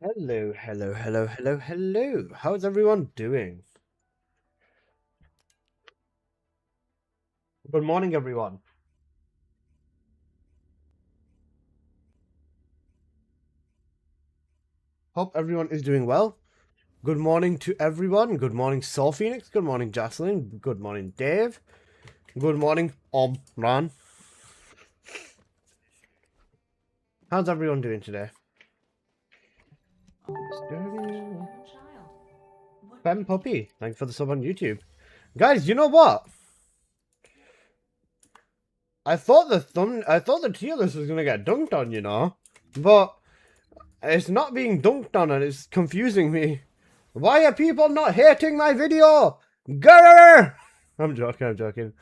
Hello, hello, hello, hello, hello. How's everyone doing? Good morning, everyone. Hope everyone is doing well. Good morning to everyone. Good morning, Soul Phoenix. Good morning, Jocelyn. Good morning, Dave. Good morning, Ran. How's everyone doing today? Fem Puppy, thanks for the sub on YouTube. Guys, you know what? I thought the tier list was gonna get dunked on, you know, but it's not being dunked on, and it's confusing me. Why are people not hating my video? Grrr! I'm joking.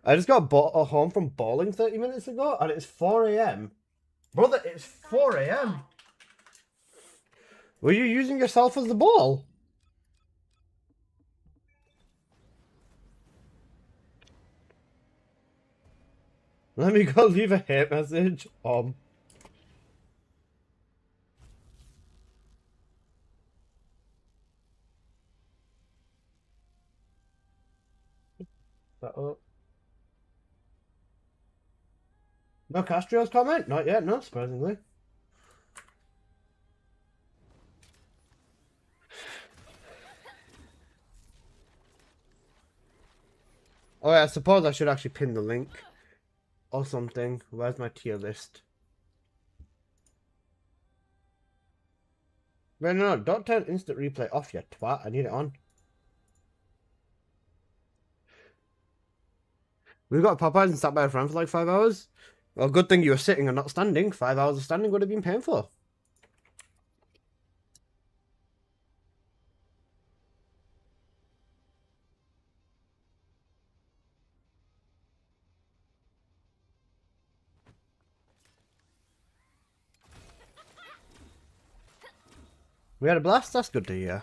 I just got home from bowling 30 minutes ago, and it's 4 a.m. Brother, it's 4 a.m. Were you using yourself as the ball? Let me go leave a hate message. That up. No Castro's comment? Not yet, no, surprisingly. Oh, yeah, I suppose I should actually pin the link. Or something. Where's my tier list? Wait, no, don't turn instant replay off yet, twat. I need it on. We got Popeyes and sat by a friend for like 5 hours. Well, good thing you were sitting and not standing. 5 hours of standing would have been painful. We had a blast. That's good to hear.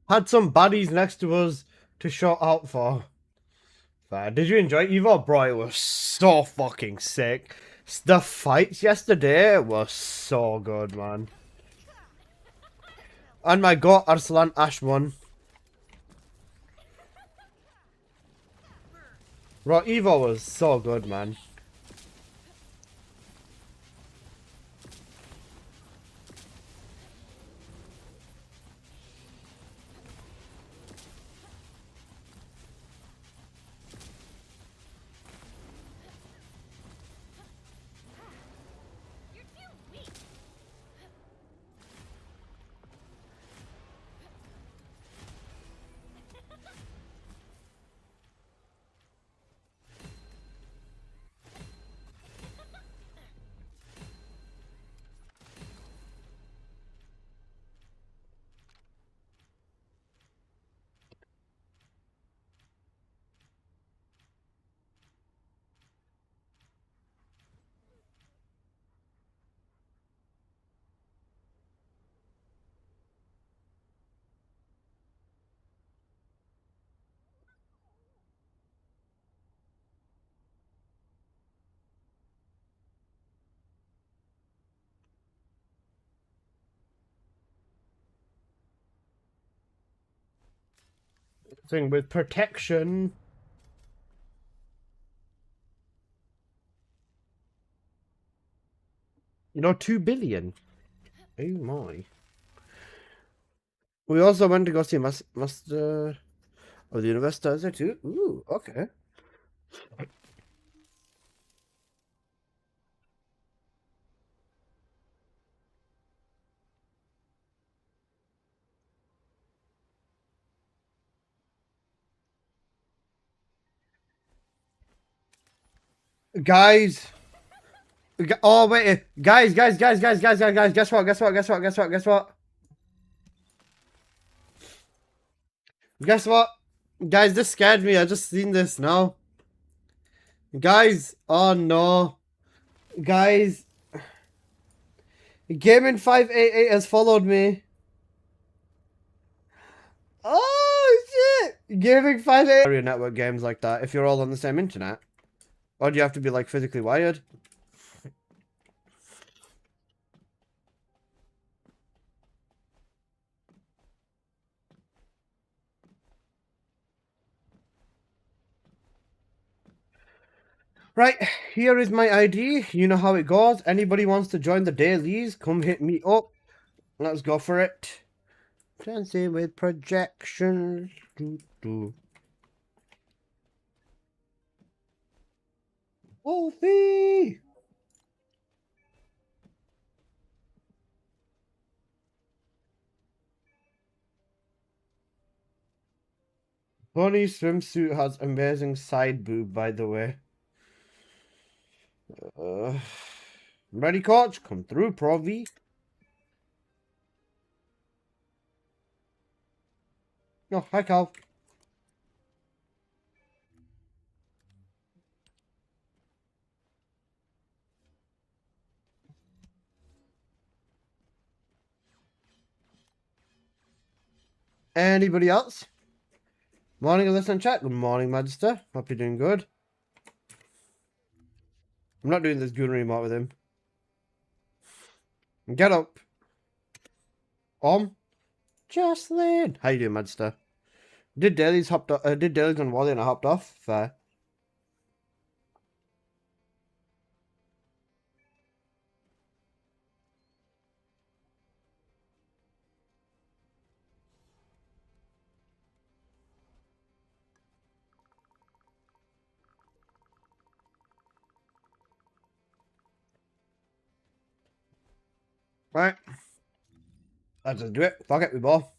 Had some baddies next to us to shout out for. Did you enjoy Evo? Bro, it was so fucking sick. The fights yesterday were so good, man. And my god, Arslan Ash won. Bro, Evo was so good, man. Thing with protection. You know, 2 billion. Oh my. We also went to go see Master of the Universe Thursday too. Ooh, okay. Guys. Oh, wait. Guys. Guess what? Guess what? Guys, this scared me. I just seen this now. Guys, oh no. Guys, Gaming588 has followed me. Oh shit! Gaming588 area network games like that if you're all on the same internet. Or do you have to be like physically wired? Right, here is my ID. You know how it goes. Anybody wants to join the dailies, come hit me up. Let's go for it. Dancing with projections. Wolfie! Bonnie swimsuit has amazing side boob, by the way. Ready, coach? Come through, Pro V. Oh, hi, Cal. Anybody else? Morning, listen chat. Good morning, Magister. Hope you're doing good. I'm not doing this goon remote with him. Get up. Jocelyn. How you doing, Magister? Did dailies on Wally and I hopped off? Fair. Right. Let's just do it. Fuck it, we ball.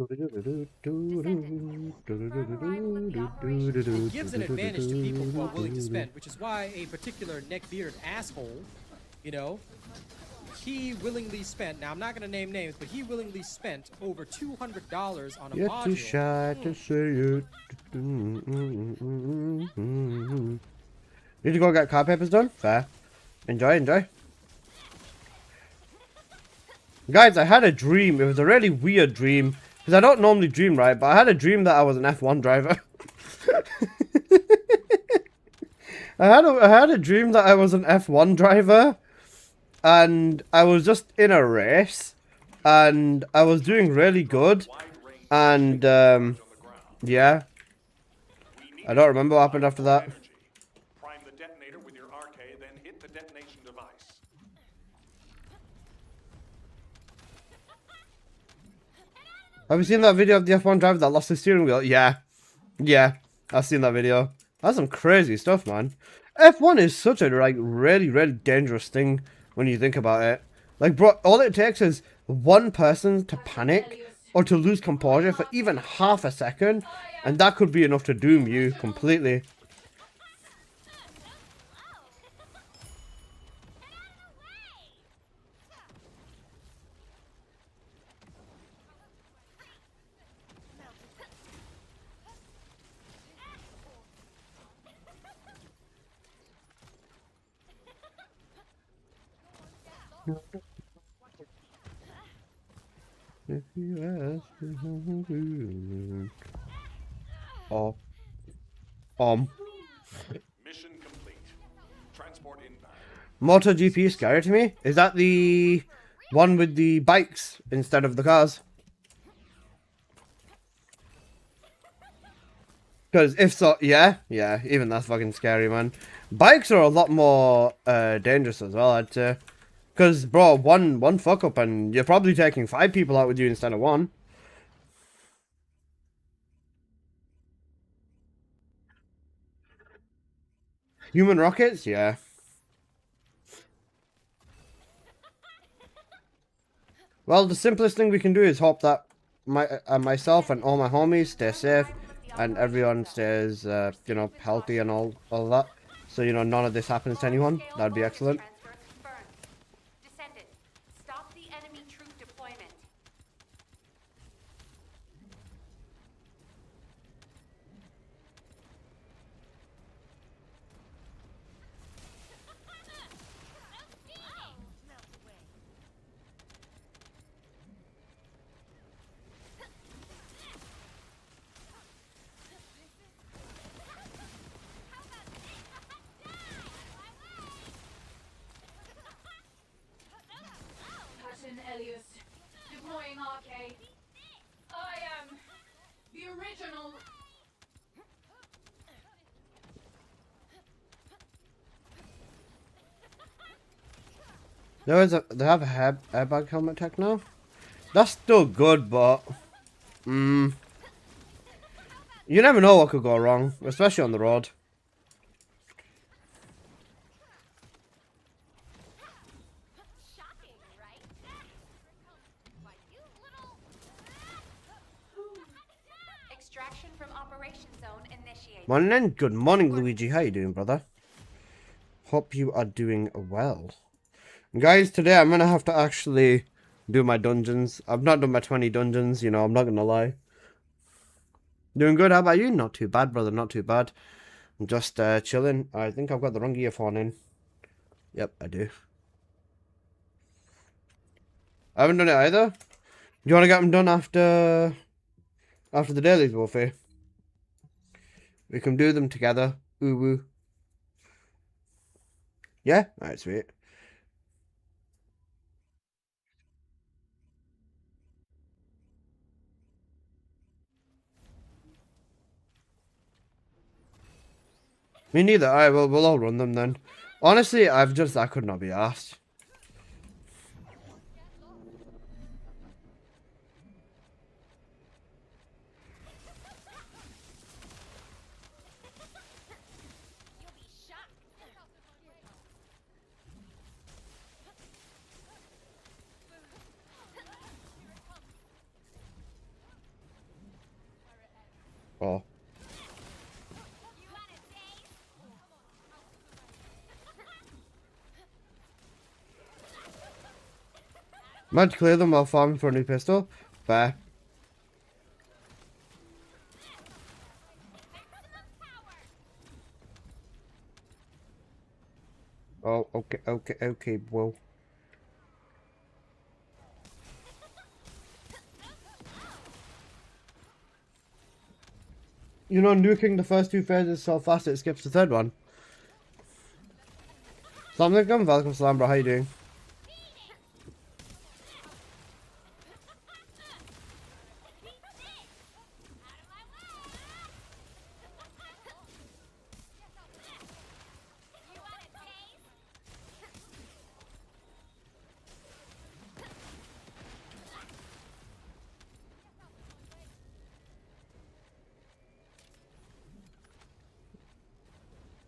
It gives an advantage to people who are willing to spend, which is why a particular neckbearded asshole, you know, he willingly spent, now I'm not going to name names, but he willingly spent over $200 on a You're module. too shy to say it. Need to go get card papers done? Fair. Enjoy, enjoy. Guys, I had a dream. It was a really weird dream. Because I don't normally dream, right? But I had a dream that I was an F1 driver. I had a dream that I was an F1 driver. And I was just in a race. And I was doing really good. And, yeah. I don't remember what happened after that. Prime the detonator with your RK, then hit the detonation device. Have you seen that video of the F1 driver that lost his steering wheel? Yeah. Yeah. I've seen that video. That's some crazy stuff, man. F1 is such a, like, really, really dangerous thing when you think about it. Like, bro, all it takes is one person to panic or to lose composure for even half a second, and that could be enough to doom you completely. If you ask me, oh. Mission complete. Transport inbound. MotoGP is scary to me. Is that the one with the bikes instead of the cars? Because if so, yeah, even that's fucking scary, man. Bikes are a lot more dangerous as well, I'd say. Because, bro, one fuck up and you're probably taking 5 people out with you instead of 1. Human rockets? Yeah. Well, the simplest thing we can do is hope that myself and all my homies stay safe, and everyone stays, you know, healthy and all that. So, you know, none of this happens to anyone. That'd be excellent. Descendant, stop the enemy troop deployment. Captain Elias, deploying arcade. I am the original. They have a airbag helmet tech now. That's still good, but you never know what could go wrong, especially on the road. Shocking, right? Why, you little... Extraction from operation zone initiated. Morning, good morning, Luigi. How you doing, brother? Hope you are doing well. Guys, today I'm gonna have to actually do my dungeons. I've not done my 20 dungeons, you know, I'm not gonna lie. Doing good, how about you? Not too bad, brother, not too bad. I'm just chilling. I think I've got the wrong earphone in. Yep, I do. I haven't done it either. Do you want to get them done after the dailies, Wolfie? We can do them together. Ooh woo. Yeah? Alright, sweet. Me neither. Alright, well, we'll all run them then. Honestly, I could not be asked. Oh. Might clear them while farming for a new pistol. Fair. Oh, okay, well. You know, nuking the first two phases so fast it skips the third one. Assalamu alaikum, welcome salam, bro. How you doing?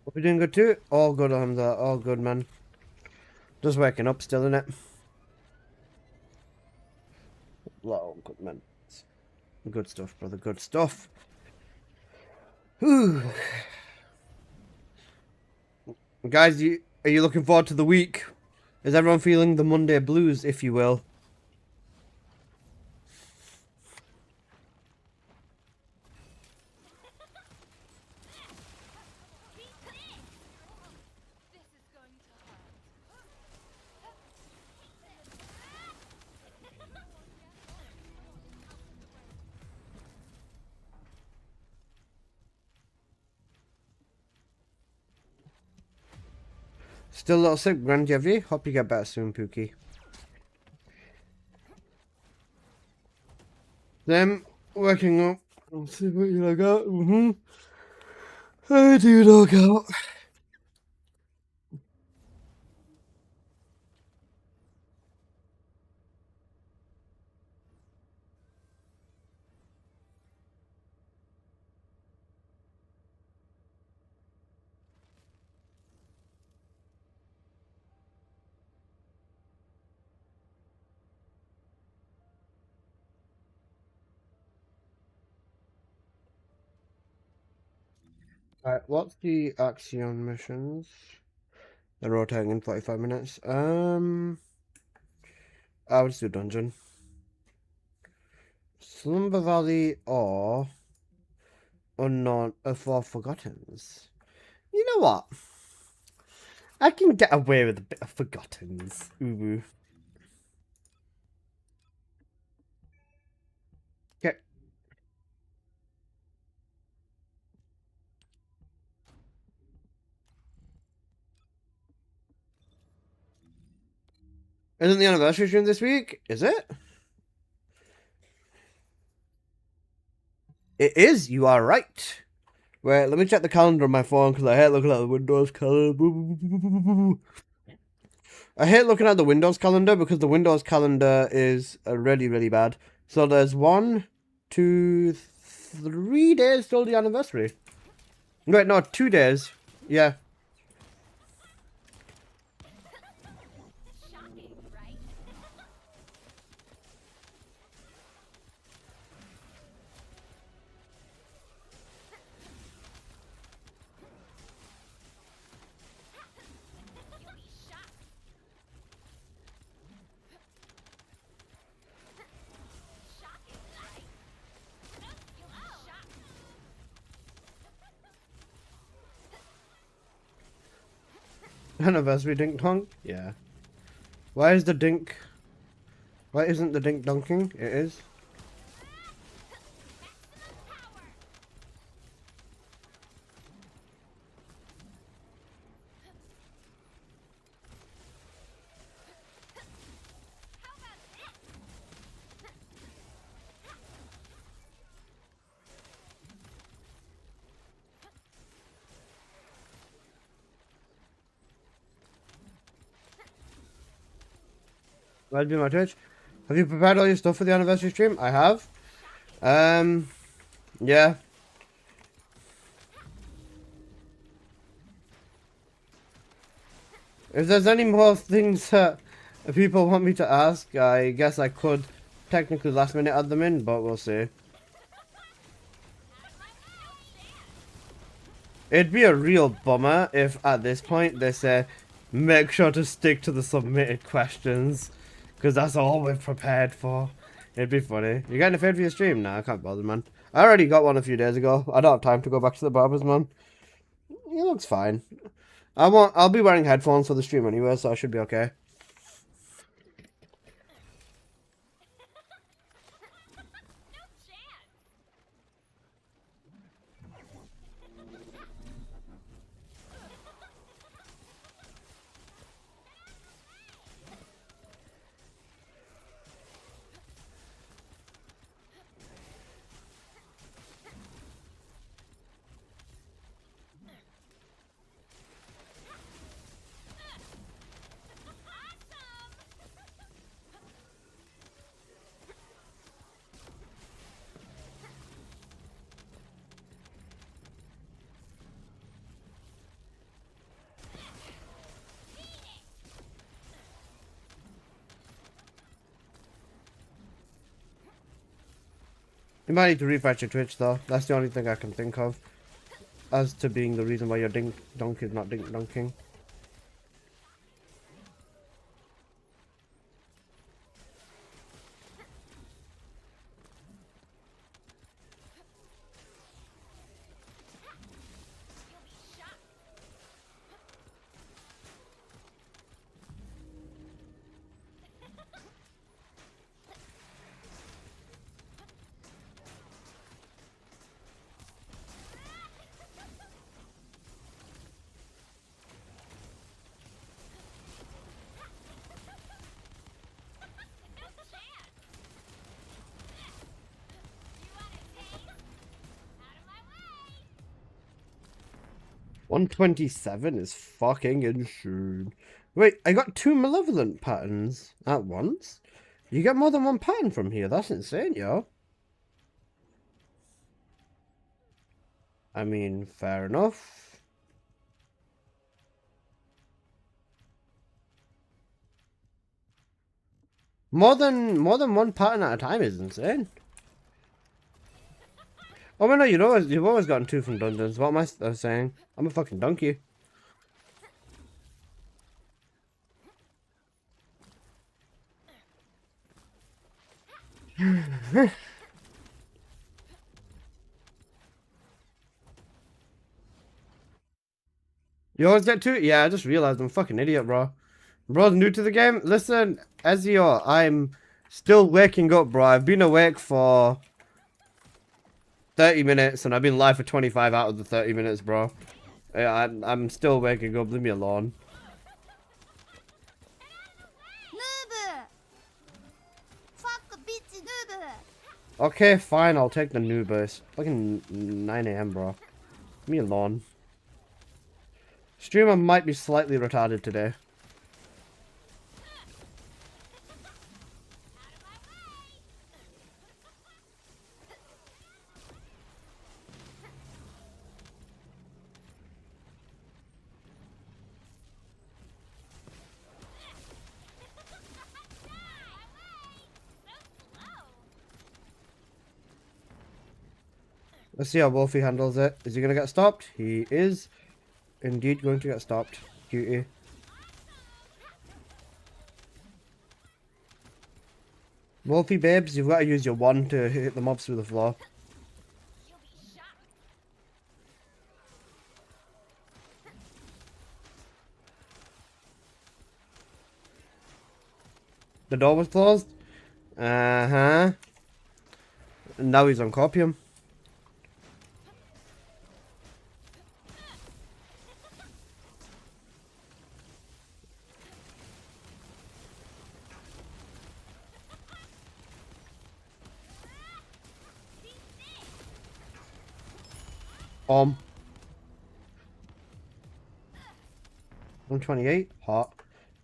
Hope you're doing good too. All good, Alhamdulillah. All good, man. Just waking up still, innit? Well, good, man. Good stuff, brother. Good stuff. Whew. Guys, are you looking forward to the week? Is everyone feeling the Monday blues, if you will? Still a little sick, Grandjevi. Hope you get better soon, Pookie. Them working up. Let's see what you look out. I do look out. Alright, what's the Axion missions? They're rotating in 45 minutes. I would do dungeon. Slumber Valley or Unknown for Forgottens. You know what? I can get away with a bit of Forgottens. Ooh. Okay. Isn't the anniversary stream this week? Is it? It is. You are right. Wait, let me check the calendar on my phone because I hate looking at the Windows calendar. I hate looking at the Windows calendar because the Windows calendar is really, really bad. So there's 1, 2, 3 days till the anniversary. Wait, no, 2 days. Yeah. Shocking, right? You'll be shocked. Shocking, right? You'll be shocked. Anniversary dink donk? Yeah. Why is the dink? Why isn't the dink donking? It is. That'd be my Twitch. Have you prepared all your stuff for the anniversary stream? I have. Yeah. If there's any more things that people want me to ask, I guess I could technically last minute add them in, but we'll see. It'd be a real bummer if at this point they say, make sure to stick to the submitted questions, because that's all we've prepared for. It'd be funny. You getting a fade for your stream? Nah, I can't bother, man. I already got one a few days ago. I don't have time to go back to the barbers, man. It looks fine. I'll be wearing headphones for the stream anyway, so I should be okay. You might need to refresh your Twitch though. That's the only thing I can think of as to being the reason why your dink donk is not dink donking. No chance. You want a taste? Out of my way. 127 is fucking insane. Wait, I got 2 malevolent patterns at once? You get more than 1 pattern from here. That's insane, yo. I mean, fair enough. More than 1 pattern at a time is insane. Oh, wait, no, you've always gotten 2 from dungeons. What am I saying? I'm a fucking donkey. You always get 2? Yeah, I just realized I'm a fucking idiot, bro. Bro's new to the game? Listen, Ezio, I'm still waking up, bro. I've been awake for 30 minutes, and I've been live for 25 out of the 30 minutes, bro. Yeah, I'm still waking up. Leave me alone. Noob! Fuck bitch noob! Okay, fine. I'll take the noob. It's fucking 9 AM, bro. Leave me alone. Streamer might be slightly retarded today. Let's see how Wolfie handles it. Is he going to get stopped? He is indeed going to get stopped. Cutie. Wolfie babes, you've got to use your wand to hit the mobs through the floor. The door was closed? Uh-huh. Now he's on copium. Bomb. 128. Hot.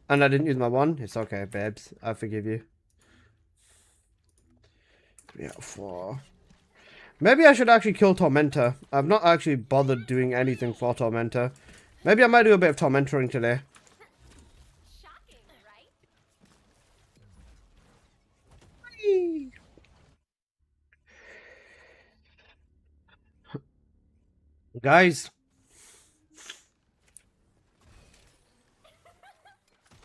And I didn't use my one. It's okay, babes. I forgive you. 3 out of 4. Maybe I should actually kill Tormentor. I've not actually bothered doing anything for Tormentor. Maybe I might do a bit of tormentoring today. Shocking, right? Guys.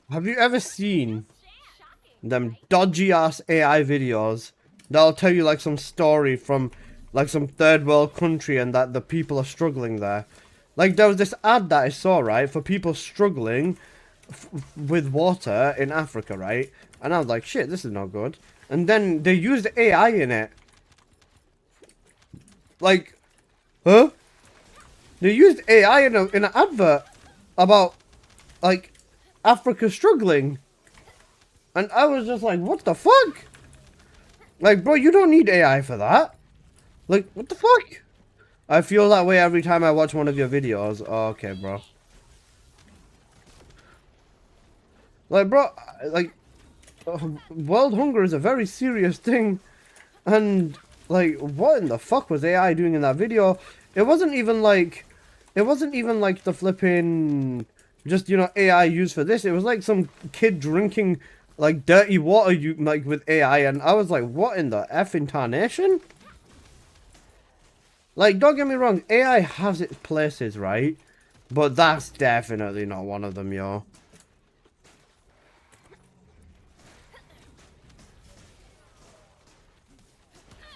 Have you ever seen them dodgy ass AI videos that'll tell you like some story from like some third world country and that the people are struggling there? Like there was this ad that I saw, right, for people struggling with water in Africa, right? And I was like, shit, this is not good. And then they used AI in it. Like, huh? They used AI in an advert about like Africa struggling. And I was just like, what the fuck? Like, bro, you don't need AI for that. Like, what the fuck? I feel that way every time I watch one of your videos. Oh, okay, bro. Like, bro, like, world hunger is a very serious thing. And, like, what in the fuck was AI doing in that video? It wasn't even like the flipping, just, you know, AI used for this. It was like some kid drinking, like, dirty water, like, with AI. And I was like, what in the effing tarnation? Like, don't get me wrong, AI has its places, right? But that's definitely not one of them, yo.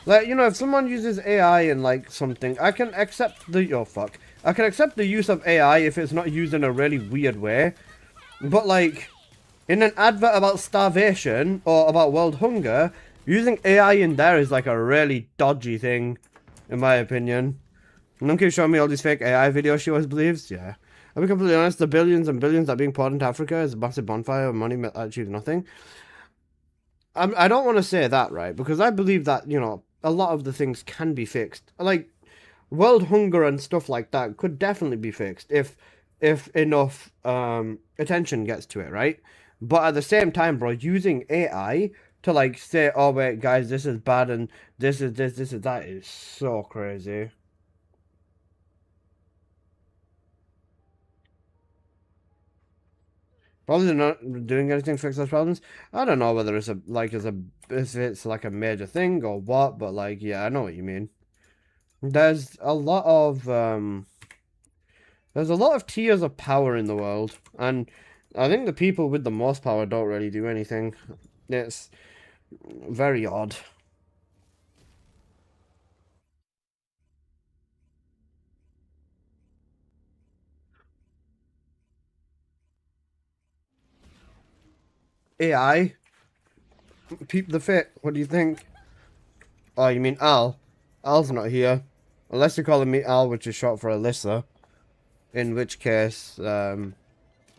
Like, you know, if someone uses AI in, like, something, I can accept the... Oh, fuck. I can accept the use of AI if it's not used in a really weird way. But, like, in an advert about starvation or about world hunger, using AI in there is, like, a really dodgy thing, in my opinion. And don't keep showing me all these fake AI videos she always believes. Yeah. I'll be completely honest, the billions and billions that are being poured into Africa is a massive bonfire of money achieving nothing. I don't want to say that, right? Because I believe that, you know, a lot of the things can be fixed. Like, world hunger and stuff like that could definitely be fixed if enough attention gets to it, right? But at the same time, bro, using AI to, like, say, oh, wait, guys, this is bad and this is that is so crazy. Probably not doing anything to fix those problems. I don't know whether it's if it's like a major thing or what, but like, yeah, I know what you mean. there's a lot of tiers of power in the world, and I think the people with the most power don't really do anything. It's very odd. AI, peep the fit. What do you think? Oh, you mean Al? Al's not here. Unless you're calling me Al, which is short for Alyssa. In which case, I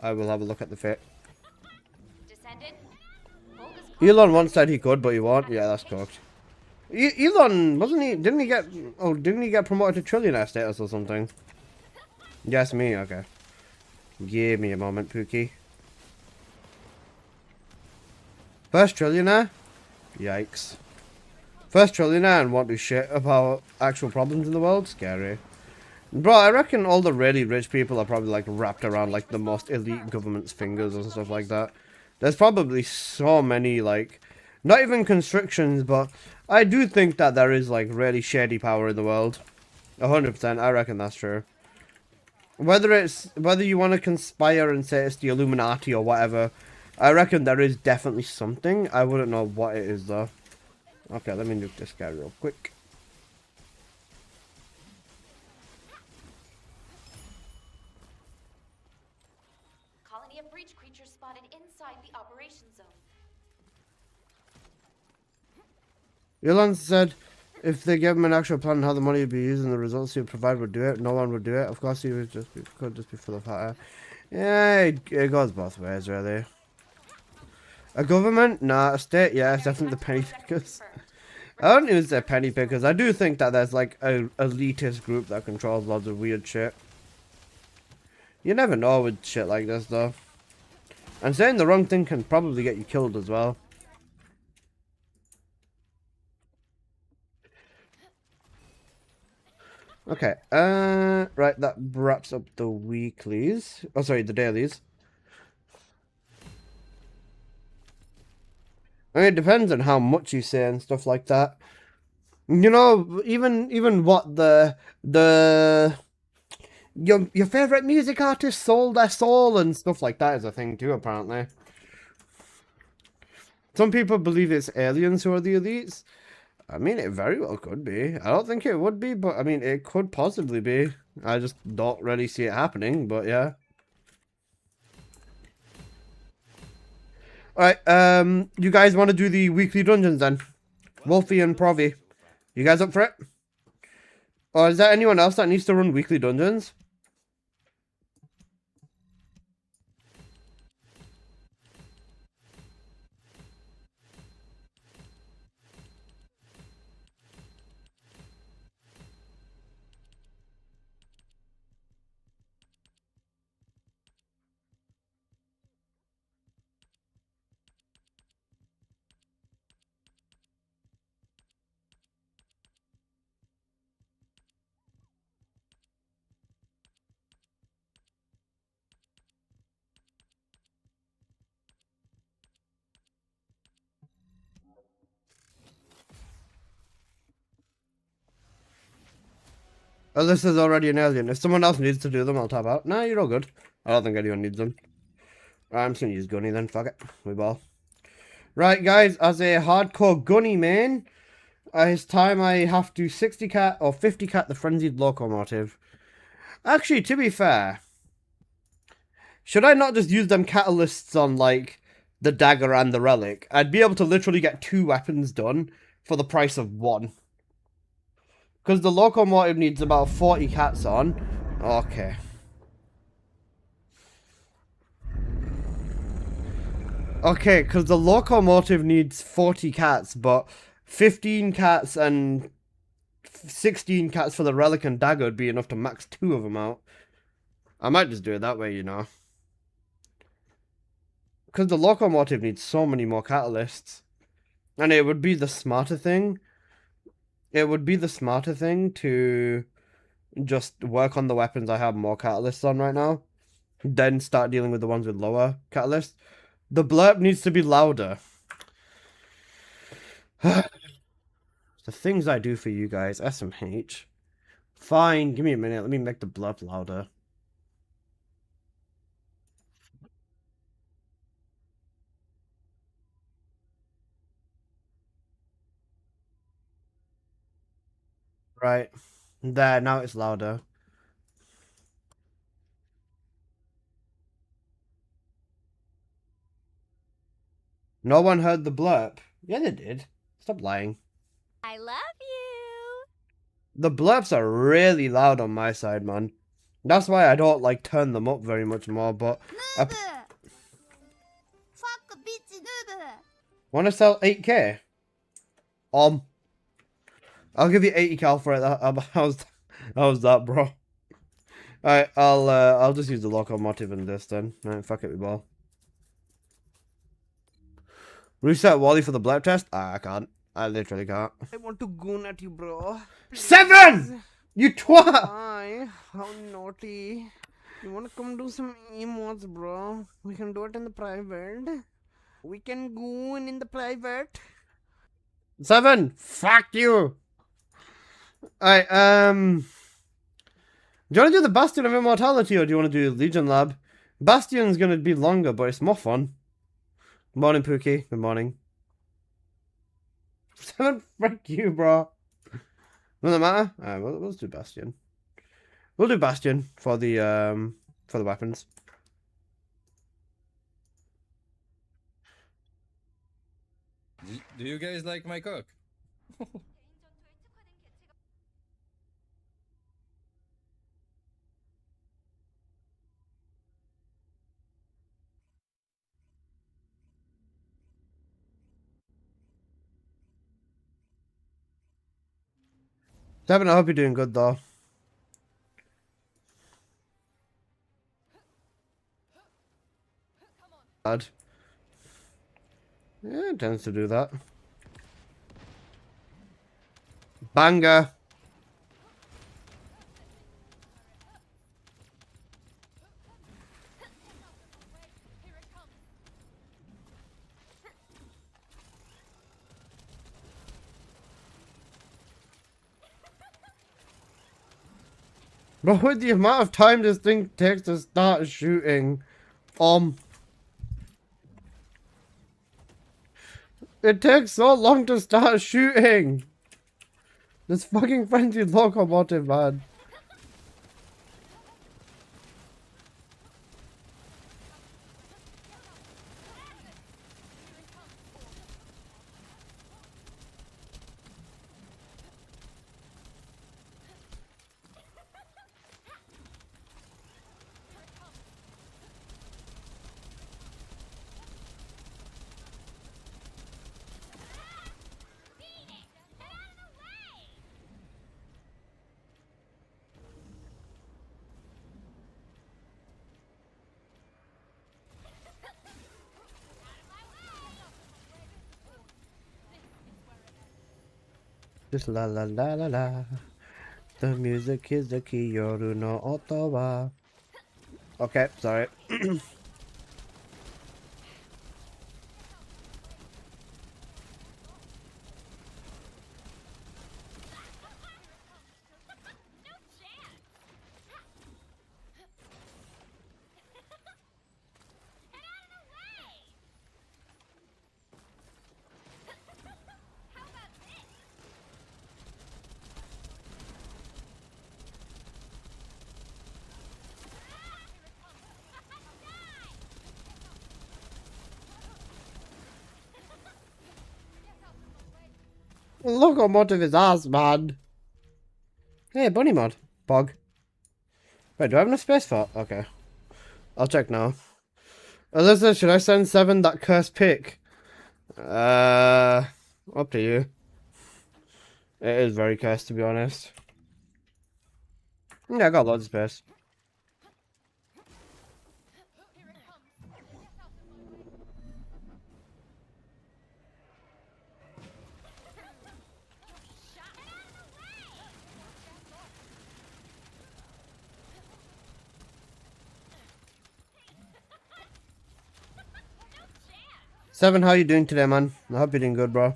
will have a look at the fit. Descendant, Elon once said he could, but he won't. Yeah, that's cooked. Elon, wasn't he? Didn't he get promoted to trillionaire status or something? Yes, me. Okay. Give me a moment, Pookie. First trillionaire? Yikes. First trillionaire and won't do shit about actual problems in the world? Scary. Bro, I reckon all the really rich people are probably like wrapped around like the most elite government's fingers and stuff like that. There's probably so many like, not even constrictions, but I do think that there is like really shady power in the world. 100%, I reckon that's true. Whether you want to conspire and say it's the Illuminati or whatever, I reckon there is definitely something. I wouldn't know what it is though. Okay, let me nuke this guy real quick. colony of breach creatures spotted inside the operation zone. Elon said if they give him an actual plan on how the money would be used and the results he would provide would do it, no one would do it. Of course, he would could just be full of hot air. Yeah, it goes both ways, really. A government? Nah. A state? Yeah, it's definitely the penny pickers. I don't use the penny pickers. I do think that there's like a elitist group that controls lots of weird shit. You never know with shit like this, though. And saying the wrong thing can probably get you killed as well. Okay, right, that wraps up the weeklies. Oh, sorry, the dailies. I mean, it depends on how much you say and stuff like that. You know, even what your favorite music artist sold their soul and stuff like that is a thing too, apparently. Some people believe it's aliens who are the elites. I mean, it very well could be. I don't think it would be, but I mean, it could possibly be. I just don't really see it happening, but yeah. Alright, you guys want to do the weekly dungeons then? Wolfie and Provi. You guys up for it? Or is there anyone else that needs to run weekly dungeons? Alyssa's already an alien. If someone else needs to do them, I'll tap out. Nah, you're all good. I don't think anyone needs them. I'm just gonna use Gunny then. Fuck it. We ball. Right, guys. As a hardcore Gunny main, it's time I have to 60 cat or 50 cat the Frenzied Locomotive. Actually, to be fair, should I not just use them catalysts on, like, the dagger and the relic? I'd be able to literally get 2 weapons done for the price of 1. Because the locomotive needs about 40 cats on. Okay. Okay, because the locomotive needs 40 cats, but 15 cats and 16 cats for the relic and dagger would be enough to max 2 of them out. I might just do it that way, you know. Because the locomotive needs so many more catalysts. And it would be the smarter thing. It would be the smarter thing to just work on the weapons I have more catalysts on right now. Then start dealing with the ones with lower catalysts. The blurb needs to be louder. The things I do for you guys. SMH. Fine, give me a minute. Let me make the blurb louder. Right. There, now it's louder. No one heard the blurb. Yeah, they did. Stop lying. I love you. The blurps are really loud on my side, man. That's why I don't like turn them up very much more, but Noob. Fuck bitch noob. wanna sell 8k? I'll give you 80 for it. How's that, bro? Alright, I'll just use the locomotive in this then. Alright, fuck it, we ball. Reset Wally for the blurb test? I can't. I literally can't. I want to goon at you, bro. 7! You twat! Why? How naughty. You wanna come do some emotes, bro? We can do it in the private. We can goon in the private. 7! Fuck you! Alright, do you want to do the Bastion of Immortality or do you want to do Legion Lab? Bastion's gonna be longer, but it's more fun. Good morning, Pookie. Good morning. 7, fuck you, bro. Doesn't matter. Alright, we'll do Bastion. We'll do Bastion for the weapons. Do you guys like my cook? Devin, I hope you're doing good though. Bad. Yeah, it tends to do that. Banger. But with the amount of time this thing takes to start shooting, it takes so long to start shooting. This fucking frenzied locomotive, man. Just la la la la la. The music is the key, yoru no oto wa. Okay, sorry. Locomotive is ass, man. Hey, bunny mod. Bog. Wait, do I have enough space for it? Okay. I'll check now. Alyssa, should I send 7 that cursed pic? Up to you. It is very cursed, to be honest. Yeah, I got loads of space. Seven, how you doing today, man? I hope you're doing good, bro.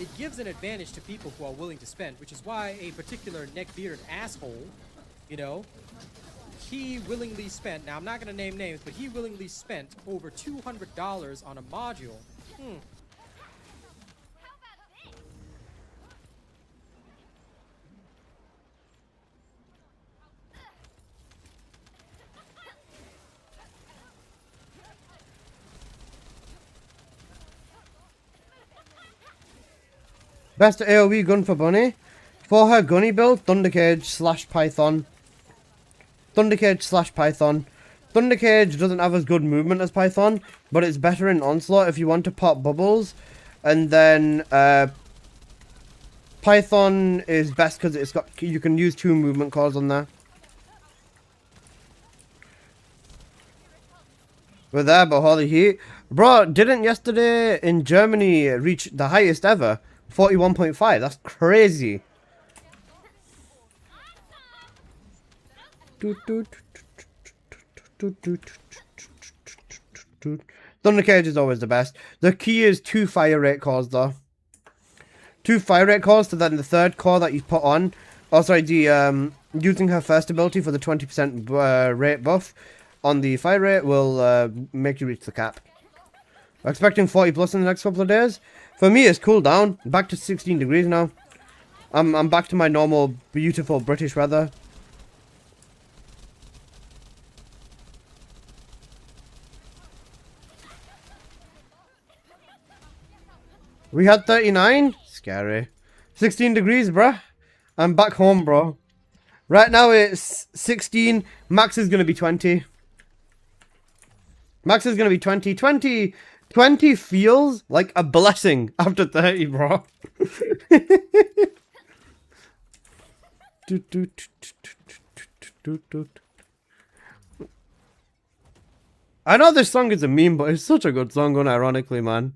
it gives an advantage to people who are willing to spend, which is why a particular neck-bearded asshole, you know, he willingly spent, now I'm not going to name names, but he willingly spent over $200 on a module. Best AoE gun for Bunny. For her gunny build, Thundercage slash Python. Thundercage slash Python. Thundercage doesn't have as good movement as Python, but it's better in Onslaught if you want to pop bubbles. And then Python is best because it's got, you can use 2 movement cores on there. We're there, but holy heat. Bro, didn't yesterday in Germany reach the highest ever? 41.5. That's crazy. Thundercage is always the best. The key is 2 fire rate cores though. 2 fire rate cores, so then the 3rd core that you put on. Oh sorry, the using her first ability for the 20% rate buff on the fire rate will make you reach the cap. We're expecting 40 plus in the next couple of days. For me, it's cooled down. Back to 16 degrees now. I'm back to my normal, beautiful British weather. We had 39? Scary. 16 degrees, bruh. I'm back home, bro. Right now it's 16. Max is going to be 20. Max is going to be 20. 20 feels like a blessing after 30, bro. I know this song is a meme, but it's such a good song, unironically, man.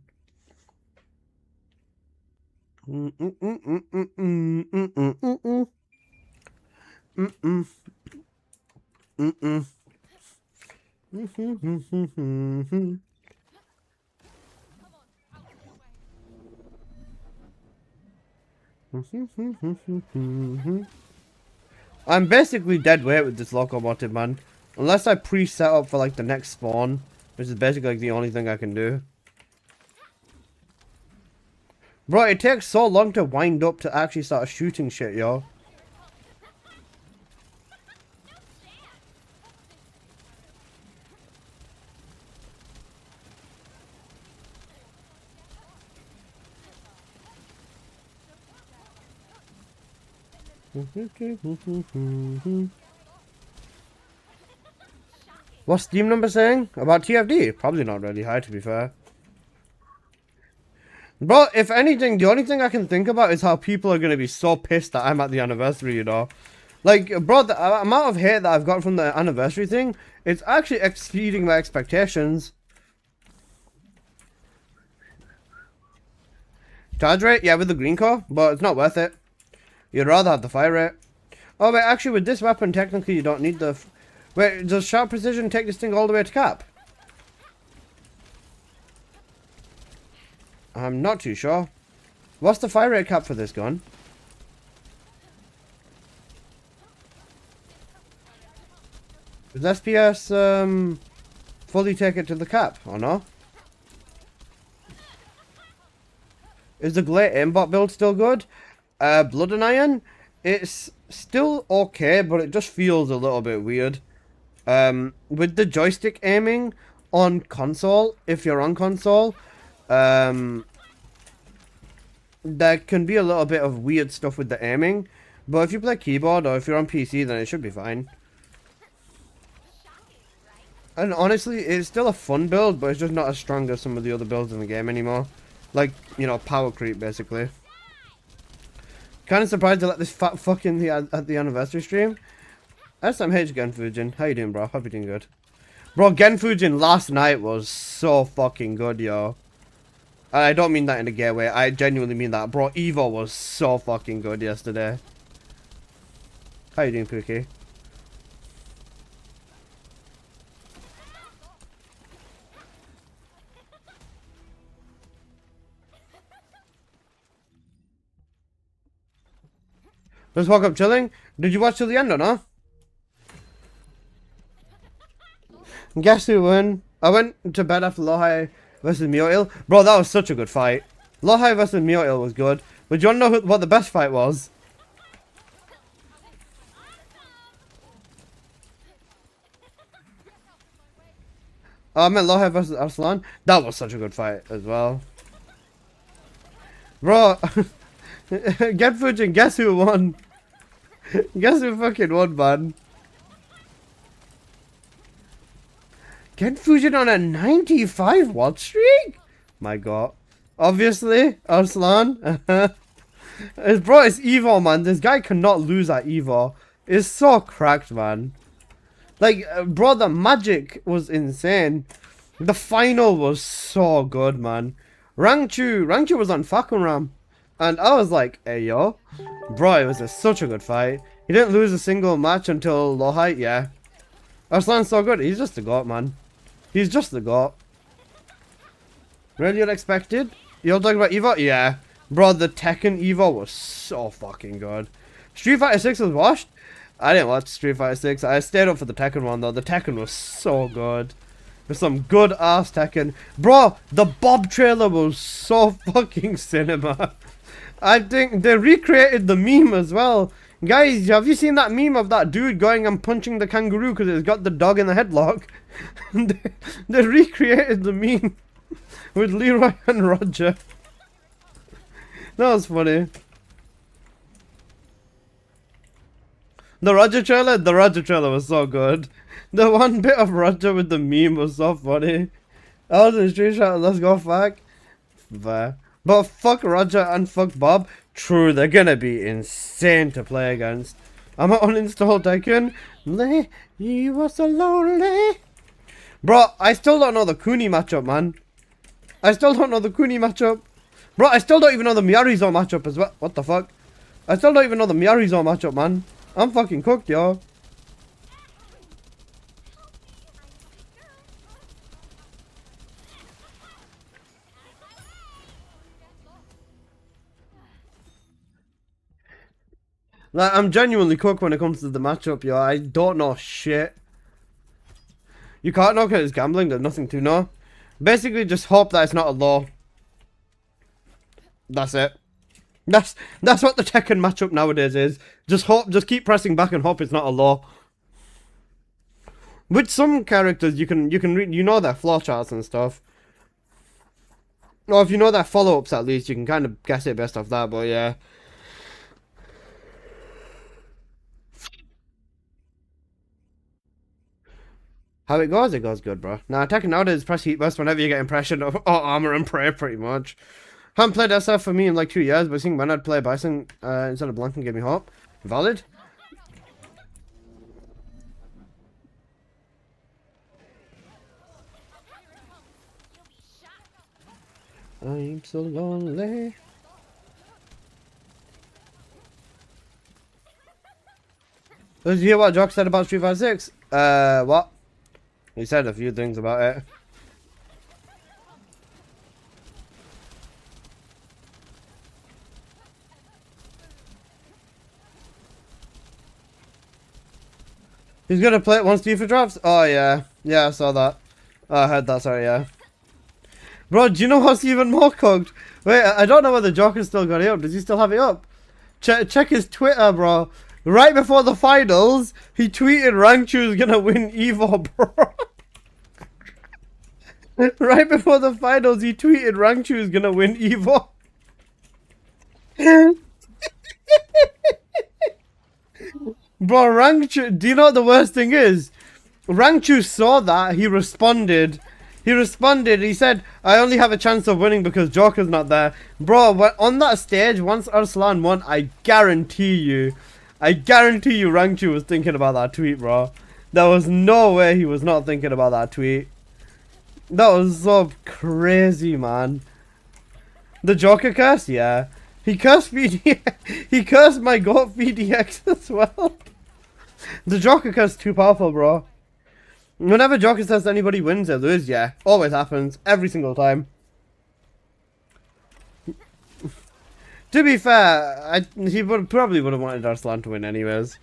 I'm basically dead weight with this locomotive, man. Unless I pre-set up for like the next spawn, which is basically like the only thing I can do. Bro, it takes so long to wind up to actually start shooting shit, yo. What's Steam number saying about TFD? Probably not really high, to be fair. Bro, if anything, the only thing I can think about is how people are going to be so pissed that I'm at the anniversary, you know. Like, bro, the amount of hate that I've got from the anniversary thing, it's actually exceeding my expectations. Charge rate? Yeah, with the green core, but it's not worth it. You'd rather have the fire rate. Oh, wait, actually, with this weapon, technically, you don't need the... Wait, does sharp precision take this thing all the way to cap? I'm not too sure. What's the fire rate cap for this gun? Does SPS fully take it to the cap, or no? Is the Glade aimbot build still good? Blood and Iron? It's still okay, but it just feels a little bit weird. With the joystick aiming on console, if you're on console, there can be a little bit of weird stuff with the aiming. But if you play keyboard or if you're on PC, then it should be fine. And honestly, it's still a fun build, but it's just not as strong as some of the other builds in the game anymore. Like, you know, power creep, basically. Kind of surprised to let this fat fuck in at the anniversary stream. SMH Genfujin. How you doing, bro? Hope you're doing good. Bro, Genfujin last night was so fucking good, yo. And I don't mean that in a gay way. I genuinely mean that. Bro, Evo was so fucking good yesterday. How you doing, Pookie? Just woke up chilling. Did you watch till the end or no? Guess who won? I went to bed after Lohai versus Mioil. Bro, that was such a good fight. Lohai versus Mioil was good. But do you want to know what the best fight was? Oh, I meant Lohai versus Arslan. That was such a good fight as well. Bro, get Fujin, guess who won? Guess who fucking won, man? Get Fujin on a 95 watch streak? My god. Obviously, Arslan. Bro, it's Evo, man. This guy cannot lose at Evo. It's so cracked, man. Like, bro, the magic was insane. The final was so good, man. Rangchu was on fucking Ram. And I was like, hey, yo. Bro, it was such a good fight. He didn't lose a single match until Lohai, yeah. Arslan's so good. He's just the GOAT, man. He's just the GOAT. Really unexpected? You're talking about Evo? Yeah. Bro, the Tekken Evo was so fucking good. Street Fighter 6 was washed? I didn't watch Street Fighter 6. I stayed up for the Tekken one, though. The Tekken was so good. There's some good ass Tekken. Bro, the Bob trailer was so fucking cinema. I think they recreated the meme as well. Guys, have you seen that meme of that dude going and punching the kangaroo because it's got the dog in the headlock? They recreated the meme with Leroy and Roger. That was funny. The Roger trailer was so good. The one bit of Roger with the meme was so funny. I was in Street Shot, let's go fuck. But fuck Roger and fuck Bob. True, they're gonna be insane to play against. I'm gonna uninstall Tekken. You were so lonely. Bro, I still don't know the Kuni matchup, man. I still don't know the Kuni matchup. Bro, I still don't even know the Miyarizo matchup as well. What the fuck? I still don't even know the Miyarizo matchup, man. I'm fucking cooked, yo. Like, I'm genuinely cooked when it comes to the matchup, yo. I don't know shit. You can't know because it's gambling. There's nothing to know. Basically, just hope that it's not a law. That's it. That's what the Tekken matchup nowadays is. Just keep pressing back and hope it's not a law. With some characters, you can read, you know their floor charts and stuff. Or if you know their follow-ups at least, you can kind of guess it based off that. But yeah. How it goes good, bro. Now, Tekken nowadays press heat burst whenever you get impression of armor and prayer, pretty much. Haven't played SF for me in like 2 years, but seeing when I'd play Bison instead of Blanc and give me hope. Valid. I'm so lonely. Did you hear what Jock said about Street Fighter 6? What? He said a few things about it. He's gonna play it once FIFA drops? Oh yeah. Yeah, I saw that. Oh, I heard that, sorry, yeah. Bro, do you know what's even more cooked? Wait, I don't know whether Joker's still got it up. Does he still have it up? Check his Twitter, bro. Right before the finals, he tweeted Rangchu's gonna win Evo, bro. Right before the finals, he tweeted Rangchu's gonna win Evo. Bro, Rangchu, do you know what the worst thing is? Rangchu saw that, he responded. He said, I only have a chance of winning because Joker's not there. Bro, on that stage, once Arslan won, I guarantee you Rangchu was thinking about that tweet, bro. There was no way he was not thinking about that tweet. That was so crazy, man. The Joker curse? Yeah. He cursed VDX. He cursed my GOAT VDX as well. The Joker curse is too powerful, bro. Whenever Joker says anybody wins, they lose, yeah. Always happens. Every single time. To be fair, he probably would have wanted Arslan to win anyways.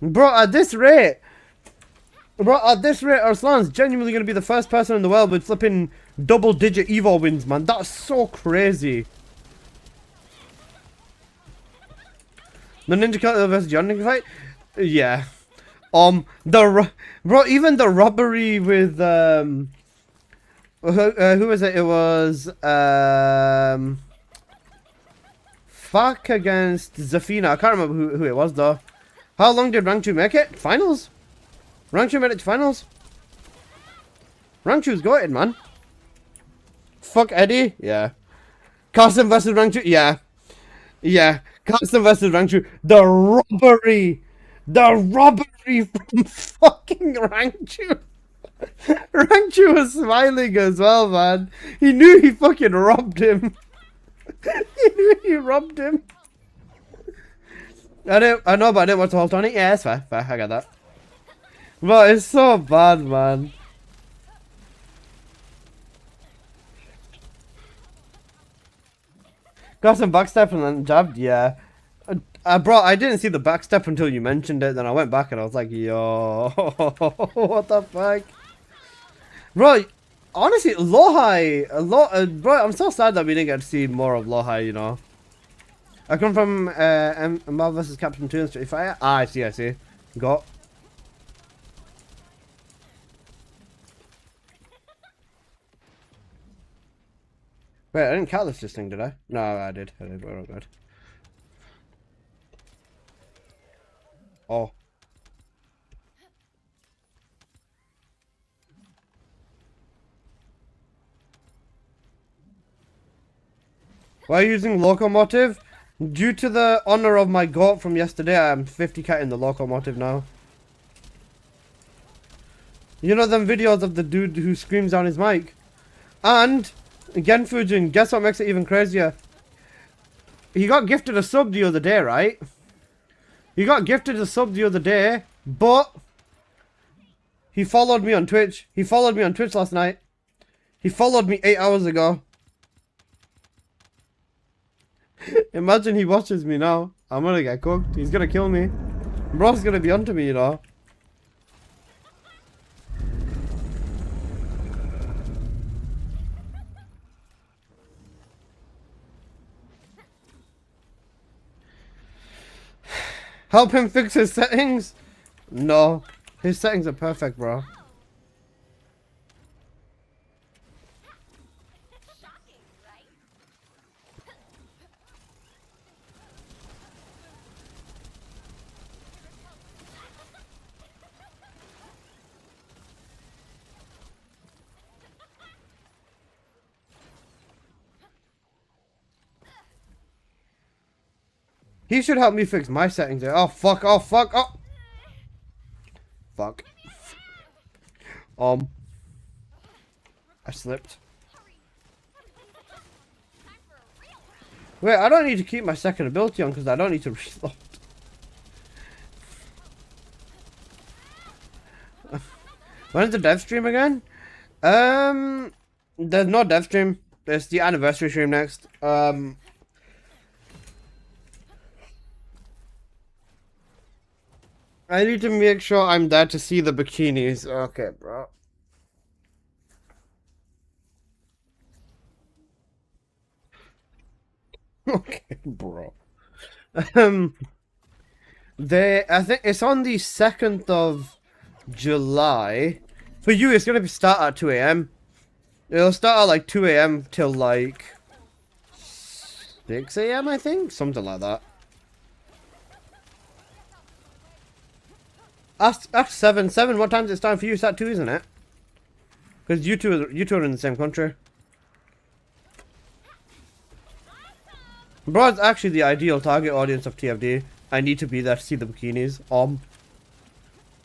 Bro, at this rate, Arslan's genuinely going to be the first person in the world with flipping double-digit Evo wins, man. That's so crazy. The Ninja Killer versus John Nick fight? Yeah. Bro, even the robbery with, who was it? It was, fuck against Zafina. I can't remember who it was, though. How long did Rangchu make it? Finals? Rangchu made it to finals? Rangchu's got it, man. Fuck Eddie? Yeah. Carson versus Rangchu? Yeah. Yeah. Carson versus Rangchu. The robbery from fucking Rangchu. Rangchu was smiling as well, man. He knew he fucking robbed him. He knew he robbed him. I know, but I didn't want to hold on it. Yeah, it's fair. I got that. But it's so bad, man. Got some backstep and then jabbed, yeah. Bro, I didn't see the backstep until you mentioned it. Then I went back and I was like, yo, what the fuck? Bro, honestly, Lohai, bro, I'm so sad that we didn't get to see more of Lohai, you know. I come from Marvel vs. Captain 2 and Street Fighter. Ah, I see. Got. Wait, I didn't catalyst this thing, did I? No, I did. We're all good. Oh. Why are you using Locomotive? Due to the honor of my goat from yesterday, I'm 50k in the Locomotive now. You know them videos of the dude who screams down his mic? And, Genfujin, guess what makes it even crazier? He got gifted a sub the other day, right? He got gifted a sub the other day, but he followed me on Twitch. He followed me on Twitch last night. He followed me 8 hours ago. Imagine he watches me now. I'm gonna get cooked. He's gonna kill me. Bro's gonna be onto me, you know. Help him fix his settings? No. His settings are perfect, bro. He should help me fix my settings. Oh, fuck. Oh, fuck. Oh. Fuck. I slipped. Wait, I don't need to keep my second ability on because I don't need to reload. When's the dev stream again? There's no dev stream. There's the anniversary stream next. I need to make sure I'm there to see the bikinis. Okay, bro. Okay, bro. I think it's on the 2nd of July. For you, it's gonna start at 2 AM. It'll start at like 2 AM till like 6 AM, I think? Something like that. Ask 7. 7, what time is it time for you? It's at 2, isn't it? Because you two are in the same country. Bro, it's actually the ideal target audience of TFD. I need to be there to see the bikinis.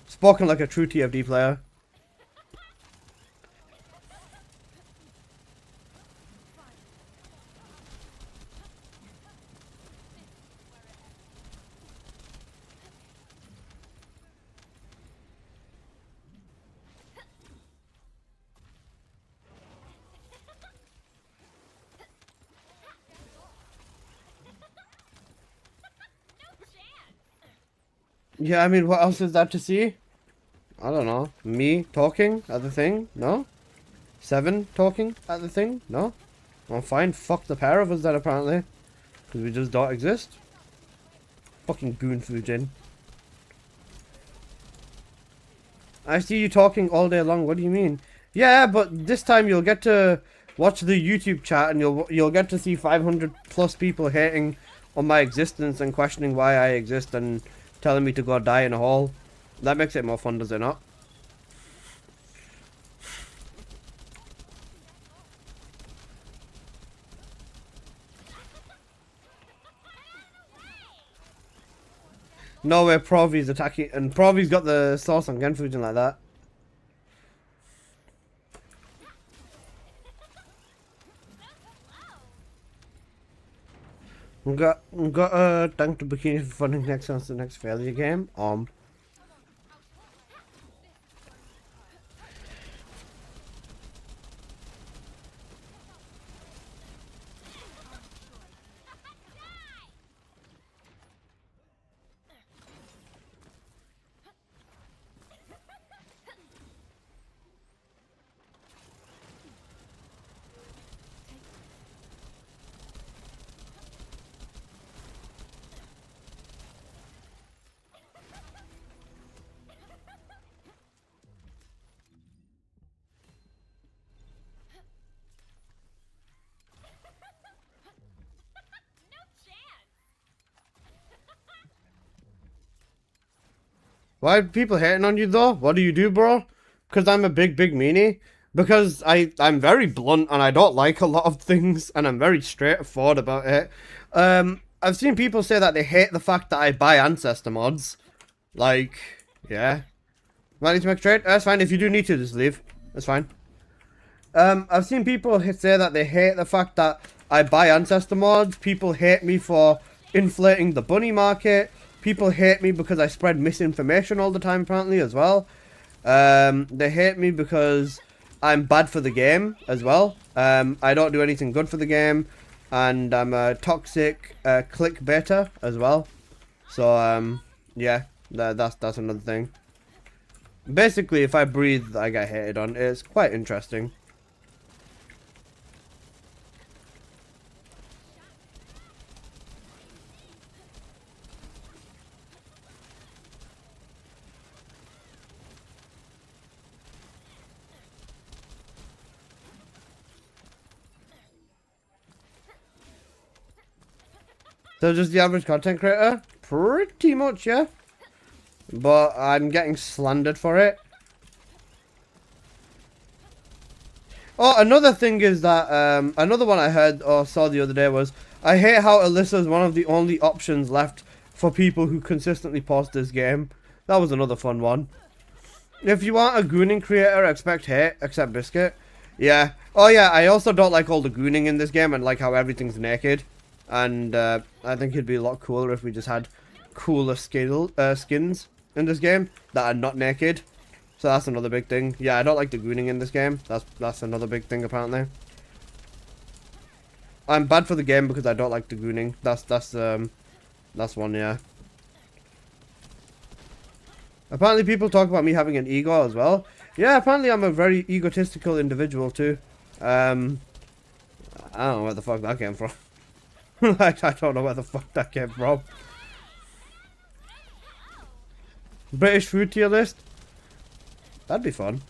Spoken like a true TFD player. Yeah, I mean, what else is that to see? I don't know. Me talking at the thing? No? Seven talking at the thing? No? Well, fine. Fuck the pair of us then, apparently. Because we just don't exist. Fucking goon Fujin. I see you talking all day long. What do you mean? Yeah, but this time you'll get to watch the YouTube chat and you'll get to see 500 plus people hating on my existence and questioning why I exist and telling me to go die in a hole. That makes it more fun, does it not? No way Provi's attacking, and Provi's got the sauce on Genfujin like that. Got thank to Bikini for funding next on the next failure game. Why are people hating on you though? What do you do, bro? Because I'm a big meanie? Because I'm very blunt and I don't like a lot of things and I'm very straightforward about it. I've seen people say that they hate the fact that I buy Ancestor mods. Like, yeah. Might need to make a trade? That's fine. If you do need to, just leave. That's fine. I've seen people say that they hate the fact that I buy Ancestor mods. People hate me for inflating the bunny market. People hate me because I spread misinformation all the time, apparently, as well. They hate me because I'm bad for the game, as well. I don't do anything good for the game. And I'm a toxic clickbaiter, as well. So, yeah, that's another thing. Basically, if I breathe, I get hated on. It's quite interesting. So just the average content creator? Pretty much, yeah. But I'm getting slandered for it. Oh, another thing is that, another one I heard or saw the other day was, I hate how Alyssa is one of the only options left for people who consistently post this game. That was another fun one. If you want a gooning creator, expect hate, except Biscuit. Yeah. Oh yeah, I also don't like all the gooning in this game and like how everything's naked. And I think it'd be a lot cooler if we just had cooler skins in this game that are not naked. So that's another big thing. Yeah, I don't like the gooning in this game. That's another big thing apparently. I'm bad for the game because I don't like the gooning. That's one, yeah. Apparently people talk about me having an ego as well. Yeah, apparently I'm a very egotistical individual too. I don't know where the fuck that came from. I don't know where the fuck that came from. British food tier list? That'd be fun.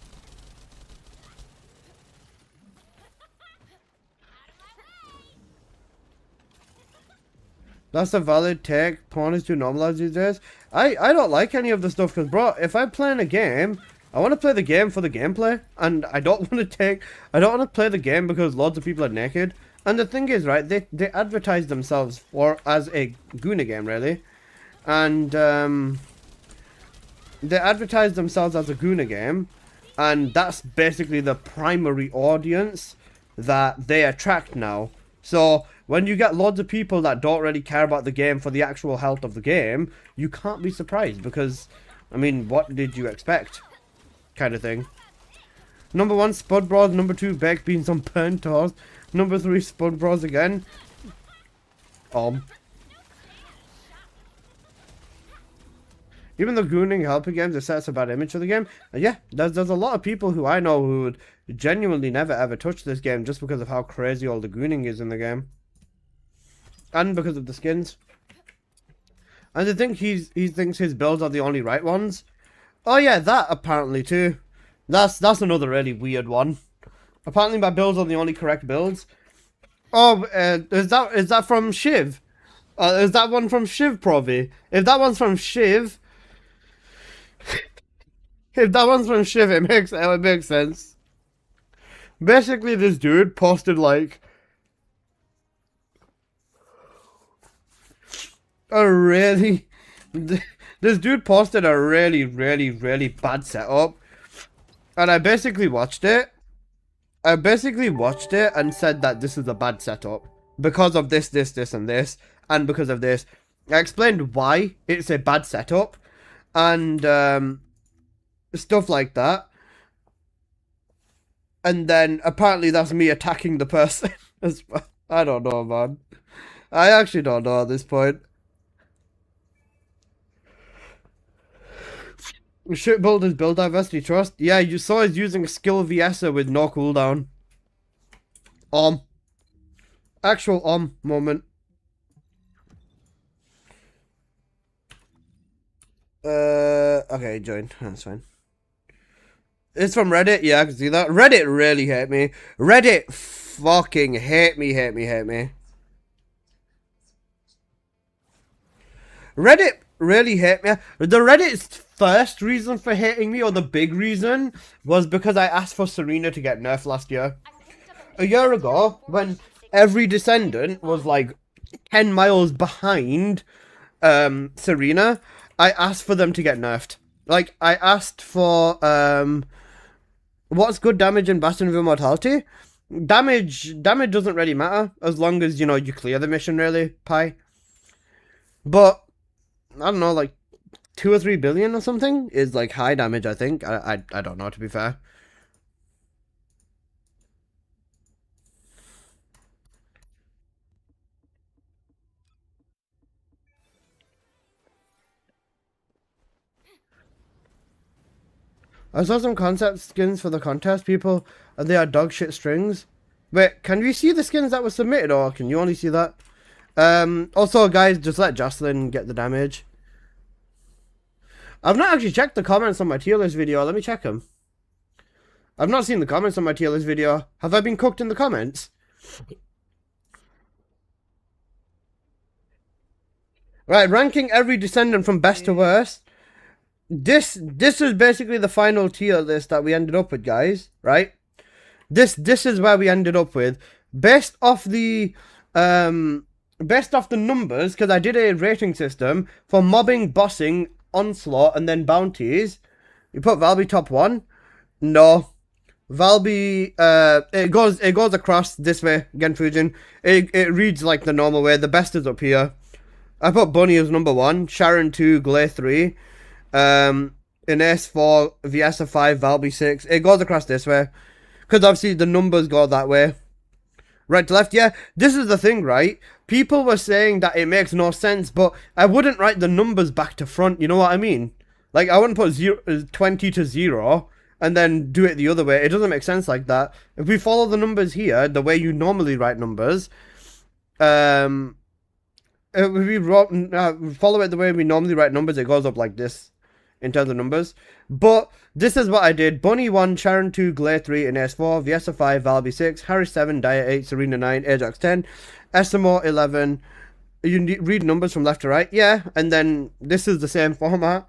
That's a valid take. Porn is too normalized these days. I don't like any of the stuff because, bro, if I'm playing a game, I want to play the game for the gameplay. And I don't want to play the game because loads of people are naked. And the thing is, right, they advertise themselves as a Guna game, really. And, they advertise themselves as a Guna game. And that's basically the primary audience that they attract now. So, when you get loads of people that don't really care about the game for the actual health of the game, you can't be surprised. Because, I mean, what did you expect? Kind of thing. Number 1, Spud Bros. Number 2, baked beans on burnt toast. Number 3, Spud Bros again. even though gooning helping games, it sets a bad image for the game. And yeah, there's a lot of people who I know who would genuinely never ever touch this game just because of how crazy all the gooning is in the game. And because of the skins. And I think he thinks his builds are the only right ones. Oh yeah, that apparently too. That's another really weird one. Apparently my builds are the only correct builds. Oh, is that from Shiv? Is that one from Shiv, Provi? If that one's from Shiv, if that one's from Shiv, it makes sense. Basically, this dude posted like this dude posted a really bad setup, and I basically watched it. And said that this is a bad setup because of this, and this, and because of this. I explained why it's a bad setup, and stuff like that. And then apparently that's me attacking the person as well. I don't know, man. I actually don't know at this point. Shit builders build diversity trust. Yeah, you saw he's using skill VSer with no cooldown. Actual moment. Okay, join. That's fine. It's from Reddit. Yeah, I can see that. Reddit really hate me. Reddit fucking hate me. Reddit really hate me. The Reddit's first reason for hating me, or the big reason, was because I asked for Serena to get nerfed last year. A year ago, when every Descendant was like 10 miles behind Serena, I asked for them to get nerfed. Like, I asked for what's good damage in Bastion of Immortality? Damage doesn't really matter as long as, you know, you clear the mission, really, Pi. But I don't know, like 2 or 3 billion or something is like high damage, I think. I don't know, to be fair. I saw some concept skins for the contest, people, and they are dog shit strings. Wait, can we see the skins that were submitted, or can you only see that? Also, guys, just let Jocelyn get the damage. I've not actually checked the comments on my tier list video. Let me check them. I've not seen the comments on my tier list video. Have I been cooked in the comments? Right, ranking every Descendant from best to worst. This is basically the final tier list that we ended up with, guys. Right? This is where we ended up with. Based off the numbers, because I did a rating system for mobbing, bossing, onslaught, and then bounties. You put Valby top 1? No. Valby, it goes across this way, Genfujin. It reads like the normal way. The best is up here. I put Bunny as number 1, Sharon 2, Glay 3, Ines 4, Viesa 5, Valby 6. It goes across this way. Because obviously the numbers go that way. Right to left, yeah. This is the thing, right? People were saying that it makes no sense, but I wouldn't write the numbers back to front, you know what I mean? Like, I wouldn't put 20 to 0 and then do it the other way. It doesn't make sense like that. If we follow the numbers here, the way you normally write numbers, if we follow it the way we normally write numbers, it goes up like this in terms of numbers. But this is what I did. Bunny 1, Sharon 2, Glay 3, Ines 4, Viesa 5, Valby 6, Harry 7, Dia 8, Serena 9, Ajax 10, Esimo 11. You read numbers from left to right, yeah, and then this is the same format.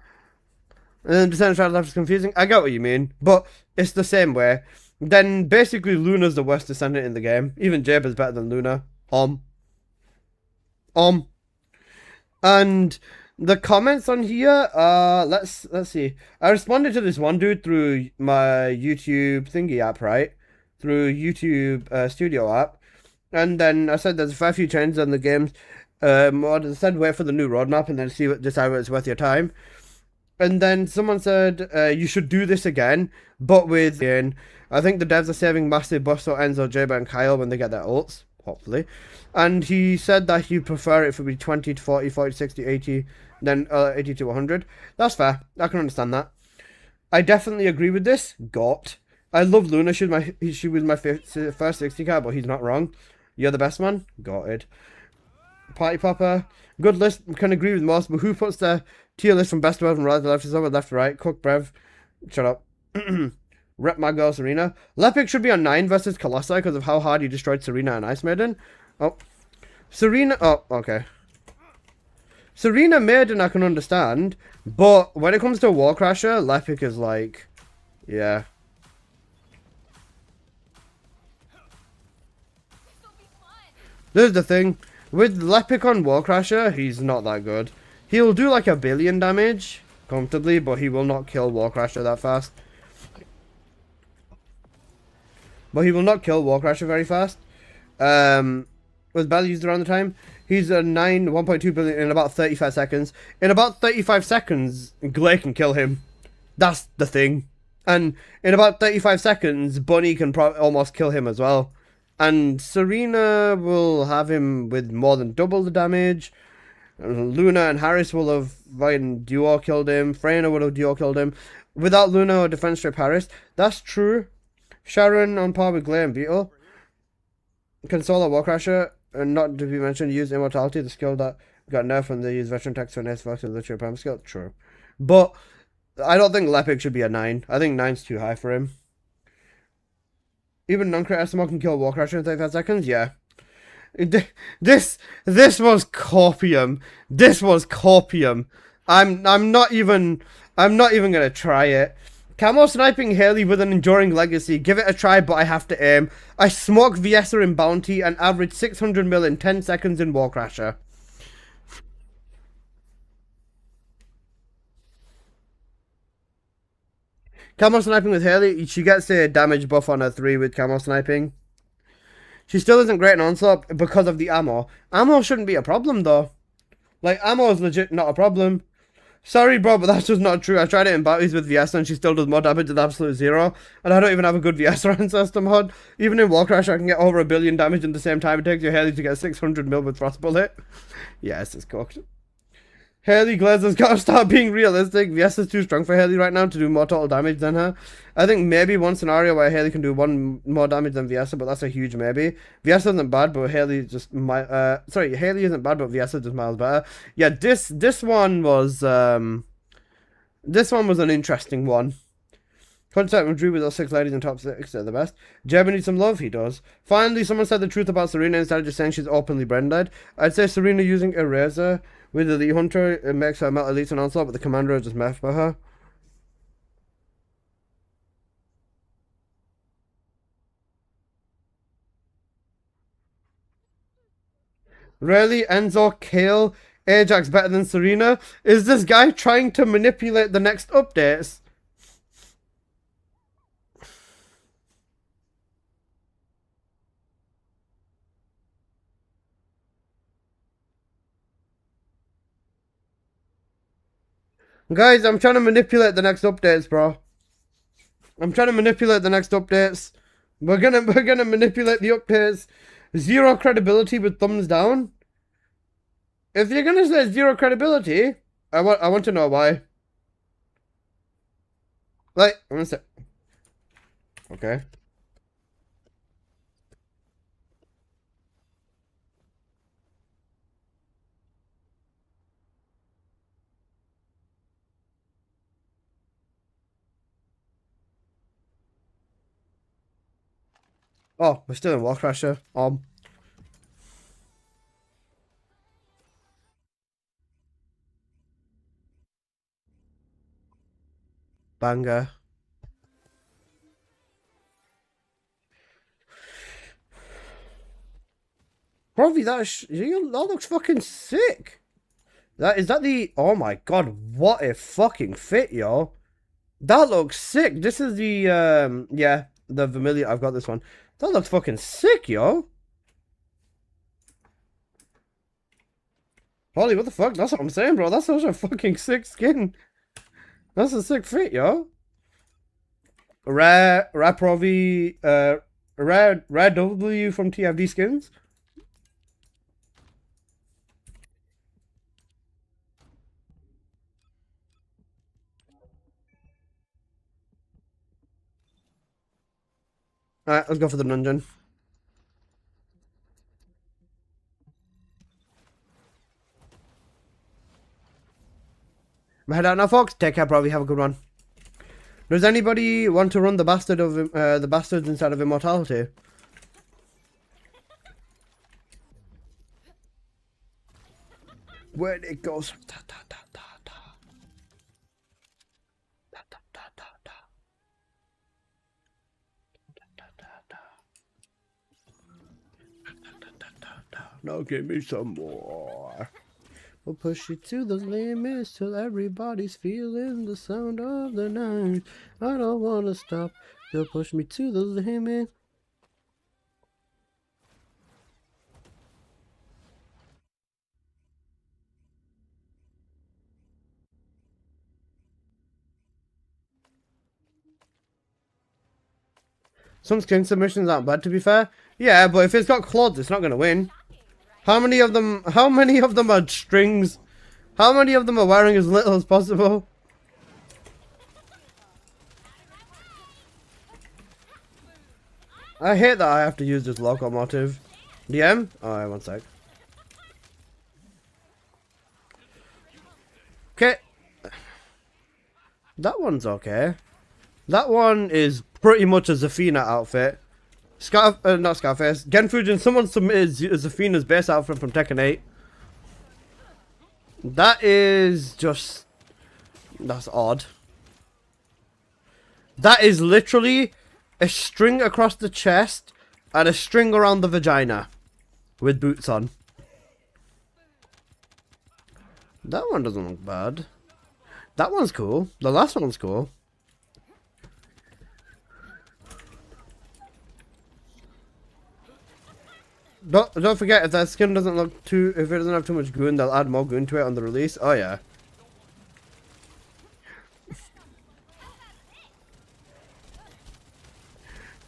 And then Descendant right to left is confusing. I get what you mean, but it's the same way. Then basically Luna's the worst Descendant in the game. Even Jabe is better than Luna. And the comments on here, let's see. I responded to this one dude through my YouTube thingy app, right? Through YouTube Studio app. And then I said there's a fair few changes on the games. I said wait for the new roadmap and then decide whether it's worth your time. And then someone said you should do this again, but with I think the devs are saving massive buffs for Enzo, Jayba, and Kyle when they get their ults. hopefully. And he said that he'd prefer it for be 20 to 40, 40 to 60, 80, then 80 to 100. That's fair. I can understand that. I definitely agree with this. Got. I love Luna. She was my first 60 card, but he's not wrong. You're the best man. Got it. Party Popper. Good list. Can agree with most, but who puts the tier list from best to from right to left? Is over left to right. Cook Brev. Shut up. Rep my girl Serena. Lepic should be on 9 versus Colossi because of how hard he destroyed Serena and Ice Maiden. Oh. Serena. Oh, okay. Serena Maiden I can understand, but when it comes to War Crasher, Lepic is like, yeah. This is the thing. With Lepic on War Crasher, he's not that good. He'll do like 1 billion damage comfortably, but he will not kill War Crasher that fast. But he will not kill War Crasher very fast. With Bell used around the time, he's a 1.2 billion in about 35 seconds. In about 35 seconds, Glay can kill him. That's the thing. And in about 35 seconds, Bunny can almost kill him as well. And Serena will have him with more than double the damage. Luna and Harris will have duo killed him. Freyna would have duo killed him. Without Luna or defense strip Harris. That's true. Sharon on par with Glay and Beetle. Can solo War Crasher. And not to be mentioned, use Immortality, the skill that got nerfed when they use Veteran Text for an S Fox and literally Prime skill. True. But I don't think Lepic should be a 9. I think 9's too high for him. Even non-crit SMO can kill War Crasher in 35 seconds? Yeah. This was copium. This was copium. I'm not even gonna try it. Camo sniping Haley with an enduring legacy. Give it a try, but I have to aim. I smoke Viesa in Bounty and average 600 mil in 10 seconds in War Crasher. Camo sniping with Haley, she gets a damage buff on her 3 with camo sniping. She still isn't great in Onslaught because of the ammo. Ammo shouldn't be a problem though. Like, ammo is legit not a problem. Sorry bro, but that's just not true. I tried it in Bounties with Viesa and she still does more damage with absolute 0. And I don't even have a good Viesa ancestor mod. Even in War Crasher I can get over 1 billion damage in the same time it takes your Haley to get 600 mil with Frost Bullet. Yes, it's cooked. Haley Glazer's gotta start being realistic. Viesa's too strong for Haley right now to do more total damage than her. I think maybe one scenario where Haley can do 1 more damage than Viesa, but that's a huge maybe. Viesa isn't bad, but Haley just Haley isn't bad, but Viesa just miles better. Yeah, this one was an interesting one. Contact with Drew with those 6 ladies in top 6, they're the best. Jeremy needs some love, he does. Finally, someone said the truth about Serena instead of just saying she's openly branded. I'd say Serena using Eraser with the Elite Hunter, it makes her melt elites and onslaught, but the Commander just meth for her. Really? Enzo, Kale, Ajax better than Serena? Is this guy trying to manipulate the next updates? Guys, I'm trying to manipulate the next updates, bro. I'm trying to manipulate the next updates. We're gonna manipulate the updates. 0 credibility with thumbs down. If you're gonna say 0 credibility, I want to know why. Like, I'm gonna say, okay. Oh, we're still in War Crasher. Banger. Probably that looks fucking sick. Is that the, oh my god, what a fucking fit, yo. That looks sick. This is the, yeah, the Vermilion, I've got this one. That looks fucking sick, yo. Holy, what the fuck? That's what I'm saying, bro. That's such a fucking sick skin. That's a sick fit, yo. Rare W from TFD skins. Alright, let's go for the dungeon. I'm head out now, folks. Take care, probably have a good one. Does anybody want to run the bastard of the bastards inside of immortality? Where it goes. Da, da, da, da, da. Da, da, da, da, da. Da, da, da, da. Da, da, da, da, da. Now give me some more. We'll push it to the limits till everybody's feeling the sound of the night. I don't wanna stop. They'll push me to the limit. Some skin submissions aren't bad, to be fair. Yeah, but if it's got clods, it's not gonna win. How many of them are strings? How many of them are wearing as little as possible? I hate that I have to use this locomotive. DM? Alright, one sec. Okay. That one's okay. That one is pretty much a Zafina outfit. Not Scarface. Genfujin, someone submitted Zafina's base outfit from Tekken 8. That is just... That's odd. That is literally a string across the chest and a string around the vagina. With boots on. That one doesn't look bad. That one's cool. The last one's cool. Don't forget, if that skin doesn't look too, if it doesn't have too much goon, they'll add more goon to it on the release. Oh yeah.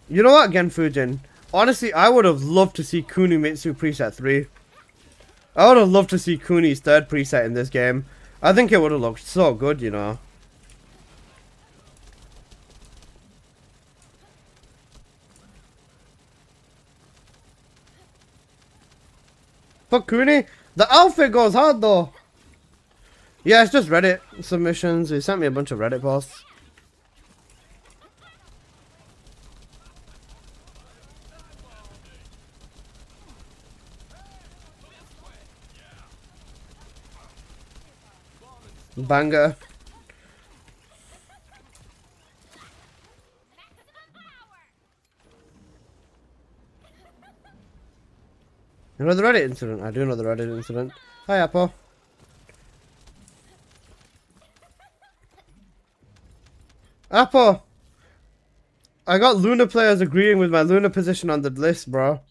You know what, Genfujin? Honestly, I would have loved to see Kunimitsu preset 3. I would have loved to see Kuni's third preset in this game. I think it would have looked so good, you know. Fuck Kuni. The outfit goes hard though. Yeah, it's just Reddit submissions. He sent me a bunch of Reddit posts. Banger. You know the Reddit incident? I do know the Reddit incident. Hi, Apple. Apple! I got Luna players agreeing with my Luna position on the list, bro.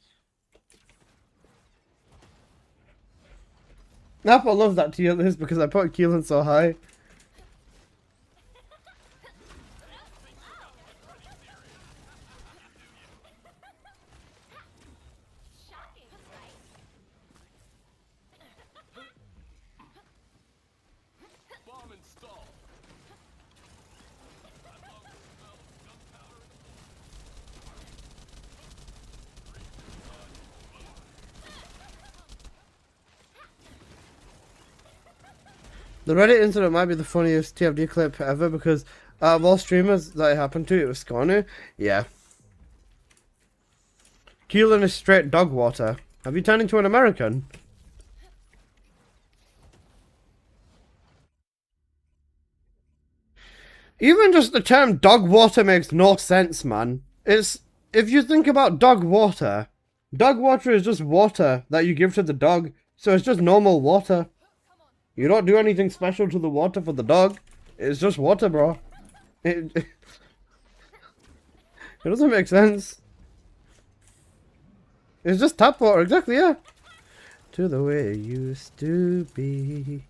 Apple loves that tier list because I put Keelan so high. The Reddit incident might be the funniest TFD clip ever because out of all streamers that it happened to, it was Scorner. Yeah. Keelan is straight dog water. Have you turned into an American? Even just the term dog water makes no sense, man. It's, if you think about dog water is just water that you give to the dog. So it's just normal water. You don't do anything special to the water for the dog. It's just water, bro. It doesn't make sense. It's just tap water, exactly, yeah. To the way it used to be.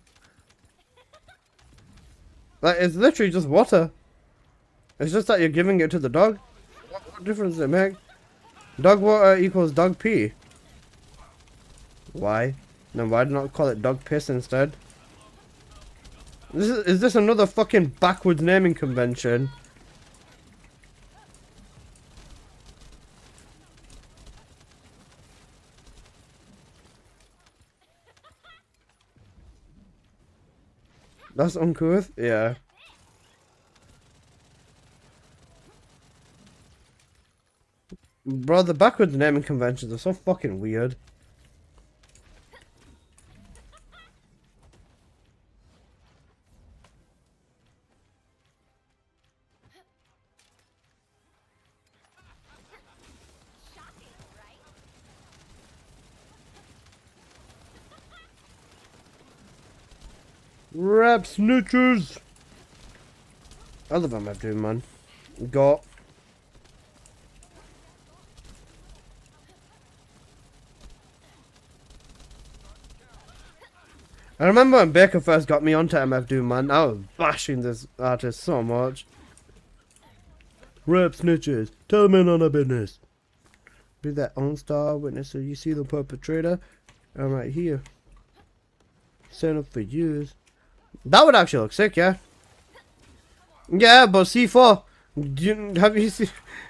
Like, it's literally just water. It's just that you're giving it to the dog. What difference does it make? Dog water equals dog pee. Why? Then why not call it dog piss instead? Is this another fucking backwards naming convention? That's uncouth? Yeah. Bro, the backwards naming conventions are so fucking weird. Rap snitches! I love MF Doom, man. Got. I remember when Baker first got me onto MF Doom, man. I was bashing this artist so much. Rap snitches, tell me none of business. Be that on-star witness so you see the perpetrator. I'm right here. Set up for years. That would actually look sick, yeah. Yeah, but C4. Have you seen?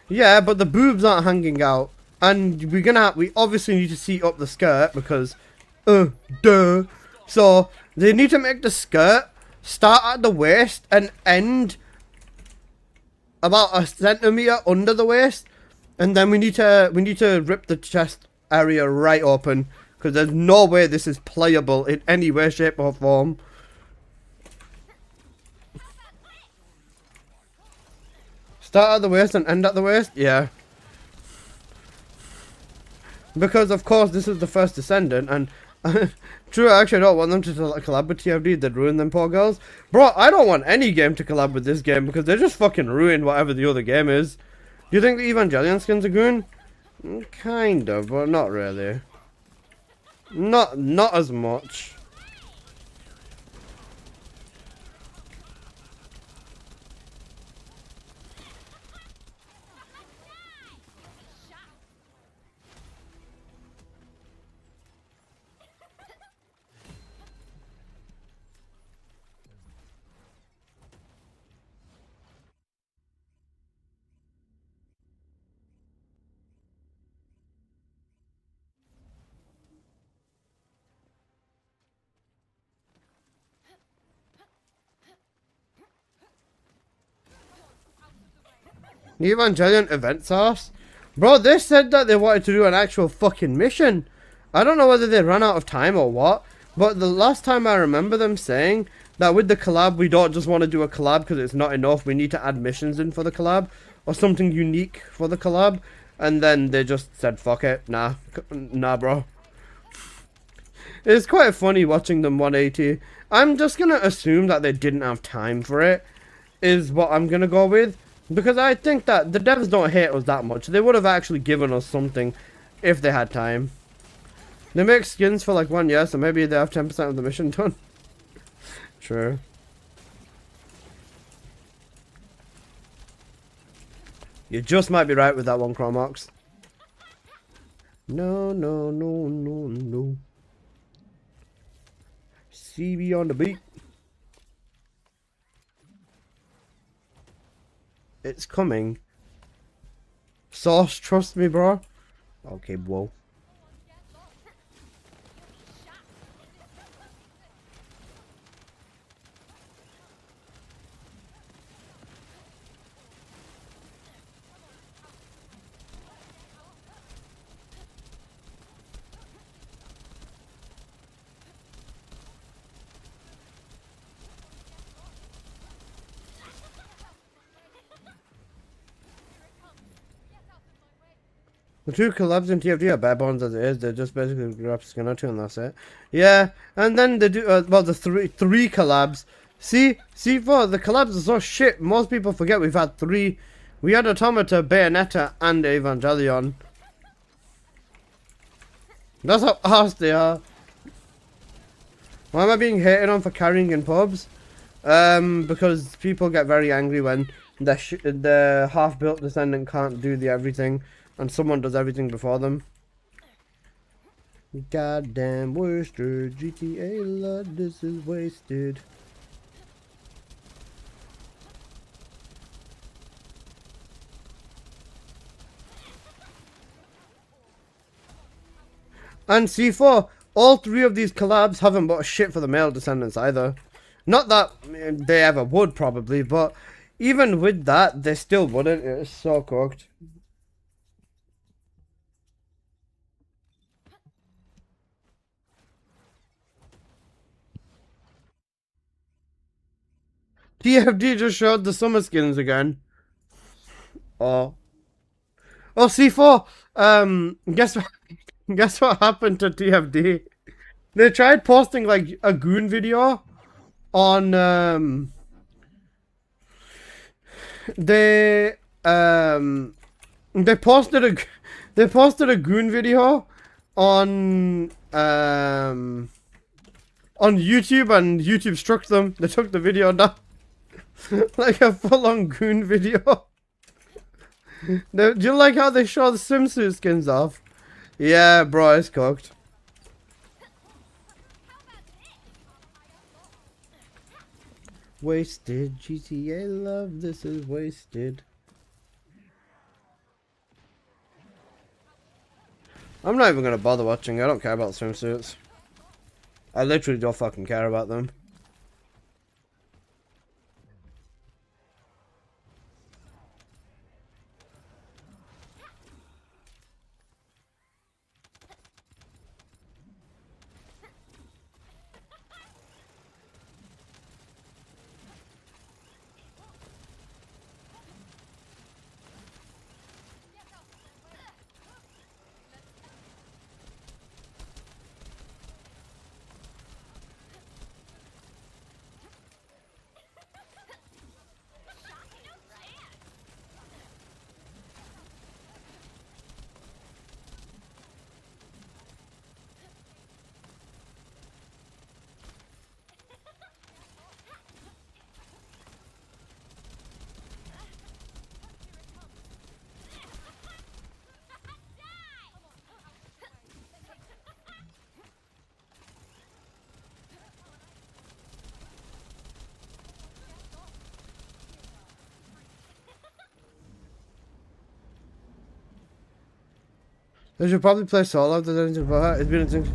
Yeah, but the boobs aren't hanging out, and we obviously need to see up the skirt because, duh. So they need to make the skirt start at the waist and end about a centimeter under the waist, and then we need to rip the chest area right open because there's no way this is playable in any way, shape, or form. Start at the waist and end at the waist? Yeah. Because, of course, this is the first Descendant, and true, I actually don't want them to collab with TFD. They'd ruin them poor girls. Bro, I don't want any game to collab with this game because they just fucking ruin whatever the other game is. Do you think the Evangelion skins are good? Kind of, but not really. Not as much. The Evangelion event source? Bro, they said that they wanted to do an actual fucking mission. I don't know whether they ran out of time or what, but the last time I remember them saying that with the collab, we don't just want to do a collab because it's not enough, we need to add missions in for the collab, or something unique for the collab, and then they just said, fuck it, nah, bro. It's quite funny watching them 180. I'm just gonna assume that they didn't have time for it, is what I'm gonna go with. Because I think that the devs don't hate us that much. They would have actually given us something if they had time. They make skins for like 1 year, so maybe they have 10% of the mission done. True. You just might be right with that one, Chromox. No. CB on the beat. It's coming. Sauce, trust me, bro. Okay, whoa. The two collabs in TFT are bare bones as it is. They're just basically grab skin or two and that's it. Yeah, and then they do well the three collabs. See for the collabs are so shit. Most people forget we've had 3. We had Automata, Bayonetta, and Evangelion. That's how arse they are. Why am I being hated on for carrying in pubs? Because people get very angry when the half-built Descendant can't do the everything. And someone does everything before them. Goddamn Worcester, GTA love, this is wasted. And C4, all 3 of these collabs haven't bought shit for the male Descendants either. Not that they ever would, probably, but even with that, they still wouldn't. It's so cooked. TFD just showed the summer skins again. Oh. Oh, C4. Guess what? Guess what happened to TFD? They tried posting like a goon video on they posted a goon video on YouTube, and YouTube struck them. They took the video down. Like a full-on goon video. Do you like how they show the swimsuit skins off? Yeah, bro, it's cooked. Wasted GTA love, this is wasted. I'm not even gonna bother watching. I don't care about swimsuits. I literally don't fucking care about them. They should probably play solo if there's anything about it. It's been a thing.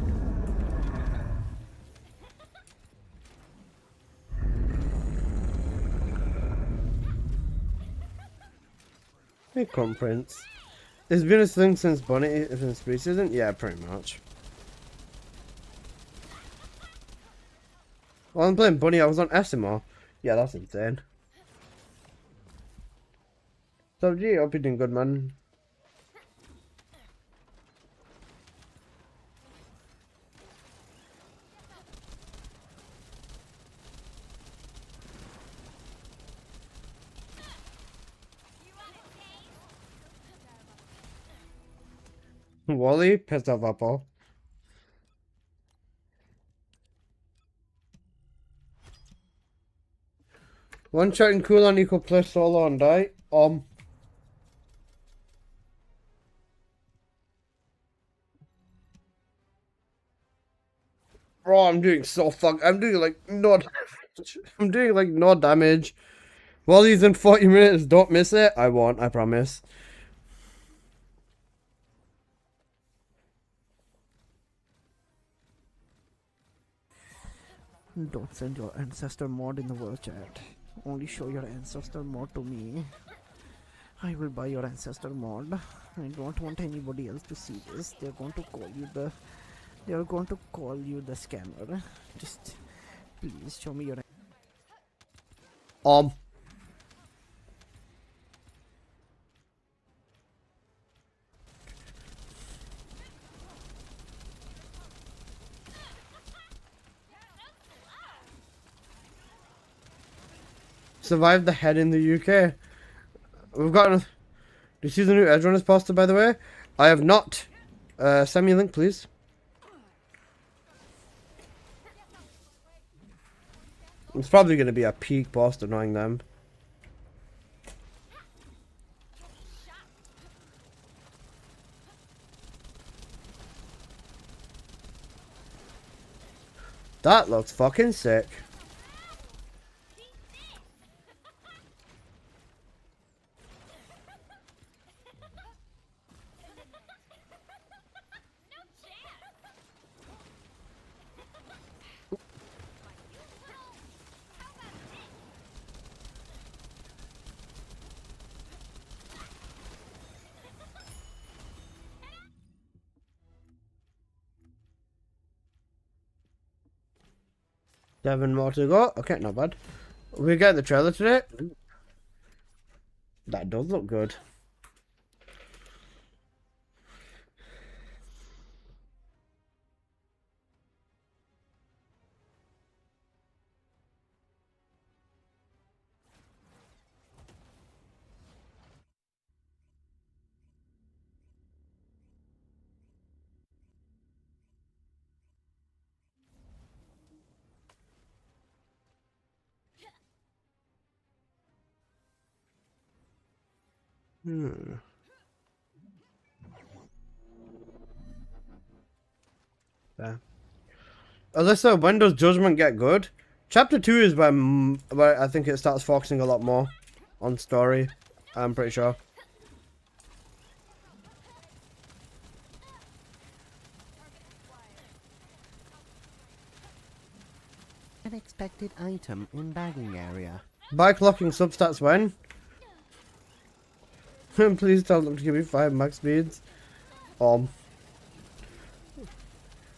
Hey, come, Prince. It's been a thing since Bunny, since preseason? Yeah, pretty much. While I'm playing Bunny, I was on SMR. Yeah, that's insane. So, gee, hope you're doing good, man. Wally, pissed off Apple. One shot and cool on you could play solo and die. Bro, I'm doing so I'm doing like no damage. I'm doing like no damage. Wally's in 40 minutes, don't miss it. I won't, I promise. Don't send your ancestor mod in the world chat. Only show your ancestor mod to me. I will buy your ancestor mod. I don't want anybody else to see this. They're going to call you the scammer. Just please show me your Survived the head in the UK. We've got. Do you see the new Edge Runners poster, by the way? I have not. Send me a link, please. It's probably going to be a peak poster, knowing them. That looks fucking sick. 7 more to go. Okay, not bad. We get the trailer today. That does look good. There. Alyssa, when does Judgment get good? Chapter 2 is where I think it starts focusing a lot more on story. I'm pretty sure. Unexpected item in bagging area. Bike locking substats when? Please tell them to give me 5 max speeds.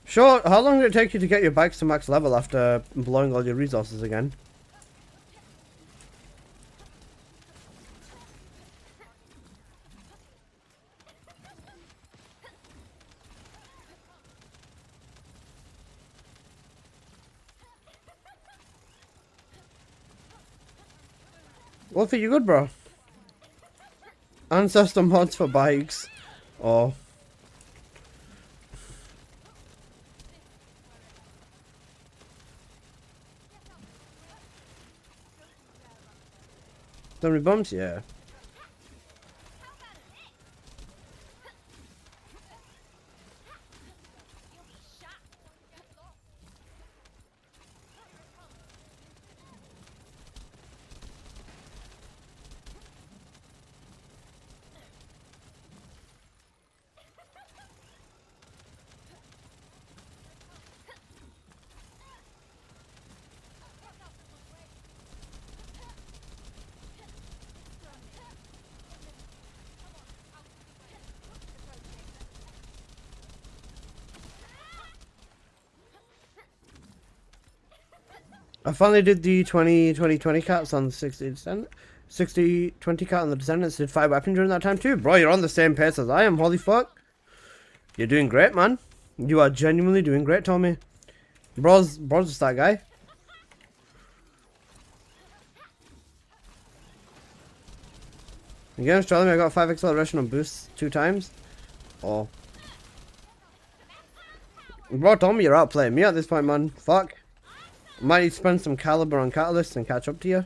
Sure, how long did it take you to get your bikes to max level after blowing all your resources again? Wolfie, you good, bro? Ancestor mods for bikes. Oh. Dummy bumps, yeah. I finally did the 20 cats on the 60-20 cat on the Descendants. Did 5 weapons during that time too. Bro, you're on the same pace as I am. Holy fuck. You're doing great, man. You are genuinely doing great, Tommy. Bro's just that guy. Against Charlie, I got 5 acceleration on boosts 2 times. Oh. Bro, Tommy, you're outplaying me at this point, man. Fuck. Might need to spend some caliber on catalysts and catch up to you.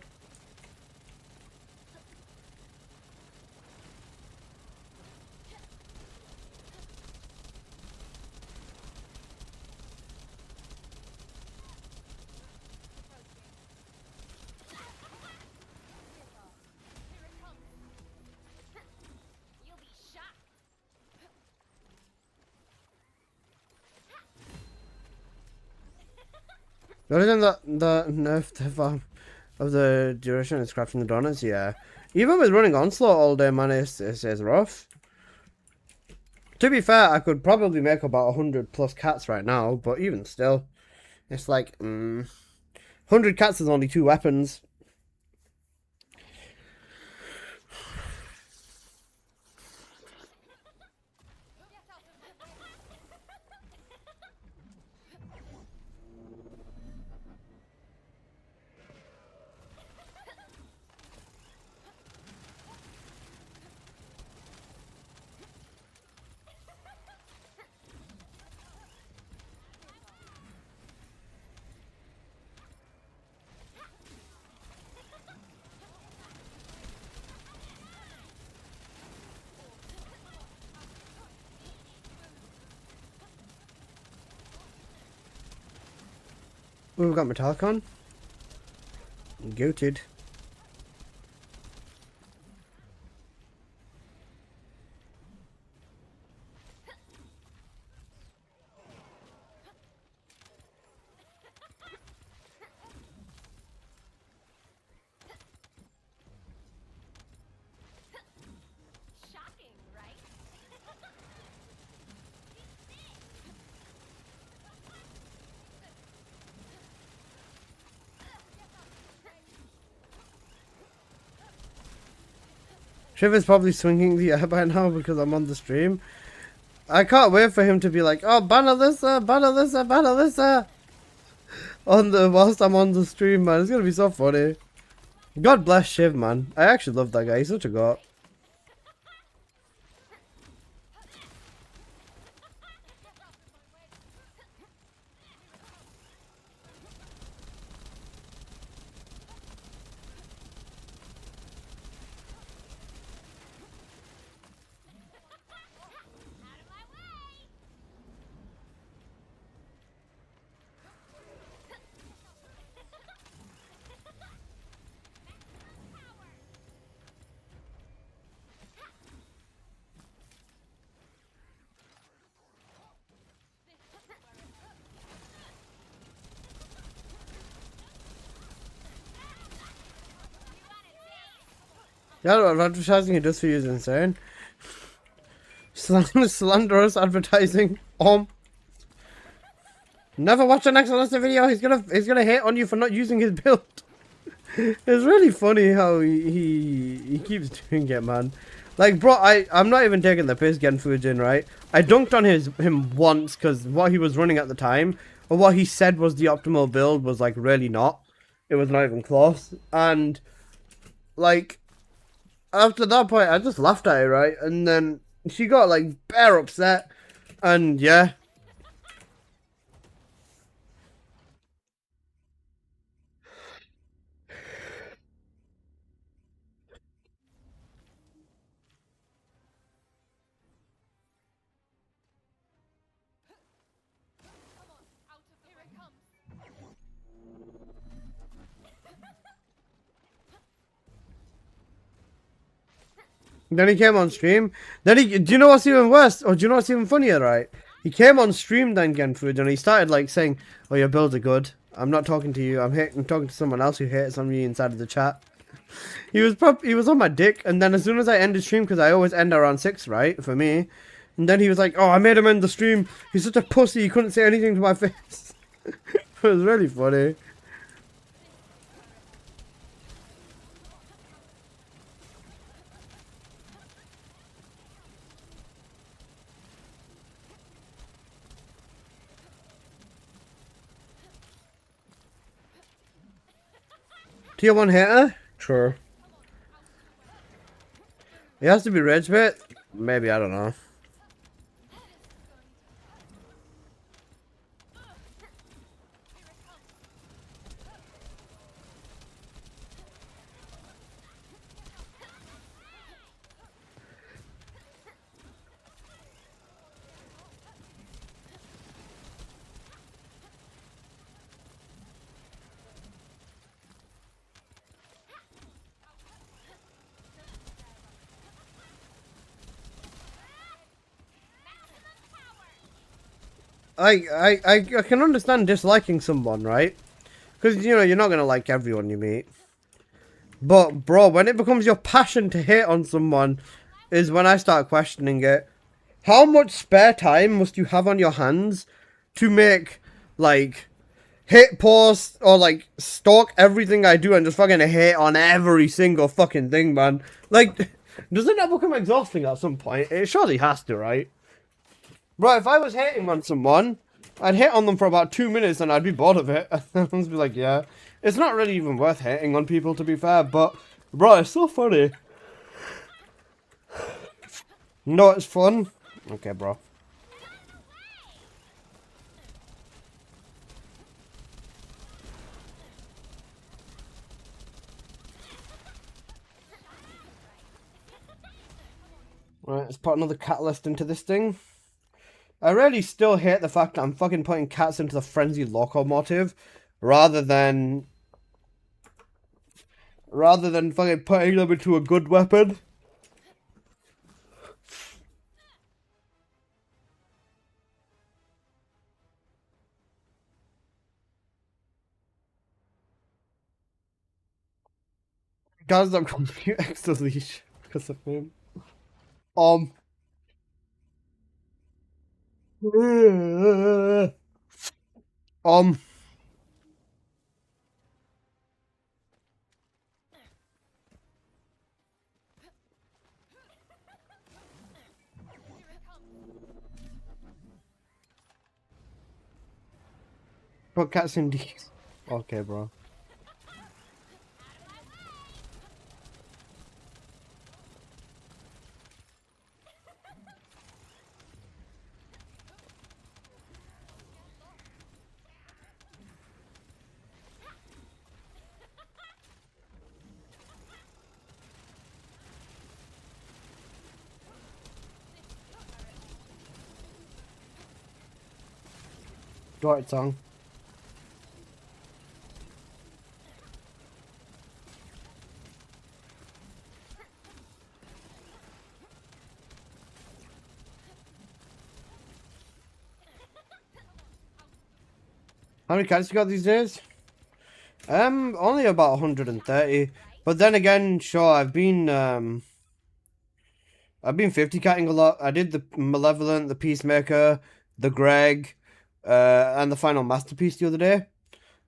The only thing that the nerf of the duration is crafting the donuts, yeah. Even with running Onslaught all day, man, it's rough. To be fair, I could probably make about 100 plus cats right now, but even still, it's like 100 cats is only 2 weapons. We've got Metallicon. Goated. Shiv is probably swinging the air by now because I'm on the stream. I can't wait for him to be like, oh, ban Alyssa, ban Alyssa, ban Alyssa. Whilst I'm on the stream, man. It's gonna be so funny. God bless Shiv, man. I actually love that guy. He's such a god. Yeah, what advertising he does for you is insane. Slanderous advertising. Never watch an Excellency video. He's gonna hate on you for not using his build. It's really funny how he keeps doing it, man. Like, bro, I'm not even taking the piss getting Fujin, right? I dunked on him once because what he was running at the time, or what he said was the optimal build, was like really not. It was not even close. And like, after that point, I just laughed at it, right? And then she got like bare upset, and yeah. Then he came on stream. Do you know what's even worse? Or do you know what's even funnier, right? He came on stream then, Genfruid, and he started like saying, oh, your builds are good. I'm not talking to you. I'm talking to someone else who hates on me inside of the chat. He was on my dick, and then as soon as I ended stream, because I always end around 6, right, for me, and then he was like, oh, I made him end the stream. He's such a pussy, he couldn't say anything to my face. It was really funny. Tier 1 hater? Sure. It has to be rage bait? Maybe, I don't know. I can understand disliking someone, right? Because, you know, you're not going to like everyone you meet. But, bro, when it becomes your passion to hate on someone is when I start questioning it. How much spare time must you have on your hands to make, like, hate posts or, like, stalk everything I do and just fucking hate on every single fucking thing, man? Like, doesn't that become exhausting at some point? It surely has to, right? Bro, if I was hating on someone, I'd hate on them for about 2 minutes and I'd be bored of it. I'd be like, yeah. It's not really even worth hating on people, to be fair, but, bro, it's so funny. No, it's fun. Okay, bro. Right, let's put another catalyst into this thing. I really still hate the fact that I'm fucking putting cats into the frenzy locomotive rather than fucking putting them into a good weapon. Guys, I'm completely extra leash because of him. Um. Put cats in these. Okay, bro. Right song. How many cats you got these days? Only about 130. But then again, sure, I've been 50 catting a lot. I did the Malevolent, the Peacemaker, the Greg, and the final Masterpiece the other day.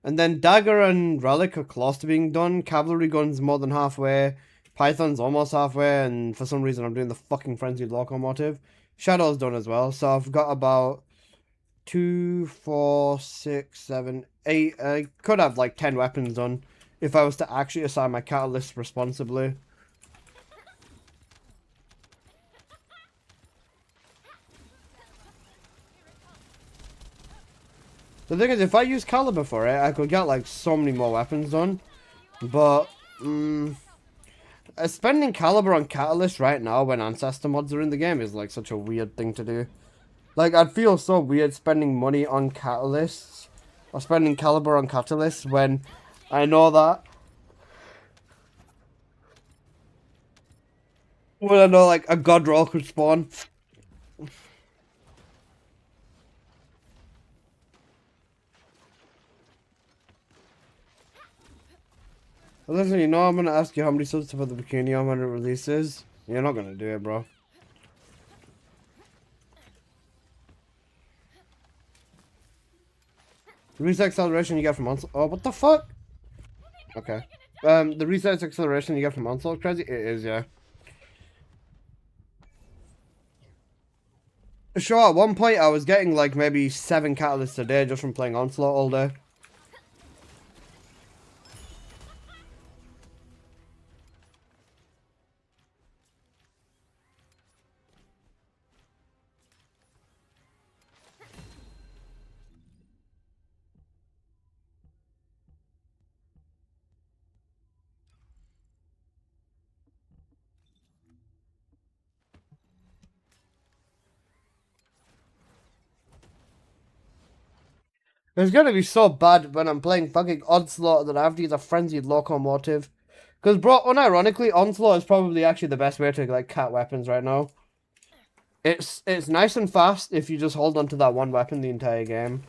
And then Dagger and Relic are close to being done. Cavalry Gun's more than halfway. Python's almost halfway, and for some reason I'm doing the fucking Frenzied Locomotive. Shadow's done as well, so I've got about 2, 4, 6, 7, 8. I could have like 10 weapons done if I was to actually assign my catalysts responsibly. The thing is, if I use Caliber for it, I could get like so many more weapons done. But spending Caliber on Catalyst right now when Ancestor mods are in the game is like such a weird thing to do. Like, I'd feel so weird spending money on Catalysts or spending Caliber on Catalysts when I know that. When I know like a God Roll could spawn. Listen, you know I'm gonna ask you how many subs to put the bikini on when it releases. You're not gonna do it, bro. The reset acceleration you get from Onslaught. Oh, what the fuck? Okay. The reset acceleration you get from Onslaught crazy? It is, yeah. Sure, at one point I was getting like maybe 7 catalysts a day just from playing Onslaught all day. It's gonna be so bad when I'm playing fucking Onslaught that I have to use a Frenzied Locomotive. Because, bro, unironically, Onslaught is probably actually the best way to, like, cat weapons right now. It's nice and fast if you just hold on to that one weapon the entire game.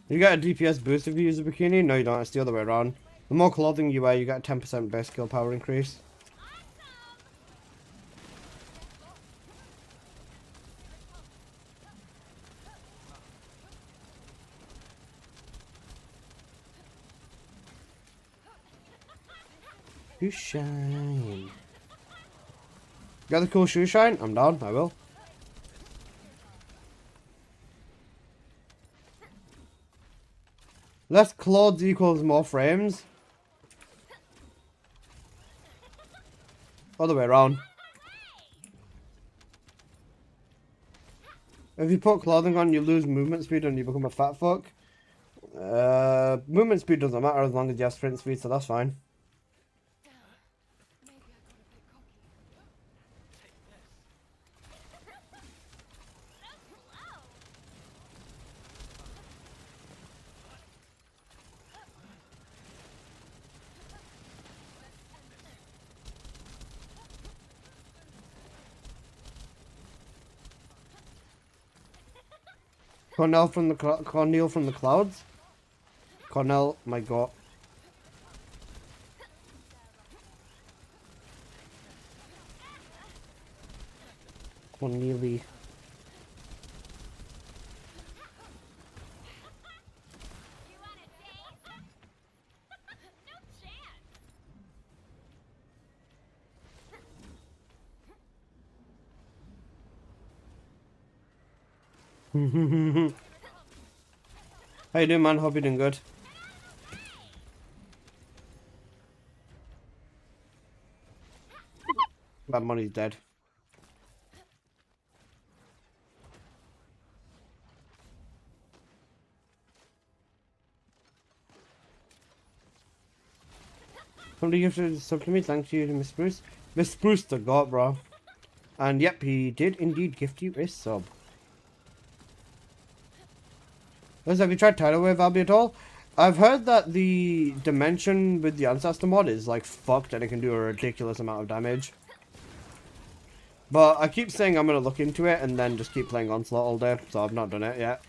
You get a DPS boost if you use a bikini? No, you don't. It's the other way around. The more clothing you wear, you get a 10% base skill power increase. Shoe shine. Got the cool shoe shine? I'm down. I will. Less clothes equals more frames. Other way around. If you put clothing on, you lose movement speed and you become a fat fuck. Movement speed doesn't matter as long as you have sprint speed, so that's fine. Cornell from the clouds. Cornell, my god. Cornelie. How you doing, man? Hope you're doing good. Bad Money's dead. Somebody gifted sub to me. Thank you to Miss Bruce. Miss Bruce the god, bro. And yep, he did indeed gift you a sub. Liz, have you tried Tidal Wave Abby at all? I've heard that the dimension with the Ancestor mod is like fucked and it can do a ridiculous amount of damage. But I keep saying I'm going to look into it and then just keep playing Onslaught all day, so I've not done it yet.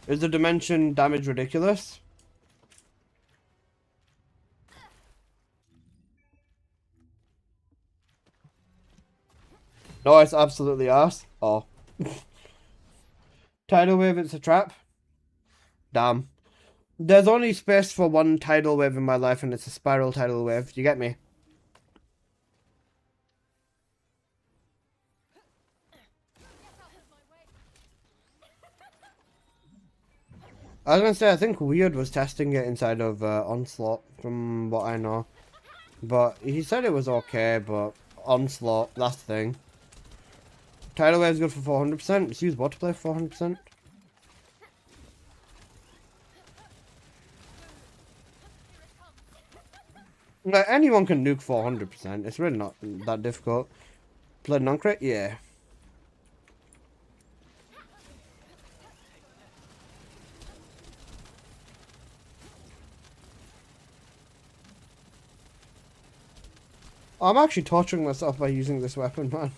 Is the dimension damage ridiculous? No, it's absolutely arse. Oh. Tidal wave, it's a trap. Damn. There's only space for one tidal wave in my life and it's a spiral tidal wave. You get me? I was gonna say, I think Weird was testing it inside of Onslaught, from what I know. But he said it was okay, but Onslaught, that's the thing. Tidal Wave's good for 400%. Just use what to play for 400%? Like, anyone can nuke 400%. It's really not that difficult. Play non-crit? Yeah. I'm actually torturing myself by using this weapon, man.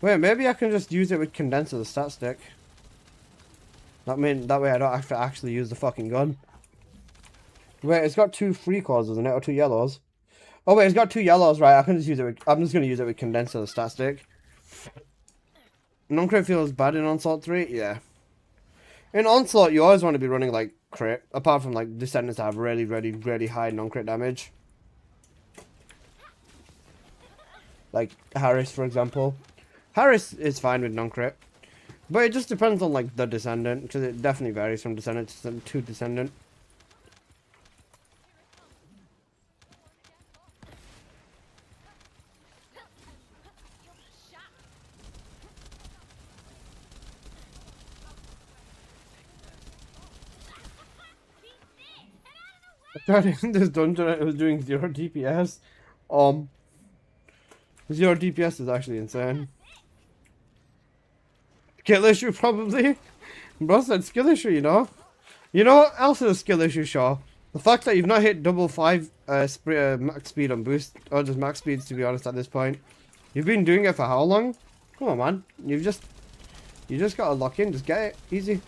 Wait, maybe I can just use it with condenser, the stat stick. That way I don't have to actually use the fucking gun. Wait, it's got 2 free cores, isn't it? Or 2 yellows? Oh wait, it's got 2 yellows, right? I can just use it with, I'm just gonna use it with condenser, the stat stick. Non-crit feels bad in Onslaught 3? Yeah. In Onslaught, you always want to be running like crit, apart from like Descendants that have really, really, really high non-crit damage. Like Harris, for example. Harris is fine with non-crit. But it just depends on like the Descendant, because it definitely varies from Descendant to Descendant. I tried in this dungeon, it was doing 0 DPS. 0 DPS is actually insane. Skill issue, probably. Bro said skill issue, you know. You know what else is a skill issue, Shaw? The fact that you've not hit double 5 max speed on boost, or just max speeds, to be honest, at this point. You've been doing it for how long? Come on, man. You just gotta lock in, just get it. Easy.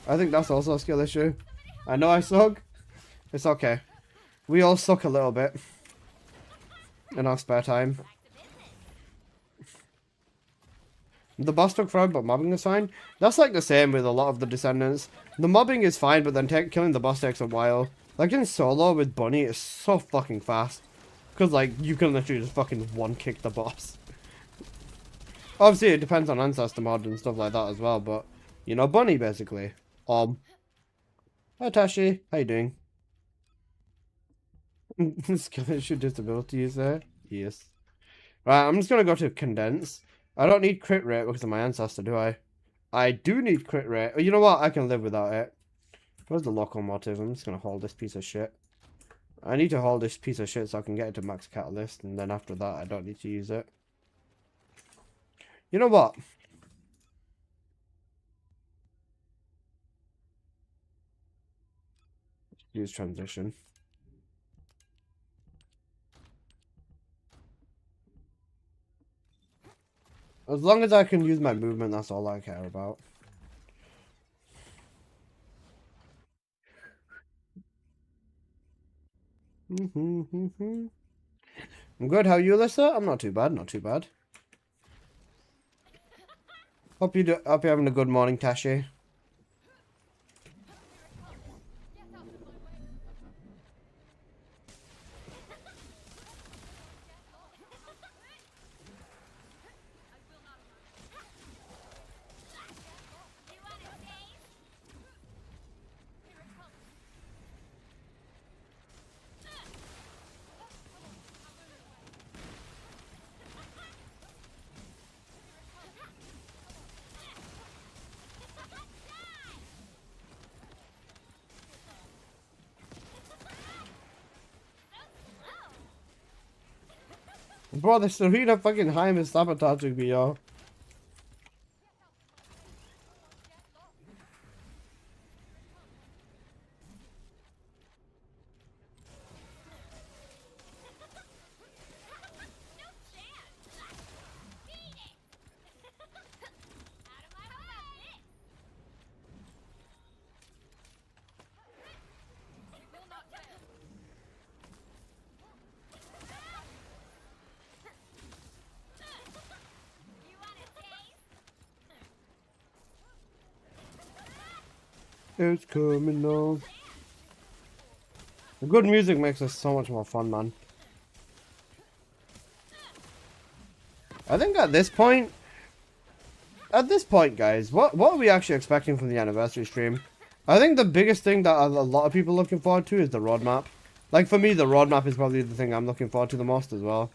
I think that's also a skill issue. I know I suck. It's okay. We all suck a little bit. In our spare time. The boss took forever, but mobbing is fine. That's like the same with a lot of the Descendants. The mobbing is fine, but then killing the boss takes a while. Like in solo with Bunny, it's so fucking fast. Because like, you can literally just fucking one-kick the boss. Obviously, it depends on Ancestor mod and stuff like that as well, but... You know, Bunny, basically. Hi, Tashi. How you doing? Skill issue disability, is there? Yes. Right, I'm just gonna go to Condense. I don't need crit rate because of my Ancestor, do I? I do need crit rate. Oh, you know what? I can live without it. Where's the locomotive? I'm just gonna hold this piece of shit. I need to hold this piece of shit so I can get it to max catalyst, and then after that, I don't need to use it. You know what? Use transition. As long as I can use my movement, that's all I care about. I'm good. How are you, Alyssa? I'm not too bad. Not too bad. Hope you're having a good morning, Tashi. Bro, the Serena fucking Heim is sabotaging me, yo. It's coming on. The good music makes it so much more fun, man. I think at this point, guys, what are we actually expecting from the anniversary stream? I think the biggest thing that a lot of people are looking forward to is the roadmap. Like, for me, the roadmap is probably the thing I'm looking forward to the most as well.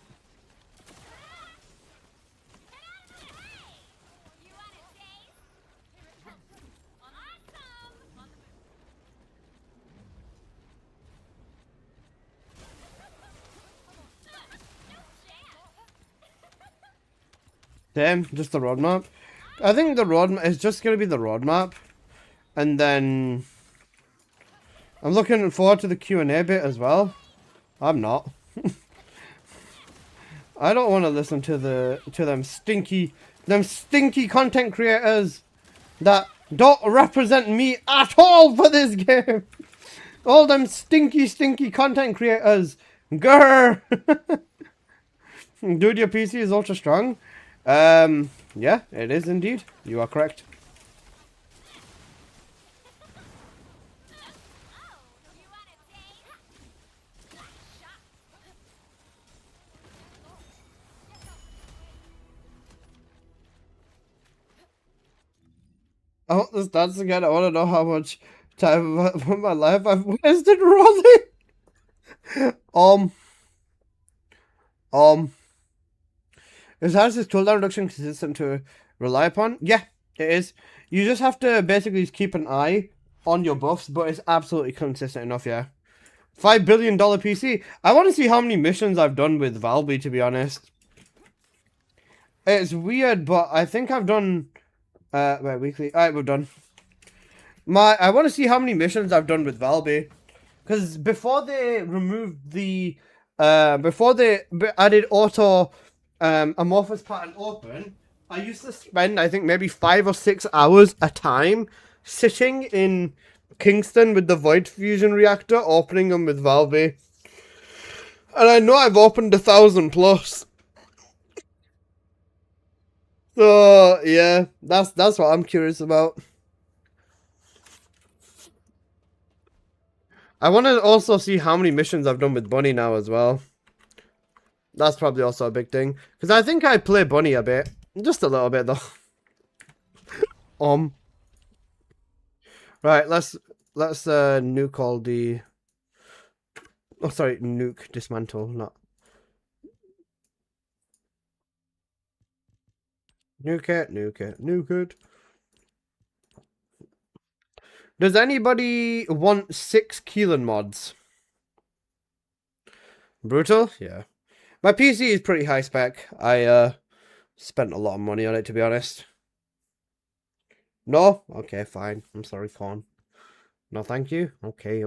Damn, just the roadmap. I think the roadmap is just going to be the roadmap. And then I'm looking forward to the Q&A bit as well. I'm not. I don't want to listen to them stinky content creators that don't represent me at all for this game. All them stinky content creators. Grr. Dude, your PC is ultra strong. Yeah, it is indeed. You are correct. I want the stats again. I want to know how much time of my life I've wasted rolling. Is Harris's cooldown reduction consistent to rely upon? Yeah, it is. You just have to basically keep an eye on your buffs, but it's absolutely consistent enough, yeah. $5 billion PC. I want to see how many missions I've done with Valby, to be honest. It's weird, but I think I've done... wait, weekly. Alright, we're done. I want to see how many missions I've done with Valby. Because before they removed the... before they added auto... amorphous pattern open, I used to spend, I think, maybe 5 or 6 hours a time sitting in Kingston with the Void Fusion Reactor, opening them with Valby. And I know I've opened 1,000 plus. So, yeah, that's what I'm curious about. I want to also see how many missions I've done with Bunny now as well. That's probably also a big thing. Because I think I play Bunny a bit. Just a little bit, though. Right, let's nuke all the... Oh, sorry, nuke, dismantle, not... Nuke it. Does anybody want 6 Keelan mods? Brutal? Yeah. My PC is pretty high spec. I spent a lot of money on it, to be honest. No? Okay, fine. I'm sorry, Fawn. No, thank you. Okay.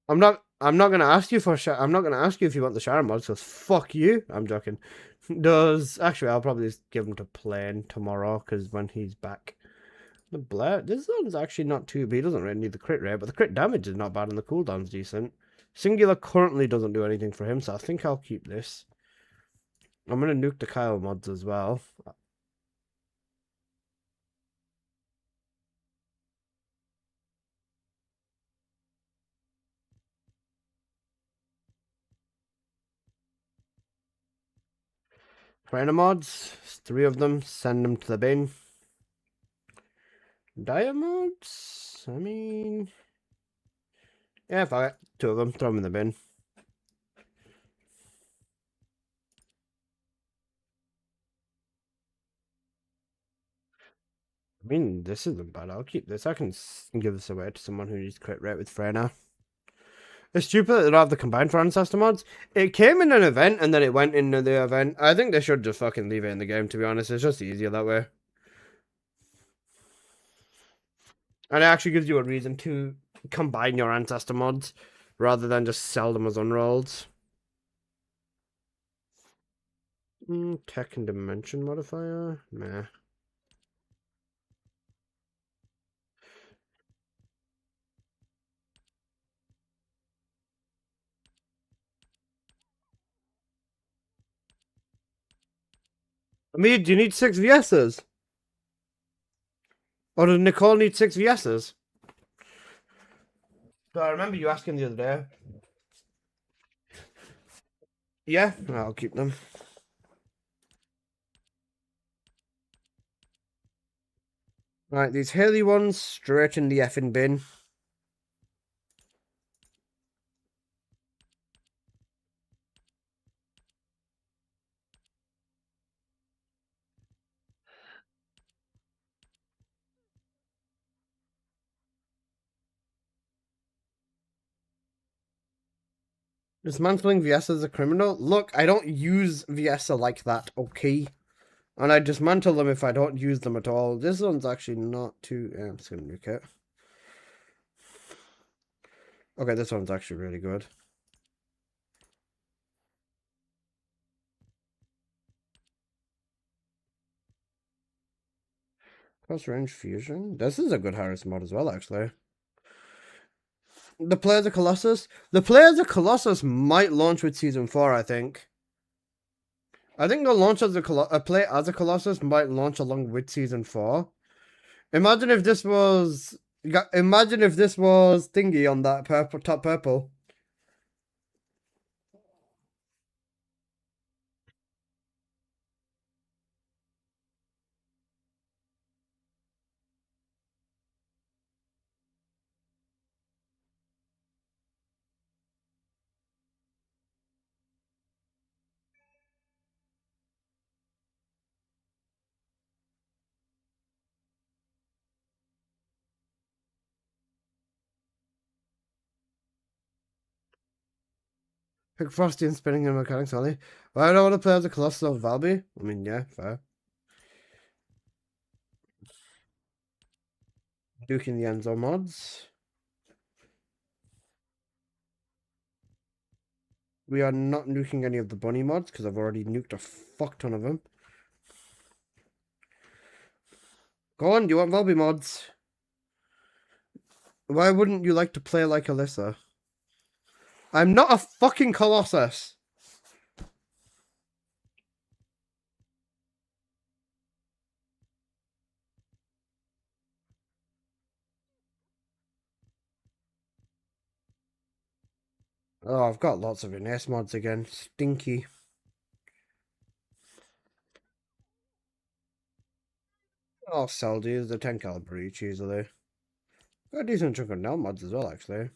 I'm not gonna ask you I'm not gonna ask you if you want the Sharon mods, because fuck you. I'm joking. Actually, I'll probably just give him to Plane tomorrow, because when he's back. The Blair, this one's actually not too bad. He doesn't really need the crit rate, but the crit damage is not bad and the cooldown's decent. Singular currently doesn't do anything for him, so I think I'll keep this. I'm gonna nuke the Kyle mods as well. Trainer mods, 3 of them, send them to the bin. Diamonds, I mean... Yeah, fuck it. 2 of them, throw them in the bin. I mean, this isn't bad. I'll keep this. I can give this away to someone who needs crit rate with Freyna. It's stupid that they don't have the combined for ancestor mods. It came in an event and then it went into the event. I think they should just fucking leave it in the game, to be honest. It's just easier that way. And it actually gives you a reason to combine your ancestor mods rather than just sell them as unrolled. Tech and dimension modifier? Meh. I mean, do you need 6 VSs? Or does Nicole need 6 VSs? So I remember you asking the other day. Yeah, I'll keep them. Right, these Haley ones straight in the effing bin. Dismantling VS as a criminal? Look, I don't use VS like that, okay? And I dismantle them if I don't use them at all. This one's actually not too... I'm just going to nuke it. Okay, this one's actually really good. Close range fusion? This is a good Harris mod as well, actually. The Players of Colossus? The Players of Colossus might launch with Season 4, I think. I think the launch as a play as a Colossus might launch along with Season 4. Imagine if this was... Imagine if this was thingy on that purple, top purple. Pick Frosty and spinning and mechanics only. Well, I don't want to play as a Colossus of Valby. I mean, yeah, fair. Duking the Enzo mods. We are not nuking any of the bunny mods because I've already nuked a fuck ton of them. Go on, do you want Valby mods? Why wouldn't you like to play like Alyssa? I'm not a fucking Colossus. Oh, I've got lots of Ines mods again. Stinky. I'll sell these. The 10 caliber each easily. Got a decent chunk of Nell mods as well, actually.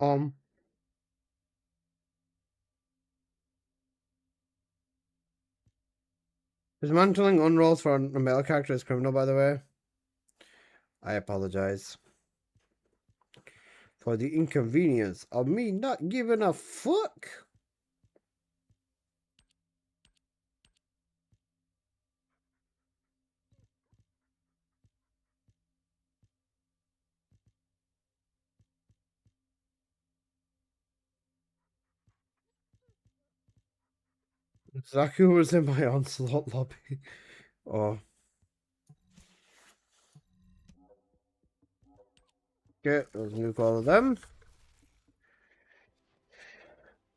Um, dismantling unrolls for a male character is criminal, by the way. I apologize for the inconvenience of me not giving a fuck. Zaku was in my onslaught lobby. Oh. Okay, let's nuke all of them.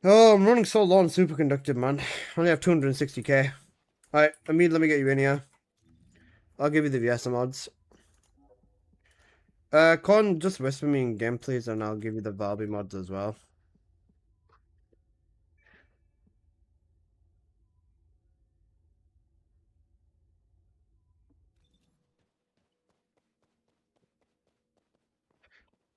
Oh, I'm running so low on superconductive, man. I only have 260k. Alright, Amid, let me get you in here. I'll give you the VS mods. Con, just whisper me in game, please, and I'll give you the Valby mods as well.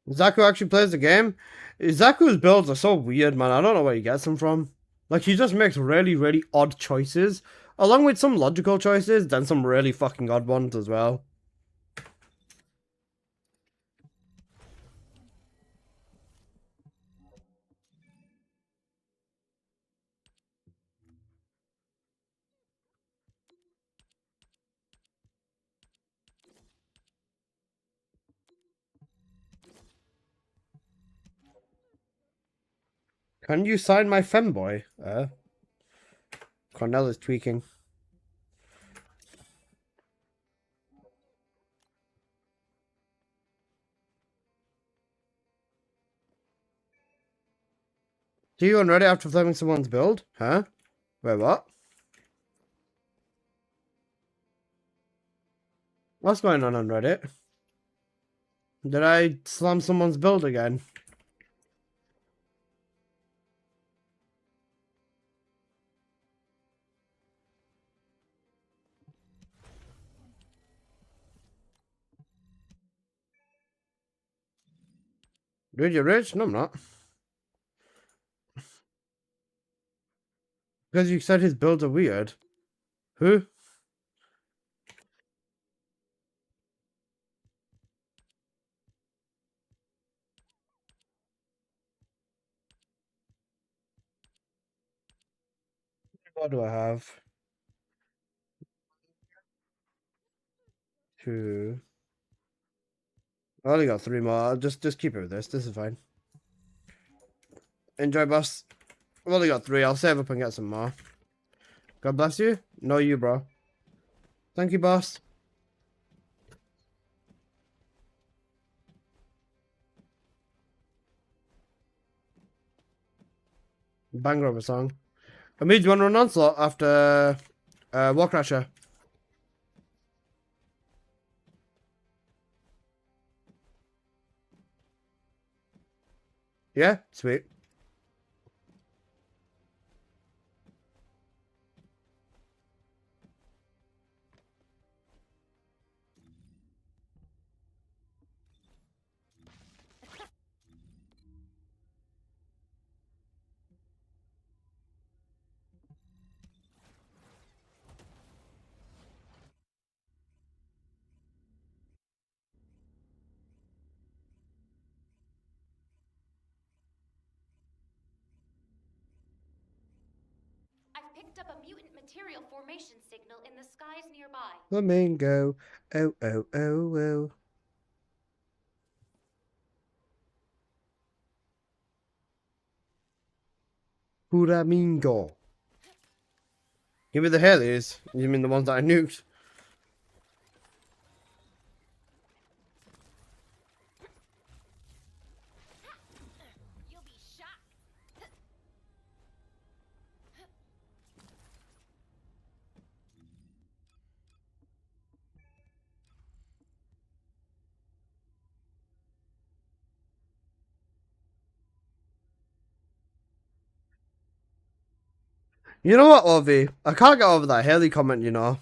Zaku actually plays the game. Zaku's builds are so weird, man. I don't know where he gets them from. Like, he just makes really, really odd choices, along with some logical choices, then some really fucking odd ones as well. Can you sign my femboy? Cornell is tweaking. See you on Reddit after filming someone's build? Huh? Wait, what? What's going on Reddit? Did I slam someone's build again? Dude, you're rich? No, I'm not. Because you said his builds are weird. Who? What do I have? 2. I only got 3 more. I'll just keep it with this. This is fine. Enjoy, boss. I've only got 3. I'll save up and get some more. God bless you. No, you, bro. Thank you, boss. Banger of a song. Amid, do you want to run Onslaught after Warcrasher? Yeah? Sweet. I've picked up a mutant material formation signal in the skies nearby. Flamingo. Oh, oh, oh, oh. Flamingo. Give me the Haleys. You mean the ones that I nuked? You'll be shocked. You know what, Ovi? I can't get over that Haley comment, you know.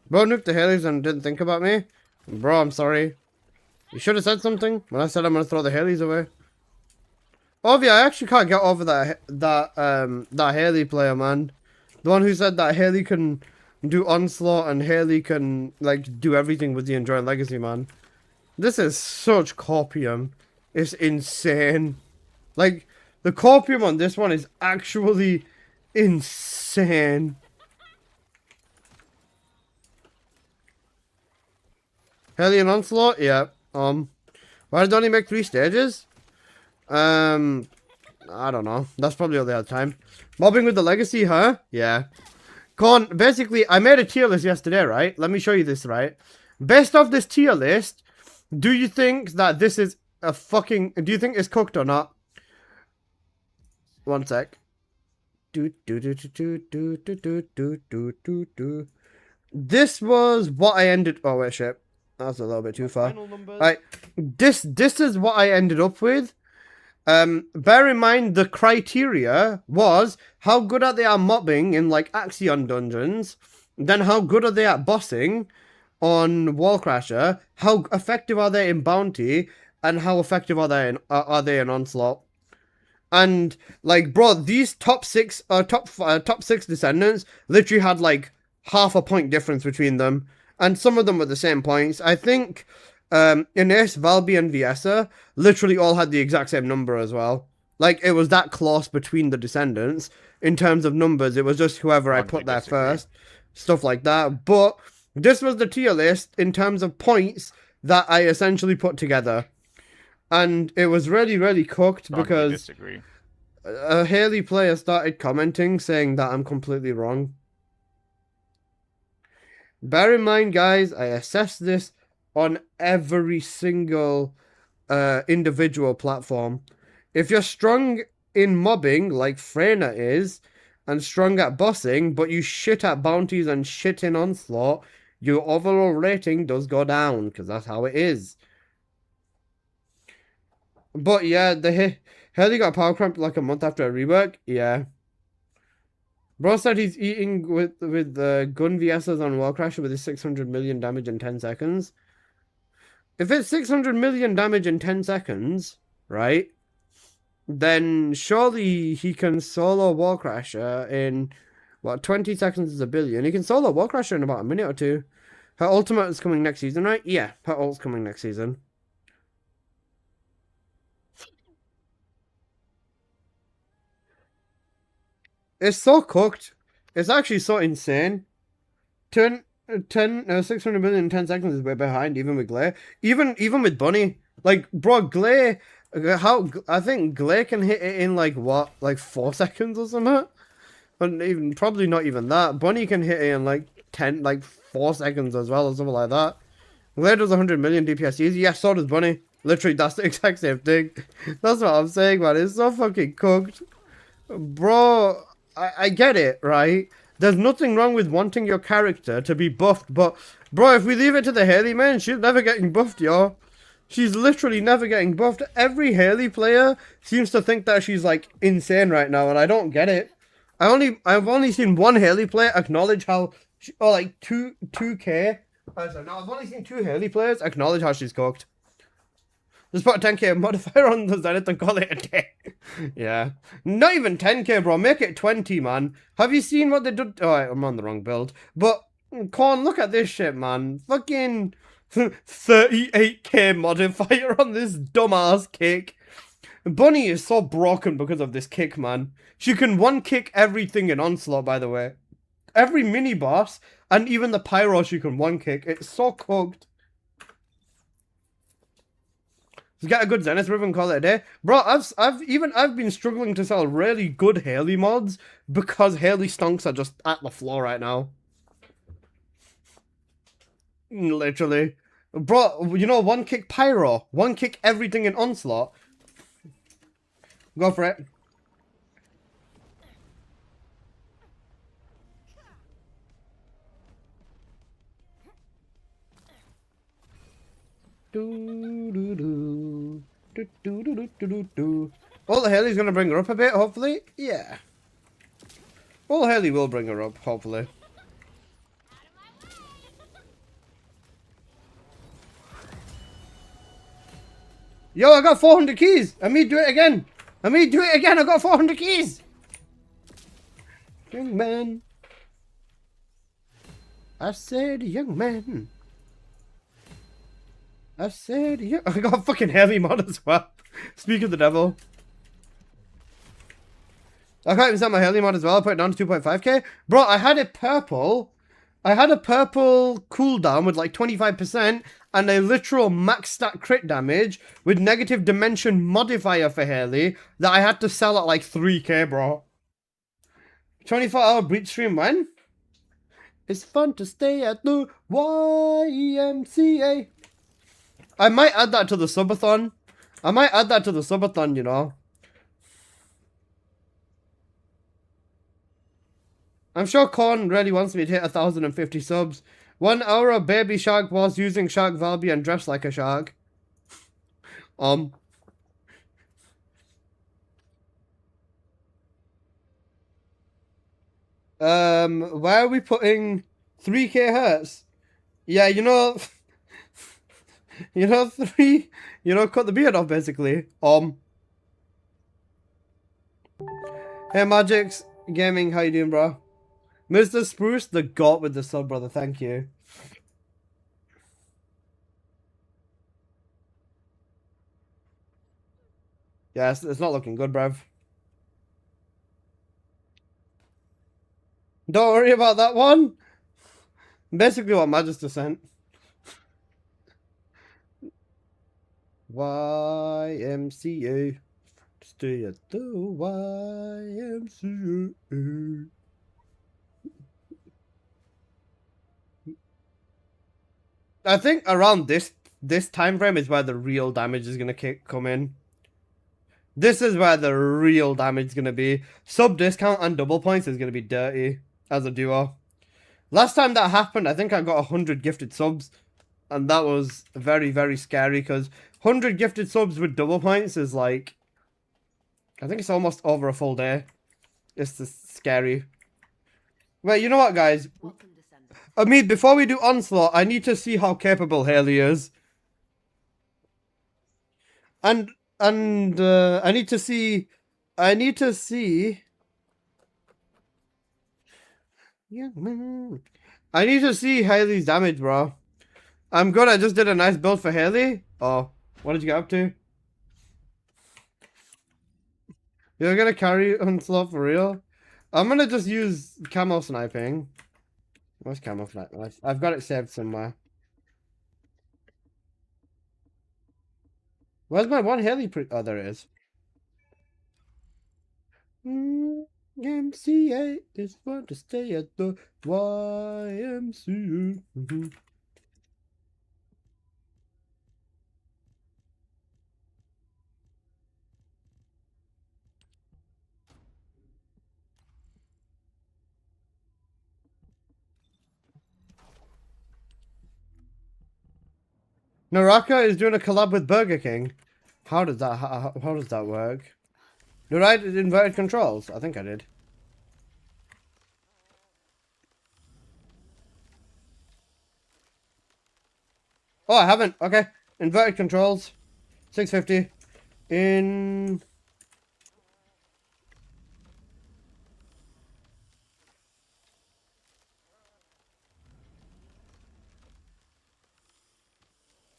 Bro nuked the Haleys and didn't think about me. Bro, I'm sorry. You should have said something when I said I'm gonna throw the Haleys away. Ovi, I actually can't get over that Haley player, man. The one who said that Haley can do Onslaught and Haley can like do everything with the Enduring Legacy, man. This is such copium. It's insane. Like, the copium on this one is actually insane. Haley and Onslaught? Yeah. Why did they only make 3 stages? I don't know. That's probably all they had time. Mobbing with the Legacy, huh? Yeah. Con, basically, I made a tier list yesterday, right? Let me show you this, right? Based off this tier list, do you think that this is a fucking... Do you think it's cooked or not? One sec. This was what I ended... Oh, wait, shit. That's a little bit too far. Right. This is what I ended up with. Bear in mind, the criteria was how good are they at mobbing in, like, Axion dungeons, then how good are they at bossing, on Wallcrasher, how effective are they in Bounty, and how effective are they in Onslaught? And like, bro, these top six descendants literally had like half a point difference between them, and some of them were the same points. I think Ines, Valby, and Viessa literally all had the exact same number as well. Like, it was that close between the descendants in terms of numbers. It was just whoever I put there first, stuff like that. But this was the tier list in terms of points that I essentially put together. And it was really, really cooked because disagree. A Haley player started commenting saying that I'm completely wrong. Bear in mind, guys, I assessed this on every single individual platform. If you're strong in mobbing, like Freyna is, and strong at bossing, but you shit at bounties and shit in Onslaught, your overall rating does go down, because that's how it is. But yeah, Haley got power cramp like a month after a rework. Yeah. Bro said he's eating with gun VSs on Wallcrasher with his 600 million damage in 10 seconds. If it's 600 million damage in 10 seconds, right, then surely he can solo Wallcrasher in, what, 20 seconds is a billion. He can solo Wallcrasher in about a minute or two. Her ultimate is coming next season, right? Yeah, her ult's coming next season. It's so cooked. It's actually so insane. 600 million in 10 seconds is way behind, even with Glare. Even with Bunny. Like, bro, Glare, I think Glare can hit it in, like, what? Like, 4 seconds or something? But even, probably not even that. Bunny can hit it in, like, 4 seconds as well, or something like that. Glare does 100 million DPS easy. Yeah, so does Bunny. Literally, that's the exact same thing. That's what I'm saying, man. It's so fucking cooked. Bro, I get it, right? There's nothing wrong with wanting your character to be buffed, but, bro, if we leave it to the Haley, man, she's never getting buffed, yo. She's literally never getting buffed. Every Haley player seems to think that she's, like, insane right now, and I don't get it. I've only seen one Haley player acknowledge how, like, 2k. No, I've only seen 2 Haley players acknowledge how she's cooked. Just put a 10k modifier on the Zenith and call it a day. Yeah. Not even 10k, bro. Make it 20, man. Have you seen what they did? Oh, I'm on the wrong build. But, Korn, look at this shit, man. Fucking 38k modifier on this dumbass kick. Bunny is so broken because of this kick, man. She can one-kick everything in Onslaught, by the way. Every mini-boss, and even the Pyro she can one-kick. It's so cooked. Let's get a good Zenith Ribbon, call it a day. Bro, I've been struggling to sell really good Haley mods because Haley stonks are just at the floor right now. Literally. Bro, you know, one kick Pyro, one kick everything in Onslaught. Go for it. Well, the Haley's gonna bring her up a bit, hopefully. Yeah. Well, Haley will bring her up, hopefully. Yo, I got 400 keys. I may do it again. I got 400 keys. Young man. I said, young man. I said, yeah. I got fucking heavy mod as well. Speak of the devil. I can't even set my Haley mod as well. I put it down to 2.5k. Bro, I had it purple. I had a purple cooldown with like 25% and a literal max stat crit damage with negative dimension modifier for Haley that I had to sell at like 3k, bro. 24-hour breach stream when? It's fun to stay at the YMCA. I might add that to the subathon. You know. I'm sure Korn really wants me to hit 1,050 subs. 1 hour of baby shark was using shark Valby and dressed like a shark. Where are we putting 3k hertz? Yeah, you know, three, cut the beard off basically. Hey, Magix Gaming, how you doing, bro? Mr. Spruce, the god with the sub, brother. Thank you. Yeah, it's not looking good, bruv. Don't worry about that one. Basically what Magister sent. YMCA. Stay at the YMCA. I think around this time frame is where the real damage is gonna come in. This is where the real damage is gonna be. Sub discount and double points is gonna be dirty as a duo. Last time that happened, I think I got 100 gifted subs, and that was very, very scary because 100 gifted subs with double points is like, I think it's almost over a full day. It's just scary. Wait, you know what, guys? I mean, before we do Onslaught, I need to see how capable Haley is. And I need to see. Yeah, I need to see Haley's damage, bro. I'm good. I just did a nice build for Haley. Oh, what did you get up to? You're gonna carry Onslaught for real? I'm gonna just use camo sniping. Where's camo sniping? I've got it saved somewhere. Where's my one Haley oh, there it is. YMCA is fun to stay at the YMCA. Naraka is doing a collab with Burger King. How does that work? Did I inverted controls? I think I did. Oh, I haven't. Okay. Inverted controls. 650. In...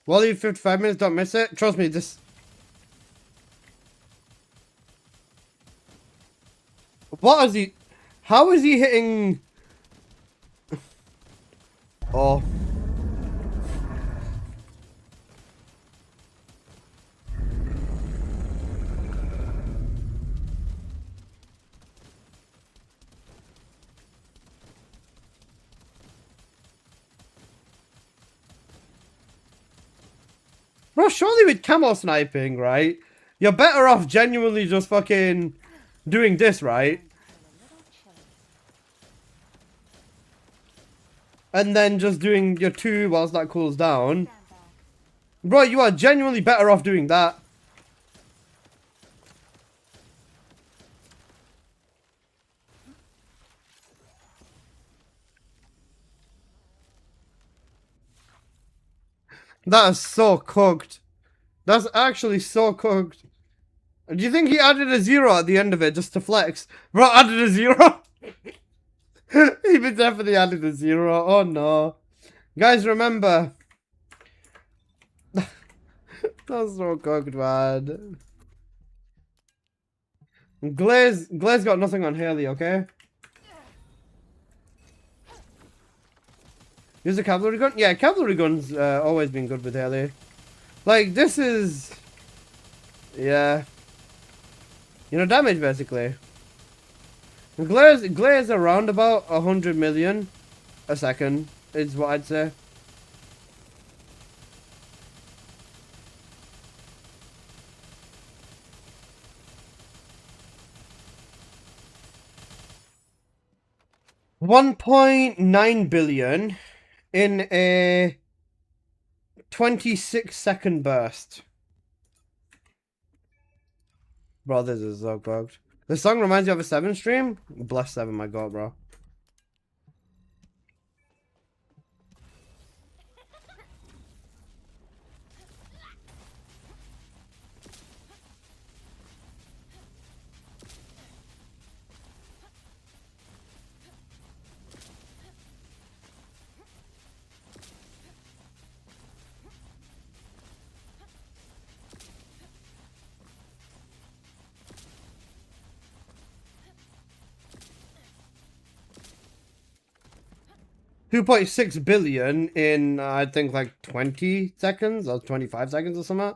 Well, you 55 minutes, don't miss it. Trust me, this... What is he... How is he hitting... Oh. Bro, surely with camo sniping, right? You're better off genuinely just fucking doing this, right? And then just doing your 2 whilst that cools down. Bro, you are genuinely better off doing that. That is so cooked. That's actually so cooked. Do you think he added a 0 at the end of it just to flex? Bro, added a 0? He definitely added a 0. Oh no. Guys, remember. That's so cooked, man. Glaze got nothing on Haley, okay? Use a cavalry gun? Yeah, cavalry guns always been good with Haley. Like, this is... Yeah. You know, damage, basically. Glaze around about 100 million a second, is what I'd say. $1.9 billion in a 26-second burst. Bro, this is so cooked. This song reminds you of a 7 stream? Bless 7, my god, bro. 2.6 billion in I think like 20 seconds or 25 seconds or something.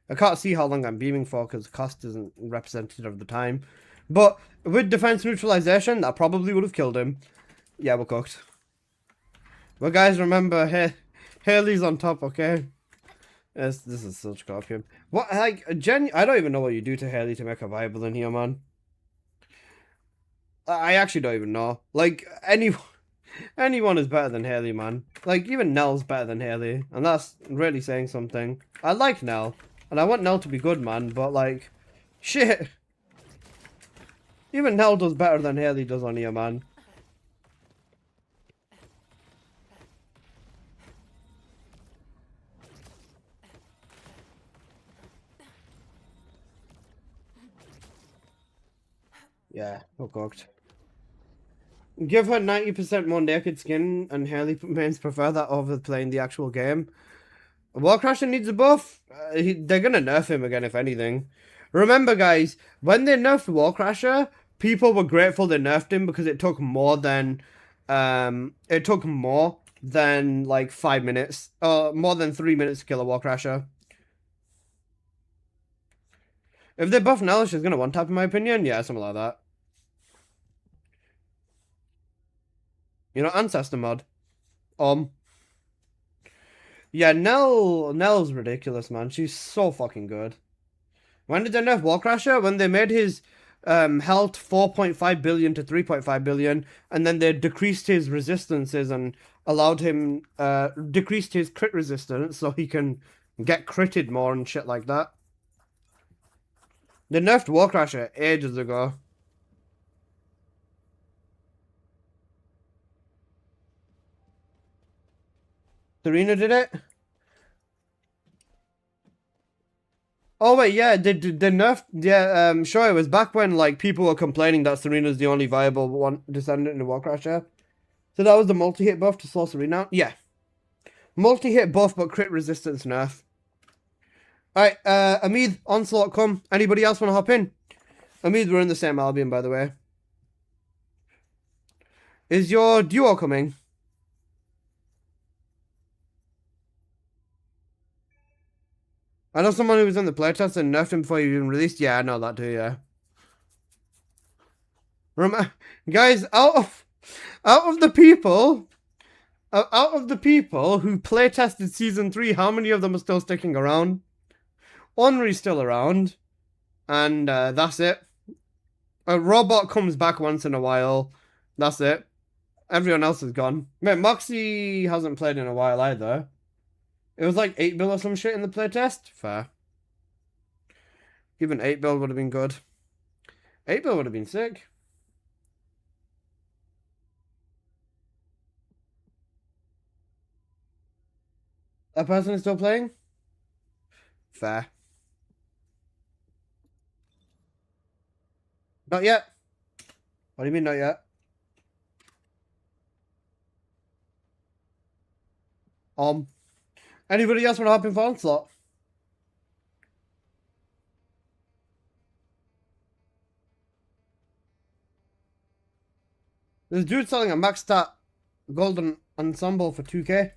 I can't see how long I'm beaming for because cost isn't representative of the time. But with defense neutralization, that probably would have killed him. Yeah, we're cooked. But guys, remember, Haley's on top, okay? Yes, this is such copium. What, like, I don't even know what you do to Haley to make her viable in here, man. I actually don't even know. Like, anyone is better than Haley, man. Like, even Nell's better than Haley. And that's really saying something. I like Nell. And I want Nell to be good, man. But, like, shit. Even Nell does better than Haley does on here, man. Yeah, we're cooked. Give her 90% more naked skin, and Haley mains prefer that over playing the actual game. Warcrasher needs a buff. They're gonna nerf him again, if anything. Remember, guys, when they nerfed Warcrasher, people were grateful they nerfed him because it took more than, like 5 minutes, more than 3 minutes to kill a Warcrasher. If they buff Nell, she's gonna one-tap, in my opinion. Yeah, something like that. You know, Ancestor mod. Yeah, Nell's ridiculous, man. She's so fucking good. When did they nerf Warcrasher? When they made his health 4.5 billion to 3.5 billion, and then they decreased his resistances and allowed him, decreased his crit resistance so he can get critted more and shit like that. They nerfed Warcrasher ages ago. Serena did it? Oh wait, yeah, they nerfed, yeah, sure, it was back when, like, people were complaining that Serena's the only viable one descendant in the Warcrasher. So that was the multi-hit buff to slow Serena? Yeah. Multi-hit buff, but crit resistance nerf. Alright, Amid, Onslaught, come. Anybody else want to hop in? Amid, we're in the same Albion, by the way. Is your duo coming? I know someone who was in the playtest and nerfed him before he even released. Yeah, I know that too, yeah. Guys, out of the people who playtested Season 3, how many of them are still sticking around? Ornery's still around. And that's it. A robot comes back once in a while. That's it. Everyone else is gone. Man, Moxie hasn't played in a while either. It was like 8 bill or some shit in the playtest. Fair. Even 8 bill would have been good. 8 bill would have been sick. That person is still playing? Fair. Not yet. What do you mean not yet? Anybody else want to hop in for Onslaught? There's a dude selling a max stat golden ensemble for 2k.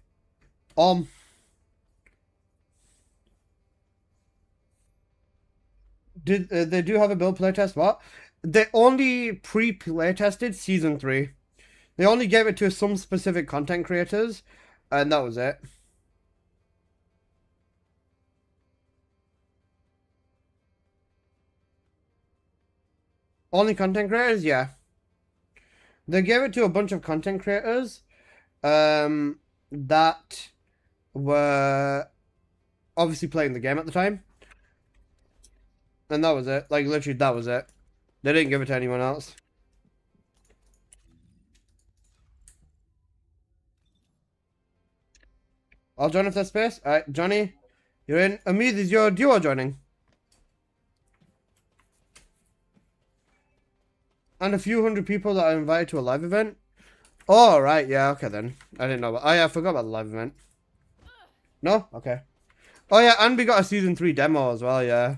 They do have a build playtest? What? They only pre-playtested Season 3. They only gave it to some specific content creators, and that was it. Only content creators? Yeah. They gave it to a bunch of content creators that were obviously playing the game at the time. And that was it. Like, literally, that was it. They didn't give it to anyone else. I'll join if there's space. Alright, Johnny, you're in. Amid, is your duo joining? And a few hundred people that I invited to a live event. Oh, right, yeah, okay then. I didn't know. Oh, yeah, I forgot about the live event. No? Okay. Oh, yeah, and we got a Season 3 demo as well, yeah.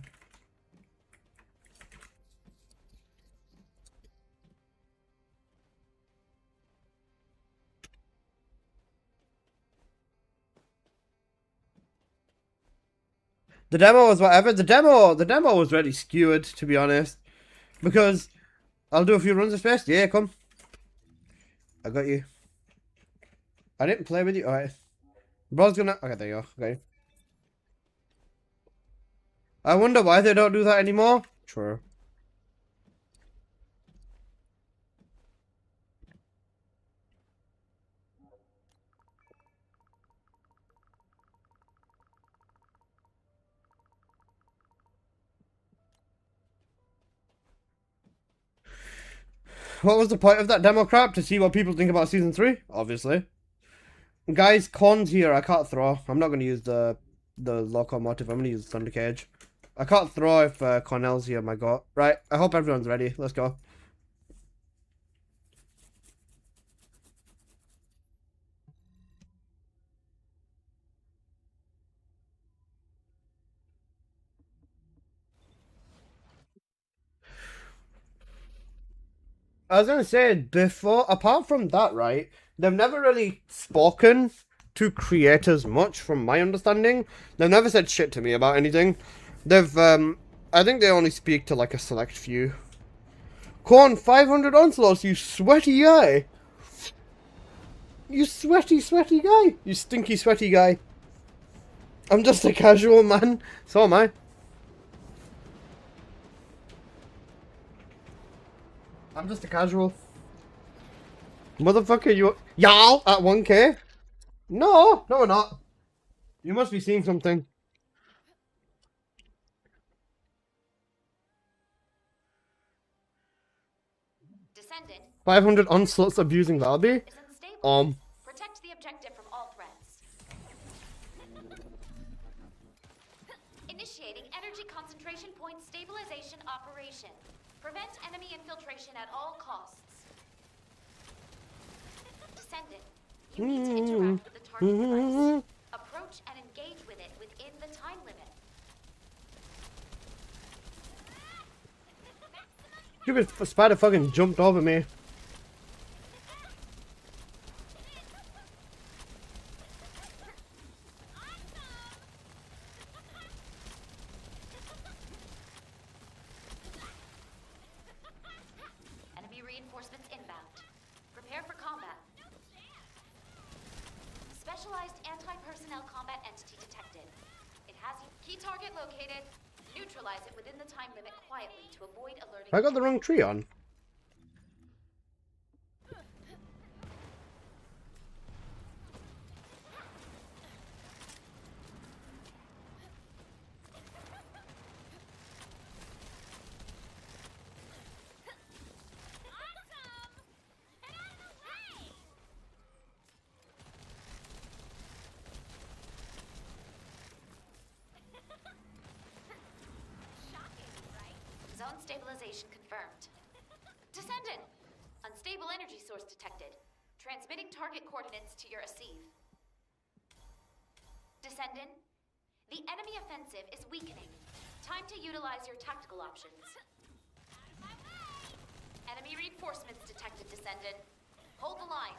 The demo was whatever. The demo was really skewered, to be honest. Because I'll do a few runs of space. Yeah, come. I got you. I didn't play with you. Alright. Bro's gonna... Okay, there you go. Okay. I wonder why they don't do that anymore. True. What was the point of that demo crap? To see what people think about Season 3? Obviously. Guys, Corn's here. I can't throw. I'm not going to use the locomotive. I'm going to use the Thunder Cage. I can't throw if Cornell's here, my god. Right, I hope everyone's ready. Let's go. I was gonna say, before, apart from that, right, they've never really spoken to creators much, from my understanding. They've never said shit to me about anything. They've, I think they only speak to, like, a select few. Corn, 500 onslaughts, you sweaty guy! You sweaty guy! You stinky, sweaty guy. I'm just a casual man. So am I. I'm just a casual. Motherfucker, you... Y'all at 1k? No, we're not. You must be seeing something. Descendant 500 onslaughts abusing Valby? is unstable. Protect the objective from all threats. Initiating energy concentration point stabilization operation. Prevent enemy infiltration at all costs. Descendant, you need to interact with the target device. Approach and engage with it within the time limit. Stupid spider fucking jumped over me. Enemy reinforcements inbound. Prepare for combat. Specialized anti-personnel combat entity detected. It has key target located. Neutralize it within the time limit quietly to avoid alerting. I got the wrong tree on. Zone stabilization confirmed. Descendant! Unstable energy source detected. Transmitting target coordinates to your Asive. Descendant, the enemy offensive is weakening. Time to utilize your tactical options. Enemy reinforcements detected, Descendant. Hold the line.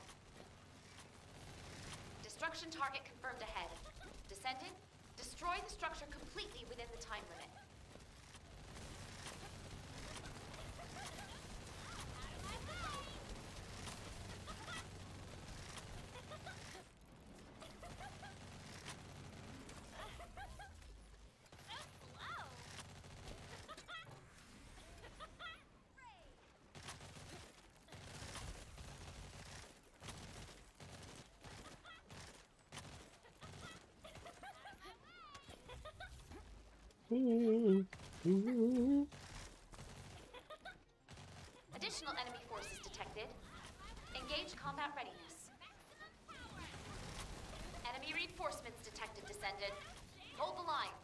Destruction target confirmed ahead. Descendant, destroy the structure completely within the time limit. Additional enemy forces detected. Engage combat readiness. Enemy reinforcements detected, Descendant. Hold the line.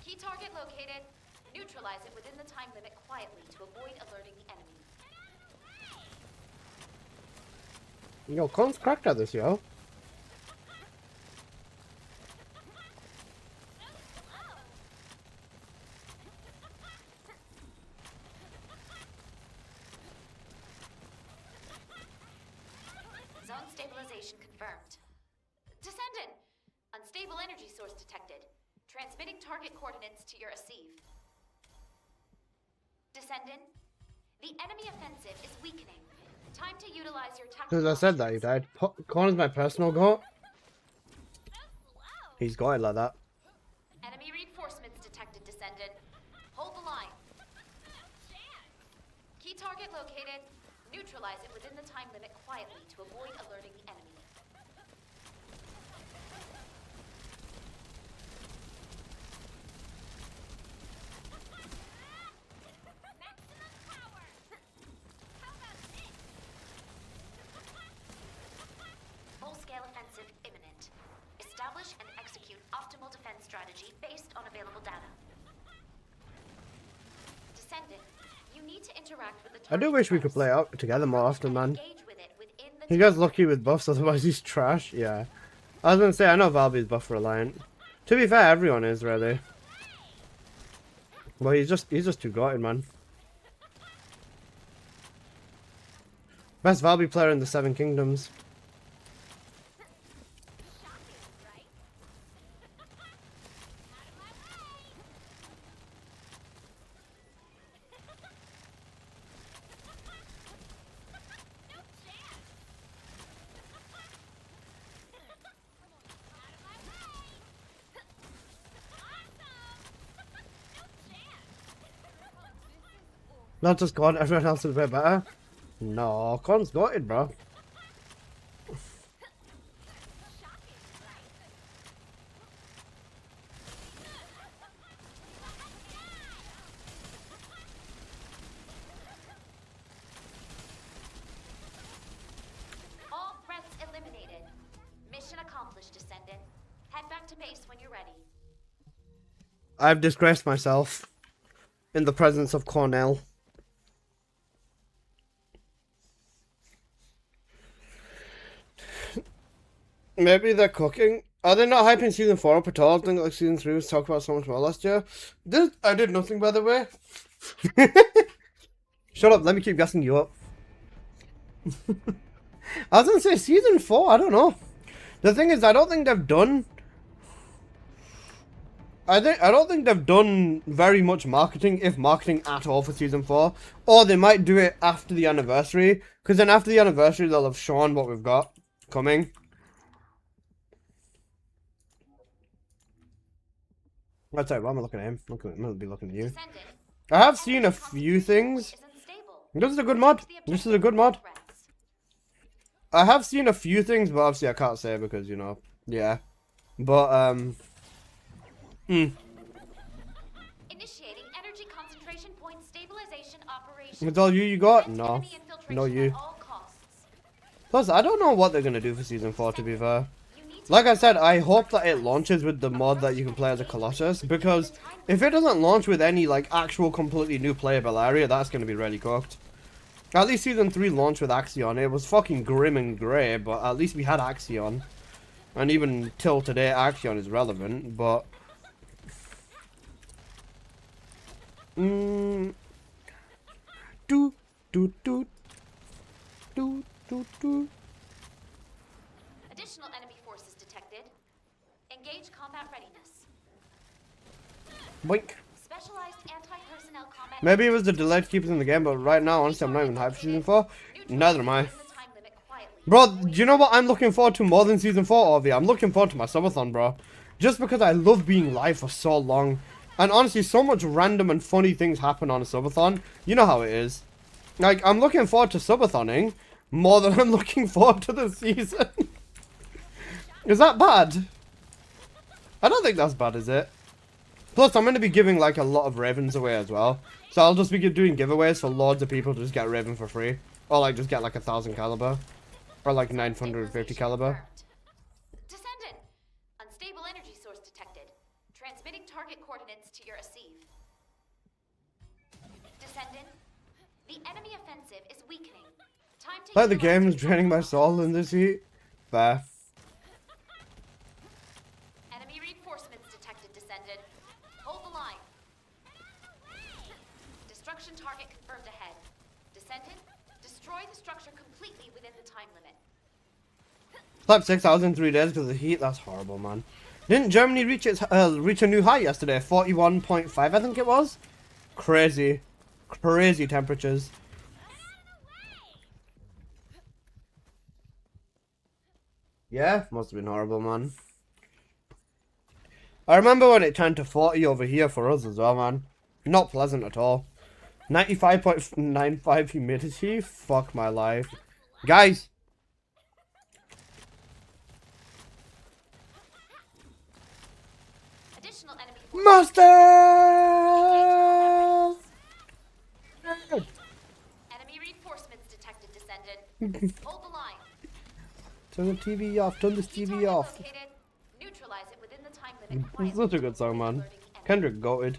Key target located. Neutralize it within the time limit quietly to avoid alerting the enemy. Yo, Con's cracked at this, yo. Zone stabilization confirmed. Descendant! Unstable energy source detected. Transmitting target coordinates to your receive. Descendant, the enemy offensive is weakening. Time to utilize your tactical As I said that, he died. Corner's my personal goat. He's got it like that. Enemy reinforcements detected, Descendant. Hold the line. Key target located. Neutralize it within the time limit quietly to avoid alerting the enemy. Full-scale offensive imminent. Establish and execute optimal defense strategy based on available data. Descendant, you need to interact with the I do target wish we could first. play out together more often, man. Engage with it within the He gets lucky with buffs, otherwise he's trash. Yeah. I was gonna say, I know Valby's buff reliant. To be fair, everyone is, really. Well, he's just too goated, man. Best Valby player in the Seven Kingdoms. Not just God, everyone else is a bit better. No, Con's got it, bro. All threats eliminated. Mission accomplished, Descendant. Head back to base when you're ready. I've disgraced myself in the presence of Cornell. Maybe they're cooking. Are they not hyping season 4 up at all? I think like season 3 was talked about so much more last year. I did nothing, by the way. Shut up, let me keep gassing you up. I was gonna say season 4, I don't know. The thing is, I don't think they've done very much marketing, if marketing at all, for season 4. Or they might do it after the anniversary, because then after the anniversary they'll have shown what we've got coming. That's right, why am I looking at him? I'm gonna be looking at you. Descendant, I have seen a few things. is unstable. This is a good mod. This is a good mod. Threats. I have seen a few things, but obviously I can't say because, you know, yeah. But, Initiating energy concentration point stabilization operation. It's all you got? Prevent No. enemy infiltration No, you. at all costs. Plus, I don't know what they're gonna do for season 4, to be fair. You need to Like I said, I hope that it launches with the mod that you can play as a Colossus, because if it doesn't launch with any, like, actual completely new playable area, that's gonna be really cooked. At least season 3 launched with Axion. It was fucking grim and grey, but at least we had Axion. And even till today, Axion is relevant, but... Do, do, do. Do, do, do. Additional enemy forces detected. Engage combat readiness. Boink. Specialized anti-personnel combat. Maybe it was the delay to keep us in the game, but right now, honestly, I'm not even hyped for season 4. Neither am I. Within the time limit quietly. Bro, do you know what I'm looking forward to more than season 4, Ovi? I'm looking forward to my subathon, bro. Just because I love being live for so long. And honestly, so much random and funny things happen on a subathon. You know how it is. Like, I'm looking forward to subatoning more than I'm looking forward to the season. Is that bad? I don't think that's bad, is it? Plus, I'm going to be giving, like, a lot of Ravens away as well. So I'll just be doing giveaways for loads of people to just get Raven for free. Or, like, just get, like, 1,000 caliber. Or, like, 950 caliber. Descendant. Unstable energy source detected. Transmitting target coordinates to your receive. Descendant. The enemy offensive is weakening. Time to Like the utilize game is your draining my tactical soul in this heat. Fair. Enemy reinforcements detected, Descendant. Hold the line. Destruction target confirmed ahead. Descendant, destroy the structure completely within the time limit. Slept 6 hours in 3 days because of the heat. That's horrible, man. Didn't Germany reach a new high yesterday? 41.5, I think it was. Crazy, crazy temperatures. Yeah, must have been horrible, man. I remember when it turned to 40 over here for us as well, man. Not pleasant at all. 95.95 humidity. Fuck my life, guys. Additional enemy Monster! Enemy reinforcements detected, Descendant. Hold the line. Turn the TV off. Turn this Key TV target off. located. Neutralize it within the time limit. It's quietly such a to good song, avoid man. alerting enemy. Kendrick goated.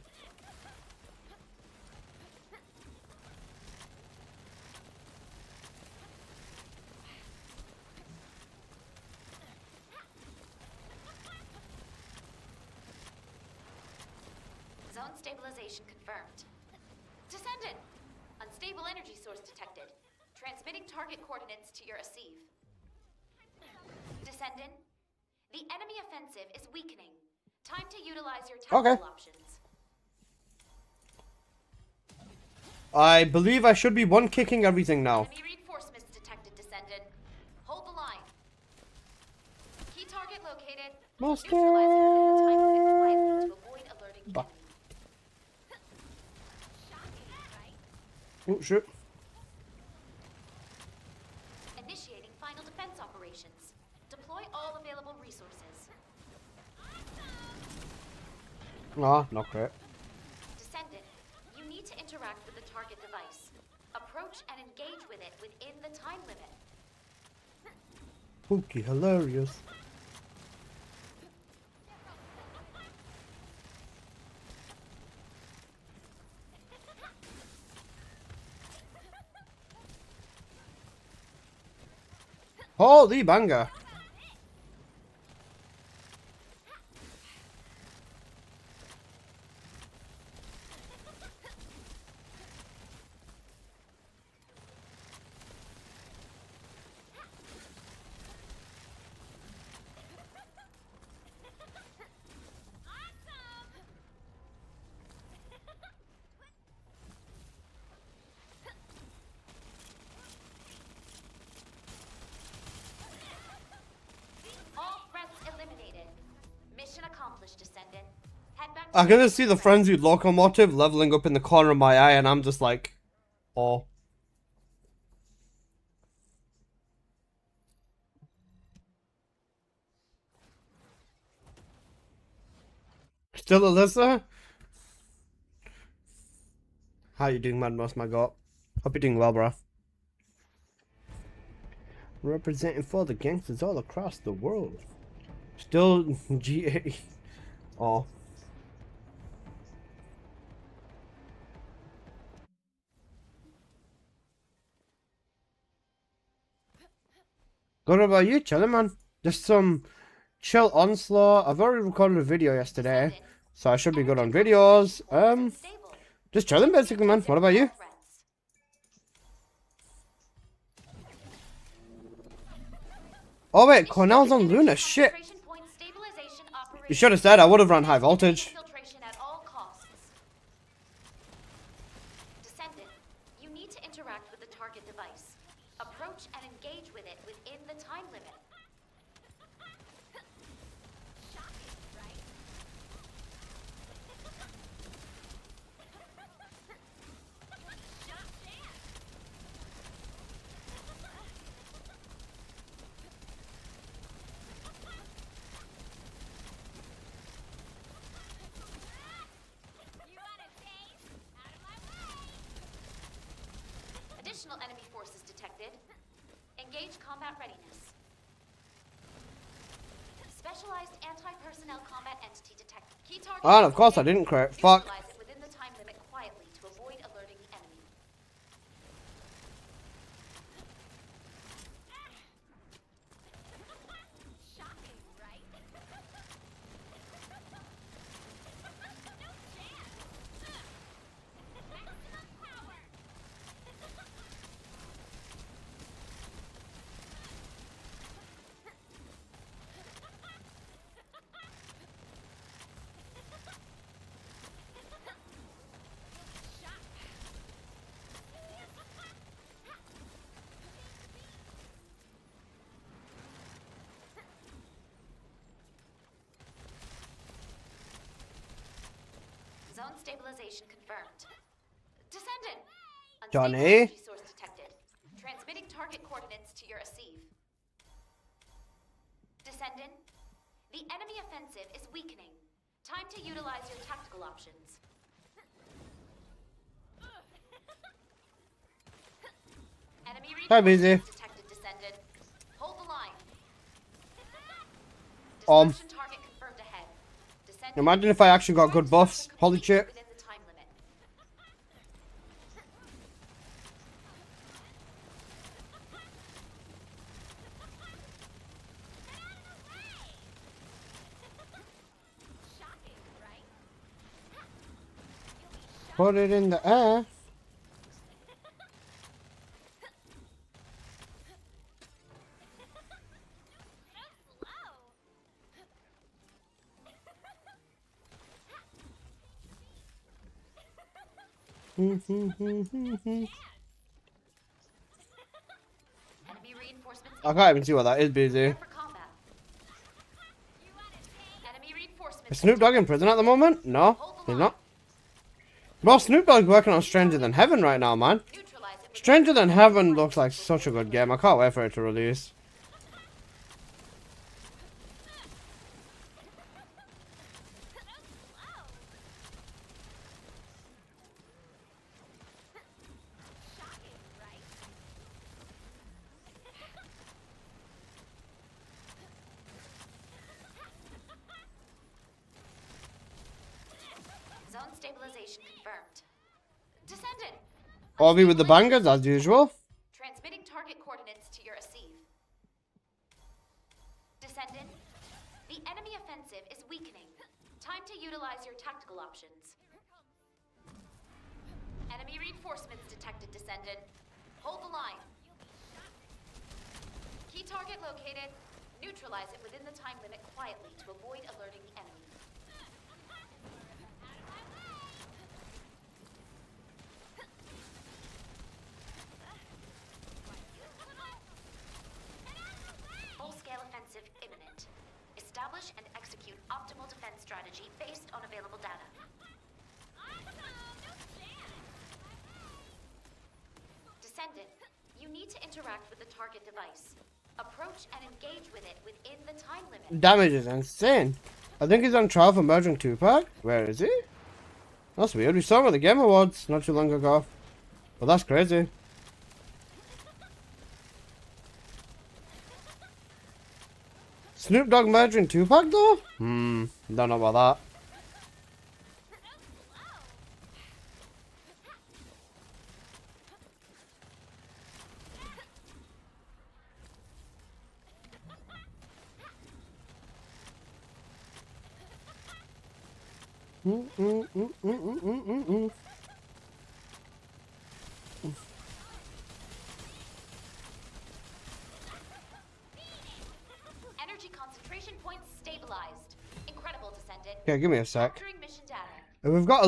Zone stabilization confirmed. Descendant! Unstable energy source detected. Transmitting target coordinates to your Asive. Descendant, the enemy offensive is weakening. Time to utilize your tactical Okay. options. I believe I should be one kicking everything now. Enemy reinforcements detected, Descendant. Hold the line. Key target located. Monster! Neutralize it within the time limit quietly to avoid alerting the Bah. enemy. Oh, shit. Initiating final defense operations. Deploy all available resources. Ah, not great. Descendant, you need to interact with the target device. Approach and engage with it within the time limit. Spooky, hilarious. Holy banger. All threats eliminated. Mission accomplished, Descendant. Head back to I can just see the frenzied locomotive leveling up in the corner of my eye, and I'm just like, oh. Still Alyssa? How you doing, Madmouse, my god? Hope you're doing well, bro. Representing for the gangsters all across the world. Still GA. Oh. Good about you, chilling, man. Just some chill onslaught. I've already recorded a video yesterday, so I should be good on videos. stable. Just chilling basically, man. What about you? Threats. Oh wait, Cornell's on Luna. Shit. Concentration point stabilization You operation. should have said I would have run high voltage. Infiltration at all costs. Descendant, you need to interact with the target device. Approach and engage with it within the time limit. Additional enemy forces detected. Engage combat readiness. Specialized anti-personnel combat entity detected. Key target. Ah, and of course I didn't crit. Fuck. Neutralize it within the time limit quietly to avoid alerting the enemy. Shocking, right? Zone stabilization confirmed. Descendant. Unstable Johnny? energy source detected. Transmitting target coordinates to your Asive. Descendant. The enemy offensive is weakening. Time to utilize your tactical options. Enemy Hi, busy. reinforcements detected, Descendant. Hold the line. Destruction target confirmed ahead. Descendant. Imagine if I actually got good buffs. Holy shit. Within the time limit. Put it in the air. Enemy reinforcements I can't even see what that is, busy. for combat. Enemy reinforcements. Is Snoop Dogg in prison at the moment? No, he's not. Well, Snoop Dogg's working on Stranger Than Heaven right now, man. Neutralize it with Stranger Than Heaven looks like such a good game. I can't wait for it to release. zone stabilization confirmed. Descendant. Obi with the bangers as usual. Transmitting target coordinates to your Asive. Descendant. The enemy offensive is weakening. Time to utilize your tactical options. Enemy reinforcements detected, Descendant. Hold the line. Key target located. Neutralize it within the time limit quietly to avoid alerting the enemy. Full-scale offensive imminent. Establish and execute optimal defense strategy based on available data. Descendant, you need to interact with the target device. Approach and engage with it within the time limit. Damage is insane. I think he's on trial for merging Tupac. Where is he? That's weird. We saw him at the Game Awards not too long ago. But that's crazy. Snoop Dogg merging Tupac though? Don't know about that. Energy concentration points stabilized. Incredible, Descendant. Okay, give me a sec. Capturing mission data. If we've got a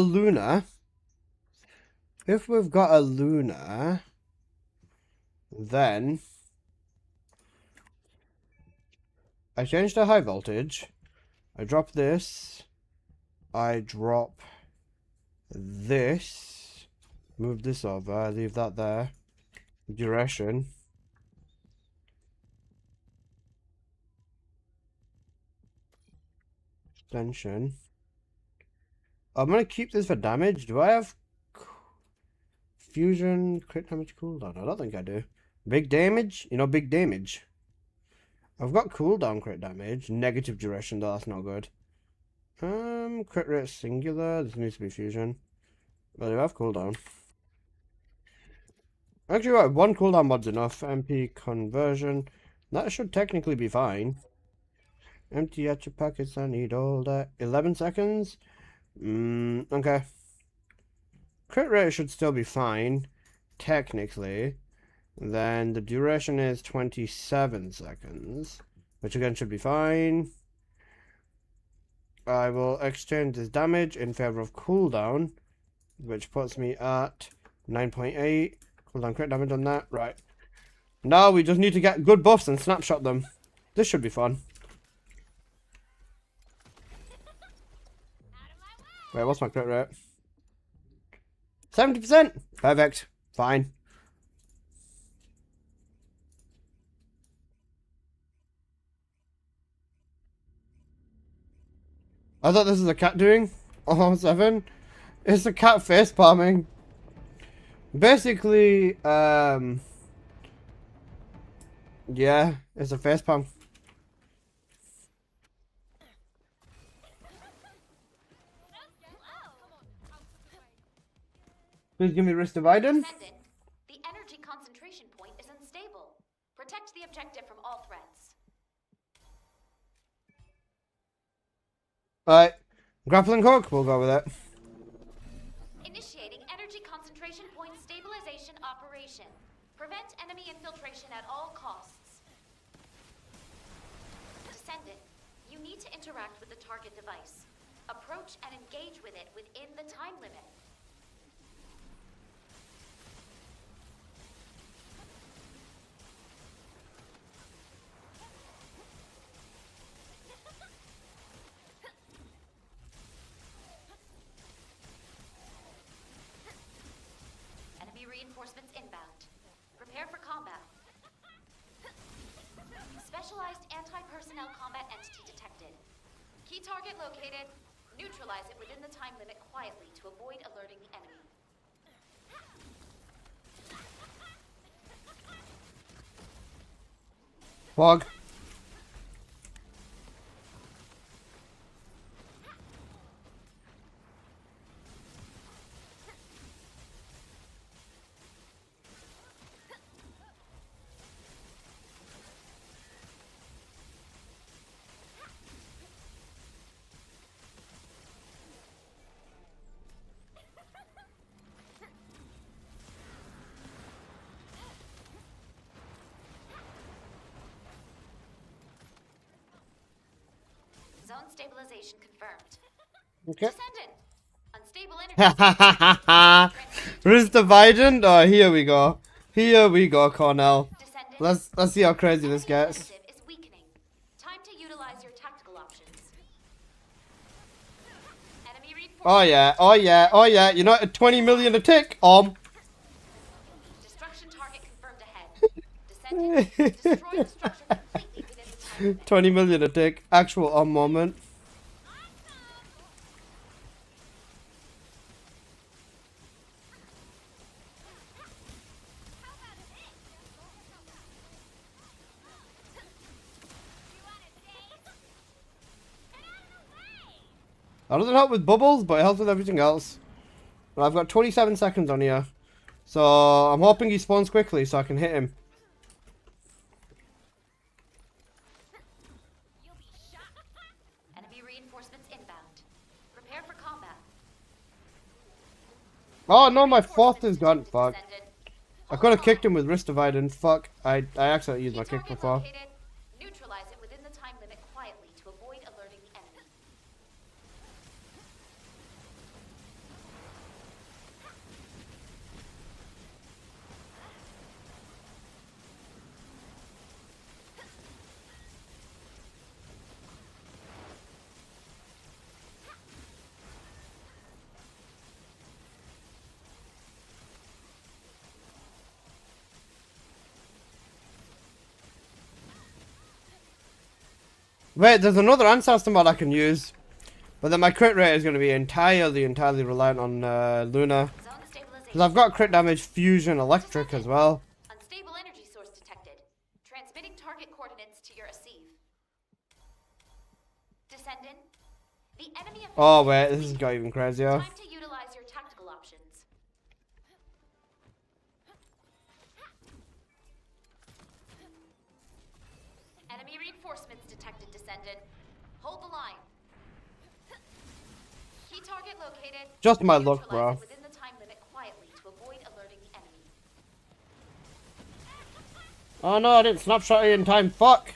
Luna, then I change to high voltage. I drop this. I drop this. Move this over. Leave that there. Duration. Extension. I'm gonna keep this for damage. Do I have fusion crit damage cooldown? I don't think I do. Big damage? You know, big damage. I've got cooldown crit damage. Negative duration though, that's not good. Crit rate singular. This needs to be fusion. But I do have cooldown. Actually, right, one cooldown mod's enough. MP conversion. That should technically be fine. Empty out your pockets, I need all that. 11 seconds? Okay. Crit rate should still be fine, technically. Then the duration is 27 seconds, which again should be fine. I will exchange this damage in favor of cooldown, which puts me at 9.8. Cooldown crit damage on that. Right. Now we just need to get good buffs and snapshot them. This should be fun. Wait, what's my crit rate? 70%. Perfect. Fine. I thought this was a cat doing. Oh, 7. It's a cat face palming. Basically, yeah, it's a face palm. Please give me wrist dividing. Descendant, the energy concentration point is unstable. Protect the objective from all threats. Alright. Grappling hook, we'll go with it. Initiating energy concentration point stabilization operation. Prevent enemy infiltration at all costs. Descendant, you need to interact with the target device. Approach and engage with it within the time limit. Enemy reinforcements inbound. Prepare for combat. Specialized anti-personnel combat entity detected. Key target located. Neutralize it within the time limit quietly to avoid alerting the enemy. Fog. Zone stabilization confirmed. Okay. Descendant. Unstable energy. Wrist dividing? Oh, here we go. Here we go, Cornell. Descendant. Let's see how crazy this Enemy gets. offensive is weakening. Time to utilize your tactical options. Enemy reinforcements. Oh yeah, oh yeah, oh yeah. You're not at 20 million a tick. Destruction target confirmed ahead. Descendant. Destroy the structure completely within the time limit. 20 million a tick. Actual moment. That doesn't help with bubbles, but it helps with everything else. And I've got 27 seconds on here. So I'm hoping he spawns quickly so I can hit him. Enemy reinforcements inbound. Prepare for combat. Oh no, my fourth is gone. Fuck. Descendant. I could have kicked him with wrist dividing. Fuck. I accidentally used my Key kick target before. located. Neutralize it within the time limit quietly to avoid alerting the enemy. Wait, there's another ancestor mod I can use. But then my crit rate is going to be entirely reliant on Luna. Zone stabilization. Because I've got crit damage, fusion, electric as well. Unstable energy source detected. Transmitting target coordinates to your Asive. Descendant. The enemy offensive Oh wait, is this has weak. got even crazier. Time to utilize your tactical options. Enemy reinforcements detected, Descendant. Hold the line. Key target located. Just my luck, Neutralize bro. it within the time limit quietly to avoid alerting the enemy. Oh no, I didn't snapshot it in time. Fuck.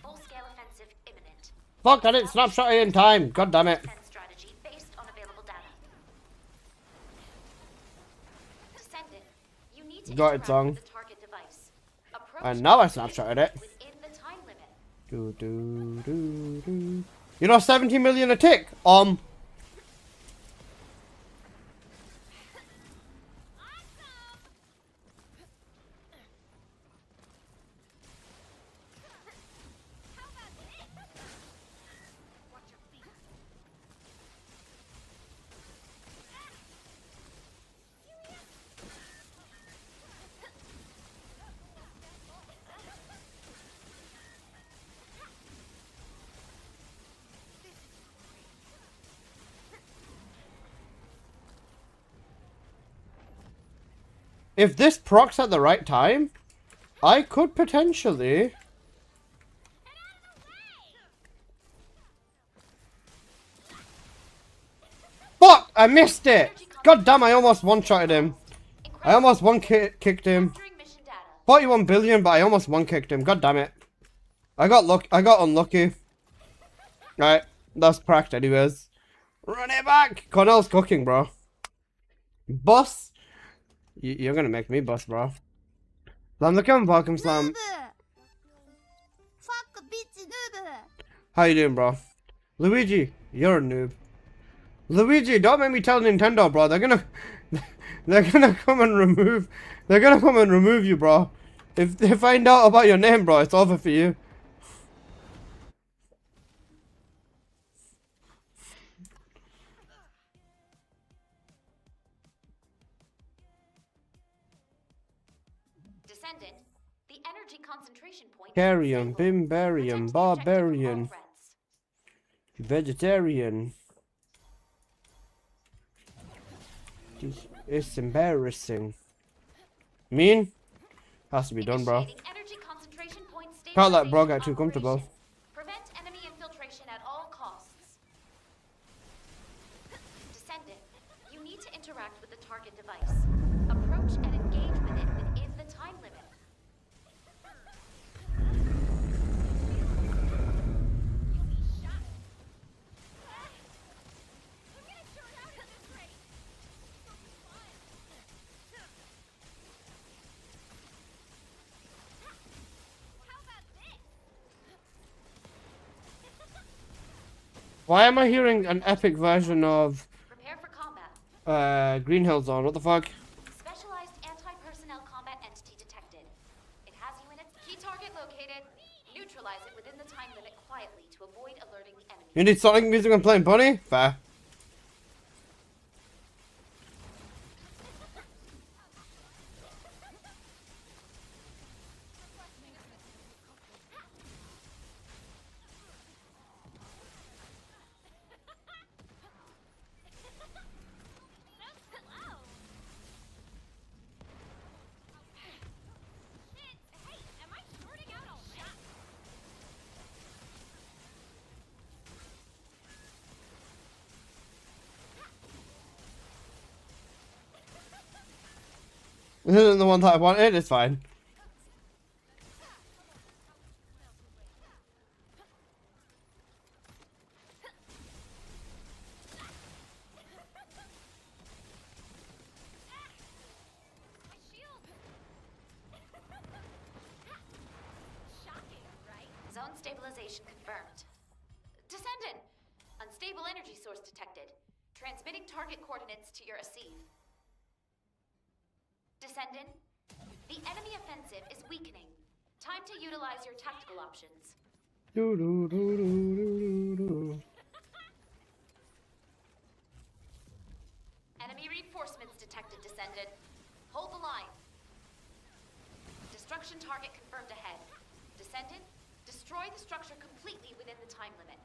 Full-scale offensive imminent. Fuck, I didn't snapshot it in time. God damn it. Defense strategy based on available data. Descendant, you need to Got it, interact Song. with the target device. Approach And now I and snapshotted engage it. within the time limit. Do, do, do, do. You know, 70 million a tick. if this procs at the right time, I could potentially. Fuck! I missed it! God damn, I almost one-shotted him. I almost one-kicked him. Capturing mission data. 41 billion, but I almost one-kicked him. God damn it. I got unlucky. Right, that's cracked anyways. Run it back! Cornell's cooking, bro. Boss? You're gonna make me boss, bro. Slam the cam, welcome Slam. Fuck bitch noob. How you doing, bro? Luigi, you're a noob. Luigi, don't make me tell Nintendo, bro. They're gonna come and remove you, bro. If they find out about your name, bro, it's over for you. Descendant, the energy concentration point. Carrion, disabled. Bimbarium, Protect the objective from all Barbarian, threats. Vegetarian. It's embarrassing. Mean? Has to be done, bro. Initiating energy concentration point Can't let bro get stabilization too comfortable. operation. Prevent enemy infiltration at all costs. Descendant, you need to interact with the target device. Approach and engage with it within the time limit. Why am I hearing an epic version of Prepare for combat. Green Hill Zone? What the fuck? Specialized anti-personnel combat entity detected. It has you in its key target located. Neutralize it within the time limit quietly to avoid alerting the enemy. You need Sonic music when playing Bunny? Fair. This isn't the one that I wanted, it's fine. Zone stabilization confirmed. Descendant! Unstable energy source detected. Transmitting target coordinates to your Asive. Descendant, the enemy offensive is weakening. Time to utilize your tactical options. Enemy reinforcements detected, Descendant. Hold the line. Destruction target confirmed ahead. Descendant, destroy the structure completely within the time limit.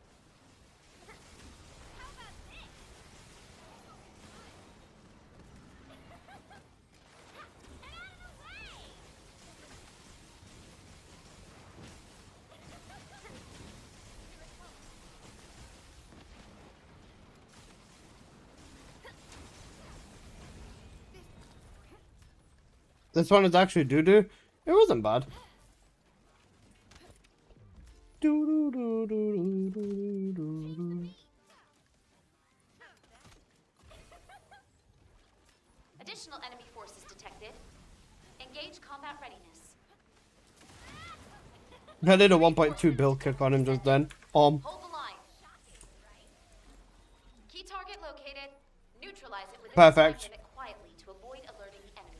This one is actually doo-doo. It wasn't bad. Additional enemy forces detected. Engage combat readiness. I did a 1.2 bill kick on him just then. Hold the line. Key target located. Neutralize it within Perfect. the time limit quietly to avoid alerting the enemy.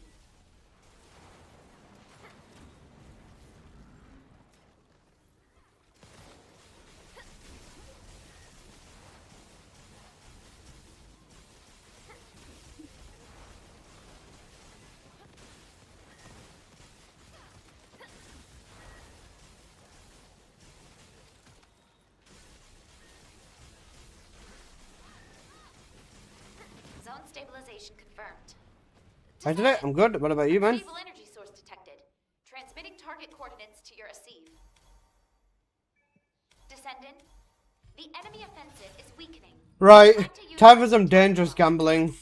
Zone stabilization confirmed. I did it. I'm good. What about you, man? Stable energy source detected. Transmitting target coordinates to your Asive. Descendant, the enemy offensive is weakening. Right. Time for some dangerous gambling.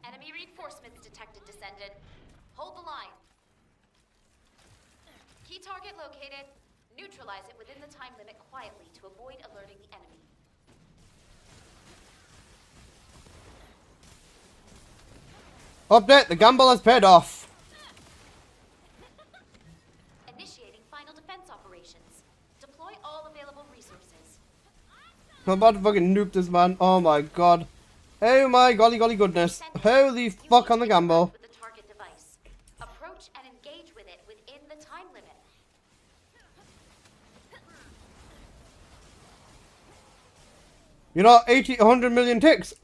Enemy reinforcements detected, Descendant. Hold the line. Key target located. Neutralize it within the time limit quietly to avoid alerting the enemy. Update, the gamble has paid off. Initiating final defense operations. Deploy all available resources. I'm about to fucking nuke this man. Oh my god. Oh my golly golly goodness. Holy fuck on the gamble. With the target device. Approach and engage with it within the time limit. You know, 100 million ticks.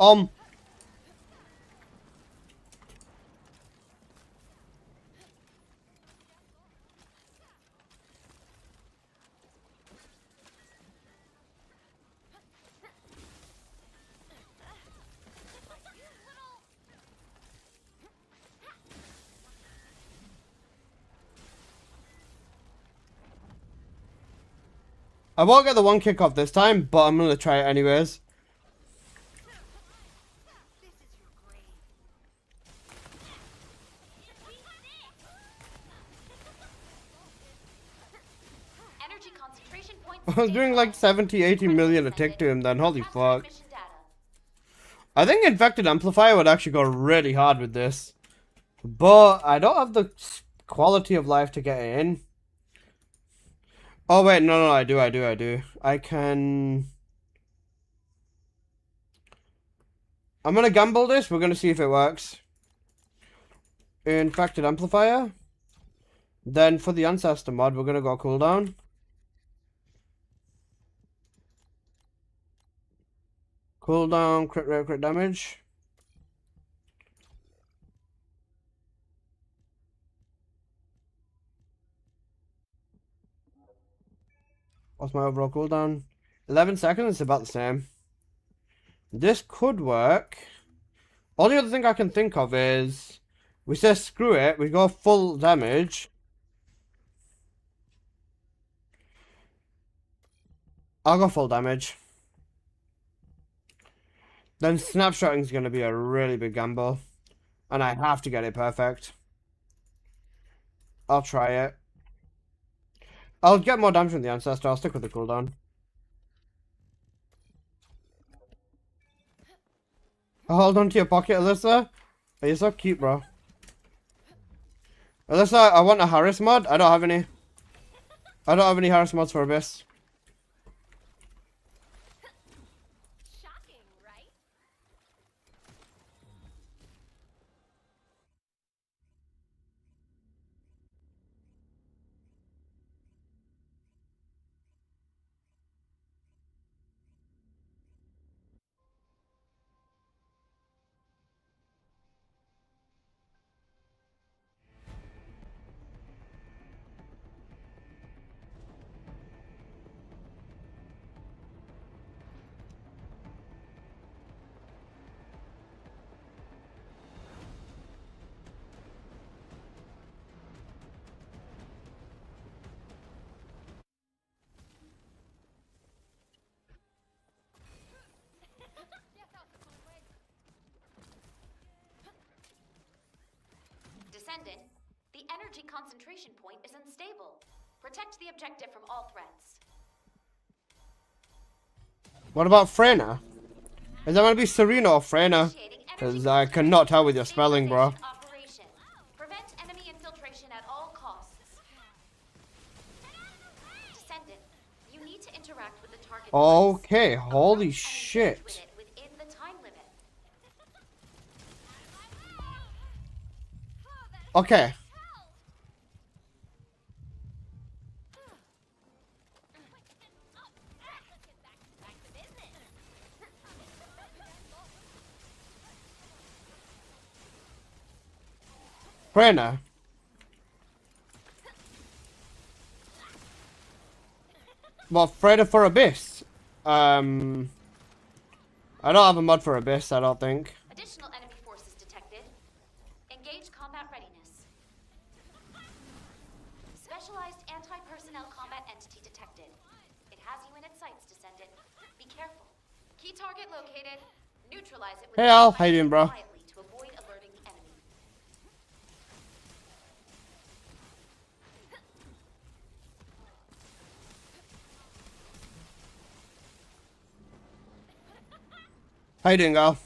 I won't get the one kick off this time, but I'm gonna try it anyways. Energy concentration point. I was doing like 70, 80 million a tick to him then, holy fuck. I think Infected Amplifier would actually go really hard with this. But I don't have the quality of life to get it in. Oh wait, no, I do. I can... I'm gonna gamble this, we're gonna see if it works. Infected Amplifier. Then for the Ancestor mod, we're gonna go cooldown. Cooldown, crit rate, crit damage. What's my overall cooldown? 11 seconds, it's about the same. This could work. Only other thing I can think of is... We say screw it, we go full damage. I'll go full damage. Then snapshotting is going to be a really big gamble. And I have to get it perfect. I'll try it. I'll get more damage from the Ancestor. I'll stick with the cooldown. Hold on to your pocket, Alyssa. Oh, you're so cute, bro. Alyssa, I want a Harris mod. I don't have any. I don't have any Harris mods for Abyss. Shocking, right? Descendant, the energy concentration point is unstable. Protect the objective from all threats. What about Freyna? Is that going to be Serena or Freyna? Initiating energy Because I cannot tell with your spelling, bro. Operation. Prevent enemy infiltration at all costs. Descendant, you need to interact with the target. Okay, device. holy Approach and engage shit. with it within the time limit. Okay. Freyna. Well, Freyna for Abyss. I don't have a mod for Abyss, I don't think. Additional enemy forces detected. Engage combat readiness. Specialized anti-personnel combat entity detected. It has you in its sights, Descendant. Be careful. Key target located. Neutralize it with Hey Al, how you doing, bro? quietly to avoid alerting the enemy. How you doing, Al?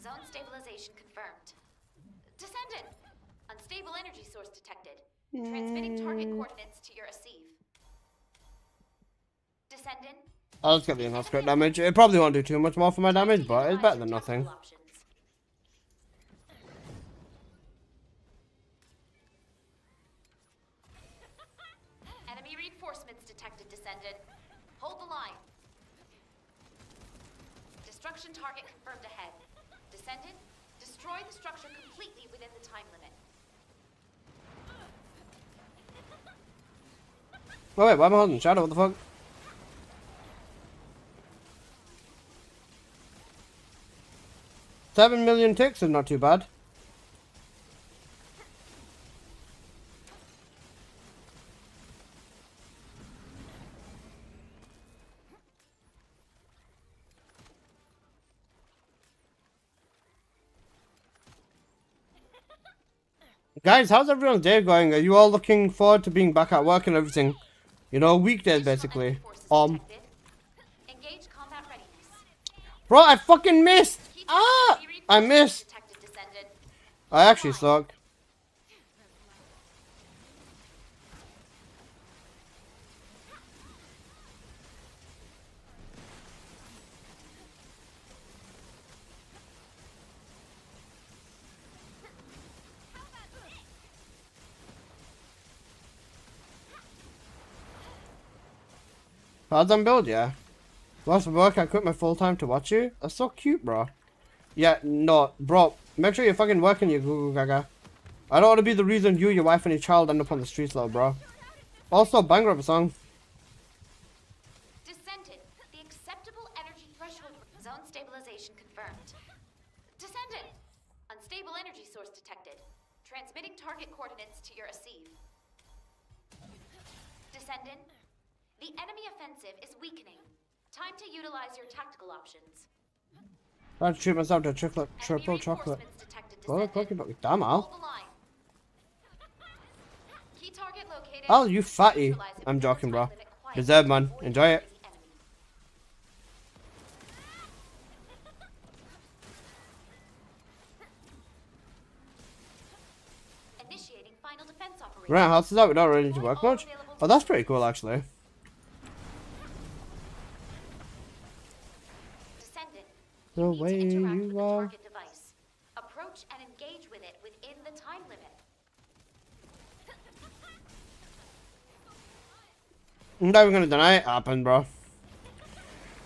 Zone stabilization confirmed. Descendant! Unstable energy source detected. Transmitting target coordinates to your Asive. Descendant. I'll just get the enhanced crit damage. It probably won't do too much more for my damage, but it's better than nothing. Enemy reinforcements detected, Descendant. Hold the line. Destruction target confirmed ahead. Descendant, destroy the structure completely within the time limit. Oh wait, why am I holding shadow? What the fuck? $7 million ticks is not too bad. Guys, how's everyone's day going? Are you all looking forward to being back at work and everything? You know, weekdays basically. Engage combat readiness. Bro, I fucking missed! Ah! I missed! Detected, Descendant. I actually suck. How's on build, yeah? Lost work, I quit my full time to watch you? That's so cute, bro. Yeah, no, bro, make sure you're fucking working, you Google Gaga. I don't want to be the reason you, your wife, and your child end up on the streets, though, bro. Also, banger of a song. Descendant, the acceptable energy threshold zone stabilization confirmed. Descendant, unstable energy source detected. Transmitting target coordinates to your Asive. Descendant, the enemy offensive is weakening. Time to utilize your tactical options. I had to treat myself to a triple chocolate. Oh, fucking fuck. Damn, Al. Key target located. Al, you fatty. I'm joking, bro. Deserve, man. Enjoy it. Initiating final defense operation. Right, how's that? We don't really need to work much. Oh, that's pretty cool, actually. The way you are. Approach and engage with it within the time limit. I'm never gonna deny it happened, bro.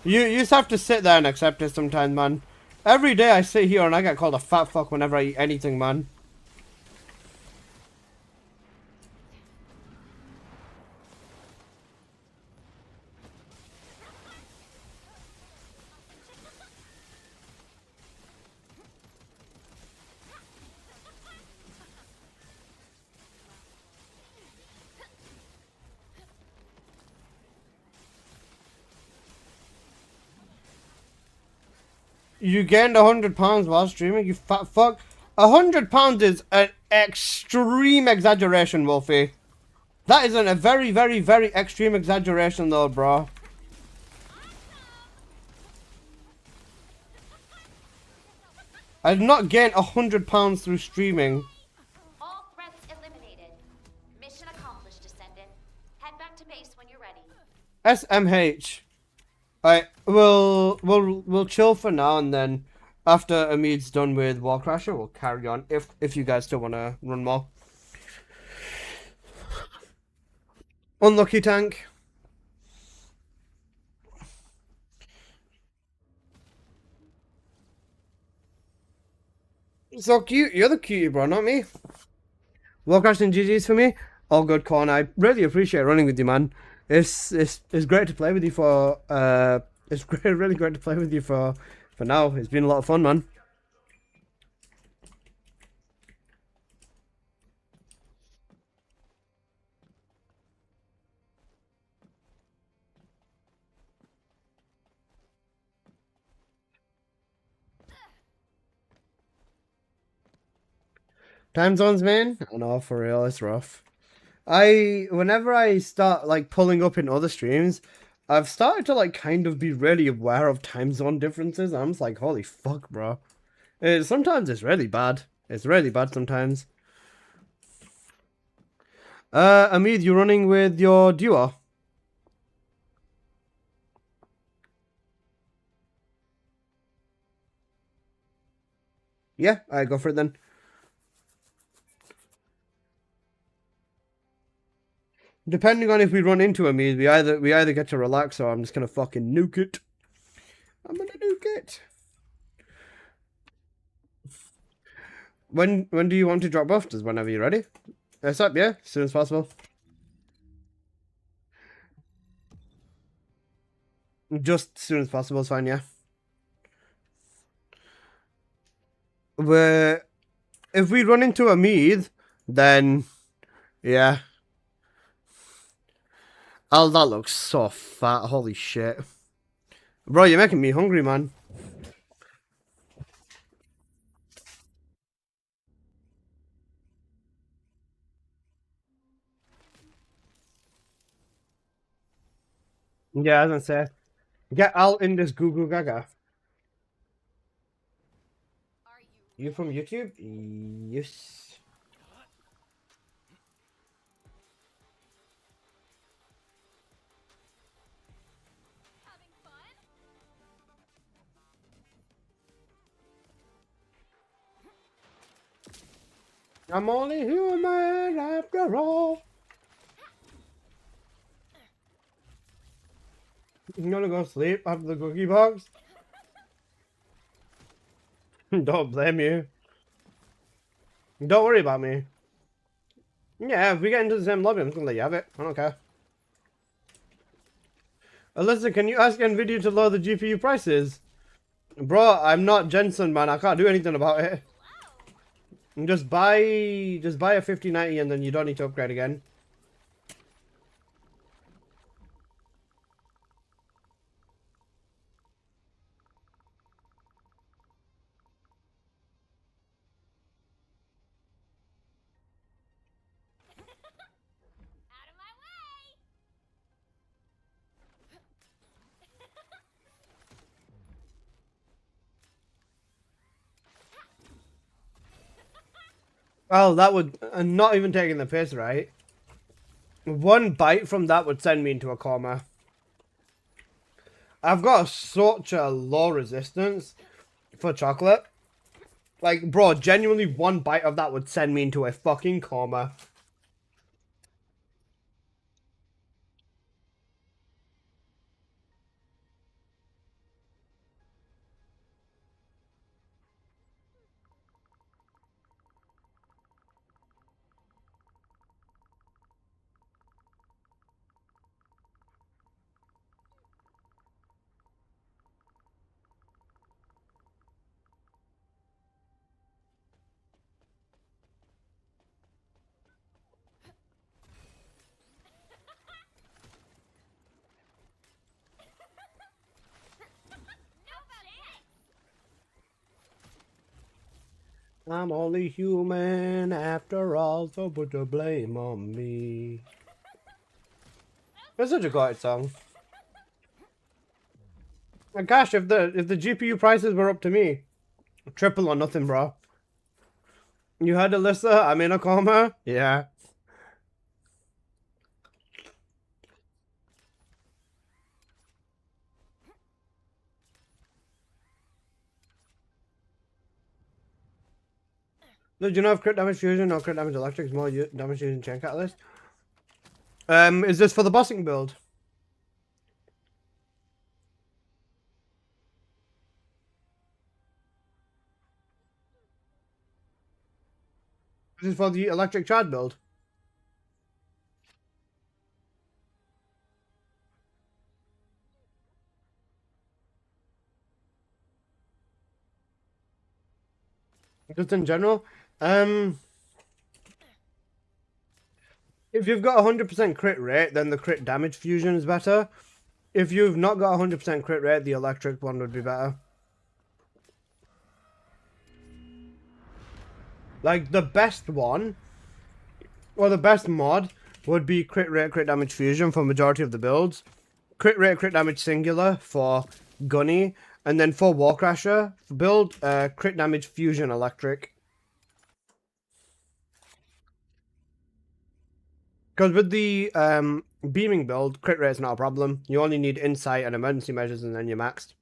You just have to sit there and accept it sometimes, man. Every day I sit here and I get called a fat fuck whenever I eat anything, man. You gained 100 pounds while streaming, you fat fuck. 100 pounds is an extreme exaggeration, Wolfie. That isn't a very, very, very extreme exaggeration though, bro. I did not gain 100 pounds through streaming. All threats SMH. Alright, we'll chill for now, and then after Amid's done with Wall Crasher, we'll carry on if you guys still wanna run more. Unlucky tank. So cute. You're the cutie, bro, not me. Wall Crashing GG's for me. All good, Corn. I really appreciate running with you, man. It's great to play with you for it's really great to play with you for now. It's been a lot of fun, man. Time zones, man. I know, for real, it's rough. Whenever I start like pulling up in other streams, I've started to like kind of be really aware of time zone differences. I'm just like, holy fuck, bro. Sometimes it's really bad. It's really bad sometimes. Amid, you running with your duo? Yeah, I go for it then. Depending on if we run into Amid, we either get to relax or I'm just gonna fucking nuke it. I'm gonna nuke it. When do you want to drop off? Just whenever you're ready. Yes, up, yeah, as soon as possible. Just as soon as possible is fine, yeah. If we run into Amid, then yeah. Oh, that looks so fat. Holy shit. Bro, you're making me hungry, man. Yeah, I was gonna say. Get out in this Goo Goo Gaga. You from YouTube? Yes. Having fun? I'm only human after all. You gonna go sleep after the cookie box? Don't blame you. Don't worry about me. Yeah, if we get into the same lobby, I'm just gonna let you have it. I don't care. Alyssa, can you ask Nvidia to lower the GPU prices? Bro, I'm not Jensen, man. I can't do anything about it. Just buy a 5090 and then you don't need to upgrade again. Out of my way! Oh, that would... not even taking the piss, right? One bite from that would send me into a coma. I've got such a low resistance for chocolate. Like, bro, genuinely one bite of that would send me into a fucking coma. I'm only human after all, so put the blame on me. That's such a great song. And gosh, if the GPU prices were up to me, triple or nothing, bro. You heard Alyssa? I'm in a coma. Yeah. Do you know if crit damage fusion or crit damage electric is more damage using chain catalyst? Is this for the bossing build? This is for the electric charge build. Just in general, if you've got 100% crit rate, then the crit damage fusion is better. If you've not got 100% crit rate, the electric one would be better. Like, the best one, or the best mod, would be crit rate, crit damage fusion for majority of the builds. Crit rate, crit damage singular for Gunny. And then for Warcrasher build, crit damage fusion electric. Because with the beaming build, crit rate is not a problem. You only need insight and emergency measures and then you're maxed.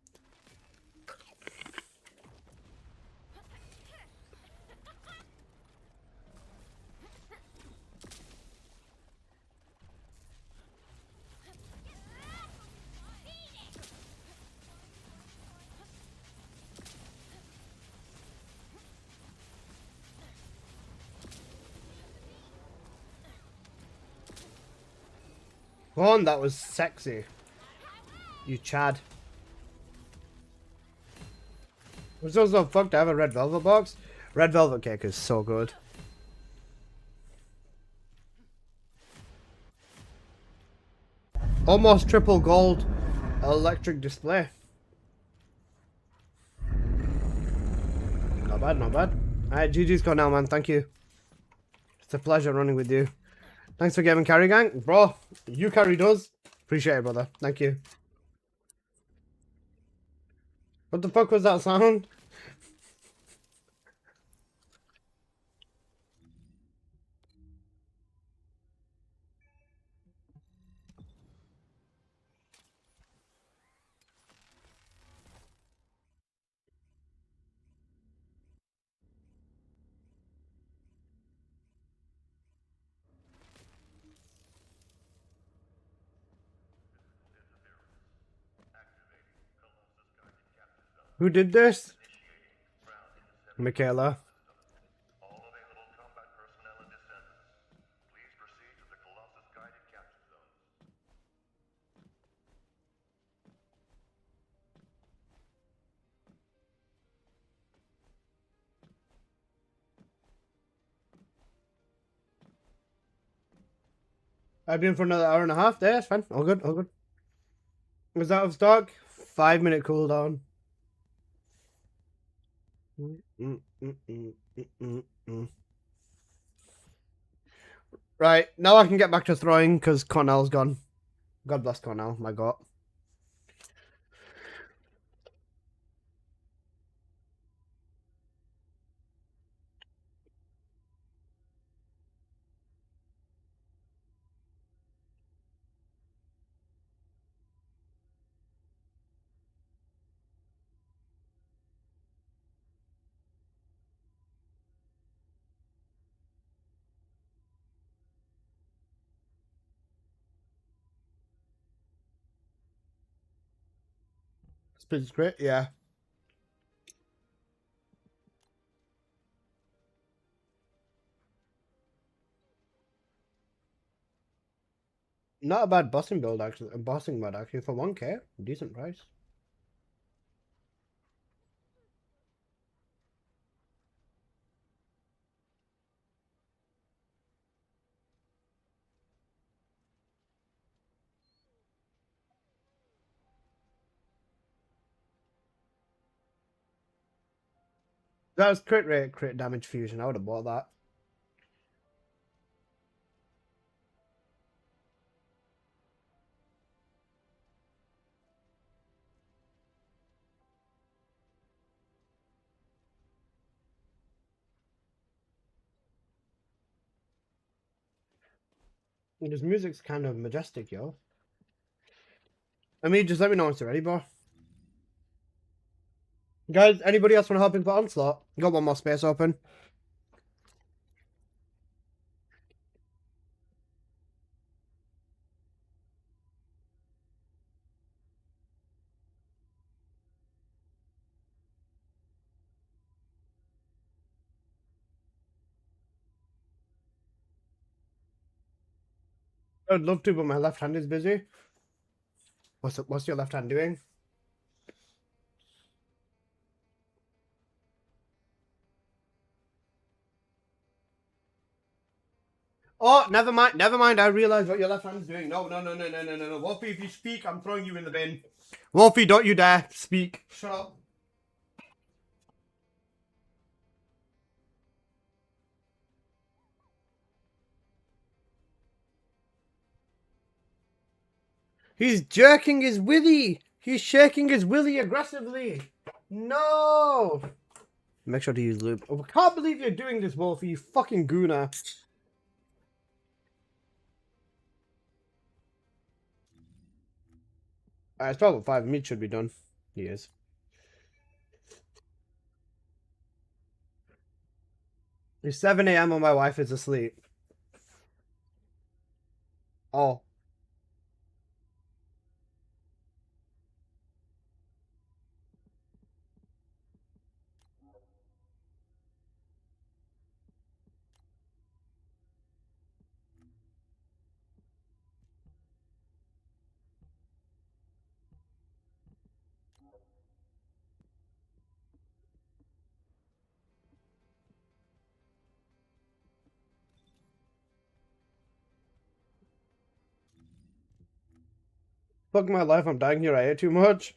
Oh, that was sexy. You Chad. I'm so fucked to have a red velvet box. Red velvet cake is so good. Almost triple gold electric display. Not bad, not bad. Alright, GG's go now, man. Thank you. It's a pleasure running with you. Thanks for giving carry gang. Bro, you carried us. Appreciate it, brother. Thank you. What the fuck was that sound? Who did this? Michaela. All available combat personnel and descendants, please proceed to the Colossus guided capture zones. I've been for another hour and a half there. It's fine. All good, all good. Was out of stock? 5-minute cooldown. Right, now I can get back to throwing because Cornell's gone. God bless Cornell, my god. Speed's great, yeah. Not a bad bossing build actually, a bossing mod actually for 1k, decent price. That was crit rate, crit damage fusion. I would have bought that. This music's kind of majestic, yo. I mean, just let me know once you're ready, bro. Guys, anybody else want to help in for Onslaught? Got one more space open. I'd love to, but my left hand is busy. What's your left hand doing? Oh, never mind. Never mind. I realize what your left hand's doing. No. Wolfie, if you speak, I'm throwing you in the bin. Wolfie, don't you dare speak. Shut up. He's jerking his willy. He's shaking his willy aggressively. No. Make sure to use lube. Oh, I can't believe you're doing this, Wolfie. You fucking gooner. It's probably 5. Meat should be done. He is. It's 7 a.m. and my wife is asleep. Oh. Fuck my life, I'm dying here, I ate too much.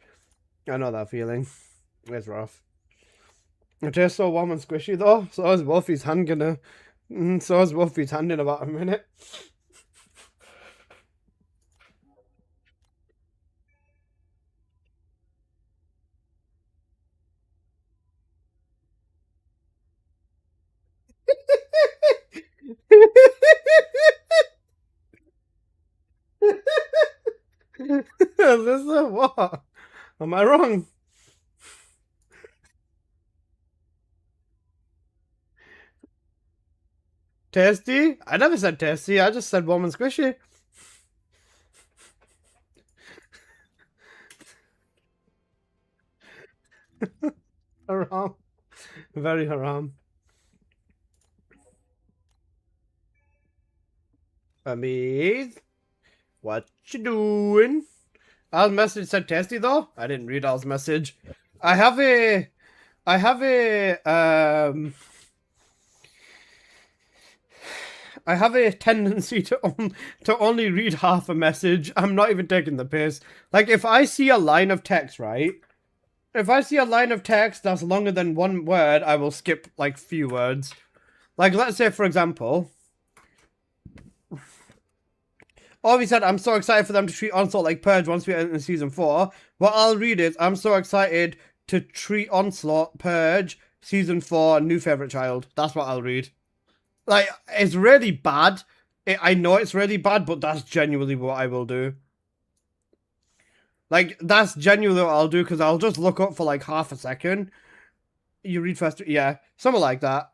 I know that feeling. It's rough. It tastes so warm and squishy though. So is Wolfie's hand gonna... So is Wolfie's hand in about a minute. Is this a what? Am I wrong? Tasty? I never said tasty, I just said warm and squishy. Haram. Very haram. Amiz, what you doing? Al's message said tasty though. I didn't read Al's message. I have a tendency to only read half a message. I'm not even taking the piss. Like if I see a line of text, right? If I see a line of text that's longer than one word, I will skip like few words. Like let's say for example, Ovi said, I'm so excited for them to treat Onslaught like Purge once we enter season 4. What I'll read is, I'm so excited to treat Onslaught, Purge, season 4, new favorite child. That's what I'll read. Like, it's really bad. I know it's really bad, but that's genuinely what I will do. Like, that's genuinely what I'll do, because I'll just look up for like half a second. You read first, yeah, something like that.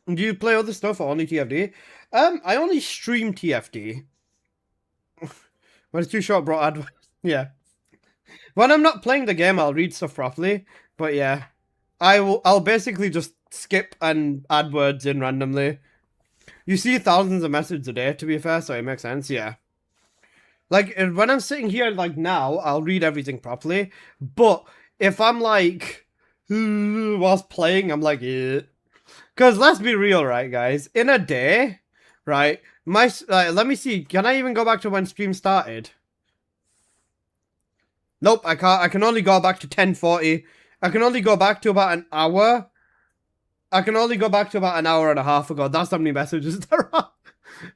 Do you play other stuff or only TFD? I only stream TFD. When it's too short, bro, yeah. When I'm not playing the game, I'll read stuff properly. But yeah, I'll basically just skip and add words in randomly. You see thousands of messages a day, to be fair, so it makes sense, yeah. Like, when I'm sitting here, like, now, I'll read everything properly. But if I'm, like, whilst playing, I'm like, yeah. Because let's be real, right, guys? In a day, right, let me see. Can I even go back to when stream started? Nope, I can't. I can only go back to 10:40. I can only go back to about an hour. I can only go back to about an hour and a half ago. That's how many messages there are.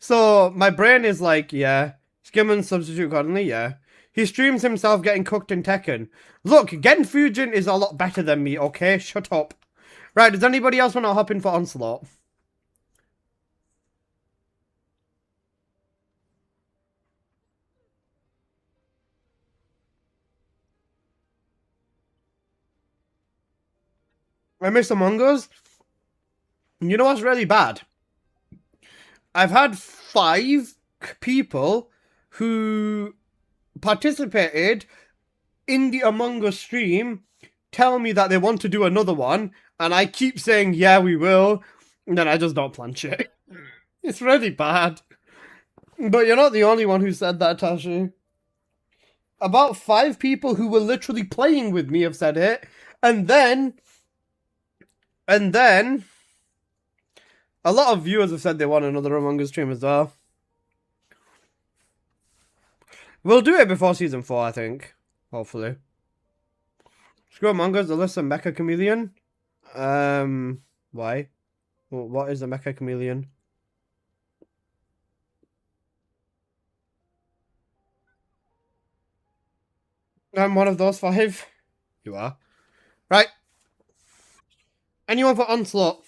So my brain is like, yeah. Skim and substitute accordingly, yeah. He streams himself getting cooked in Tekken. Look, Genfujin is a lot better than me, okay? Shut up. Right, does anybody else want to hop in for Onslaught? I miss Among Us. You know what's really bad? I've had 5 people who participated in the Among Us stream tell me that they want to do another one, and I keep saying, yeah, we will, and then I just don't plan shit. It's really bad. But you're not the only one who said that, Tashi. About 5 people who were literally playing with me have said it, and then a lot of viewers have said they want another Among Us stream as well. We'll do it before season 4, I think. Hopefully. Screw Among Us, Alyssa, Mecha Chameleon. Why? Well, what is a Mecha Chameleon? I'm one of those 5. You are. Right. Anyone for Onslaught?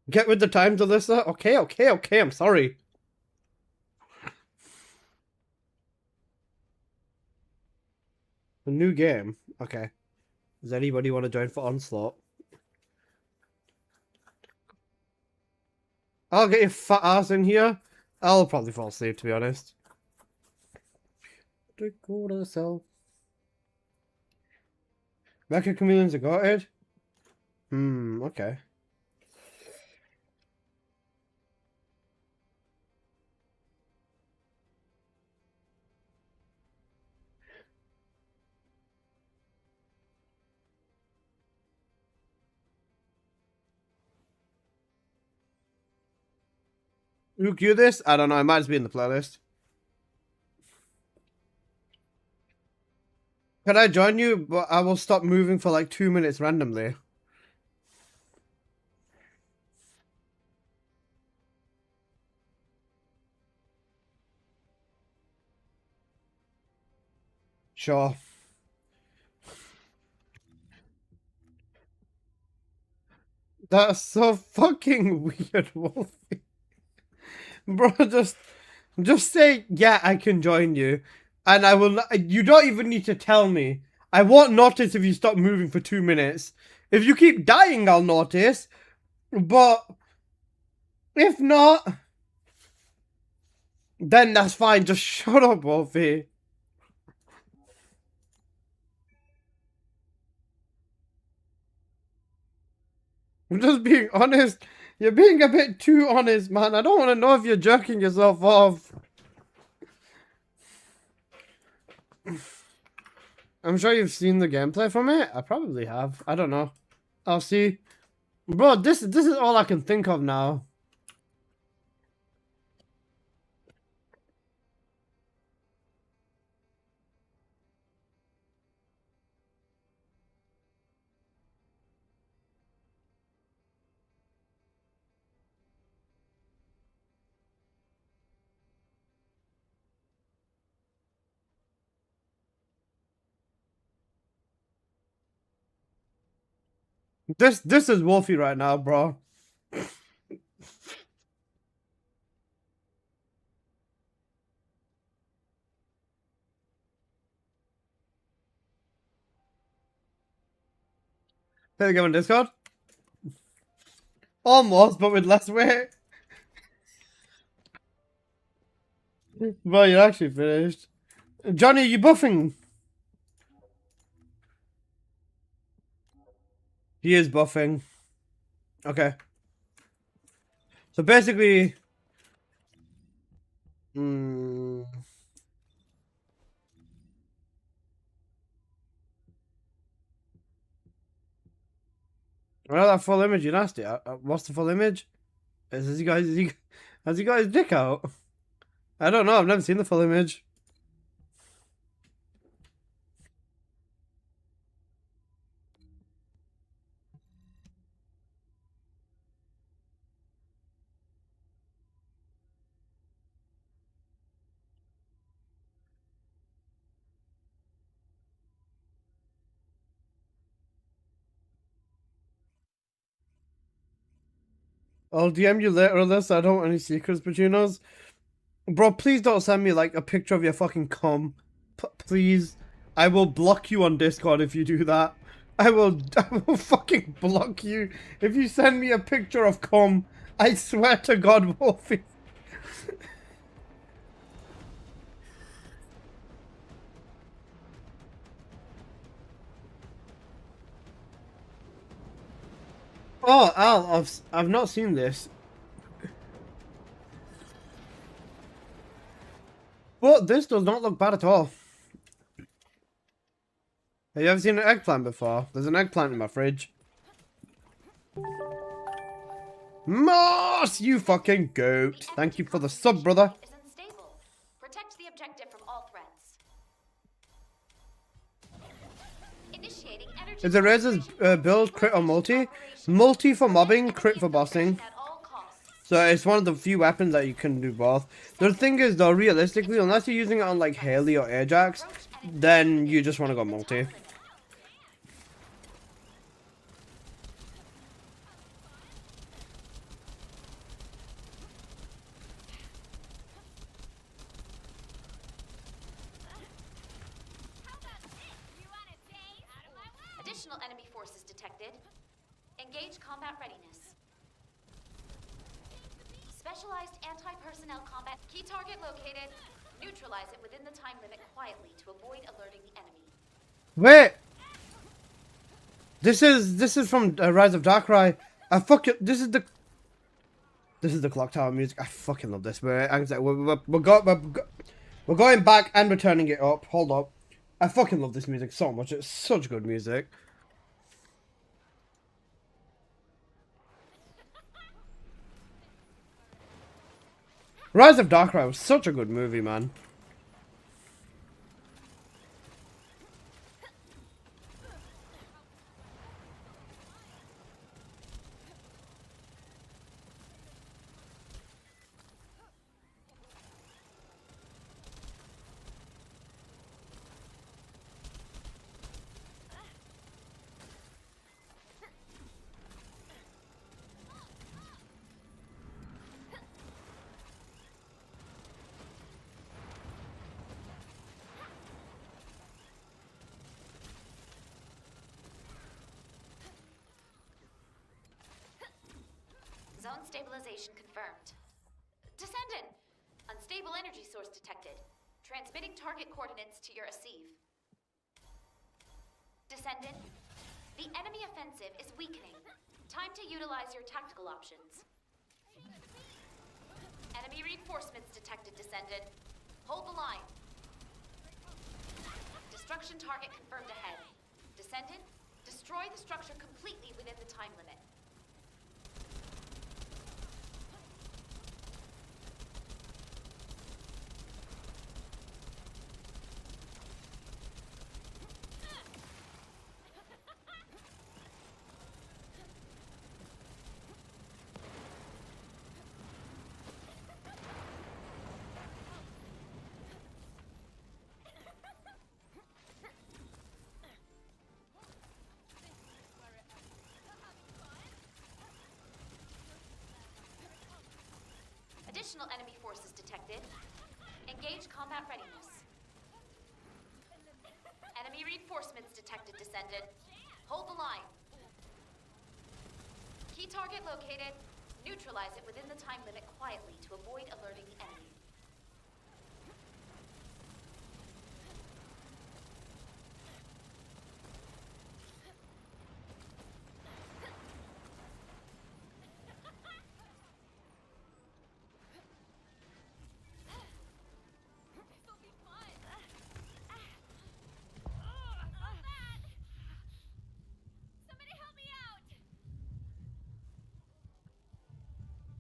Get with the times, Alyssa. Okay, I'm sorry. A new game. Okay. Does anybody want to join for Onslaught? I'll get your fat ass in here. I'll probably fall asleep, to be honest. Dakota Cell. Mecha Chameleons are gutted? Okay. Who queued this? I don't know, it might just be in the playlist. Can I join you? But I will stop moving for like 2 minutes randomly. Sure. That's so fucking weird, Wolfie. Bro, just say, yeah, I can join you. And I will not, you don't even need to tell me. I won't notice if you stop moving for 2 minutes. If you keep dying, I'll notice. But if not, then that's fine. Just shut up, Wolfie. I'm just being honest. You're being a bit too honest, man. I don't want to know if you're jerking yourself off. I'm sure you've seen the gameplay from it. I probably have. I don't know. I'll see. Bro, this is all I can think of now. This is Wolfie right now, bro. Play the game on Discord? Almost, but with less weight. Bro, you're actually finished. Johnny, are you buffing? He is buffing. Okay. So basically... Well, that full image, you nasty. What's the full image? Has he got his dick out? I don't know, I've never seen the full image. I'll DM you later on this. I don't want any secrets between us. Bro, please don't send me like a picture of your fucking cum. Please. I will block you on Discord if you do that. I will fucking block you if you send me a picture of cum. I swear to God, Wolfie. Oh, Al, I've not seen this. But this does not look bad at all. Have you ever seen an eggplant before? There's an eggplant in my fridge. Moss, you fucking goat. Thank you for the sub, brother. Is unstable. Protect the objective from all threats. Initiating energy. Is the Razor's build crit or multi? Multi for mobbing, crit for bossing. At all costs. So it's one of the few weapons that you can do both. The thing is though, realistically, unless you're using it on like Haley or Ajax, then you just want to go multi. Additional enemy forces detected. Engage combat readiness. Specialized anti-personnel combat. Key target located. Neutralize it within the time limit quietly to avoid alerting the enemy. Wait! This is from Rise of Darkrai. I fucking this is the Clock Tower music. I fucking love this. We're going back and returning it up. Hold up. I fucking love this music so much. It's such good music. Rise of Darkrai was such a good movie, man. Zone stabilization confirmed. Descendant! Unstable energy source detected. Transmitting target coordinates to your Asive. Descendant, the enemy offensive is weakening. Time to utilize your tactical options. Enemy reinforcements detected, Descendant. Hold the line. Destruction target confirmed ahead. Descendant, destroy the structure completely within the time limit. Additional enemy forces detected. Engage combat readiness. Enemy reinforcements detected, Descendant. Hold the line. Key target located. Neutralize it within the time limit quietly to avoid alerting the enemy.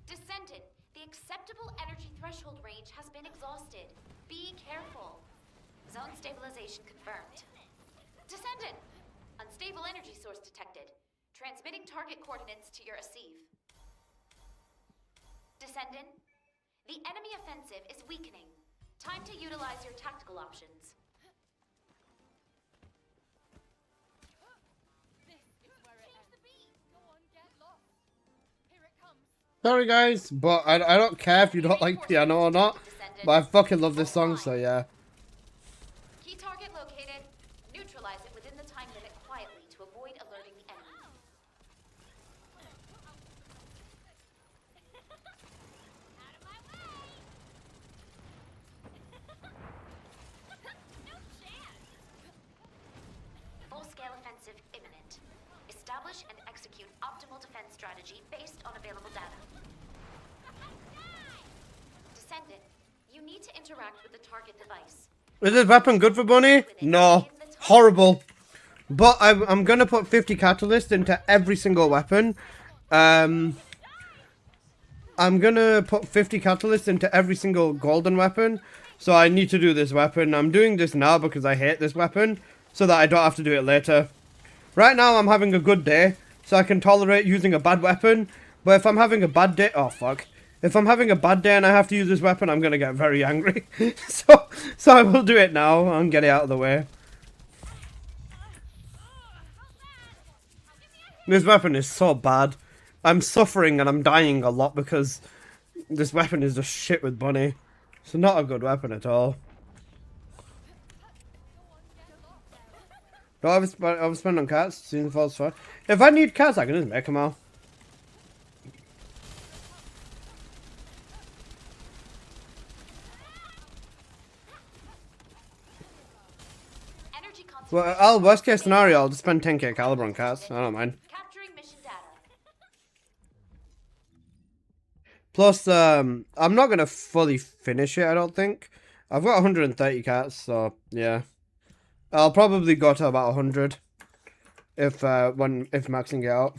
Descendant, the acceptable energy threshold range has been exhausted. Be careful. Zone stabilization confirmed. Descendant, unstable energy source detected. Transmitting target coordinates to your Asive. Descendant, the enemy offensive is weakening. Time to utilize your tactical options. Sorry guys, but I don't care if you don't like piano or not, but I fucking love this song, so yeah. Key target located. Neutralize it within the time limit quietly to avoid alerting the enemy. Out of my way! No chance! Full-scale offensive imminent. Establish and execute optimal optimal defense strategy based on available data. Descendant, you need to interact with the target device. Is this weapon good for Bunny? No. Horrible. But I'm gonna put 50 catalyst into every single weapon. I'm gonna put 50 catalyst into every single golden weapon. So I need to do this weapon. I'm doing this now because I hate this weapon, so that I don't have to do it later. Right now I'm having a good day, so I can tolerate using a bad weapon. But if I'm having a bad day, oh fuck. If I'm having a bad day and I have to use this weapon, I'm gonna get very angry. so I will do it now and get it out of the way. This weapon is so bad. I'm suffering and I'm dying a lot because this weapon is just shit with Bunny. It's not a good weapon at all. Do I overspend on cats? Season 4's fun. If I need cats, I can just make them out. Well, worst case scenario, I'll just spend 10k caliber on cats. I don't mind. Capturing mission data. Plus, I'm not gonna fully finish it, I don't think. I've got 130 cats, so yeah. I'll probably go to about 100 if maxing it out.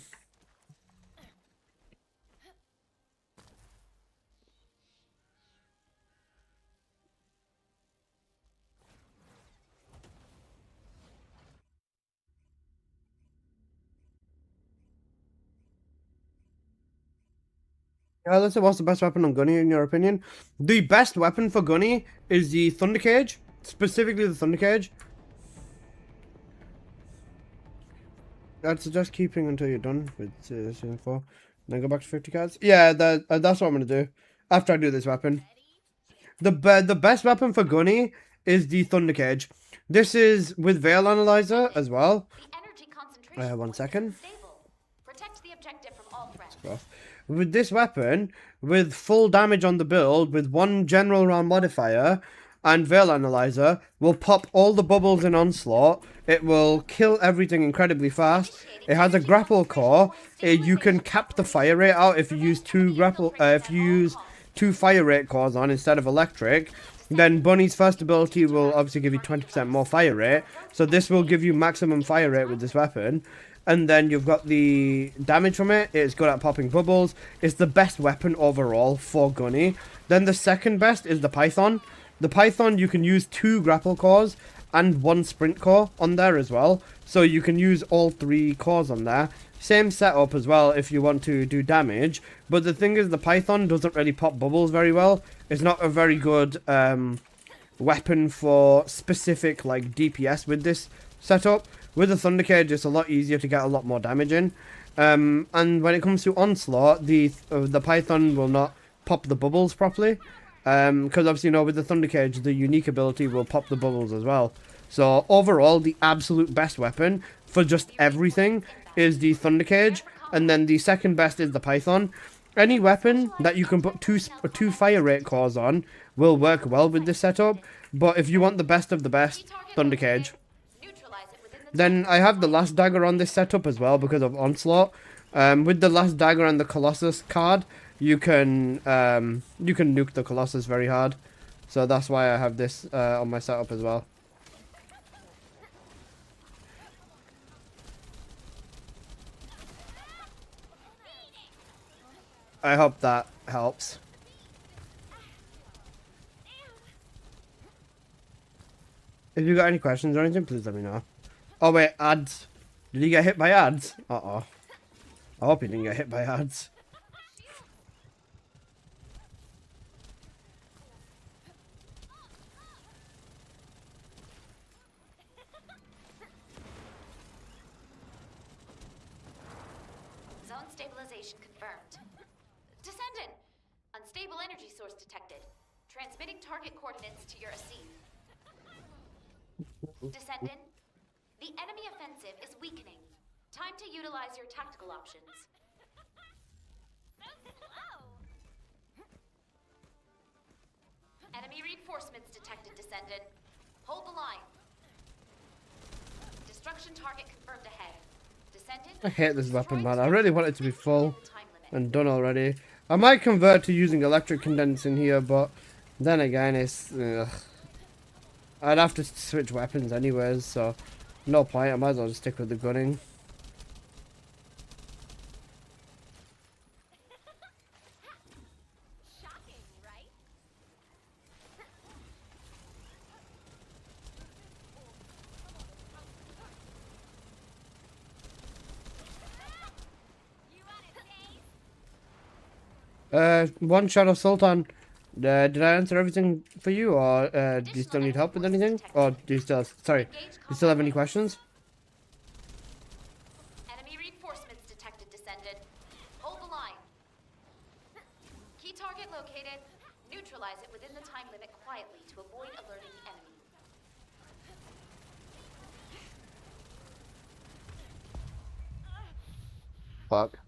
Listen, what's the best weapon on Gunny in your opinion? The best weapon for Gunny is the Thunder Cage, specifically the Thunder Cage. I'd suggest keeping until you're done with season 4, then go back to 50 cards. Yeah, that's what I'm gonna do after I do this weapon. The best weapon for Gunny is the Thunder Cage. This is with Veil Analyzer as well. The energy concentration 1 second. stable. Protect the objective from all threats. With this weapon, with full damage on the build, with 1 general round modifier and Veil Analyzer, will pop all the bubbles in Onslaught. It will kill everything incredibly fast. It has a grapple core. You can cap the fire rate out if you use 2 fire rate cores on instead of electric. Then Bunny's first ability will obviously give you 20% more fire rate. So this will give you maximum fire rate with this weapon. And then you've got the damage from it. It's good at popping bubbles. It's the best weapon overall for Gunny. Then the second best is the Python. The Python, you can use 2 grapple cores and 1 sprint core on there as well. So you can use all 3 cores on there. Same setup as well if you want to do damage. But the thing is, the Python doesn't really pop bubbles very well. It's not a very good weapon for specific like DPS with this setup. With the Thunder Cage, it's a lot easier to get a lot more damage in. And when it comes to Onslaught, the Python will not pop the bubbles properly. Because obviously, you know, with the Thunder Cage, the unique ability will pop the bubbles as well. So overall, the absolute best weapon for just everything is the Thunder Cage. And then the second best is the Python. Any weapon that you can put 2 fire rate cores on will work well with this setup. But if you want the best of the best, Thunder Cage. Then I have the Last Dagger on this setup as well because of Onslaught. With the Last Dagger and the Colossus card, you can nuke the Colossus very hard. So that's why I have this on my setup as well. I hope that helps. If you got any questions or anything, please let me know. Oh wait, ads. Did he get hit by ads? Uh-oh. I hope he didn't get hit by ads. Zone stabilization confirmed. Descendant! Unstable energy source detected. Transmitting target coordinates to your AC. Descendant, the enemy offensive is weakening. Time to utilize your tactical options. Enemy reinforcements detected, Descendant. Hold the line. Destruction target confirmed ahead. Descendant, I hate this weapon, destroy man. I really want it to be turrets full within the time limit. and done already. I might convert to using electric condensing here, but then again, it's... ugh. I'd have to switch weapons anyways, so no point. I might as well just stick with the gunning. Shocking, right? You want a taste? One Shadow Sultan. Did I answer everything for you, or do you still need help with anything? Or do you still... Sorry, do you still have any questions? Enemy reinforcements detected, Descendant. Hold the line. Key target located. Neutralize it within the time limit quietly to avoid alerting the enemy. Fuck.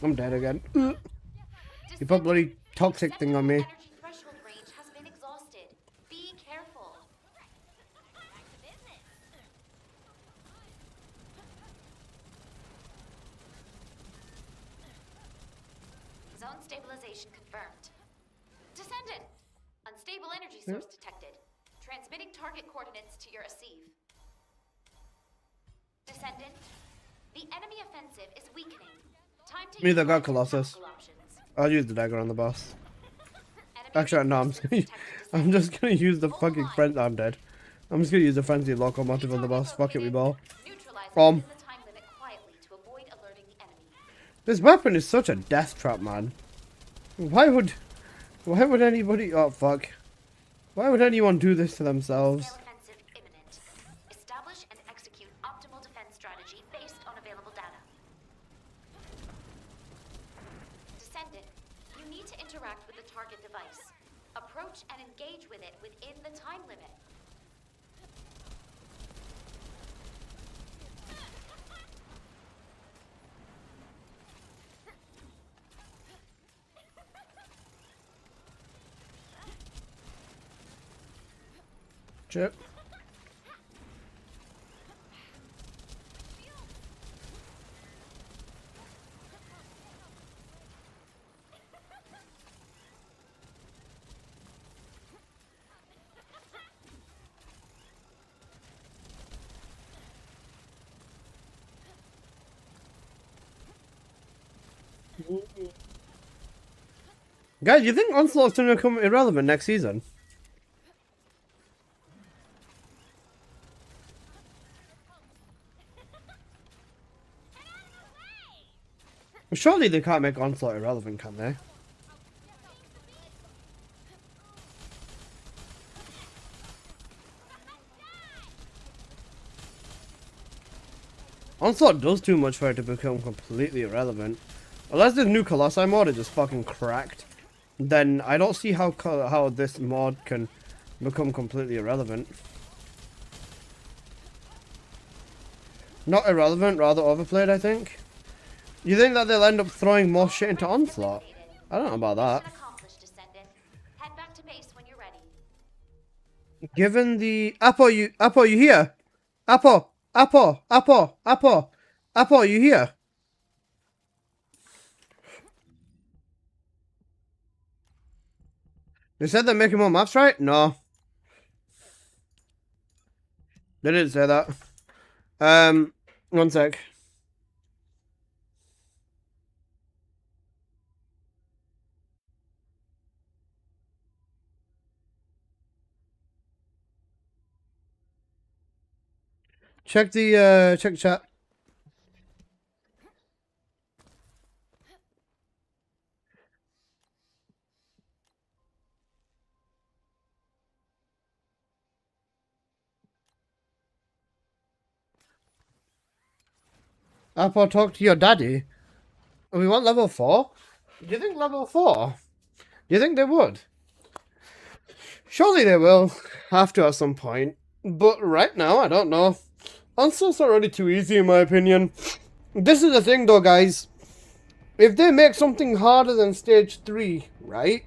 I'm dead again. You put bloody toxic thing on me. Energy threshold range has been exhausted. Be careful. Back to business. Zone stabilization confirmed. Descendant! Unstable energy source detected. Transmitting target coordinates to your Asive. Descendant, the enemy offensive is weakening. Time to Neither utilize got your Colossus. tactical options. I'll use the dagger on the boss. Enemy Actually, no, I'm reinforcements I'm detected, just gonna use the Hold fucking line. friend. I'm dead. I'm just gonna use the frenzy locomotive on the boss. Fuck it, we ball. Neutralize it Bomb. within the time limit quietly to avoid alerting the enemy. This weapon is such a death trap, man. Why would anybody? Oh fuck. Why would anyone do this to themselves? Scale offensive imminent. Establish and execute optimal defense strategy based on available data. Descendant, you need to interact with the target device. Approach and engage with it within the time limit. Chip. Guys, you think Onslaught's gonna become irrelevant next season? Surely they can't make Onslaught irrelevant, can they? Onslaught does too much for it to become completely irrelevant. Unless this new Colossi mod is just fucking cracked, then I don't see how this mod can become completely irrelevant. Not irrelevant, rather overplayed, I think. You think that they'll end up throwing more shit into Onslaught? I don't know about that. Mission accomplished, Descendant. Head back to base when you're ready. Given the Apple, you here? Apple, you here? They said they're making more maps, right? No. They didn't say that. One sec. Check the chat. Apple, talk to your daddy. We want level 4? Do you think level 4? Do you think they would? Surely they will have to at some point. But right now, I don't know. Onslaught's already too easy in my opinion. This is the thing though, guys. If they make something harder than stage 3, right?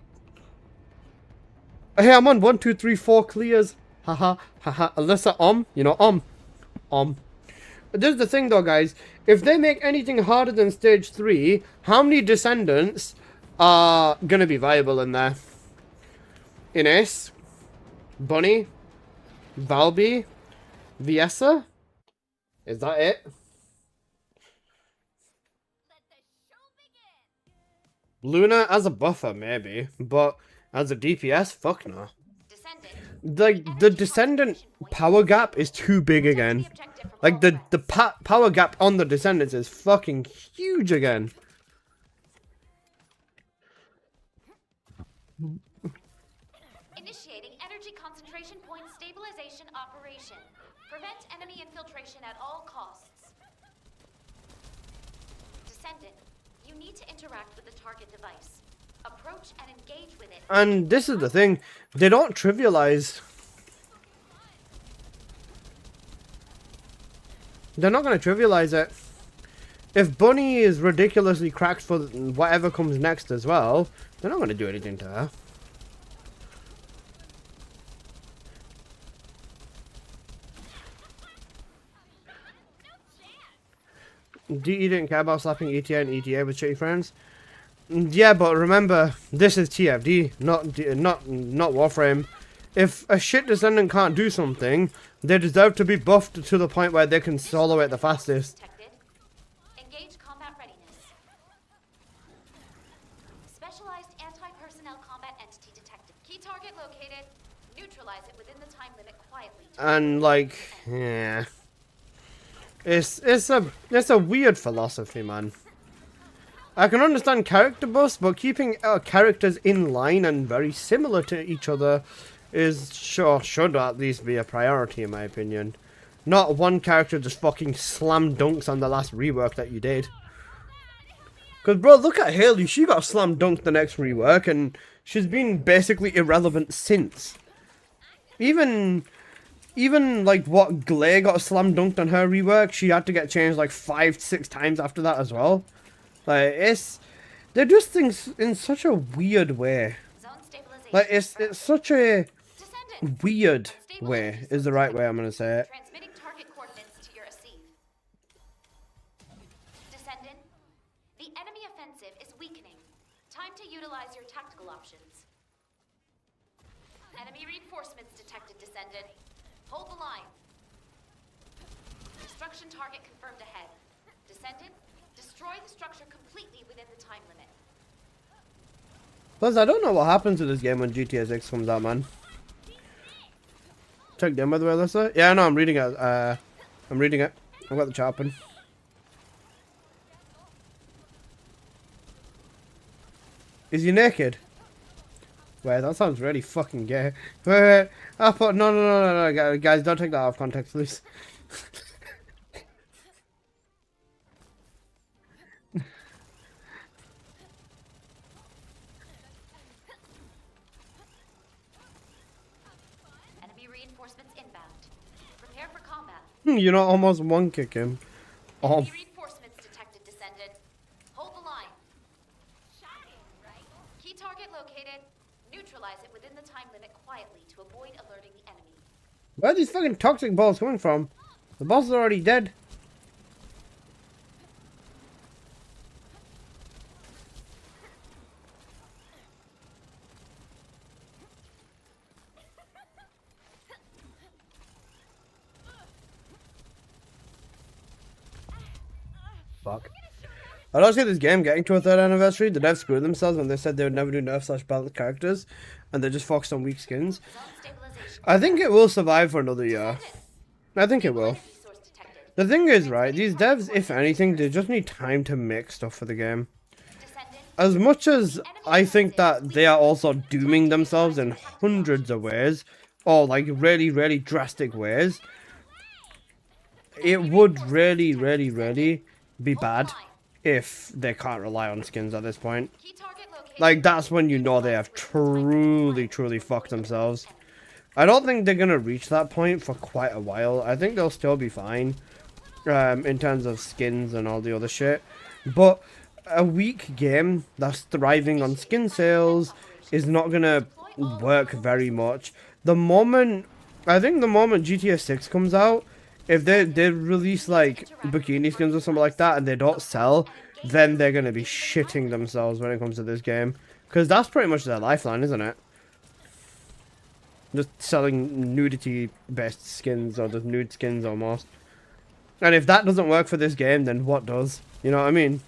Hey, I'm on 1, 2, 3, 4 clears. Haha, haha. Alyssa, you know, This is the thing though, guys. If they make anything harder than stage 3, how many descendants are gonna be viable in there? Ines, Bunny, Valby, Viessa? Is that it? Luna as a buffer, maybe, but as a DPS, fuck no. The Descendant power gap is too big again. Like, the power gap on the Descendants is fucking huge again. Initiating energy concentration point stabilization operation. Prevent enemy infiltration at all costs. Descendant, you need to interact with the target device. Approach and engage with it. And this is the thing, they don't trivialize. They're not going to trivialize it. If Bunny is ridiculously cracked for whatever comes next as well, they're not going to do anything to her. You didn't care about slapping ETA and ETA with shitty friends? Yeah, but remember, this is TFD, not Warframe. If a shit Descendant can't do something, they deserve to be buffed to the point where they can solo it the fastest. Engage combat readiness. Specialized anti-personnel combat entity detected. Key target located. Neutralize it within the time limit quietly. And like, yeah. It's a weird philosophy, man. I can understand character buffs, but keeping characters in line and very similar to each other should at least be a priority in my opinion. Not one character just fucking slam dunks on the last rework that you did. Cause bro, look at Haley, she got slam dunked the next rework and she's been basically irrelevant since. Even like what Glare got slam dunked on her rework, she had to get changed like 5-6 times after that as well. Like they're just things in such a weird way. Like it's such a weird way is the right way I'm gonna say it. Transmitting target coordinates to your receive. Descendant, the enemy offensive is weakening. Time to utilize your tactical options. Enemy reinforcements detected, Descendant. Hold the line. Destruction target confirmed ahead. Descendant, destroy the structure completely within the time limit. Plus, I don't know what happens to this game when GTA 6 comes out, man. Check them by the way, Alyssa. Yeah, no, I'm reading it. I'm reading it. I've got the chat open. Is he naked? Wait, that sounds really fucking gay. Wait. I put no, guys, don't take that out of context, please. Enemy reinforcements inbound. Prepare for combat. You know, almost one kick him. Enemy reinforcements detected, Descendant. Hold the line. Key target located. Neutralize it within the time limit quietly to avoid alerting the enemy. Where are these fucking toxic balls coming from? The boss is already dead. Fuck. I don't see this game getting to a 3rd anniversary. The devs screwed themselves when they said they would never do nerf/balance characters, and they just focused on weak skins. Zone stabilization. I think it will survive for another year. I think it will. Energy source detected. The thing is, right, these devs, if anything, they just need time to make stuff for the game. Descendant. As much as I think that they are also dooming themselves in hundreds of ways, or like really, really drastic ways, it would really, really, really be bad if they can't rely on skins at this point. Key target located. Like, that's when you know they have truly fucked themselves. I don't think they're gonna reach that point for quite a while. I think they'll still be fine in terms of skins and all the other shit. But a weak game that's thriving on skin sales is not gonna work very much. I think the moment GTA 6 comes out, if they release like bikini skins or something like that and they don't sell, then they're gonna be shitting themselves when it comes to this game. Because that's pretty much their lifeline, isn't it? Just selling nudity-based skins, or just nude skins almost. And if that doesn't work for this game, then what does? You know what I mean?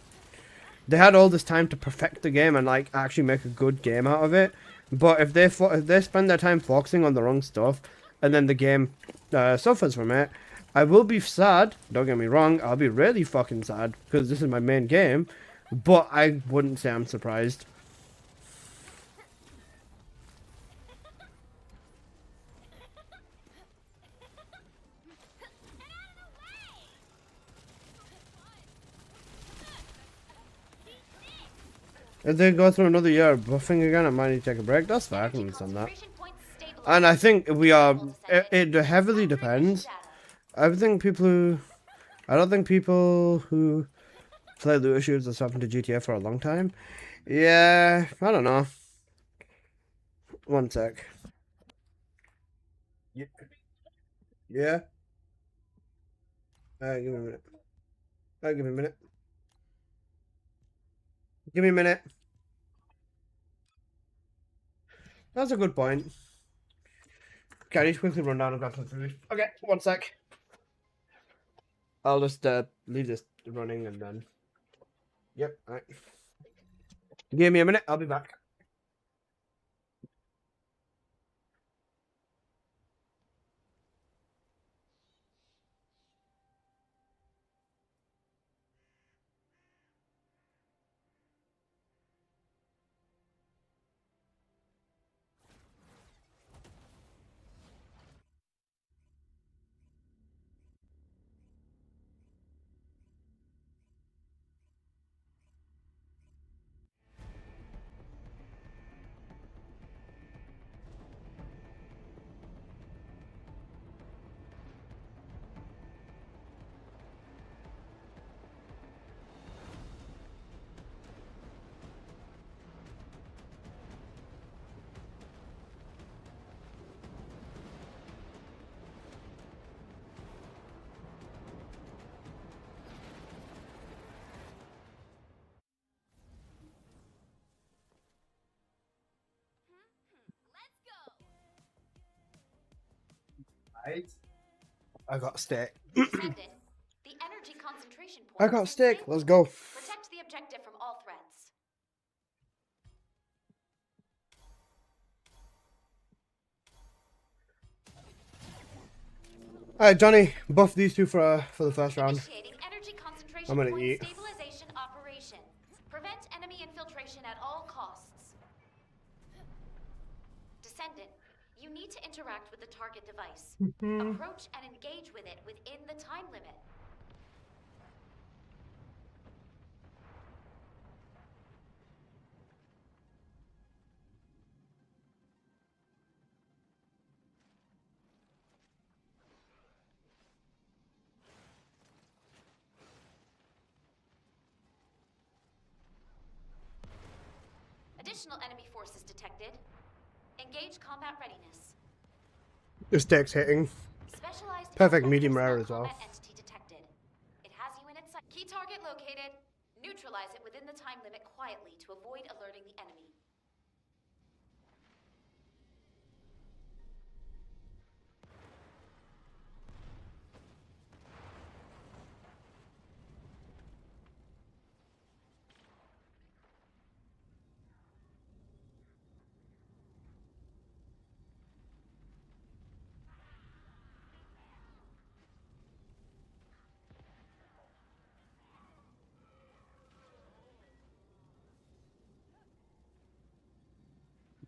They had all this time to perfect the game and like actually make a good game out of it. But if they spend their time focusing on the wrong stuff, and then the game suffers from it, I will be sad. Don't get me wrong, I'll be really fucking sad because this is my main game. But I wouldn't say I'm surprised. If they go through another year of buffing again, I might need to take a break. That's fair, I can understand that. And I think we are... It heavily depends. I don't think people who play looter shooters are stopping to GTA for a long time. Yeah, I don't know. One sec. Yeah? Give me a minute. Give me a minute. Give me a minute. That's a good point. Okay, I need to quickly run down and grab some food. Okay, one sec. I'll just leave this running and then... Yep, alright. Give me a minute, I'll be back. Right. I got steak. Descendant, the energy concentration point I got is steak. stable. Let's go. Protect the objective from all threats. Alright, Johnny, buff these two for the first round. Initiating energy concentration I'm gonna point eat. stabilization operation. Prevent enemy infiltration at all costs. Descendant, you need to interact with the target device. Approach and engage with it within the time limit. Additional enemy forces detected. Engage combat readiness. The steak's hitting. Specialized Perfect combat medium rare personnel as well. combat entity detected. It has you in its sight. Key target located. Neutralize it within the time limit quietly to avoid alerting the enemy.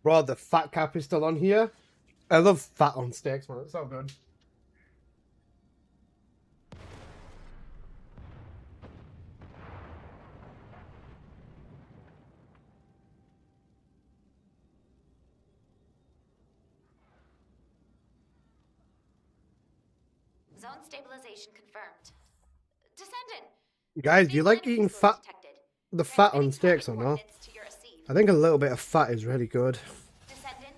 Bro, the fat cap is still on here. I love fat on steaks, man. It's so good. Zone stabilization confirmed. Descendant. Guys, do you like eating fat, Detected. the fat on Transmitting steaks target or not? coordinates to your Asif. I think a little bit of fat is really good. Descendant.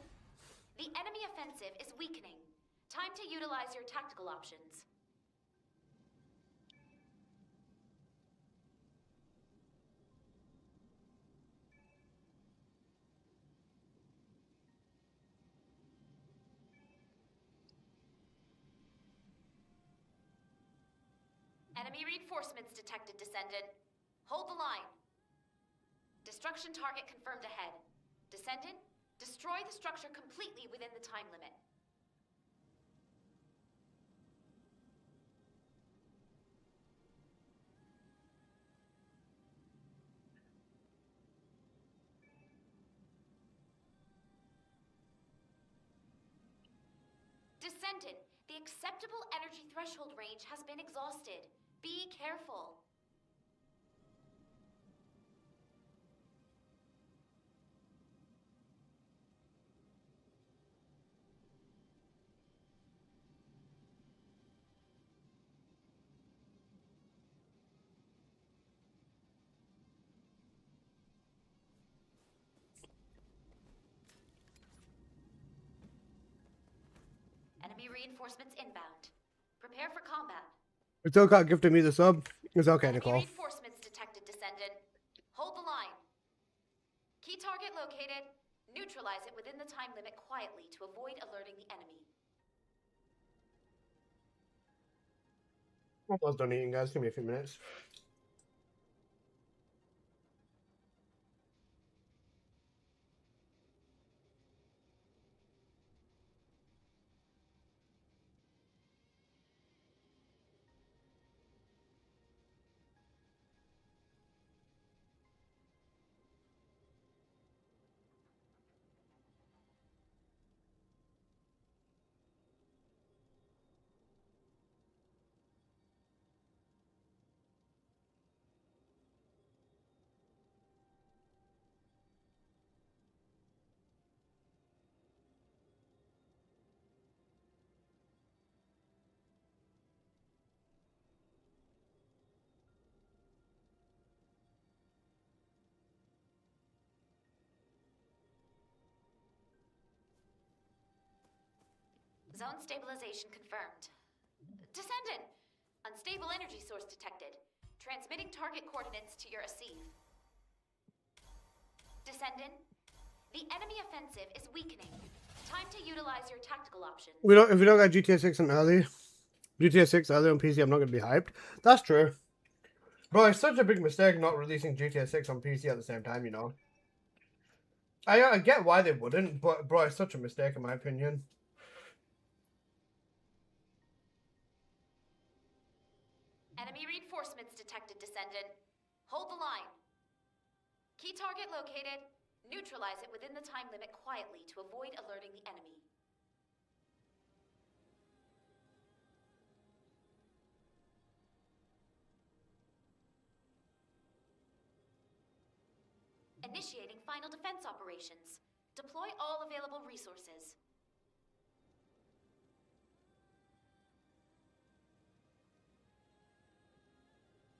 The enemy offensive is weakening. Time to utilize your tactical options. Enemy reinforcements detected, Descendant. Hold the line. Destruction target confirmed ahead. Descendant, destroy the structure completely within the time limit. Descendant, the acceptable energy threshold range has been exhausted. Be careful. Enemy reinforcements inbound. Prepare for combat. It's still got gifted me the sub. It's okay, Enemy Nicole. reinforcements detected, Descendant. Hold the line. Key target located. Neutralize it within the time limit quietly to avoid alerting the enemy. Almost done eating, guys. Give me a few minutes. Zone stabilization confirmed. Descendant! Unstable energy source detected. Transmitting target coordinates to your Asif. Descendant, the enemy offensive is weakening. Time to utilize your tactical options. If we don't get GTA 6 on GTA 6 early on PC, I'm not gonna be hyped. That's true. Bro, it's such a big mistake not releasing GTA 6 on PC at the same time, you know. I get why they wouldn't, but bro, it's such a mistake in my opinion. Enemy reinforcements detected, Descendant. Hold the line. Key target located. Neutralize it within the time limit quietly to avoid alerting the enemy. Initiating final defense operations. Deploy all available resources.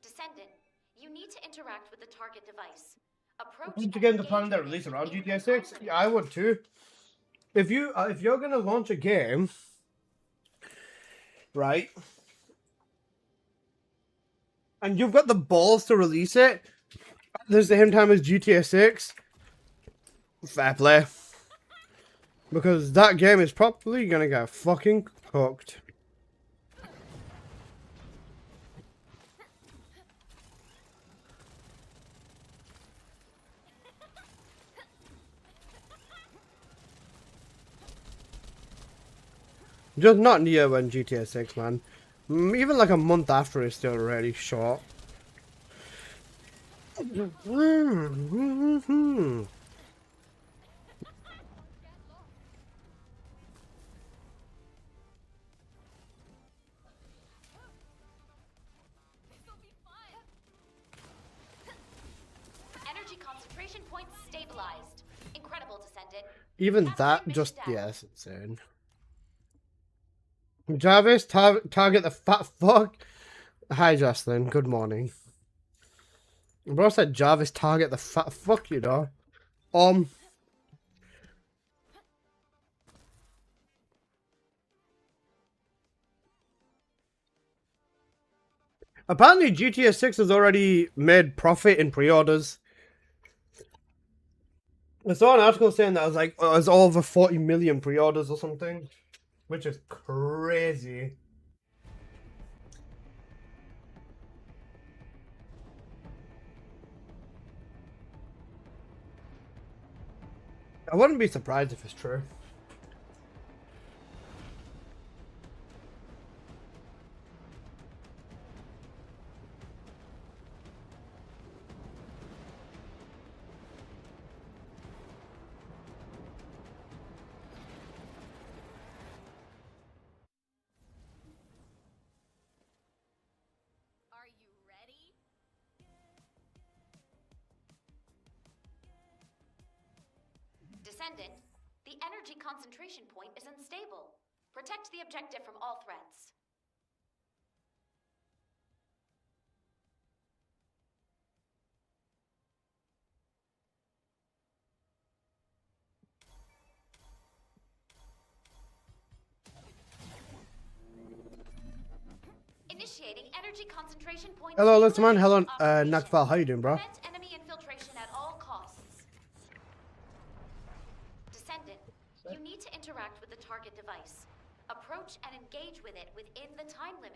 Descendant, you need to interact with the target device. Approach Once and again, the engage plan that with release it around within GTA the time 6, limit. yeah, I would too. If you're gonna launch a game, right, and you've got the balls to release it at the same time as GTA 6, fair play, because that game is probably gonna get fucking cooked. Just not near when GTA 6, man. Even like a month after is still really short. Energy concentration points stabilized. Incredible, Descendant. Even Capture that mission just, data. yeah, it's insane. Jarvis, target the fat fuck. Hi, Jocelyn. Good morning. Bro said Jarvis, target the fat fuck, you know. Apparently GTA 6 has already made profit in pre-orders. I saw an article saying that it was like it was over 40 million pre-orders or something, which is crazy. I wouldn't be surprised if it's true. Are you ready? Descendant, the energy concentration point is unstable. Protect the objective from all threats. Initiating energy concentration point. Hello, Litzman. Hello, operation. Nakval. How you doing, bro? Prevent enemy infiltration at all costs. Descendant, you need to interact with the target device. Approach and engage with it within the time limit.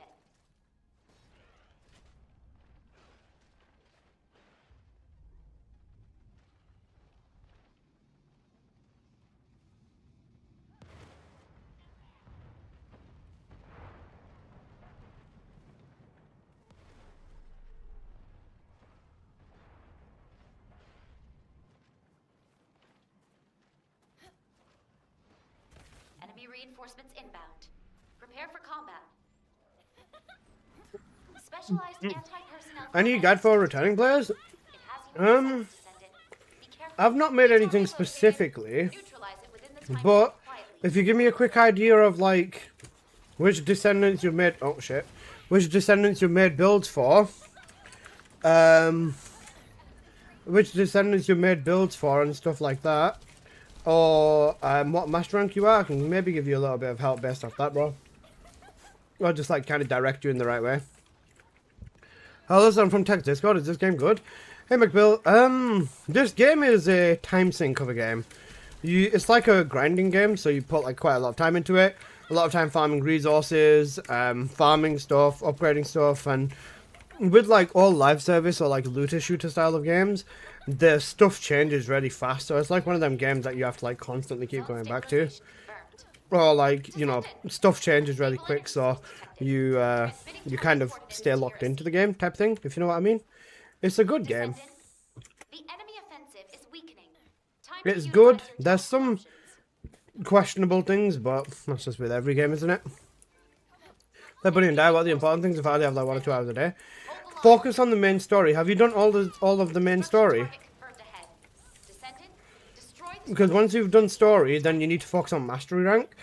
Enemy reinforcements inbound. Prepare for combat. Specialized anti-personnel. Any guide for returning players? It has your Um, consent, Descendant. Be careful. I've not made anything specifically, Neutralize it within the time but limit quietly. if you give me a quick idea of like which descendants you've made, oh shit, which descendants you've made builds for, which descendants you made builds for and stuff like that, or what master rank you are, I can maybe give you a little bit of help based off that, bro. Or just like kind of direct you in the right way. Hello, I'm from Tech Discord. Is this game good? Hey, McBill. This game is a time sink of a game. It's like a grinding game, so you put like quite a lot of time into it. A lot of time farming resources, farming stuff, upgrading stuff, and with like all live service or like looter shooter style of games, the stuff changes really fast. So it's like one of them games that you have to like constantly keep going back to. Confirmed. Or like, you know, stuff changes really quick, so you kind of stay locked into the game type thing, if you know what I mean. It's a good game. Descendant, the enemy offensive is weakening. Time to It's utilize good. your There's top some options. questionable things, but that's just with every game, isn't it? Let Bunny and die. What are the important things if I only have like 1 or 2 hours a day? Hold the line. Focus on the main story. Have you done all of the main Approach story? target confirmed ahead. Descendant, destroy the Because once you've done story, then you need to focus on mastery rank.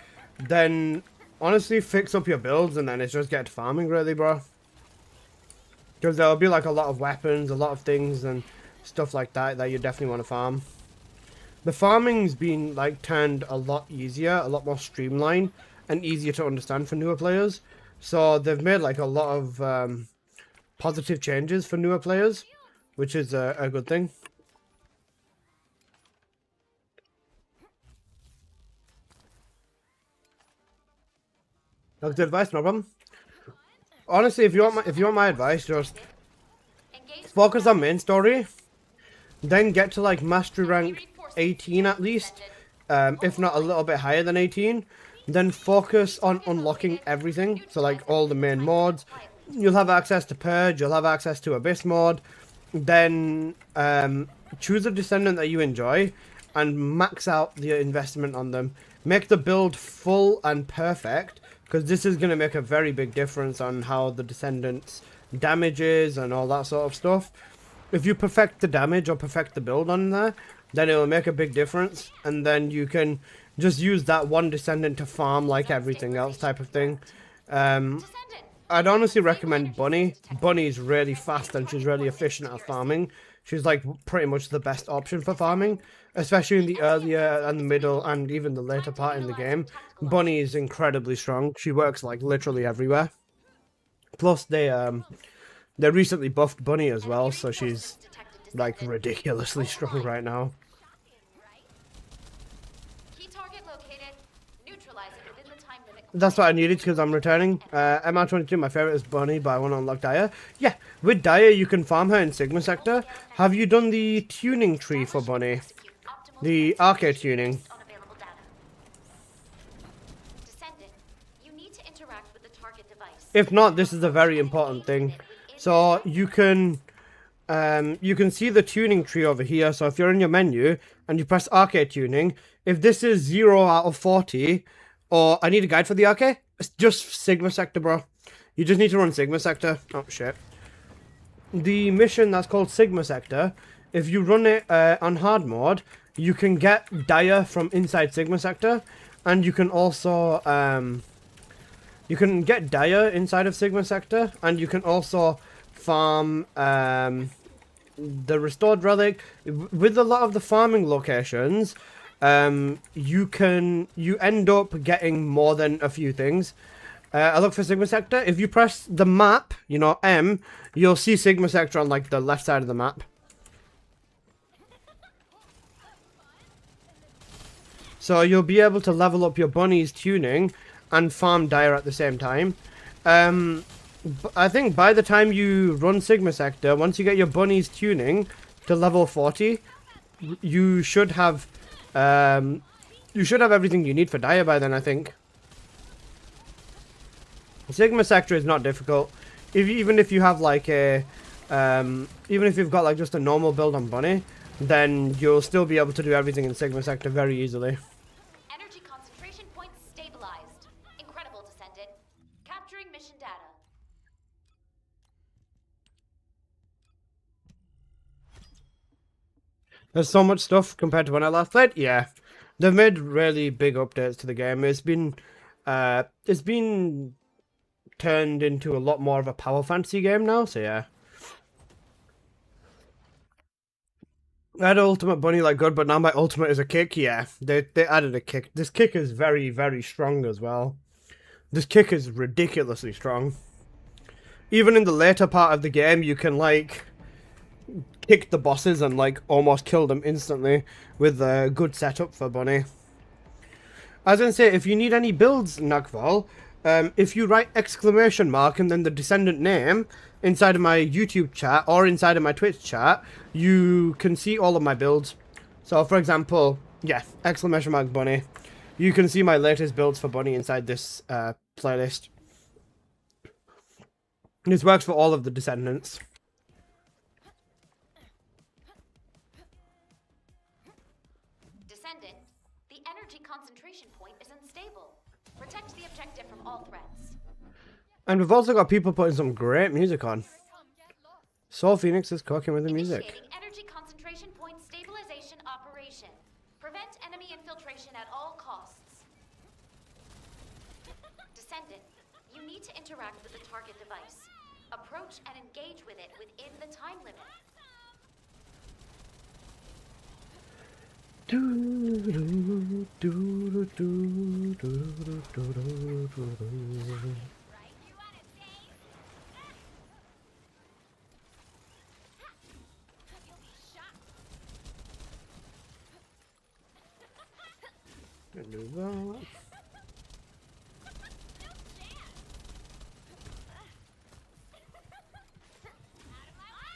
Then honestly fix up your builds, and then it's just get to farming really, bro. Because there'll be like a lot of weapons, a lot of things and stuff like that you definitely want to farm. The farming's been like turned a lot easier, a lot more streamlined, and easier to understand for newer players. So they've made like a lot of positive changes for newer players, which is a good thing. That's good advice, no problem. Honestly, if you want my advice, just engage with focus on main story, then get to like mastery rank 18 at least, if not a little bit higher than 18. Then focus on unlocking everything, so like all the main mods. You'll have access to Purge, you'll have access to Abyss mod. Then choose a descendant that you enjoy and max out the investment on them. Make the build full and perfect, because this is going to make a very big difference on how the descendants damages and all that sort of stuff. If you perfect the damage or perfect the build on there, then it will make a big difference, and then you can just use that one descendant to farm like everything else type of thing. Descendant. I'd honestly recommend Bunny. Bunny's really fast and she's really efficient at farming. She's like pretty much the best option for farming, especially in the earlier and the middle and even the later part in the game. Bunny is incredibly strong. She works like literally everywhere. Plus they recently buffed Bunny as well, so she's like ridiculously strong right now. Key target located. Neutralize it within the time limit. That's what I needed because I'm returning. MR22, my favorite is Bunny, but I want to unlock Daya. Yeah, with Daya you can farm her in Sigma Sector. Have you done the tuning tree for Bunny? Execute optimal The arcade tuning. based on available data. Descendant, you need to interact with the target device. If not, this is a very important thing. So you can see the tuning tree over here. So if you're in your menu and you press arcade tuning, if this is 0 out of 40, or I need a guide for the arcade, it's just Sigma Sector, bro. You just need to run Sigma Sector. Oh shit. The mission that's called Sigma Sector, if you run it on hard mode, you can get Daya from inside Sigma Sector, and you can also you can get Daya inside of Sigma Sector, and you can also farm the restored relic. With a lot of the farming locations, you end up getting more than a few things. I look for Sigma Sector. If you press the map, you know, M, you'll see Sigma Sector on like the left side of the map. So you'll be able to level up your Bunny's tuning and farm Daya at the same time. I think by the time you run Sigma Sector, once you get your Bunny's tuning to level 40, you should have everything you need for Daya by then, I think. Sigma Sector is not difficult. Even if you have like a even if you've got like just a normal build on Bunny, then you'll still be able to do everything in Sigma Sector very easily. Energy concentration points stabilized. Incredible, Descendant. Capturing mission data. There's so much stuff compared to when I last played. Yeah, they've made really big updates to the game. It's been turned into a lot more of a power fantasy game now. So yeah, I had Ultimate Bunny like good, but now my ultimate is a kick. Yeah, they added a kick. This kick is very, very strong as well. This kick is ridiculously strong. Even in the later part of the game, you can like kick the bosses and like almost kill them instantly with a good setup for Bunny. I was gonna say, if you need any builds, Nagval, if you write ! And then the Descendant name inside of my YouTube chat or inside of my Twitch chat, you can see all of my builds. So for example, yeah, ! Bunny. You can see my latest builds for Bunny inside this playlist. This works for all of the Descendants. Descendant, the energy concentration point is unstable. Protect the objective from all threats. And we've also got people putting some great music on. Soul Phoenix is cooking with the music. Initiating energy concentration point stabilization operation. Prevent enemy infiltration at all costs. Descendant, you need to interact with the target device. Approach and engage with it within the time limit.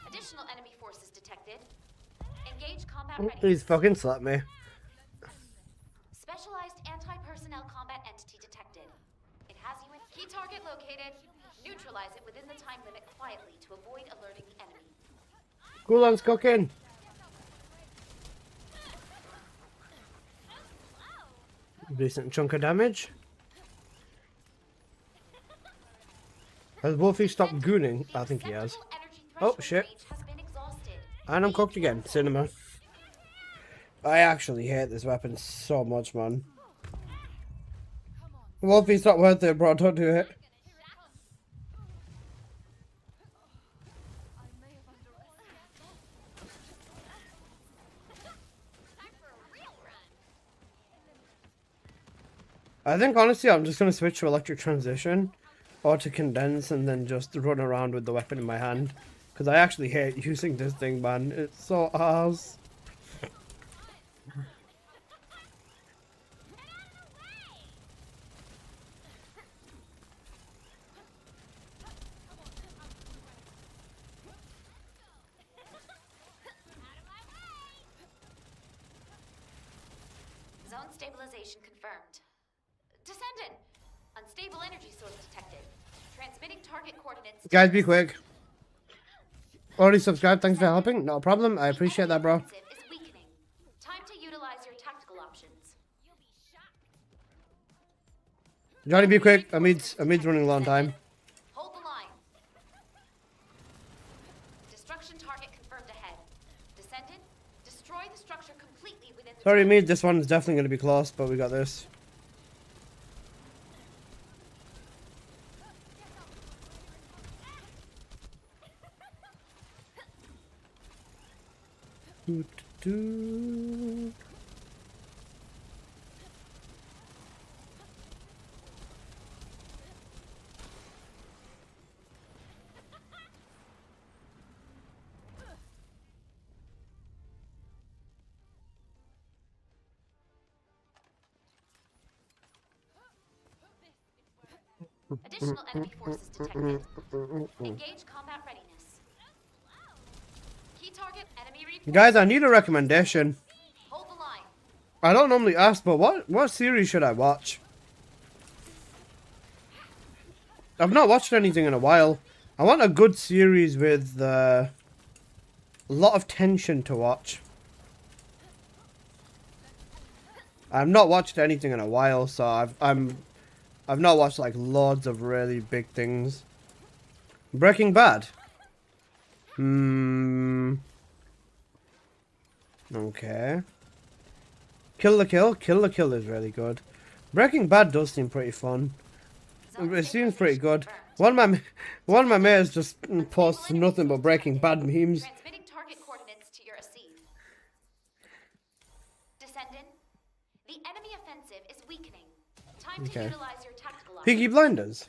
Additional enemy forces detected. Engage combat ready. He's fucking slapped me. Specialized anti-personnel combat entity detected. It has you in key target located. Neutralize it within the time limit quietly to avoid alerting the enemy. Gulan's cooking. Decent chunk of damage. Has Wolfie stopped gooning? I think he has. Oh shit. And I'm cooked again. Cinema. I actually hate this weapon so much, man. Wolfie's not worth it, bro. Don't do it. I think honestly I'm just gonna switch to electric transition or to condense and then just run around with the weapon in my hand. Because I actually hate using this thing, man. It's so ass. Zone stabilization confirmed. Descendant! Unstable energy source detected. Transmitting target coordinates. Guys, be quick. Already subscribed, thanks for helping. No problem, I appreciate that, bro. Offensive is weakening. Time to utilize your tactical options. Johnny, be quick. Amid's running a long time. Hold the line. Destruction target confirmed ahead. Descendant, destroy the structure completely within the Sorry, Amid, this one's definitely going to be close, but we got this. Doo-doo-doo. Additional enemy forces detected. Engage combat readiness. Key target enemy reinforcements. Guys, I need a recommendation. Hold the line. I don't normally ask, but what series should I watch? I've not watched anything in a while. I want a good series with a lot of tension to watch. I've not watched anything in a while, so I've not watched like loads of really big things. Breaking Bad. Okay. Kill the Kill. Kill the Kill is really good. Breaking Bad does seem pretty fun. It seems pretty good. One of my mates just posts nothing but Breaking Bad memes. Transmitting target coordinates to your Aseed. Descendant, the enemy offensive is weakening. Time to Okay. utilize your tactical options. Peaky Blinders.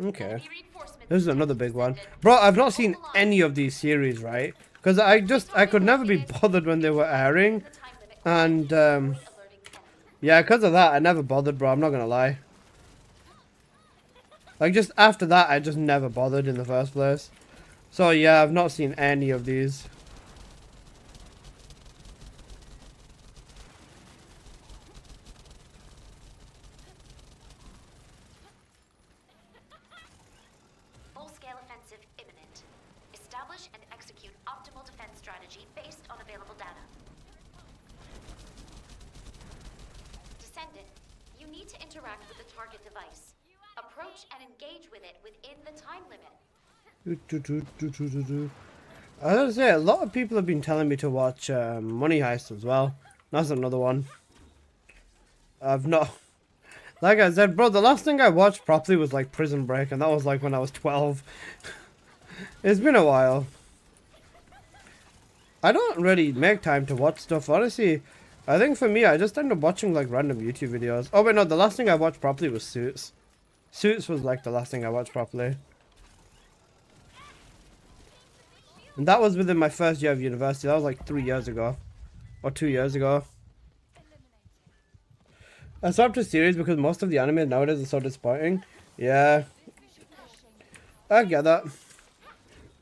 Okay. Enemy reinforcements This is another big one. detected. Bro, I've not seen any of these series, right? Because I could never be bothered when they were airing. The time limit And, alerting the enemy. yeah, because of that, I never bothered, bro. I'm not going to lie. Like, just after that, I just never bothered in the first place. So, yeah, I've not seen any of these. Full-scale offensive imminent. Establish and execute optimal defense strategy based on available data. Descendant, you need to interact with the target device. Approach and engage with it within the time limit. I was gonna say, a lot of people have been telling me to watch Money Heist as well. That's another one. I've not... Like I said, bro, the last thing I watched properly was like Prison Break, and that was like when I was 12. It's been a while. I don't really make time to watch stuff, honestly. I think for me, I just end up watching like random YouTube videos. Oh wait, no, the last thing I watched properly was Suits. Suits was like the last thing I watched properly. And that was within my first year of university. That was like 3 years ago. Or 2 years ago. I stopped the series because most of the anime nowadays are so disappointing. Yeah. I get that.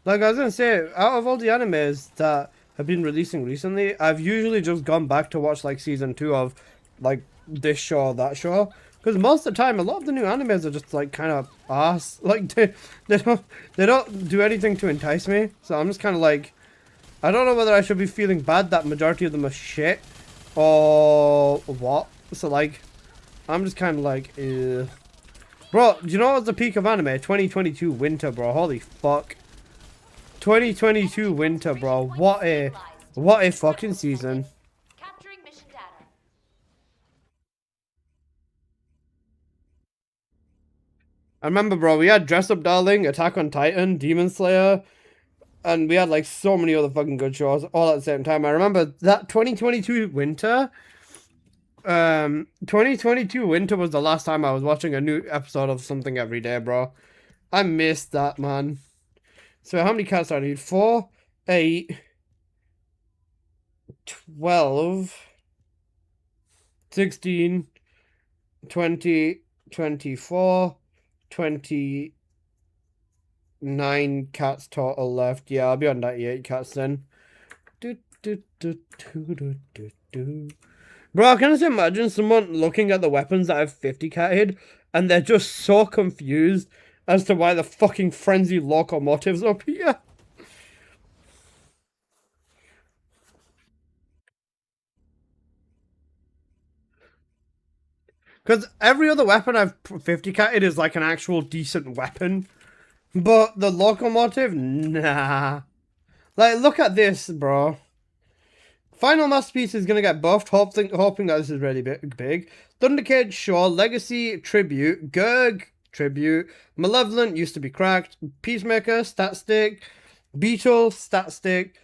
Like I was gonna say, out of all the animes that have been releasing recently, I've usually just gone back to watch like season 2 of like this show or that show. Because most of the time, a lot of the new animes are just like kind of ass. Like they don't do anything to entice me. So I'm just kind of like, I don't know whether I should be feeling bad that majority of them are shit or what. So like, I'm just kind of like, bro. Do you know what's the peak of anime? 2022 winter, bro. Holy fuck. 2022 winter, bro. What a fucking season. Capturing mission data. I remember, bro, we had Dress Up Darling, Attack on Titan, Demon Slayer, and we had like so many other fucking good shows all at the same time. I remember that 2022 winter. 2022 winter was the last time I was watching a new episode of something every day, bro. I missed that, man. So how many cats do I need? 4, 8, 12, 16, 20, 24, 29 cats total left. Yeah, I'll be on 98 cats then. Bro, I can just imagine someone looking at the weapons that I've 50 catted and they're just so confused as to why the fucking frenzy locomotive's up here. Because every other weapon I've 50 catted is like an actual decent weapon. But the locomotive, nah. Like, look at this, bro. Final Masterpiece is going to get buffed, hoping that this is really big. Thundercade, sure. Legacy, Tribute. Gurg, Tribute. Malevolent, used to be cracked. Peacemaker, Stat Stick. Beetle, Stat Stick.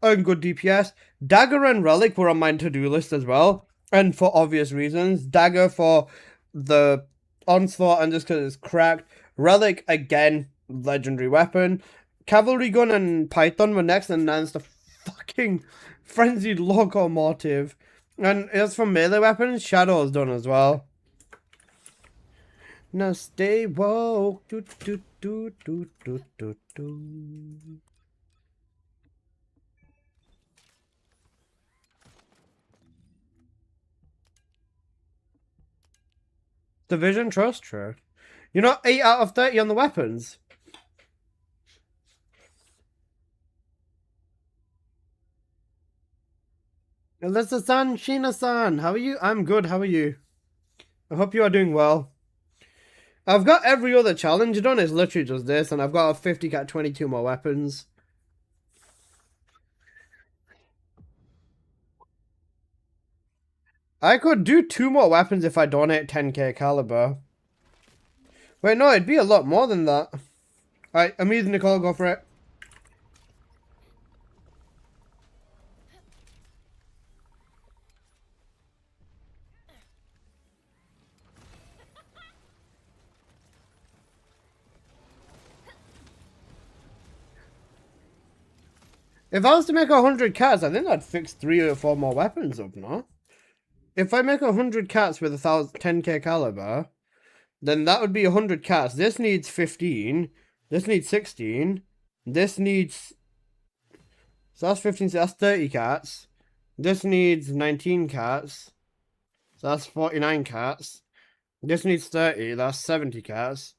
And good DPS. Dagger and Relic were on my to-do list as well. And for obvious reasons. Dagger for the Onslaught and just because it's cracked. Relic, again, legendary weapon. Cavalry Gun and Python were next, and then it's the fucking Frenzied Locomotive. And as for melee weapons, Shadow is done as well. Now stay woke. Do, do, do, do, do, do, do. Division Trust, true. You're not 8 out of 30 on the weapons. Alyssa-san, Sheena-san, how are you? I'm good, how are you? I hope you are doing well. I've got every other challenge done, it's literally just this, and I've got a 50 cat 22 more weapons. I could do 2 more weapons if I donate 10k caliber. Wait, no, it'd be a lot more than that. Alright, I'm using Nicole, go for it. If I was to make 100 cats, I think I'd fix 3 or 4 more weapons up, no? If I make 100 cats with 10k caliber, then that would be 100 cats. This needs 15. This needs 16. This needs... So that's 15, so that's 30 cats. This needs 19 cats. So that's 49 cats. This needs 30, that's 70 cats.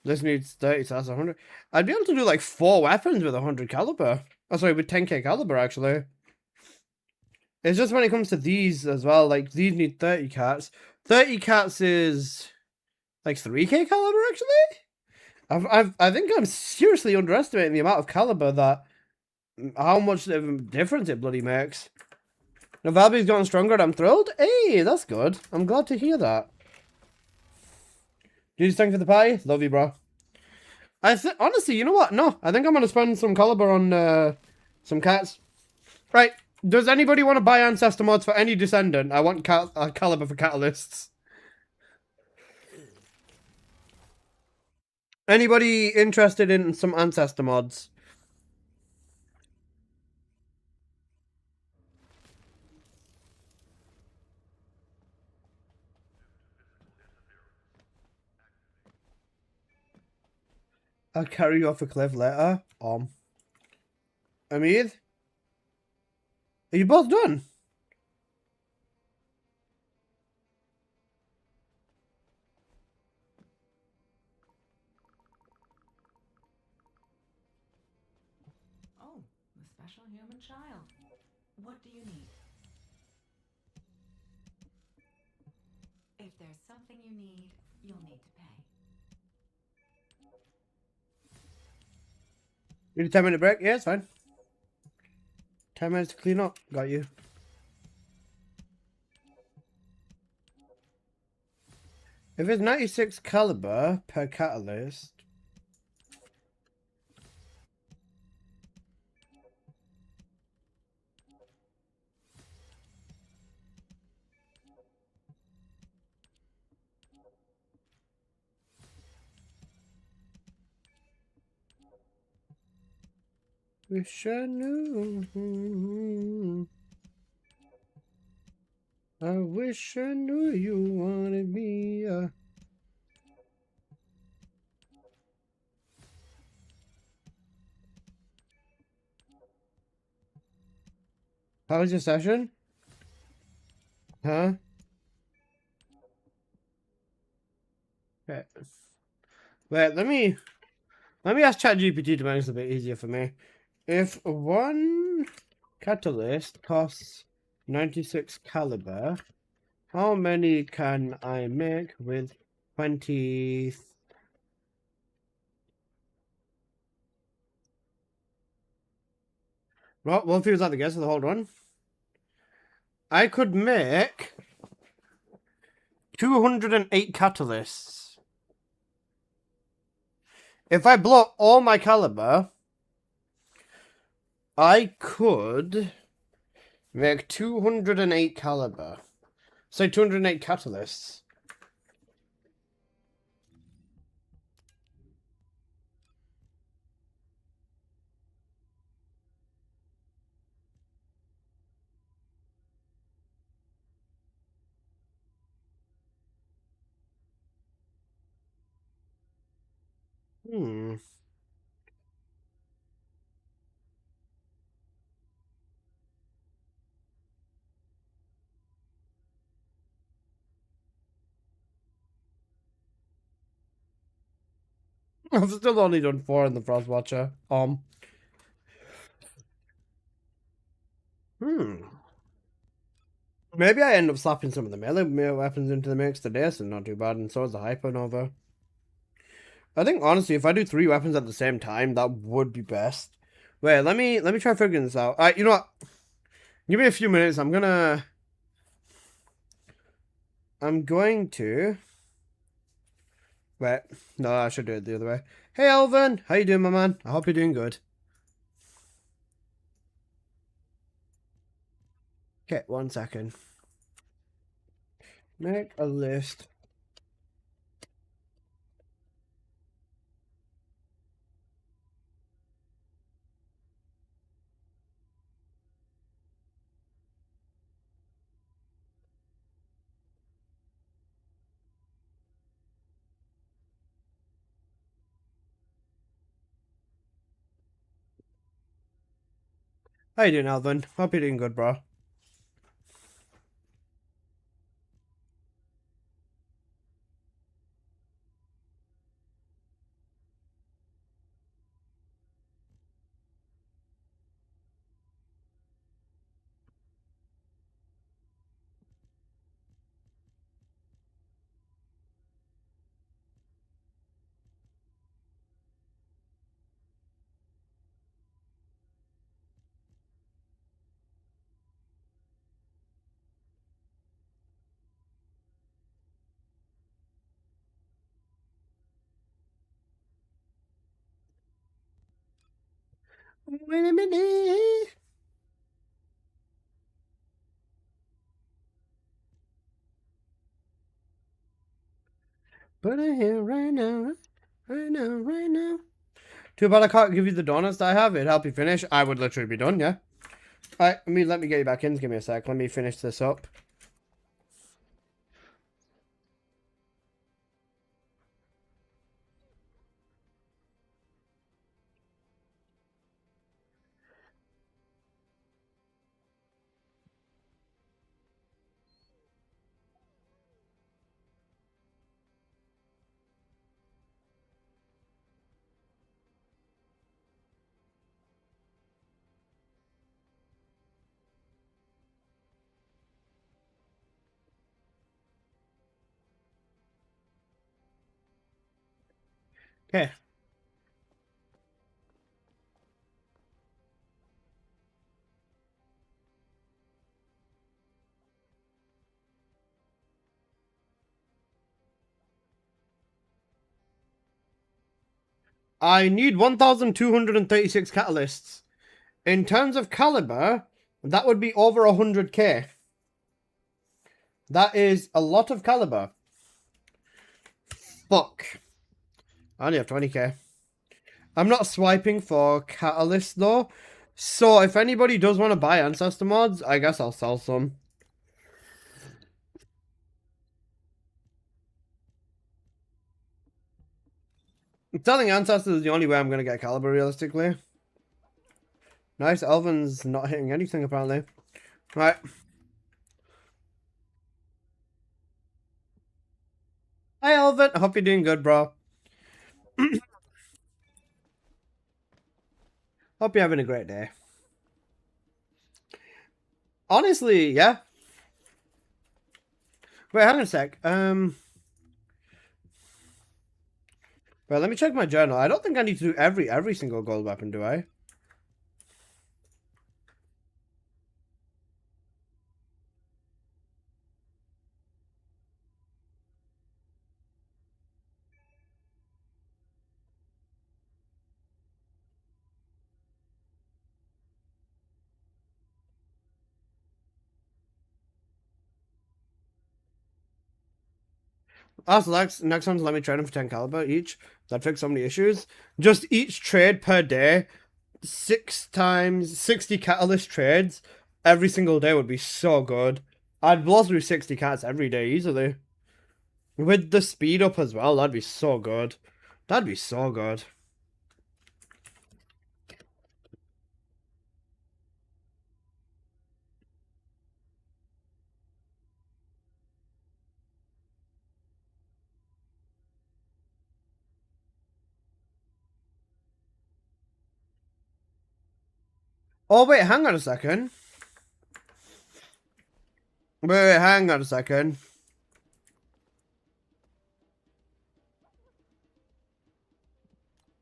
This needs 30, so that's 100. I'd be able to do like 4 weapons with 100 caliber. Oh, sorry, with 10k caliber, actually. It's just when it comes to these as well, like, these need 30 cats. 30 cats is, like, 3k caliber, actually? I think I'm seriously underestimating the amount of caliber that, how much of a difference it bloody makes. Now, Valby's gotten stronger and I'm thrilled. Hey, that's good. I'm glad to hear that. Do you thank for the party? Love you, bro. Honestly, you know what? No, I think I'm going to spend some caliber on some cats. Right. Does anybody want to buy Ancestor mods for any Descendant? I want caliber for catalysts. Anybody interested in some Ancestor mods? I'll carry you off a cliff later. Amid? Are you both done? Oh, the special human child. What do you need? If there's something you need, you'll need to pay. You need a 10-minute break? Yeah, it's fine. 10 minutes to clean up. Got you. If it's 96 caliber per catalyst. Wish I knew. I wish I knew you wanted me. How was your session? Huh? Okay. Wait, let me ask ChatGPT to make this a bit easier for me. If one catalyst costs 96 caliber, how many can I make with 20? Well, we'll figure out the guess of the whole run. I could make 208 catalysts. If I blow all my caliber, I could make 208 caliber. So 208 catalysts. Hmm. I've still only done 4 in the Frostwatcher. Maybe I end up slapping some of the melee weapons into the mix today, so not too bad, and so is the Hypernova. I think honestly, if I do 3 weapons at the same time, that would be best. Wait, let me try figuring this out. You know what? Give me a few minutes. I'm going to. Wait, no, I should do it the other way. Hey, Elvin, how you doing, my man? I hope you're doing good. Okay, 1 second. Make a list. How you doing, Alvin? Hope you're doing good, bro. Wait a minute. But I'm here right now. Right now, right now. Too bad I can't give you the donuts that I have. It'd help you finish. I would literally be done, yeah. Alright, let me get you back in. Give me a sec. Let me finish this up. Okay. I need 1,236 catalysts. In terms of caliber, that would be over 100k. That is a lot of caliber. Fuck. I only have 20k. I'm not swiping for catalysts though. So if anybody does want to buy Ancestor mods, I guess I'll sell some. Selling Ancestors is the only way I'm going to get caliber realistically. Nice, Elvin's not hitting anything apparently. Right. Hi Elvin, I hope you're doing good, bro. Hope you're having a great day. Honestly, yeah. Wait, hang on a sec. Well, let me check my journal. I don't think I need to do every single gold weapon, do I? Also, next one's let me trade them for 10 caliber each. That fix so many issues. Just each trade per day, 6 times 60 catalyst trades every single day would be so good. I'd blow through 60 cats every day easily. With the speed up as well, that'd be so good. That'd be so good. Oh, wait, hang on a second. Wait, hang on a second.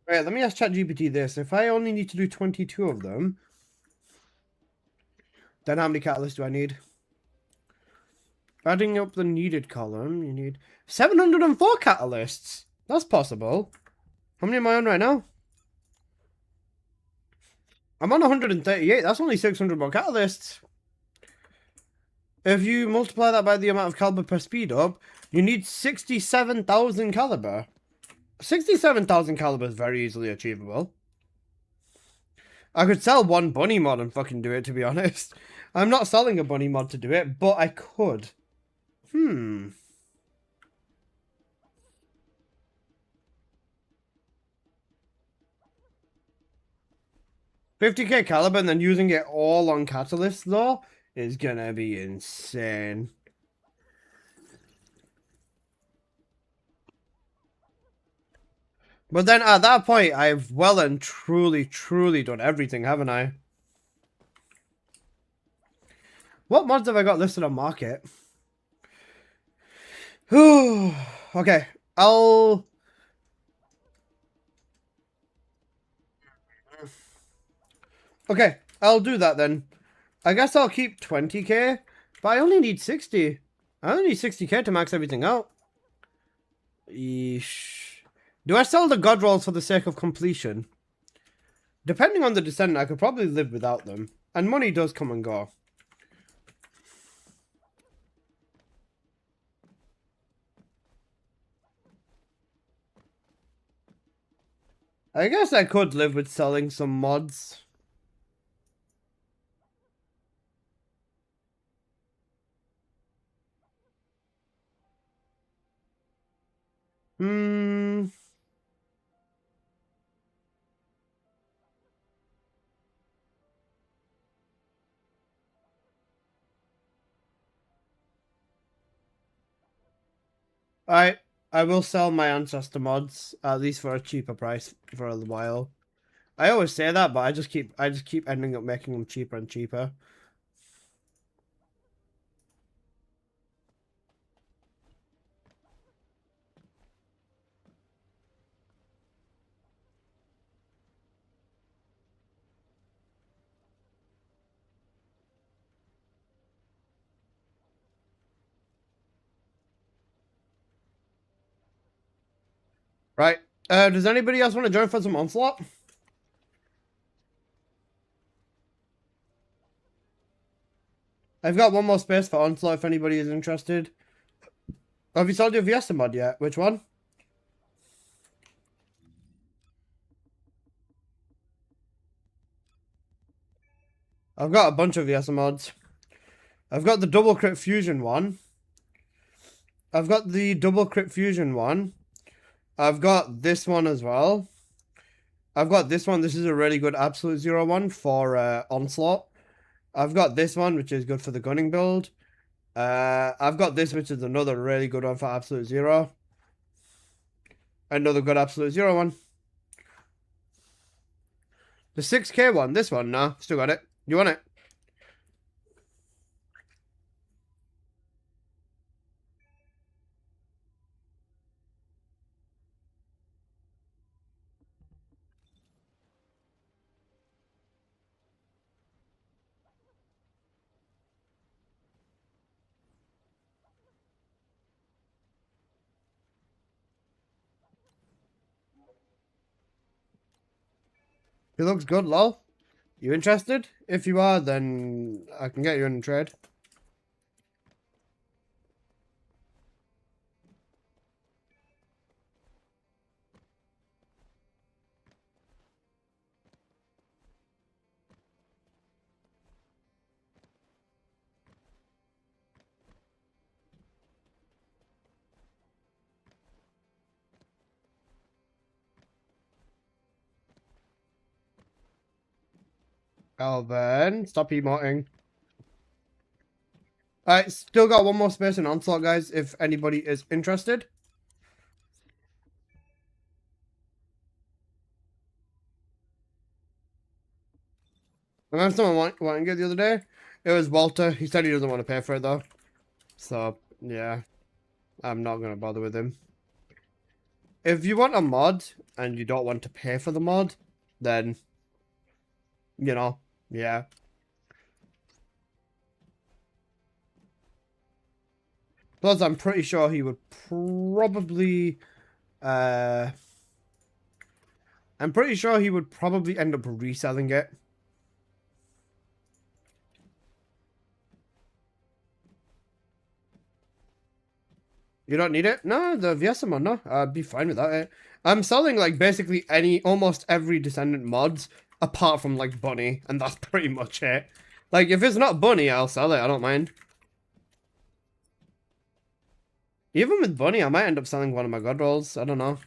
Wait, let me ask ChatGPT this. If I only need to do 22 of them, then how many catalysts do I need? Adding up the needed column, you need 704 catalysts. That's possible. How many am I on right now? I'm on 138. That's only 600 more catalysts. If you multiply that by the amount of caliber per speed up, you need 67,000 caliber. 67,000 caliber is very easily achievable. I could sell one bunny mod and fucking do it, to be honest. I'm not selling a bunny mod to do it, but I could. 50k caliber and then using it all on catalyst though is gonna be insane. But then at that point, I've well and truly done everything, haven't I? What mods have I got listed on market? Okay, I'll do that then. I guess I'll keep 20k, but I only need 60. I only need 60k to max everything out. Yeesh. Do I sell the god rolls for the sake of completion? Depending on the descendant, I could probably live without them. And money does come and go. I guess I could live with selling some mods. I will sell my ancestor mods at least for a cheaper price for a while. I always say that, but I just keep ending up making them cheaper and cheaper. Right. Does anybody else want to join for some Onslaught? I've got one more space for Onslaught if anybody is interested. Have you sold your Viesta mod yet? Which one? I've got a bunch of Viesta mods. I've got the double crit fusion one. I've got the double crit fusion one. I've got this one as well. I've got this one. This is a really good Absolute Zero one for Onslaught. I've got this one, which is good for the gunning build. I've got this, which is another really good one for Absolute Zero. Another good Absolute Zero one. The 6K one, this one, nah, still got it. You want it? He looks good, lol. You interested? If you are, then I can get you in a trade. Alvin, stop emoting. Alright, still got one more space in Onslaught, guys, if anybody is interested. I remember someone wanting it the other day. It was Walter. He said he doesn't want to pay for it, though. So, yeah. I'm not going to bother with him. If you want a mod, and you don't want to pay for the mod, then, you know, yeah. Plus, I'm pretty sure he would probably, I'm pretty sure he would probably end up reselling it. You don't need it? No, the Viesta mod, no. I'd be fine without it. I'm selling, like, basically almost every Descendant mods, apart from, like, Bunny, and that's pretty much it. Like, if it's not Bunny, I'll sell it, I don't mind. Even with Bunny, I might end up selling one of my God Rolls, I don't know.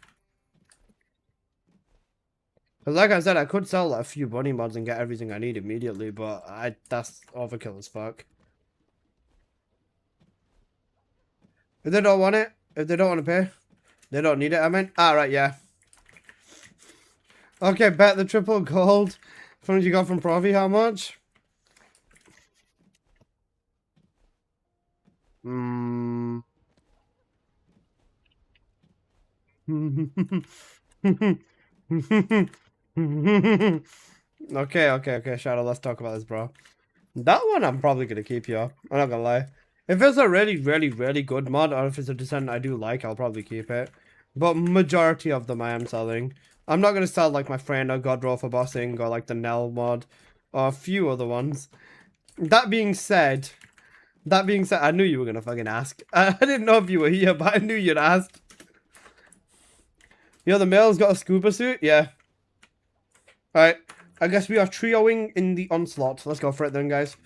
Because like I said, I could sell a few Bunny mods and get everything I need immediately, but that's overkill as fuck. If they don't want it, if they don't want to pay, they don't need it, I mean. Alright, yeah. Okay, bet the triple gold. From you got from Profi, how much? Okay, Shadow, let's talk about this, bro. That one I'm probably gonna keep, yo. I'm not gonna lie. If it's a really good mod, or if it's a Descendant I do like, I'll probably keep it. But majority of them I am selling. I'm not gonna sell like my friend or Godroll for bossing, or like the Nell mod, or a few other ones. That being said, I knew you were gonna fucking ask. I didn't know if you were here, but I knew you'd ask. Yo, the male's got a scuba suit? Yeah. Alright, I guess we are trioing in the Onslaught. Let's go for it then, guys.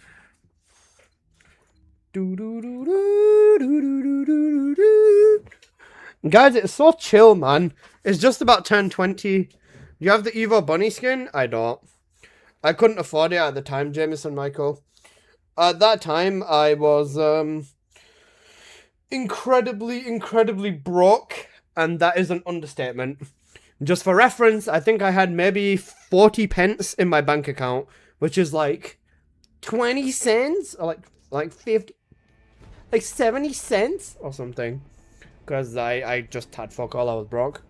Guys, it's so chill, man. It's just about turn 20. You have the Evo Bunny skin? I don't. I couldn't afford it at the time, Jameson Michael. At that time, I was incredibly broke, and that is an understatement. Just for reference, I think I had maybe 40 pence in my bank account, which is like 20 cents or like 50, like 70 cents or something. Because I just had fuck all, I was broke.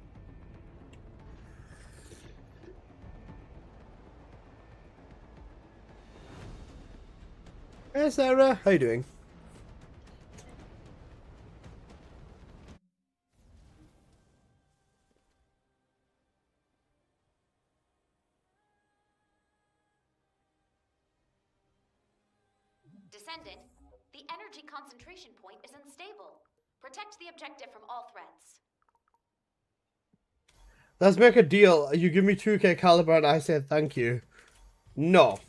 Hey Sarah, how you doing? Descendant, the energy concentration point is unstable. Protect the objective from all threats. Let's make a deal. You give me 2k caliber and I say thank you. No.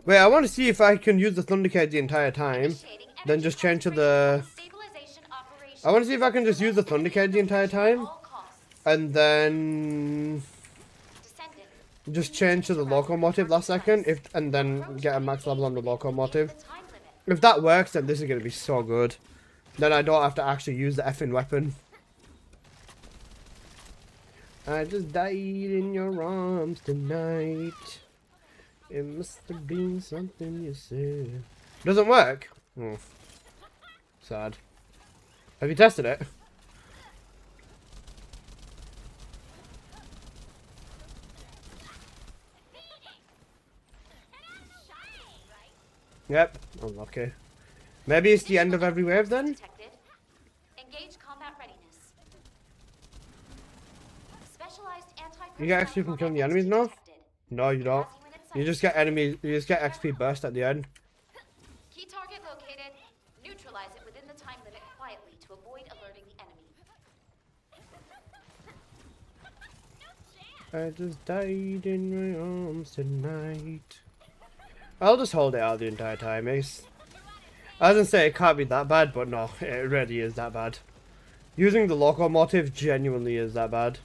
Wait, I want to see if I can use the Thundercade the entire time. Initiating Then energy just change to concentration the... stabilization operations. I want to see if I can just use the Thundercade the entire time. All costs. And then... Descendant, just change to the locomotive last second. And then get a max level on the locomotive. the time limit. If that works, then this is going to be so good. Then I don't have to actually use the effing weapon. I just died in your arms tonight. It must have been something you said. Doesn't work? Oh. Sad. Have you tested it? Yep. Unlucky. Maybe it's the end of every wave then? Detected. Engage combat readiness. Specialized You get XP from killing the enemies now? No, you don't. You just get enemies. You just get XP burst at the end. Key target located. Neutralize it within the time limit quietly to avoid alerting the enemy. I just died in my arms tonight. I'll just hold it out the entire time, Ace. I was gonna say it can't be that bad, but no, it really is that bad. Using the locomotive genuinely is that bad.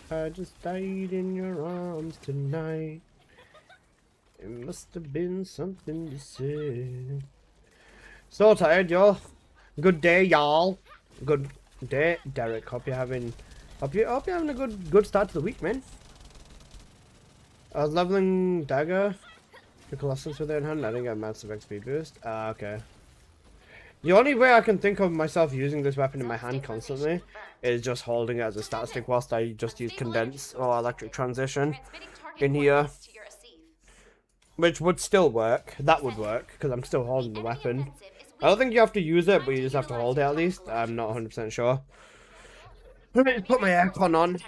I just died in your arms tonight. It must have been something to say. So tired, y'all. Good day, y'all. Good day, Derek. Hope you're having a good start to the week, man. I was leveling Dagger the Colossus with it in hand. I didn't get a massive XP boost. Okay. The only way I can think of myself using this weapon in my hand constantly is just holding it as a stat stick whilst I just use Condense or Electric Transition Transmitting target in here. coordinates to your Asif. Which would still work. That would work, because I'm still holding the weapon. I don't think you have to use it, but you just have to hold it at least. I'm not 100% sure. Let me just put my aircon on.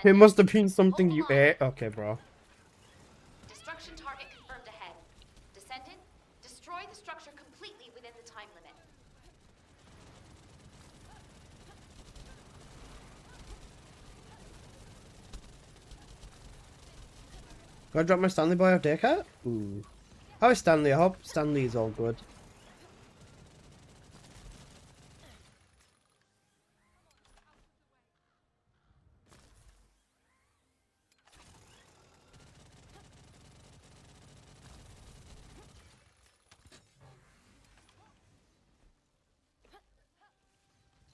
It must have been something you ate. Okay, bro. Destruction target confirmed ahead. Descendant, destroy the structure completely within the time limit. Gotta drop my Stanley Boy off Daycat? Ooh. How is Stanley? I hope Stanley is all good.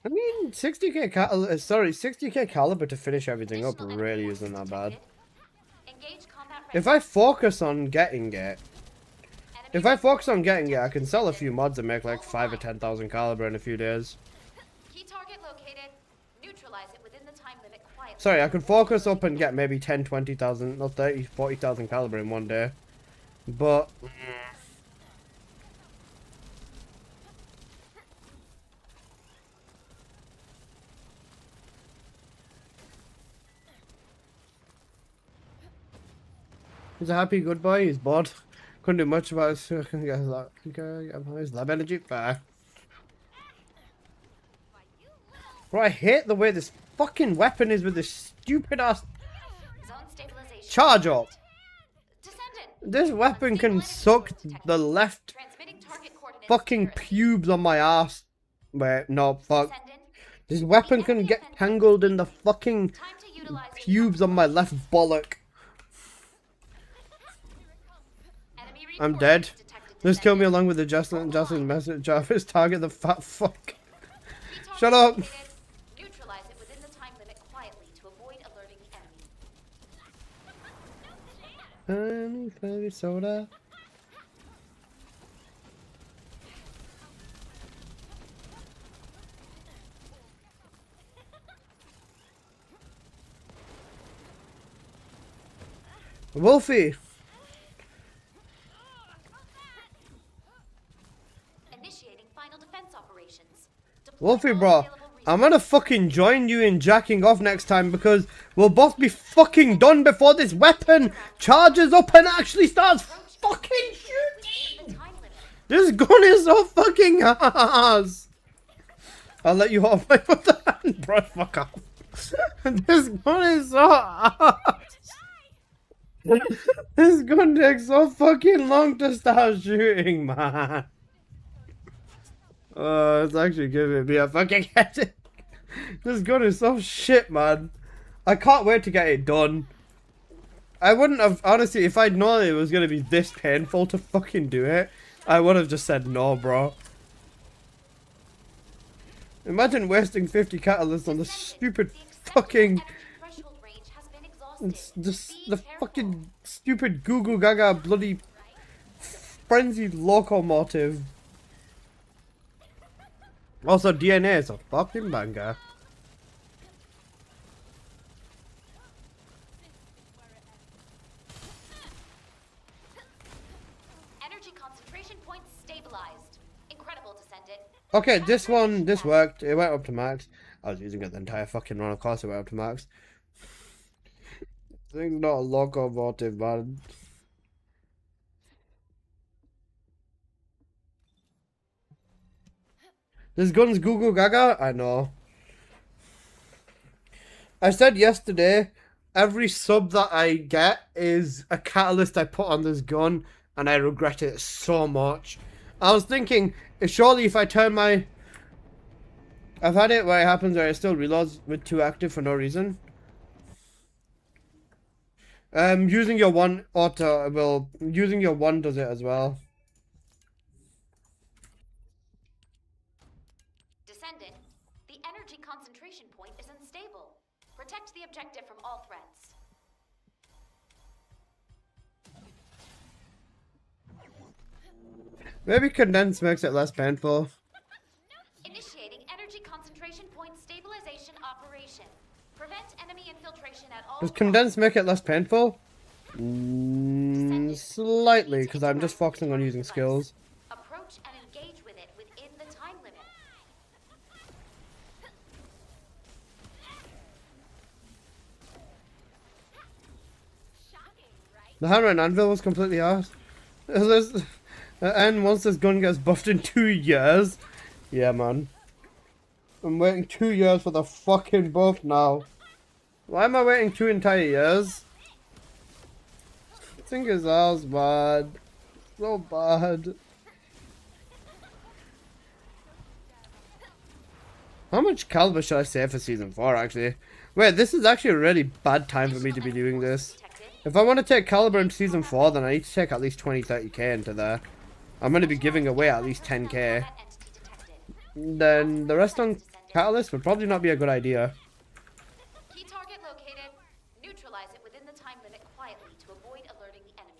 I mean, 60k caliber to finish everything up Additional really enemy isn't that forces bad. detected. Engage combat If ready. I focus on getting it, I can sell a few mods and make like 5 or 10,000 caliber in a few days. Key target located. Neutralize it within the time limit quietly. Sorry, I could focus up and get maybe 10, 20,000, not 30, 40,000 caliber in one day. But... he's a happy good boy, he's bored. Couldn't do much about his, his lab energy. Fair. Bro, I hate the way this fucking weapon is with this stupid ass Zone stabilization. charge up. Descendant. This weapon can Unstable suck energy source the detected. left Transmitting target coordinates fucking to your pubes on my ass. Wait, no, fuck. Descendant. This weapon can get tangled in the fucking Time to utilize the pubes on my left bollock. enemy I'm dead. reinforcements detected. Just kill me Descendant. along with the Jocelyn message. Jarvis, target the fat fuck. Key target Shut up. located. Neutralize it within the time limit quietly to avoid alerting the enemy. Honey, fairy soda. Wolfie! Initiating final defense operations. Deploy Wolfie, all bro, available I'm gonna fucking join you in jacking off next time because we'll both be fucking done before this weapon charges up and actually starts fucking within the shooting! time limit. This gun is so fucking ass! I'll let you off my foot, bro. Fuck off. This gun is so ass! This gun takes so fucking long to start shooting, man. It's actually giving me a fucking headache. This gun is so shit, man. I can't wait to get it done. I wouldn't have, honestly, if I'd known it was going to be this painful to fucking do it, I would have just said no, bro. Imagine wasting 50 catalysts on the stupid fucking... Threshold range has been exhausted. It's just Be the careful. fucking stupid Goo Goo Gaga bloody frenzied locomotive. Also, DNA is a fucking banger. Energy concentration points stabilized. Incredible, Descendant. Okay, this worked. It went up to max. I was using it the entire fucking run, of course it went up to max. Thing's not a locomotive, man. This gun's Goo Goo Gaga? I know. I said yesterday, every sub that I get is a catalyst I put on this gun, and I regret it so much. I was thinking, surely if I turn my... I've had it where it happens where it still reloads with 2 active for no reason. Using your 1 auto will... Using your 1 does it as well. Descendant, the energy concentration point is unstable. Protect the objective from all threats. Maybe condense makes it less painful. Initiating energy concentration point stabilization operation. Prevent enemy infiltration at all Does costs. condense make it less painful? Slightly, because I'm just focusing on using skills. Approach and engage with it within the time limit. Shocking, right? The hammer and anvil was completely arsed. And once this gun gets buffed in 2 years. Yeah, man. I'm waiting 2 years for the fucking buff now. Why am I waiting 2 entire years? This thing is ass bad. So bad. How much caliber should I save for season 4 actually? Wait, this is actually a really bad time for me to be doing this. If I want to take caliber into season 4, then I need to take at least 20-30k into there. I'm going to be giving away at least 10k. Then the rest on catalyst would probably not be a good idea. Key target located. Neutralize it within the time limit quietly to avoid alerting the enemy.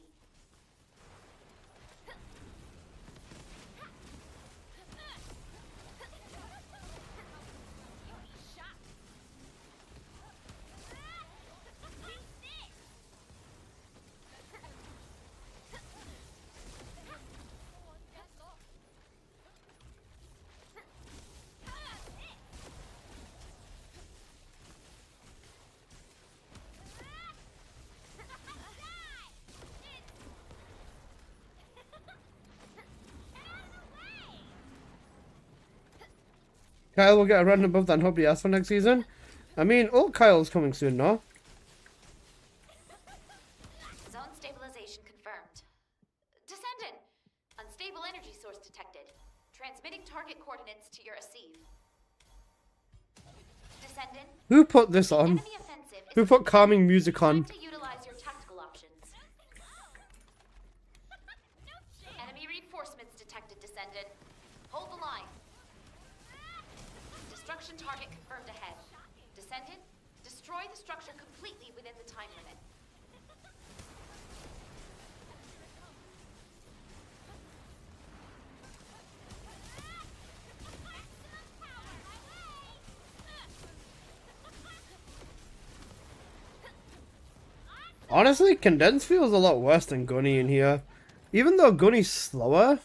Kyle will get a random buff that hope he asks for next season. I mean, old Kyle's coming soon, no? Zone stabilization confirmed. Descendant! Unstable energy source detected. Transmitting target coordinates to your Asive. Descendant, Who put this on? enemy offensive is Who put calming music on? time to utilize your tactical options. Enemy reinforcements detected, Descendant. Hold the line. Destruction target confirmed ahead. Descendant, destroy the structure completely within the time limit. Honestly, Condense feels a lot worse than Gunny in here. Even though Gunny's slower.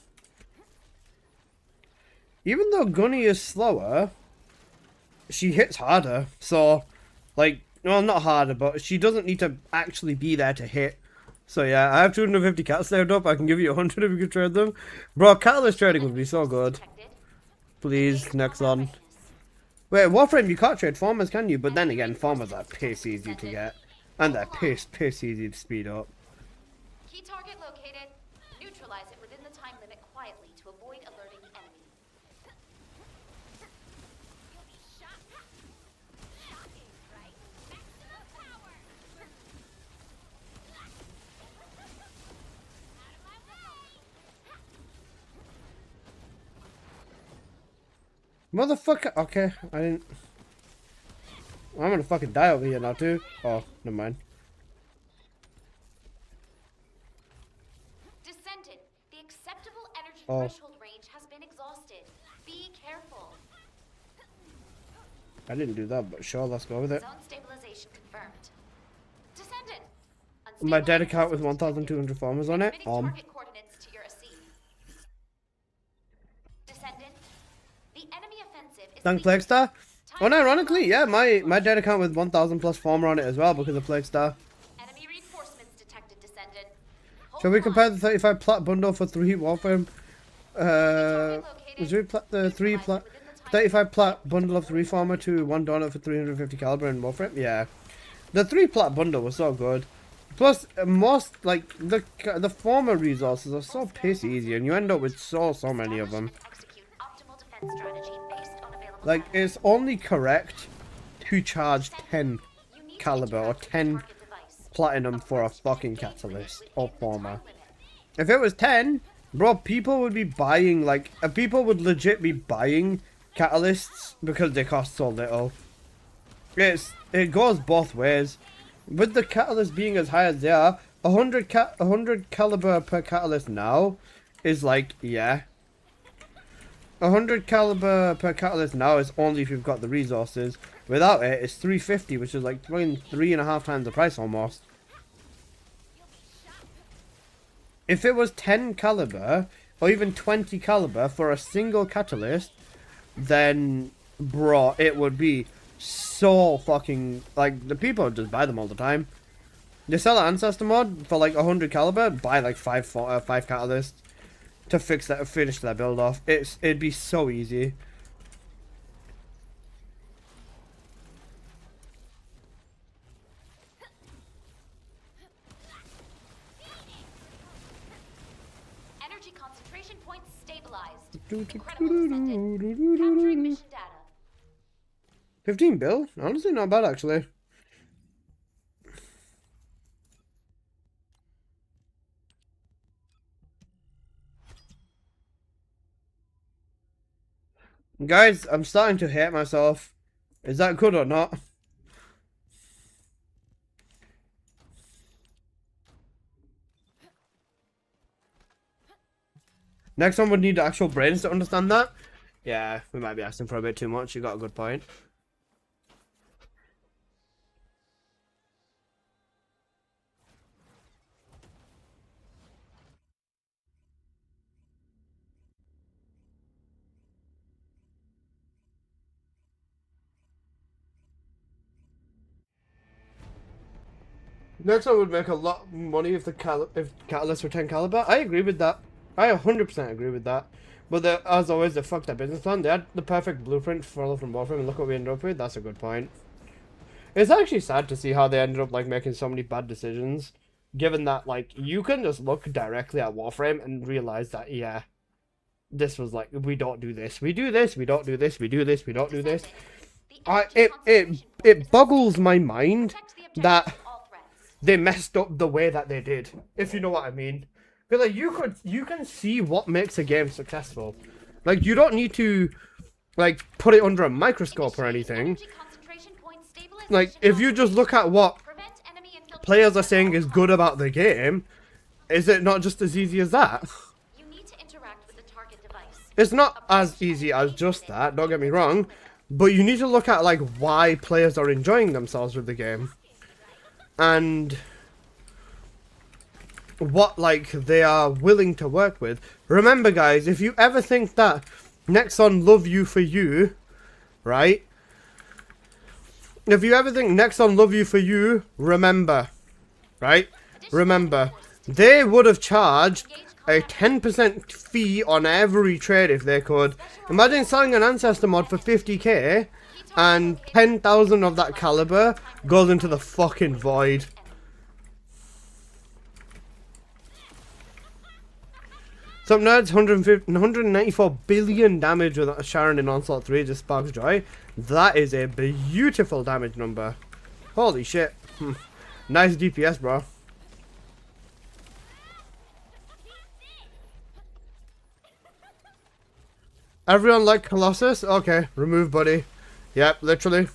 Even though Gunny is slower, she hits harder. So, like, well, not harder, but she doesn't need to actually be there to hit. So yeah, I have 250 cats saved up. I can give you 100 if you could trade them. Bro, catalyst trading would be so good. Detected. Please, Engage next combat on. readiness. Wait, Warframe, you can't trade farmers, can you? But then again, farmers are piss easy to get. And they're piss easy to speed up. Key target located. Neutralize it within the time limit quietly to avoid alerting the enemy. You'll be shocked. Shocking, right? Maximum power. Out of my way. Motherfucker. Okay, I didn't. I'm gonna fucking die over here now too. Oh, never mind. Descendant, the acceptable energy Oh. threshold range has been exhausted. Be careful. I didn't do that, but sure, let's go with it. Zone stabilization confirmed. Descendant. My dead unstable account with energy source 1,200 farmers on it. detected. Transmitting target coordinates to your AC. Descendant, the enemy offensive is Thanks, weakening. Plague Star. Time Unironically, to yeah, my dead account with 1,000 plus farmer on it as well because of Plague Star. Enemy reinforcements detected, Descendant. Shall we Hold compare on. the 35 plat bundle for 3 Warframe? Was the 3 plat 35 plat bundle of 3 farmer to 1 donut for 350 caliber in Warframe? Yeah. The 3 plat bundle was so good. Plus, most, like, the farmer resources are so piss easy and you end up with so many of them. Execute optimal defense strategy based on available Like, data. it's only correct to charge 10 You need to caliber or interact with the 10 target device. platinum for a Approach fucking engagement catalyst within or the farmer. time limit. If it was 10, bro, people would be buying, like, people would legit be buying catalysts because they cost so little. It goes both ways. With the catalyst being as high as they are, 100 caliber per catalyst now is like, yeah. 100 caliber per catalyst now is only if you've got the resources. Without it, it's 350, which is like 3.5 times the price almost. If it was 10 caliber, or even 20 caliber for a single catalyst, then, bro, it would be so fucking, like, the people would just buy them all the time. They sell an Ancestor mod for like 100 caliber, buy like 5 catalysts to finish that build off. It'd be so easy. Energy concentration points stabilized. Incredible, Descendant. Capturing mission data. 15 bill? Honestly, not bad actually. Guys, I'm starting to hate myself. Is that good or not? Next one would need actual brains to understand that. Yeah, we might be asking for a bit too much. You got a good point. Next one would make a lot of money if catalysts were 10 caliber. I agree with that. I 100% agree with that. But as always, they fucked that business plan. They had the perfect blueprint for follow from Warframe, and look what we ended up with. That's a good point. It's actually sad to see how they ended up like making so many bad decisions. Given that, like, you can just look directly at Warframe and realize that, yeah, this was like, we don't do this, we do this, we don't do this, we do this, we don't do this. It boggles my mind that they messed up the way that they did, if you know what I mean. Because like you can see what makes a game successful. Like, you don't need to like put it under a microscope or anything. Like, if you just look at what players are saying is good about the game, is it not just as easy as that? You need to interact with the target device. It's not as easy as just that, don't get me wrong, but you need to look at like why players are enjoying themselves with the game. And what like they are willing to work with. Remember guys, if you ever think that Nexon love you for you, right? If you ever think Nexon love you for you, remember, right? remember, they would have charged a 10% fee on every trade if they could. Imagine selling an Ancestor mod for 50k and 10,000 of that caliber goes into the fucking void. Some nerds, 194 billion damage with a Sharon in Onslaught 3 just sparks joy. That is a beautiful damage number. Holy shit. Nice DPS, bro. Everyone like Colossus? Okay, remove buddy. Yep, literally.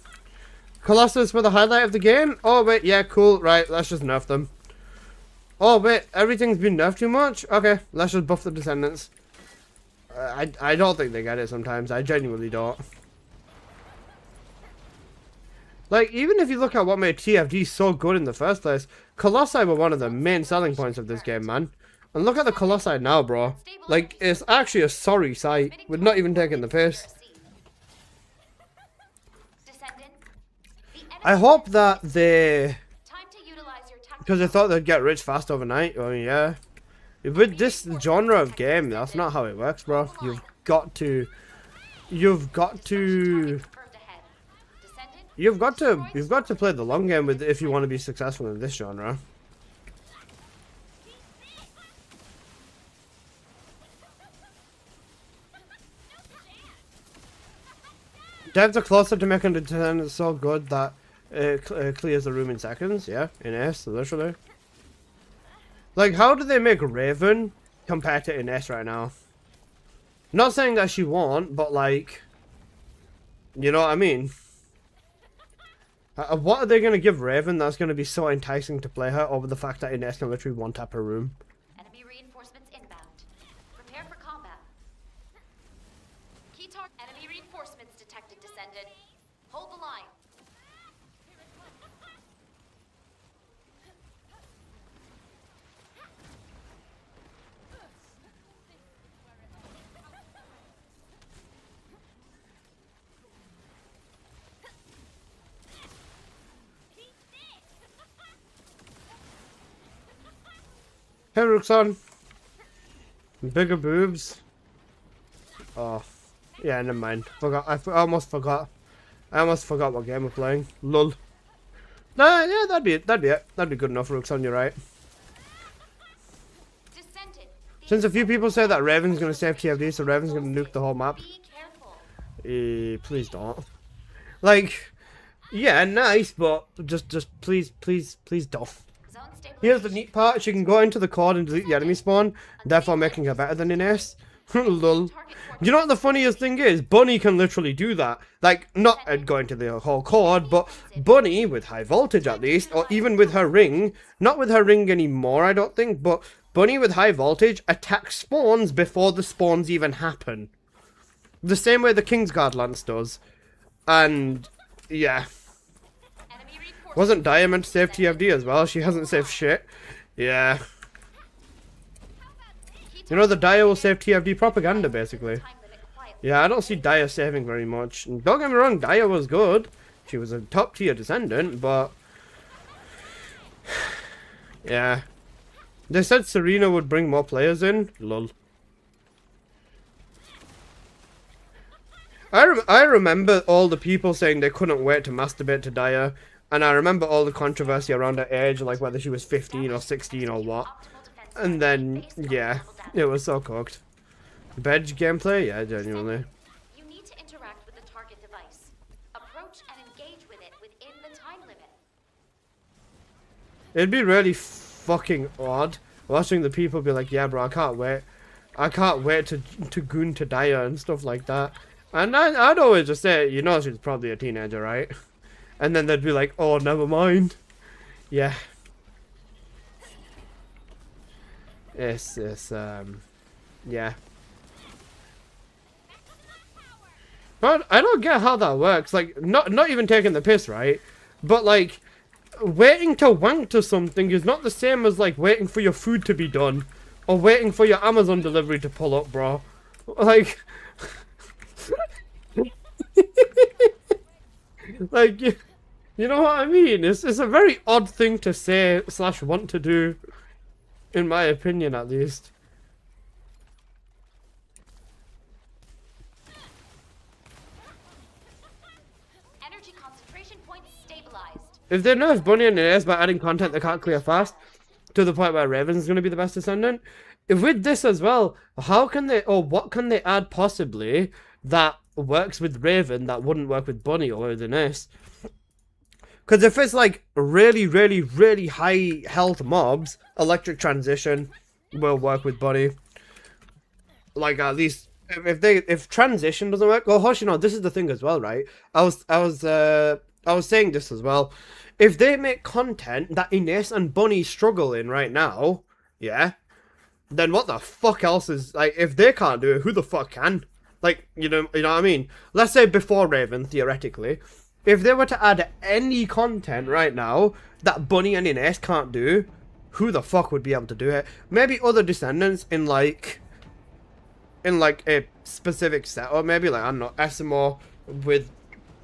Colossus were the highlight of the game? Oh wait, yeah, cool. Right, let's just nerf them. Oh wait, everything's been nerfed too much? Okay, let's just buff the Descendants. I don't think they get it sometimes. I genuinely don't. Like, even if you look at what made TFD so good in the first place, Colossi were one of the main selling points of this game, man. And look at the Colossi now, bro. Like, it's actually a sorry sight. We're not even taking the piss. I hope that they... Because I thought they'd get rich fast overnight. I mean, yeah. With this genre of game, that's not how it works, bro. You've got to play the long game with if you want to be successful in this genre. Devs are closer to making the Descendant so good that it clears the room in seconds. Yeah, in S, literally. Like, how do they make Raven compared to Ines right now? Not saying that she won't, but like, you know what I mean? What are they going to give Raven that's going to be so enticing to play her over the fact that Ines can literally one-tap her room? Enemy reinforcements inbound. Prepare for combat. Key target. Enemy reinforcements detected, Descendant. Hold the line. Hey, Ruxon. Bigger boobs. Oh. Yeah, never mind. Forgot. I almost forgot. I almost forgot what game we're playing. Lol. Nah, yeah, that'd be it. That'd be good enough, Ruxon, you're right. Since a few people say that Raven's gonna save TFD, so Raven's gonna nuke the whole map. Please don't. Like, yeah, nice, but just please don't. Here's the neat part, she can go into the cord and delete the enemy spawn, therefore making her better than Ines. Lol. You know what the funniest thing is? Bunny can literally do that. Like, not going to the whole cord, but Bunny, with high voltage at least, or even with her ring, not with her ring anymore I don't think, but Bunny with high voltage attacks spawns before the spawns even happen. The same way the Kingsguard Lance does. And, yeah. Wasn't Dia meant to save TFD as well? She hasn't saved shit. Yeah. You know, the Dia will save TFD propaganda, basically. Yeah, I don't see Dia saving very much. And don't get me wrong, Dia was good. She was a top tier Descendant, but... yeah. They said Serena would bring more players in. Lol. I remember all the people saying they couldn't wait to masturbate to Dia. And I remember all the controversy around her age, like whether she was 15 or 16 or what. And then, yeah, it was so cooked. Bedge gameplay? Yeah, genuinely. You need to interact with the target device. Approach and engage with it within the time limit. It'd be really fucking odd watching the people be like, yeah, bro, I can't wait. I can't wait to goon to Dia and stuff like that. And I'd always just say, you know, she's probably a teenager, right? And then they'd be like, oh, never mind. Yeah. It's yeah. But I don't get how that works. Like, not even taking the piss, right? But, like, waiting to wank to something is not the same as, like, waiting for your food to be done. Or waiting for your Amazon delivery to pull up, bro. Like... like, You know what I mean? It's a very odd thing to say / want to do, in my opinion at least. Energy concentration points stabilized. If they nerf Bunny and Ace by adding content they can't clear fast, to the point where Raven's going to be the best Descendant, with this as well, how can they, or what can they add possibly that works with Raven that wouldn't work with Bunny or with an Ace? Because if it's like really, really, really high health mobs, Electric Transition will work with Bunny. Like at least if Transition doesn't work, oh hush, you know, this is the thing as well, right? I was saying this as well. If they make content that Ines and Bunny struggle in right now, yeah, then what the fuck else is, like, if they can't do it, who the fuck can? Like, you know what I mean? Let's say before Raven, theoretically, if they were to add any content right now that Bunny and Ines can't do, who the fuck would be able to do it? Maybe other Descendants in like a specific set, or maybe like, I don't know, SMO with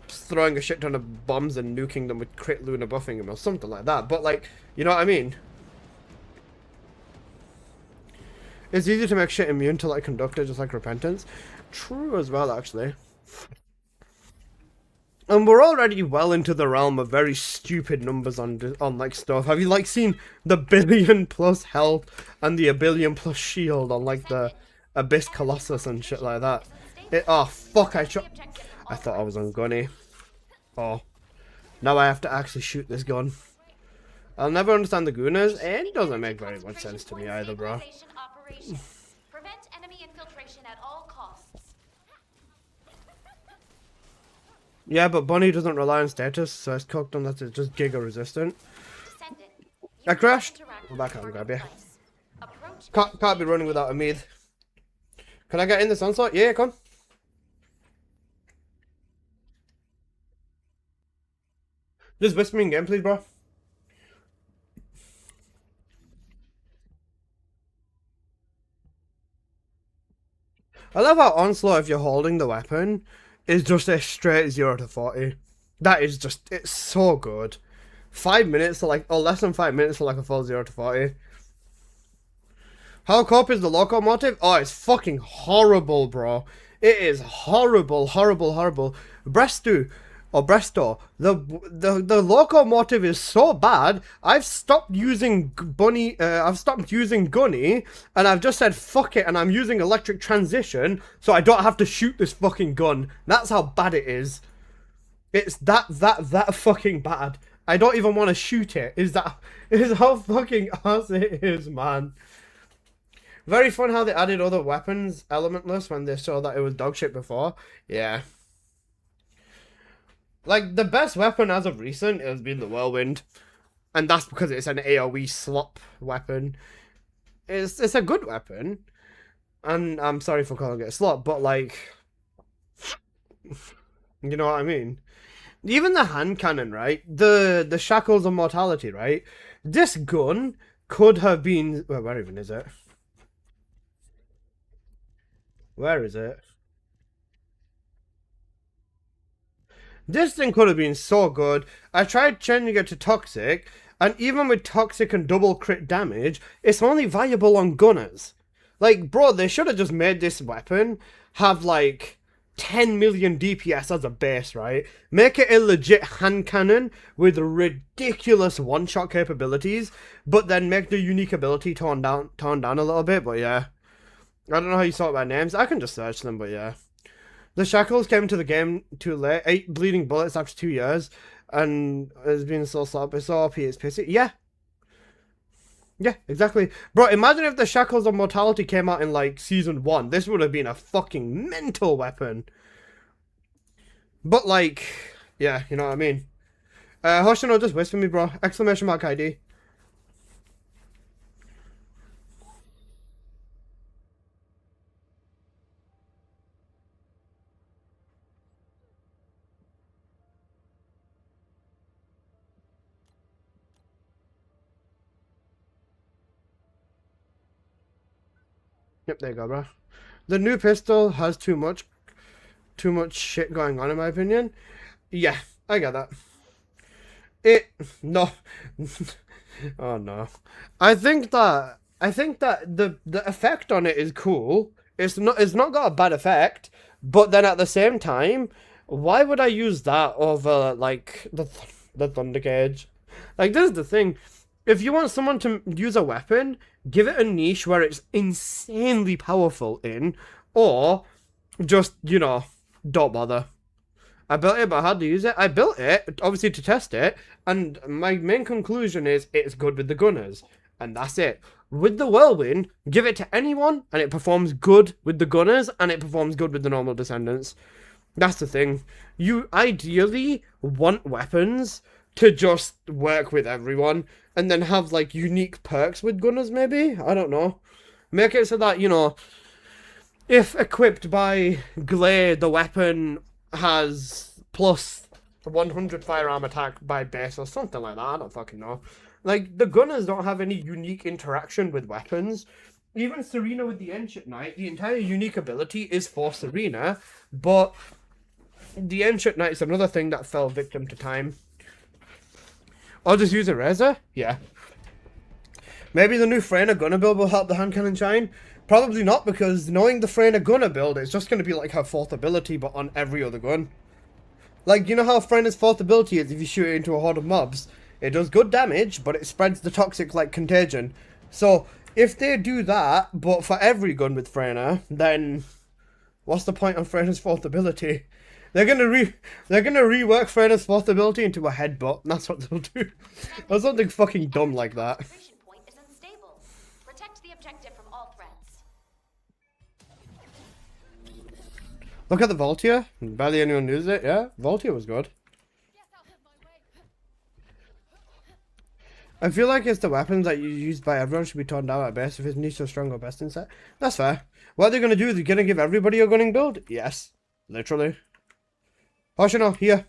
throwing a shit ton of bombs and nuking them with crit Luna buffing them or something like that. But like, you know what I mean? It's easy to make shit immune to like Conductor, just like Repentance. True as well, actually. And we're already well into the realm of very stupid numbers on like stuff. Have you like seen the 1 billion plus health and the 1 billion plus shield on like the Abyss Colossus and shit like that? Oh fuck! I thought I was on Gunny. Oh, now I have to actually shoot this gun. I'll never understand the Gunners, and it doesn't make very much sense to me either, bro. Prevent enemy infiltration at all costs. Yeah, but Bunny doesn't rely on status, so it's cooked unless it's just Giga resistant. I crashed. Go back out and grab you. Can't be running without a mid. Can I get in this onslaught? Yeah, come. Just whisper me in game, please, bro. I love how Onslaught, if you're holding the weapon, is just a straight 0 to 40. That is just, it's so good. 5 minutes to like, or less than 5 minutes to like a full 0 to 40. How cope is the locomotive? Oh, it's fucking horrible, bro. It is horrible, horrible, horrible. Bresto, the locomotive is so bad. I've stopped using Bunny. I've stopped using Gunny, and I've just said fuck it, and I'm using Electric Transition, so I don't have to shoot this fucking gun. That's how bad it is. It's that fucking bad. I don't even want to shoot it. Is how fucking ass it is, man. Very fun how they added other weapons, elementless, when they saw that it was dog shit before. Yeah. Like, the best weapon as of recent has been the Whirlwind. And that's because it's an AoE slop weapon. It's a good weapon. And I'm sorry for calling it a slop, but like... You know what I mean? Even the hand cannon, right? The Shackles of Mortality, right? This gun could have been... Well, where even is it? Where is it? This thing could have been so good. I tried changing it to Toxic, and even with Toxic and double crit damage, it's only viable on Gunners. Like, bro, they should have just made this weapon have, like, 10 million DPS as a base, right? Make it a legit hand cannon with ridiculous one-shot capabilities, but then make the unique ability toned down a little bit, but yeah. I don't know how you sort by names. I can just search them, but yeah. The Shackles came to the game too late. 8 bleeding bullets after 2 years. And it's been so sloppy. It's so OP, it's pissy. Yeah. Yeah, exactly. Bro, imagine if the Shackles of Mortality came out in, like, Season 1. This would have been a fucking mental weapon. But, like, yeah, you know what I mean. Hoshino, just whisper me, bro. Exclamation mark ID. Yep, there you go, bro. The new pistol has too much shit going on, in my opinion. Yeah, I get that. No. Oh no. I think that the effect on it is cool. It's not got a bad effect, but then at the same time, why would I use that over like the Thunder Cage? Like, this is the thing. If you want someone to use a weapon, give it a niche where it's insanely powerful in, or just, you know, don't bother. I built it, but I had to use it. I built it, obviously, to test it, and my main conclusion is it's good with the gunners, and that's it. With the Whirlwind, give it to anyone, and it performs good with the gunners, and it performs good with the normal Descendants. That's the thing. You ideally want weapons to just work with everyone, and then have, like, unique perks with gunners, maybe? I don't know. Make it so that, you know, if equipped by Glade, the weapon has plus 100 firearm attack by base or something like that. I don't fucking know. Like, the gunners don't have any unique interaction with weapons. Even Serena with the Ancient Knight, the entire unique ability is for Serena, but the Ancient Knight is another thing that fell victim to time. I'll just use a Razor? Yeah. Maybe the new Freyna Gunner build will help the hand cannon shine? Probably not, because knowing the Freyna Gunner build, it's just going to be like her fourth ability, but on every other gun. Like, you know how Freyna's fourth ability is if you shoot it into a horde of mobs? It does good damage, but it spreads the toxic like contagion. So, if they do that, but for every gun with Freyna, then what's the point of Freyna's fourth ability? They're gonna rework Freyna's fourth ability into a headbutt, and that's what they'll do. Or something fucking dumb like that. Concentration point is unstable. Protect the objective from all threats. Look at the Voltia. Barely anyone uses it, yeah? Voltia was good. I feel like it's the weapons that you use by everyone should be torn down at base if it's niche or strong or best in set. That's fair. What they're gonna do is they're gonna give everybody a gunning build? Yes. Literally. Hoshino, here.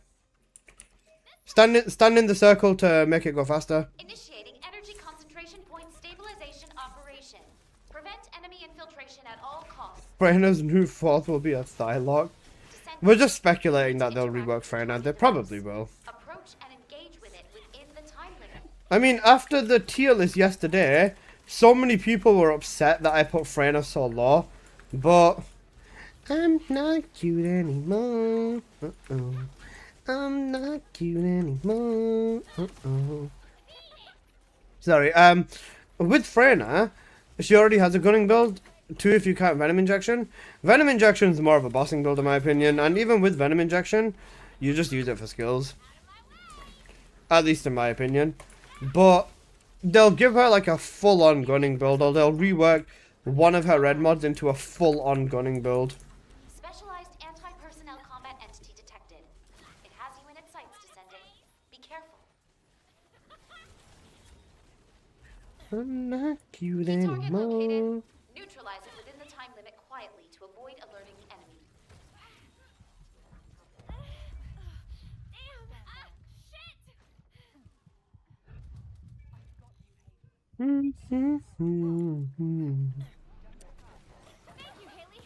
Stand in the circle to make it go faster. Initiating energy concentration point stabilization operation. Prevent enemy infiltration at all costs. Freyna's new fourth will be a Thylock. We're just speculating that they'll rework Freyna. They probably will. Approach and engage with it within the time limit. I mean, after the tier list yesterday, so many people were upset that I put Freyna so low. But I'm not cute anymore. I'm not cute anymore. Sorry. With Freyna, she already has a gunning build. 2 if you count Venom Injection. Venom Injection is more of a bossing build in my opinion. And even with Venom Injection, you just use it for skills. At least in my opinion. But they'll give her like a full-on gunning build, or they'll rework one of her red mods into a full-on gunning build. Specialized anti-personnel combat entity detected. It has you in its sights, Descendant. Be careful. I'm not cute Key target anymore. located. Neutralize it within the time limit quietly to avoid alerting the enemy. Damn! Shit! Thank you, Haley.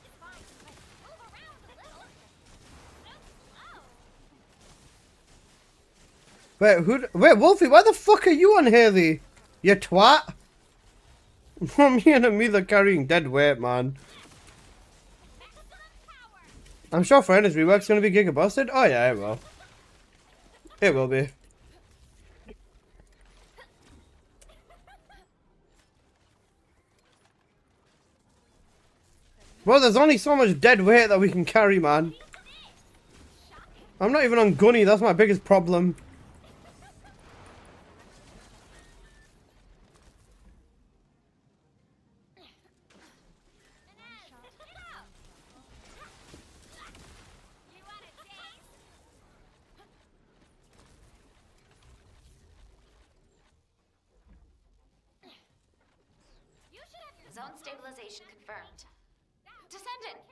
It's fine. Move around a little. So slow. Wait, Wolfie, why the fuck are you on Haley? You twat. Me and Amila carrying dead weight, man. I'm sure Freyna's rework's gonna be giga busted. Oh yeah, it will. It will be. Well, there's only so much dead weight that we can carry, man. I'm not even on Gunny, that's my biggest problem. You wanna dance? You should have your Zone stabilization confirmed. Descendant!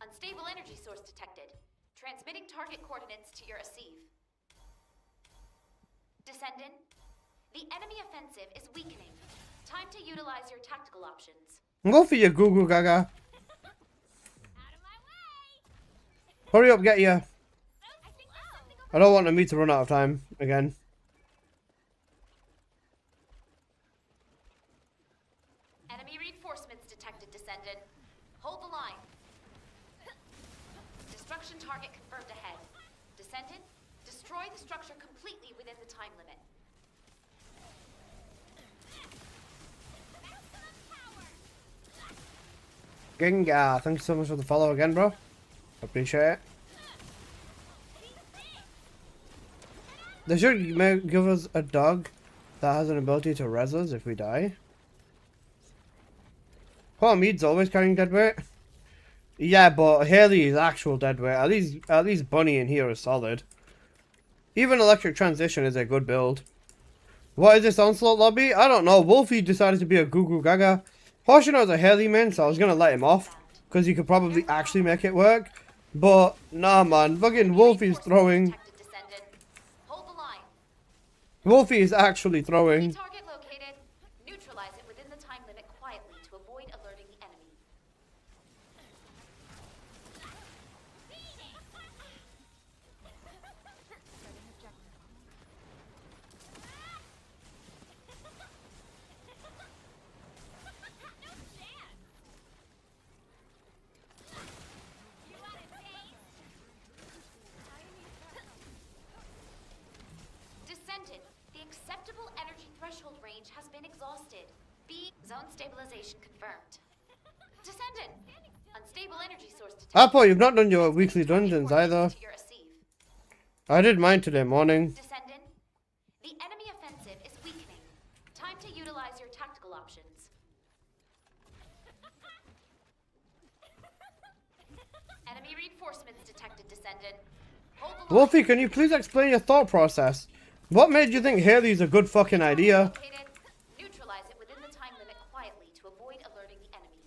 Unstable energy source detected. Transmitting target coordinates to your Asive. Descendant, The enemy offensive is weakening. Time to utilize your tactical options. Go for your Goo Goo Gaga. Out of my way! Hurry up, get you. I think there's something over I don't want me to run out of time again. Enemy reinforcements detected, Descendant. Hold the line. Destruction target confirmed ahead. Descendant, destroy the structure completely within the time limit. Gengar, thank you so much for the follow again, bro. Appreciate it. They should give us a dog that has an ability to res us if we die. Poor Mead's always carrying dead weight. Yeah, but Haley is actual dead weight. At least Bunny in here is solid. Even Electric Transition is a good build. What is this Onslaught lobby? I don't know. Wolfie decided to be a Goo Goo Gaga. Hoshino's a Haley man, so I was gonna let him off because he could probably actually make it work. But nah, man, fucking Wolfie's throwing. Detected, Descendant. Hold the line. Wolfie is actually throwing. Target located. Neutralize it within the time limit quietly to avoid alerting the enemy. Descendant, the acceptable energy threshold range has been exhausted. B zone stabilization confirmed. Descendant, unstable energy source detected. Apple, you've not done your weekly dungeons either. To your Asif. I did mine today morning. Descendant, the enemy offensive is weakening. Time to utilize your tactical options. Enemy reinforcements detected, Descendant. Hold the line. Wolfie, can you please explain your thought process? What made you think Haley's a good fucking idea? Located. Neutralize it within the time limit quietly to avoid alerting the enemy.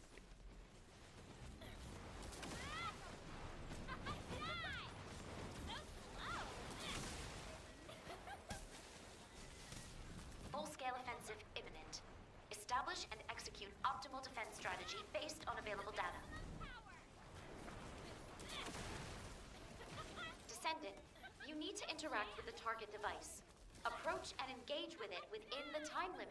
Full-scale offensive imminent. Establish and execute optimal defense strategy based on available data. Descendant, you need to interact with the target device. Approach and engage with it within the time limit.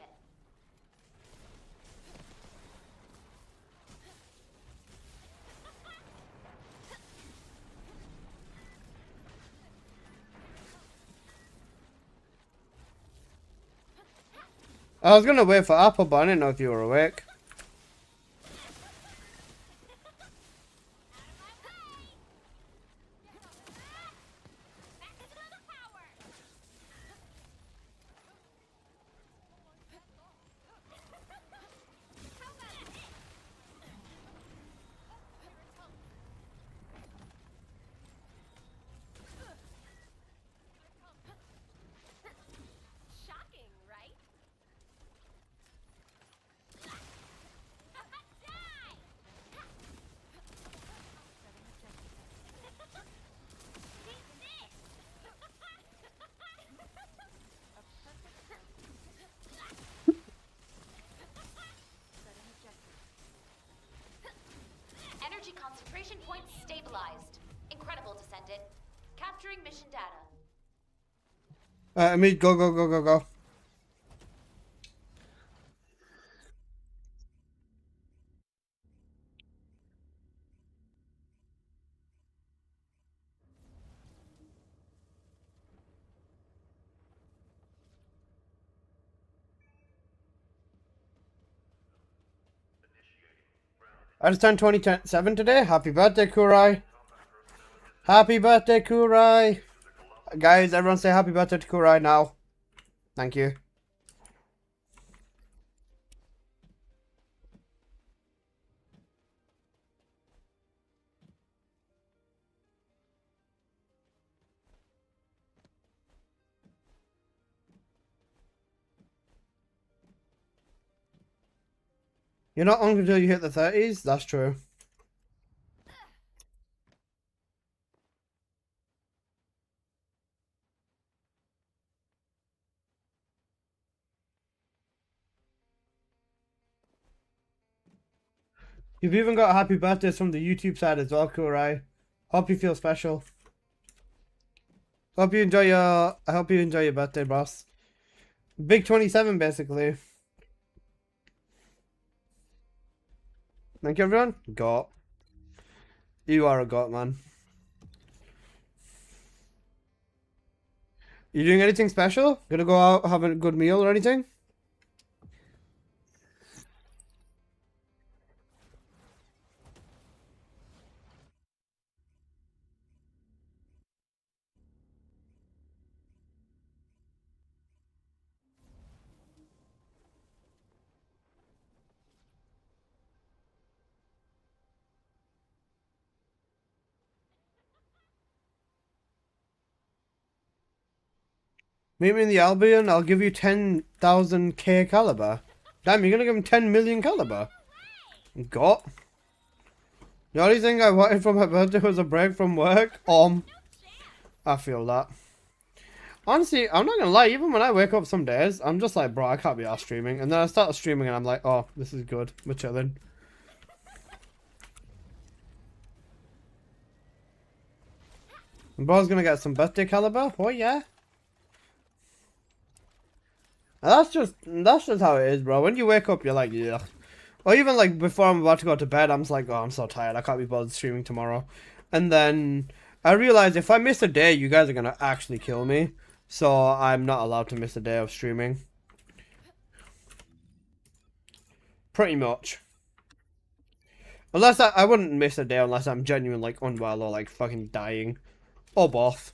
I was gonna wait for Apple, but I didn't know if you were awake. Shocking, right? Energy concentration points stabilized. Incredible, Descendant. Capturing mission data. Me, go, go, go, go, go. I just turned 27 today. Happy birthday, Kurai. Happy birthday, Kurai. Guys, everyone say happy birthday to Kurai now. Thank you. You're not on until you hit the 30s? That's true. You've even got happy birthdays from the YouTube side as well, Kurai. Hope you feel special. Hope you enjoy your. I hope you enjoy your birthday, boss. Big 27, basically. Thank you, everyone. Got. You are a god, man. You doing anything special? Gonna go out, have a good meal or anything? Meet me in the Albion, I'll give you 10,000 K caliber. Damn, you're gonna give him 10 million caliber? Got. The only thing I wanted for my birthday was a break from work. I feel that. Honestly, I'm not gonna lie, even when I wake up some days, I'm just like, bro, I can't be out streaming. And then I start streaming and I'm like, oh, this is good. We're chilling. And bro's gonna get some birthday caliber? Oh yeah. And that's just how it is, bro. When you wake up, you're like, yeah. Or even like before I'm about to go to bed, I'm just like, oh, I'm so tired. I can't be bothered streaming tomorrow. And then I realize if I miss a day, you guys are gonna actually kill me. So I'm not allowed to miss a day of streaming. Pretty much. Unless I wouldn't miss a day unless I'm genuine like unwell or like fucking dying. Or both.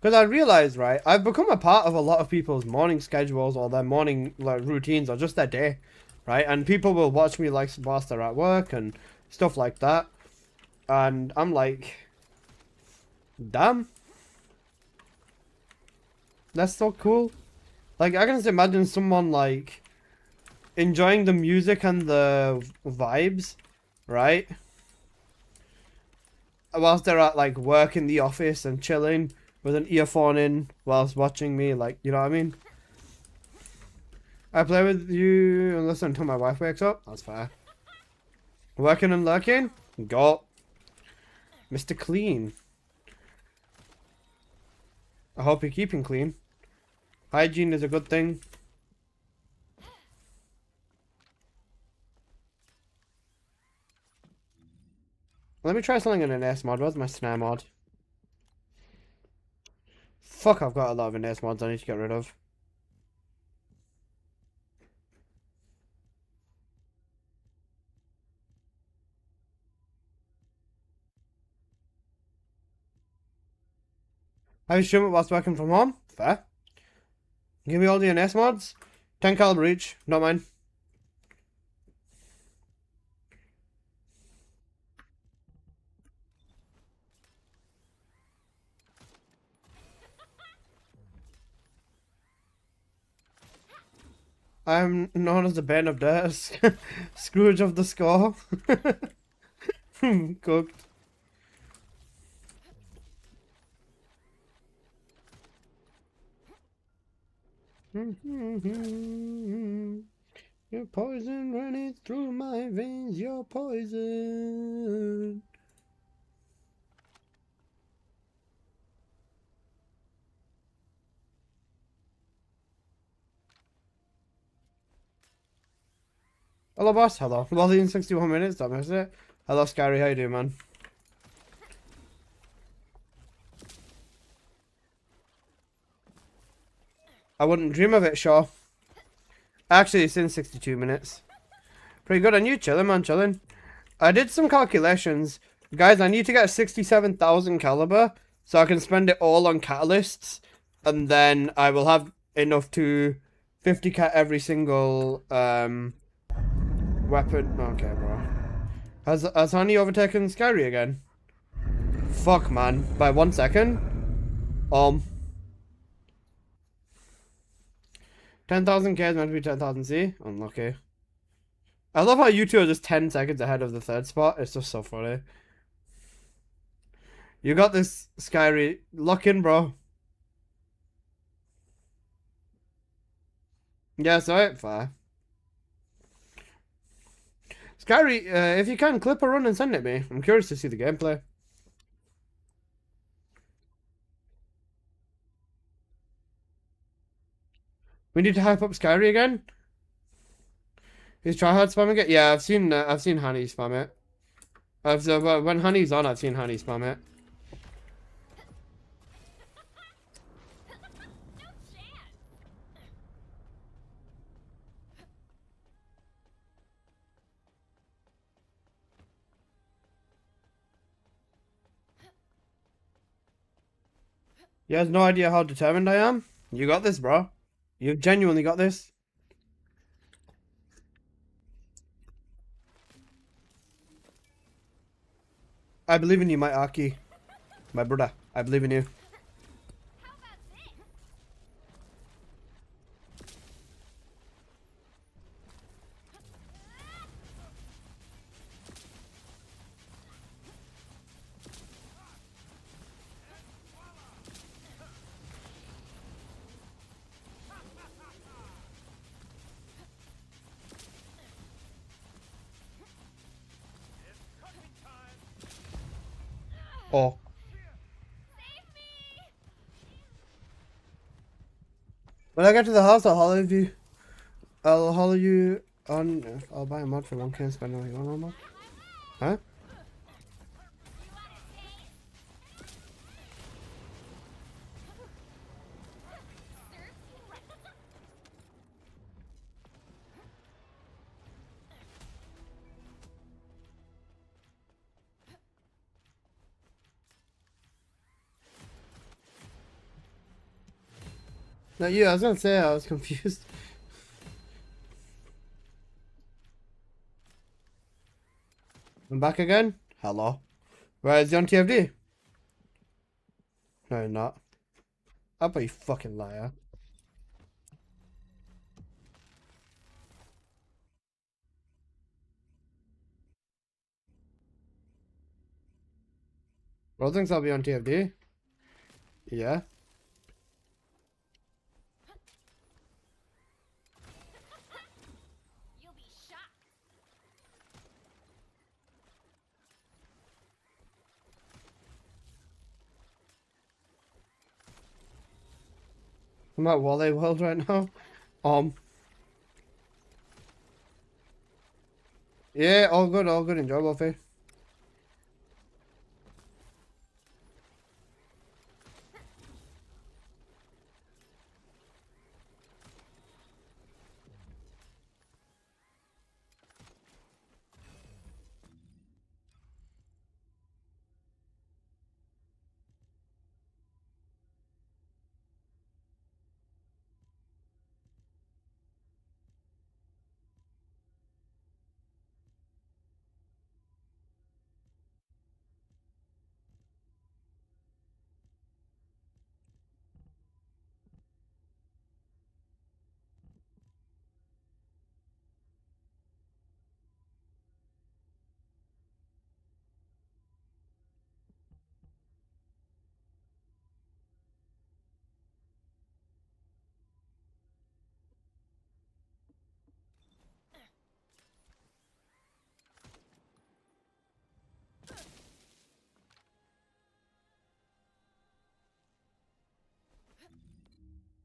Because I realize, right, I've become a part of a lot of people's morning schedules or their morning like routines or just their day, right? And people will watch me like whilst they're at work and stuff like that. And I'm like, damn. That's so cool. Like, I can just imagine someone like enjoying the music and the vibes, right? Whilst they're at like work in the office and chilling with an earphone in whilst watching me, like, you know what I mean? I play with you and listen until my wife wakes up. That's fair. Working and lurking? Go. Mr. Clean. I hope you're keeping clean. Hygiene is a good thing. Let me try something in an S mod. Where's my snare mod? Fuck, I've got a lot of NS mods I need to get rid of. I assume it whilst working from home. Fair. Give me all the NS mods. 10 caliber each. Not mine. I'm known as the Bane of Death. Scrooge of the Score. Cooked. You're poison running through my veins. You're poison. Hello, boss. Hello. Well, in 61 minutes. Don't miss it. Hello, Scary. How you doing, man? I wouldn't dream of it, Shaw. Actually, it's in 62 minutes. Pretty good on you. Chilling, man. Chilling. I did some calculations. Guys, I need to get 67,000 caliber so I can spend it all on catalysts. And then I will have enough to 50 cat every single weapon. Okay, bro. Has Honey overtaken Scary again? Fuck, man. By 1 second? 10,000 K is meant to be 10,000 C? Unlucky. I love how you two are just 10 seconds ahead of the third spot. It's just so funny. You got this, Scary. Lock in, bro. Yeah, so fair. Scary, if you can, clip a run and send it me. I'm curious to see the gameplay. We need to hype up Skyry again. Is Tryhard spamming it? Yeah, I've seen Honey spam it. When Honey's on, I've seen Honey spam it. You have no idea how determined I am? You got this, bro. You've genuinely got this. I believe in you, my Aki. My brother. I believe in you. How about this? Oh. Save me! When I get to the house, I'll holler you. I'll holler you on. I'll buy a mod for 1K and spend only 1 on mod. Huh? No, you. I was gonna say I was confused. I'm back again. Hello. Where is he on TFD? No, you're not. I'll be fucking liar. Bro thinks I'll be on TFD. Yeah. You'll be shocked. I'm at Wally World right now. Yeah, all good, enjoyable, Faye.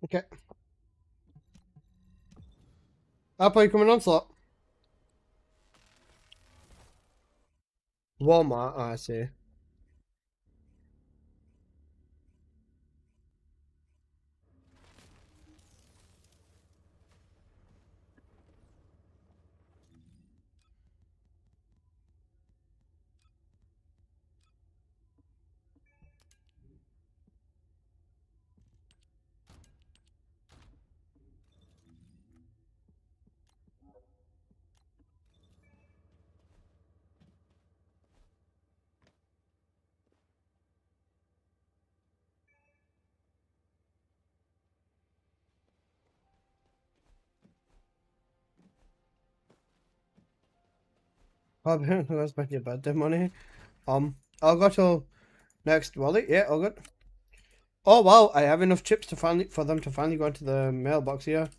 Okay. Apple, you coming on slot? Walmart, oh, I see. Oh, that's back your birthday money. I'll go till next Wally. Yeah, all good. Oh wow, I have enough chips to for them to finally go into the mailbox here.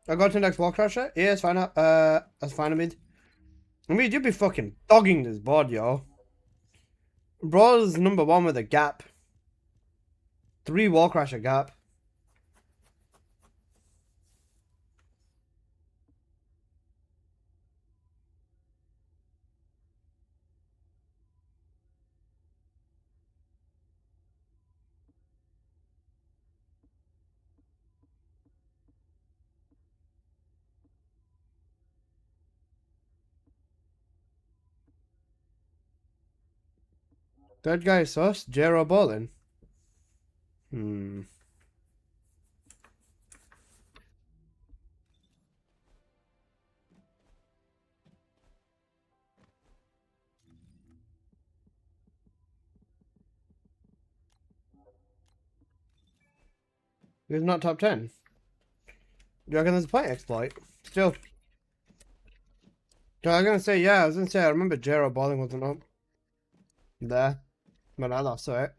I go to next wall crusher. Yeah, it's fine. That's fine, Amid. I mean, you'd be fucking dogging this board, yo. Brawl's number 1 with a gap. 3 Wallcrasher gap. Third guy is sus. J-Ro Bowling. He's not top 10. Do you reckon there's a point exploit? Still. So I was gonna say, yeah, I was gonna say, I remember J-Ro Bowling wasn't up there. But I lost it.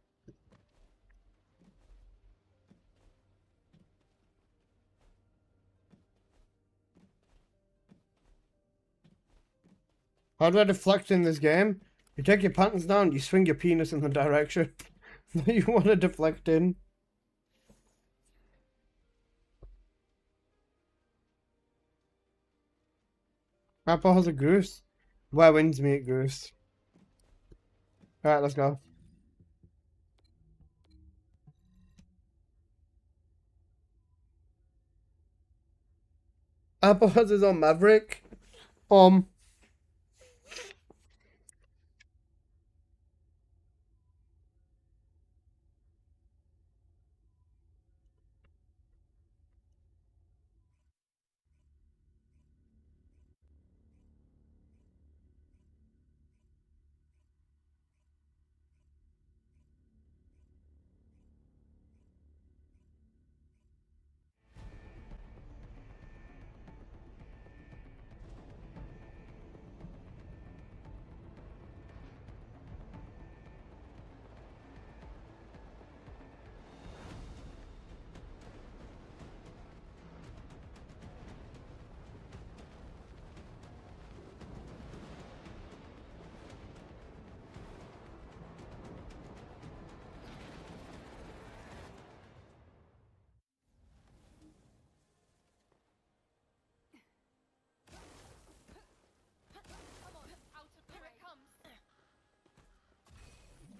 How do I deflect in this game? You take your pants down, you swing your penis in the direction that you want to deflect in. Apple has a goose. Where winds meet goose. Alright, let's go. Apple has his own Maverick.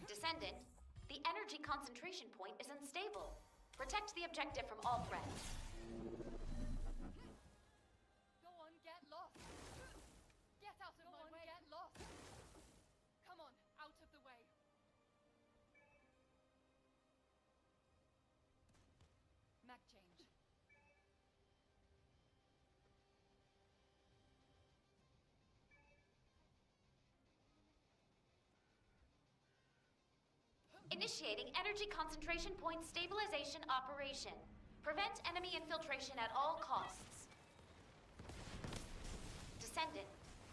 Descendant, the energy concentration point is unstable. Protect the objective from all threats. Go on, get lost. Get out of my way. Get lost. Come on, out of the way. Mag change. Initiating energy concentration point stabilization operation. Prevent enemy infiltration at all costs. Descendant,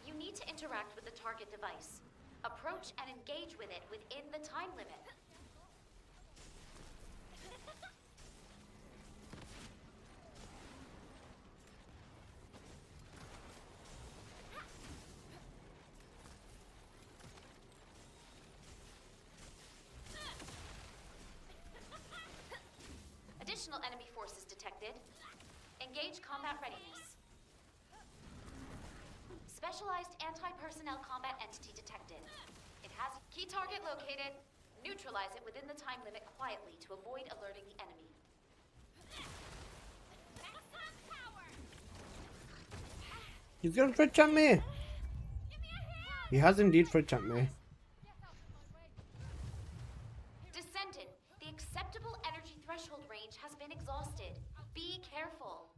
you need to interact with the target device. Approach and engage with it within the time limit. Additional enemy forces detected. Engage combat readiness. Specialized anti-personnel combat entity detected. It has key target located. Neutralize it within the time limit quietly to avoid alerting the enemy. He's gonna fridge at me. He has indeed fridge at me. Descendant, the acceptable energy threshold range has been exhausted. Be careful.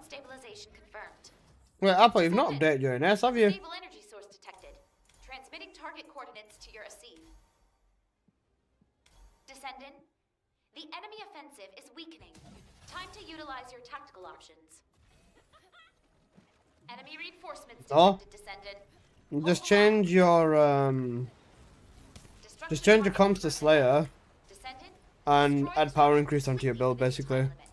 stabilization confirmed. Wait, Apple, you've not updated your NS, have you? Stable energy source detected. Transmitting target coordinates to your ASIV. Descendant, the enemy offensive is weakening. Time to utilize your tactical options. Enemy reinforcements Oh. detected, Descendant. Just change your just change your comms to Slayer Descendant, and destroy add power targets increase onto your build, within the basically. time limit.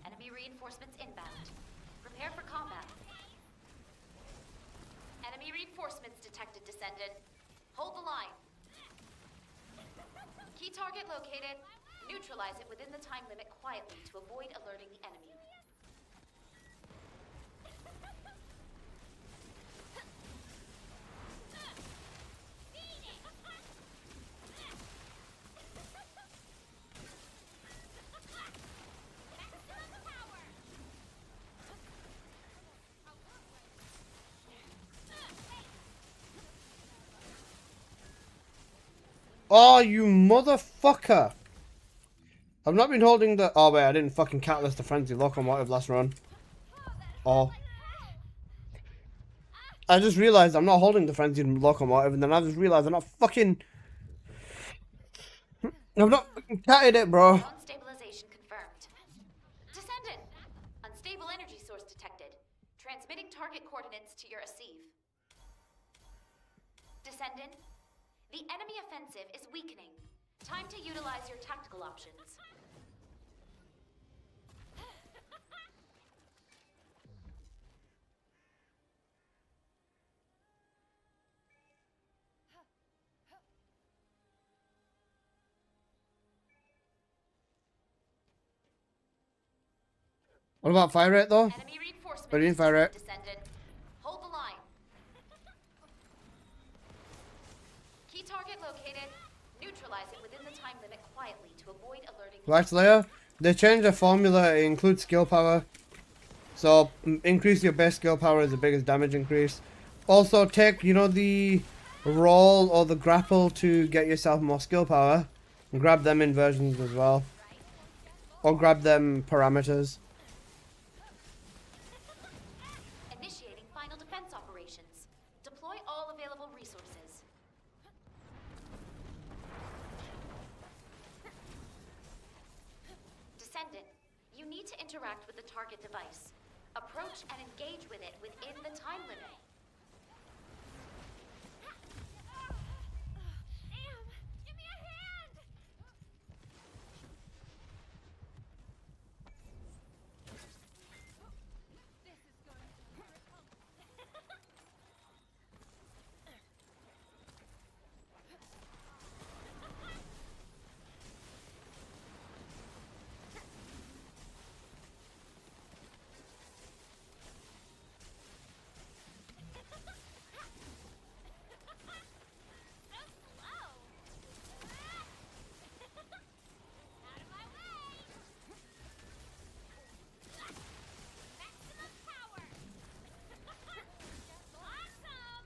Enemy reinforcements inbound. Prepare for combat. Enemy reinforcements detected, Descendant. Hold the line. Key target located. Neutralize it within the time limit quietly to avoid alerting the enemy. Oh, you motherfucker! I've not been holding the. Oh wait, I didn't fucking catalyst the frenzy locomotive last run. Oh. I just realized I'm not holding the frenzied locomotive, and then I just realized I'm not fucking. I've not fucking catted it, bro. Zone stabilization confirmed. Descendant, unstable energy source detected. Transmitting target coordinates to your ASIV. Descendant, the enemy offensive is weakening. Time to utilize your tactical options. What about fire rate though? Enemy reinforcements What do you mean fire rate? Descendant. Hold the line. Key target located. Neutralize it within the time limit quietly to avoid alerting. Right, Slayer. They changed the formula. It includes skill power. So increase your base skill power is the biggest damage increase. Also take, you know, the roll or the grapple to get yourself more skill power. And grab them inversions as well. Or grab them parameters. Initiating final defense operations. Deploy all available resources. Descendant, you need to interact with the target device. Approach and engage with it within the time limit. Give me a hand! This is going to hurt.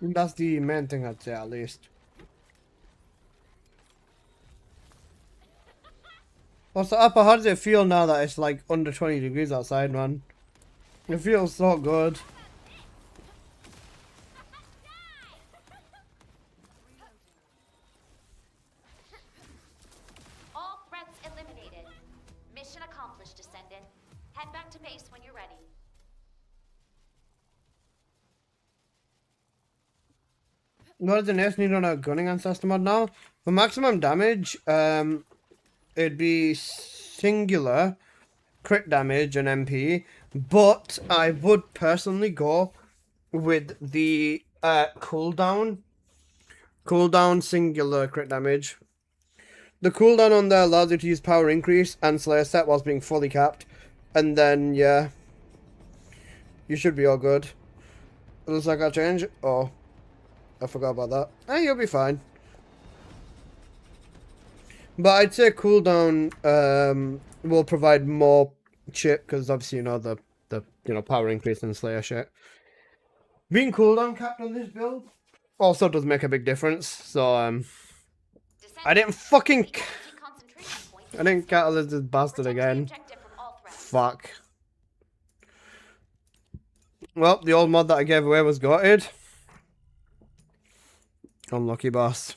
That's the main thing I'd say, at least. What's the upper? How does it feel now that it's like under 20 degrees outside, man? It feels so good. All threats eliminated. Mission accomplished, Descendant. Head back to base when you're ready. What does the next need on a gunning ancestor mod now? For maximum damage, it'd be singular, crit damage, and MP. But I would personally go with the cooldown singular crit damage. The cooldown on there allows you to use power increase and Slayer set whilst being fully capped. And then, yeah. You should be all good. It looks like I changed. Oh. I forgot about that. Eh, you'll be fine. But I'd say cooldown will provide more shit, because obviously, you know, the power increase and Slayer shit. Being cooldown capped on this build also does make a big difference. So, I didn't fucking... I didn't catalyze this bastard again. Fuck. Well, the old mod that I gave away was gutted. Unlucky boss.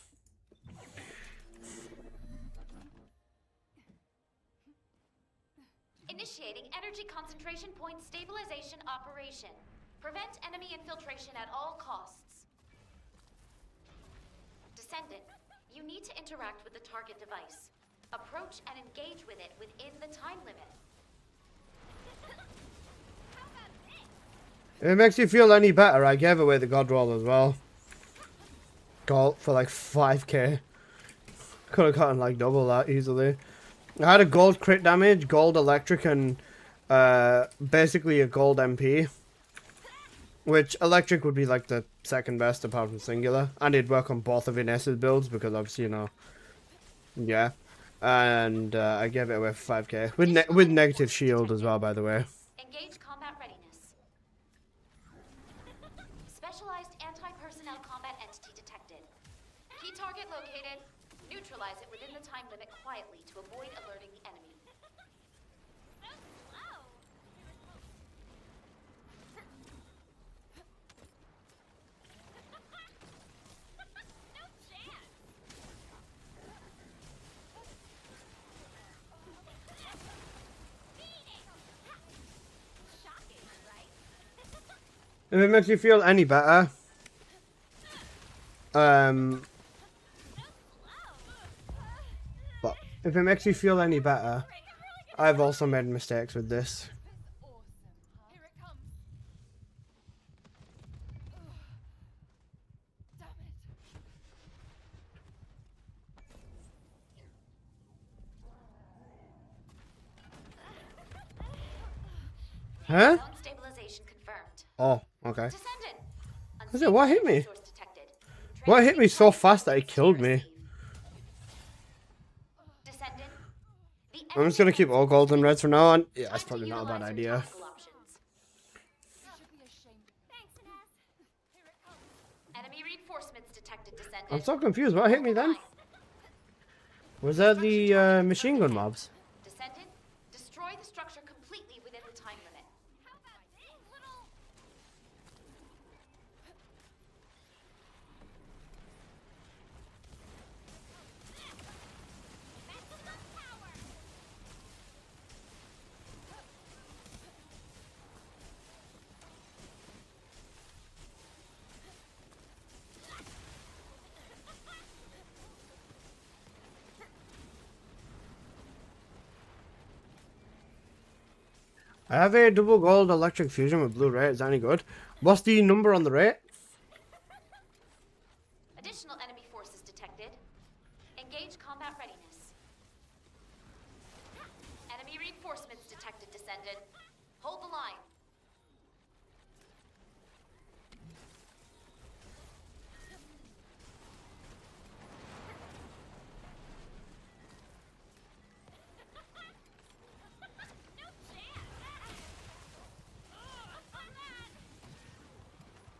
Initiating energy concentration point stabilization operation. Prevent enemy infiltration at all costs. Descendant, you need to interact with the target device. Approach and engage with it within the time limit. If it makes you feel any better, I gave away the God Roll as well. Gold for like 5k. Could have gotten like double that easily. I had a gold crit damage, gold electric, and basically a gold MP. Which electric would be like the second best apart from singular. And it'd work on both of Ines' builds because obviously, you know. Yeah. And I gave it away for 5k. With negative shield as well, by the way. Engage combat readiness. Specialized anti-personnel combat entity detected. Key target located. Neutralize it within the time limit quietly to avoid alerting the enemy. If it makes you feel any better, but if it makes you feel any better, I've also made mistakes with this. Here it comes. Damn it. Huh? Zone stabilization confirmed. Oh, okay. Descendant. I said, what hit me? Resource detected. What hit me so fast that it killed me? Descendant. The I'm just gonna keep all golds and reds for now on. Yeah, that's probably not a bad idea. Enemy reinforcements detected, Descendant. I'm so confused. What hit me then? Was that the machine gun mobs? Descendant, destroy the structure completely within the time limit. How about this little... I have a double gold electric fusion with blue ray. Is that any good? What's the number on the rate? Additional enemy forces detected. Engage combat readiness. Enemy reinforcements detected, Descendant. Hold the line.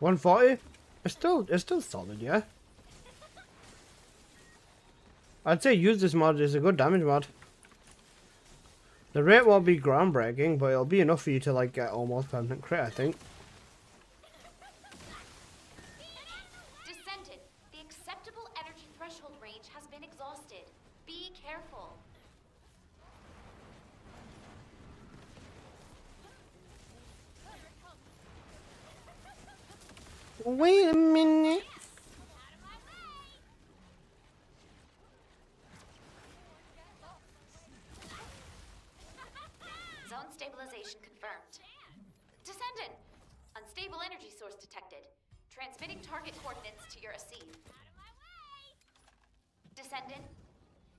$140? It's still solid, yeah. I'd say use this mod. It's a good damage mod. The rate won't be groundbreaking, but it'll be enough for you to like get almost permanent crit, I think. Descendant, the acceptable energy threshold range has been exhausted. Be careful. Wait a minute. Zone stabilization confirmed. Descendant, unstable energy source detected. Transmitting target coordinates to your Asif. Descendant,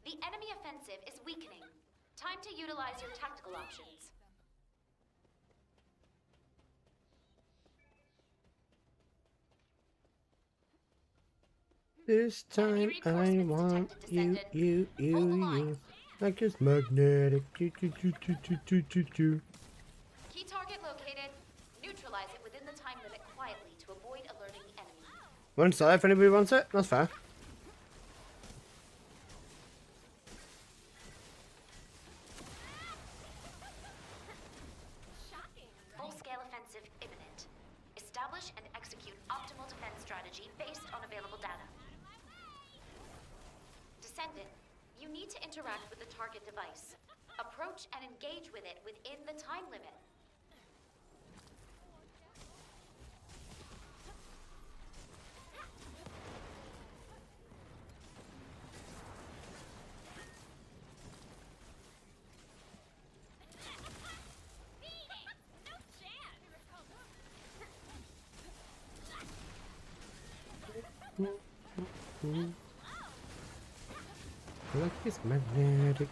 The enemy offensive is weakening. Time to utilize your tactical options. This time I want you. Like it's magnetic. Key target located. Neutralize it within the time limit quietly to avoid alerting the enemy. One side if anybody wants it. That's fair. Full-scale offensive imminent. Establish and execute optimal defense strategy based on available data. Descendant, you need to interact with the target device. Approach and engage with it within the time limit. Like it's magnetic.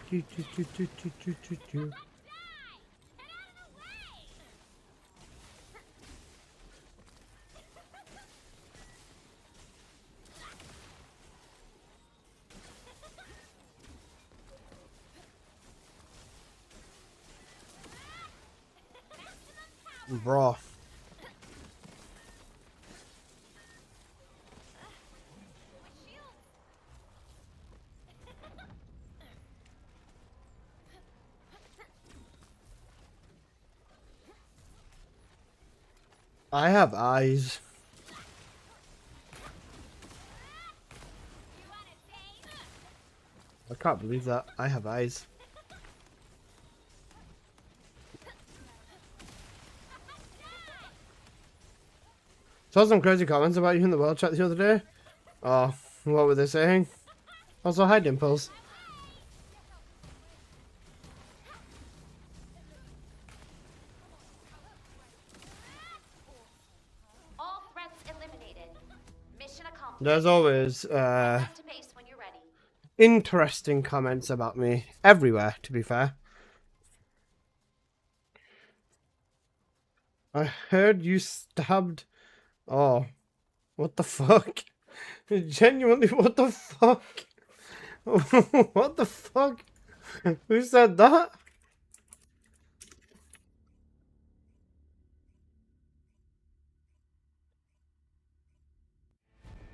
Bro. I have eyes. I can't believe that. I have eyes. Saw some crazy comments about you in the world chat the other day. Oh, what were they saying? Also, hi Dimples. All threats eliminated. Mission accomplished. There's always Back to base when you're ready. interesting comments about me everywhere, to be fair. I heard you stabbed. Oh, what the fuck? Genuinely, what the fuck? What the fuck? Who said that?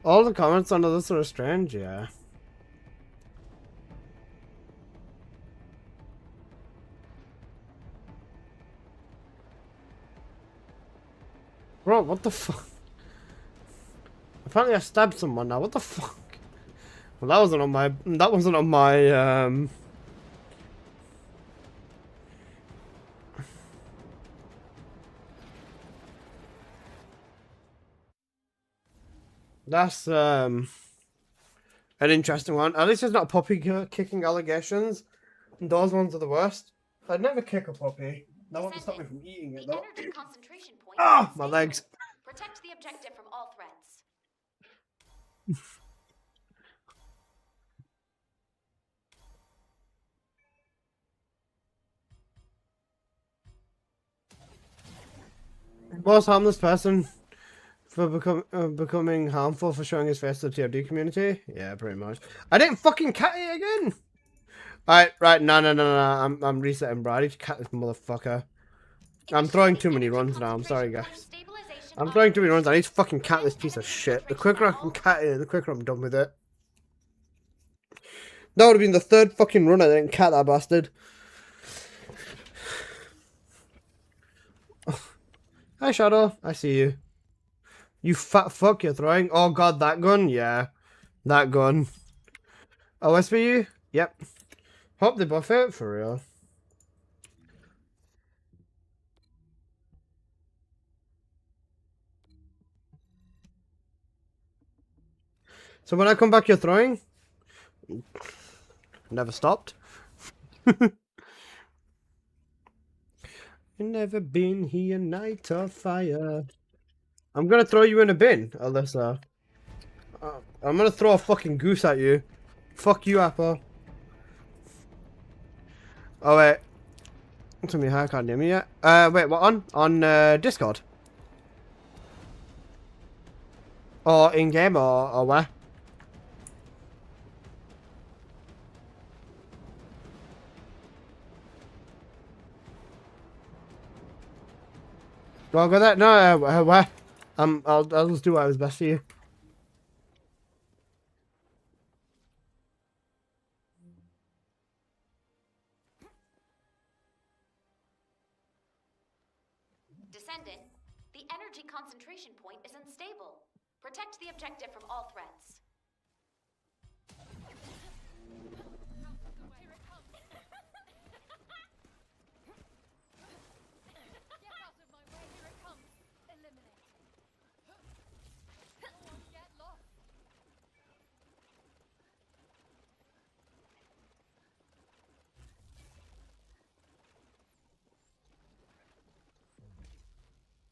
All the comments under this are strange, yeah. Bro, what the fuck? Apparently I stabbed someone now, what the fuck? Well, that wasn't on my, That's, an interesting one. At least it's not puppy kicking allegations. Those ones are the worst. I'd never kick a puppy. That won't stop me from eating it, The though. energy concentration point. Ah, is my stable. legs. Protect the objective from all threats. Most harmless person for becoming harmful for showing his face to the TOD community? Yeah, pretty much. I didn't fucking cat it again! Right, no. I'm resetting, bro. I need to cat this motherfucker. I'm throwing too many runs now, I'm sorry, guys. I'm throwing too many runs. I need to fucking cat this piece of shit. The quicker I can cat it, the quicker I'm done with it. That would have been the third fucking run I didn't cat that bastard. Hi, Shadow. I see you. You fat fuck, you're throwing. Oh god, that gun? Yeah. That gun. OSPU? Yep. Hope they buff it, for real. So when I come back, you're throwing? Never stopped. Never been here, night of fire. I'm gonna throw you in a bin, Alyssa. I'm gonna throw a fucking goose at you. Fuck you, Apple. Oh wait. Somebody can't hear me yet. Wait, what on? On Discord? Or in game or where? Do I go there? No, where? I'll just do what was best for you. Descendant, the energy concentration point is unstable. Protect the objective from all threats. Here it comes. Get out of my way. Here it comes. Eliminate. Go on, get lost.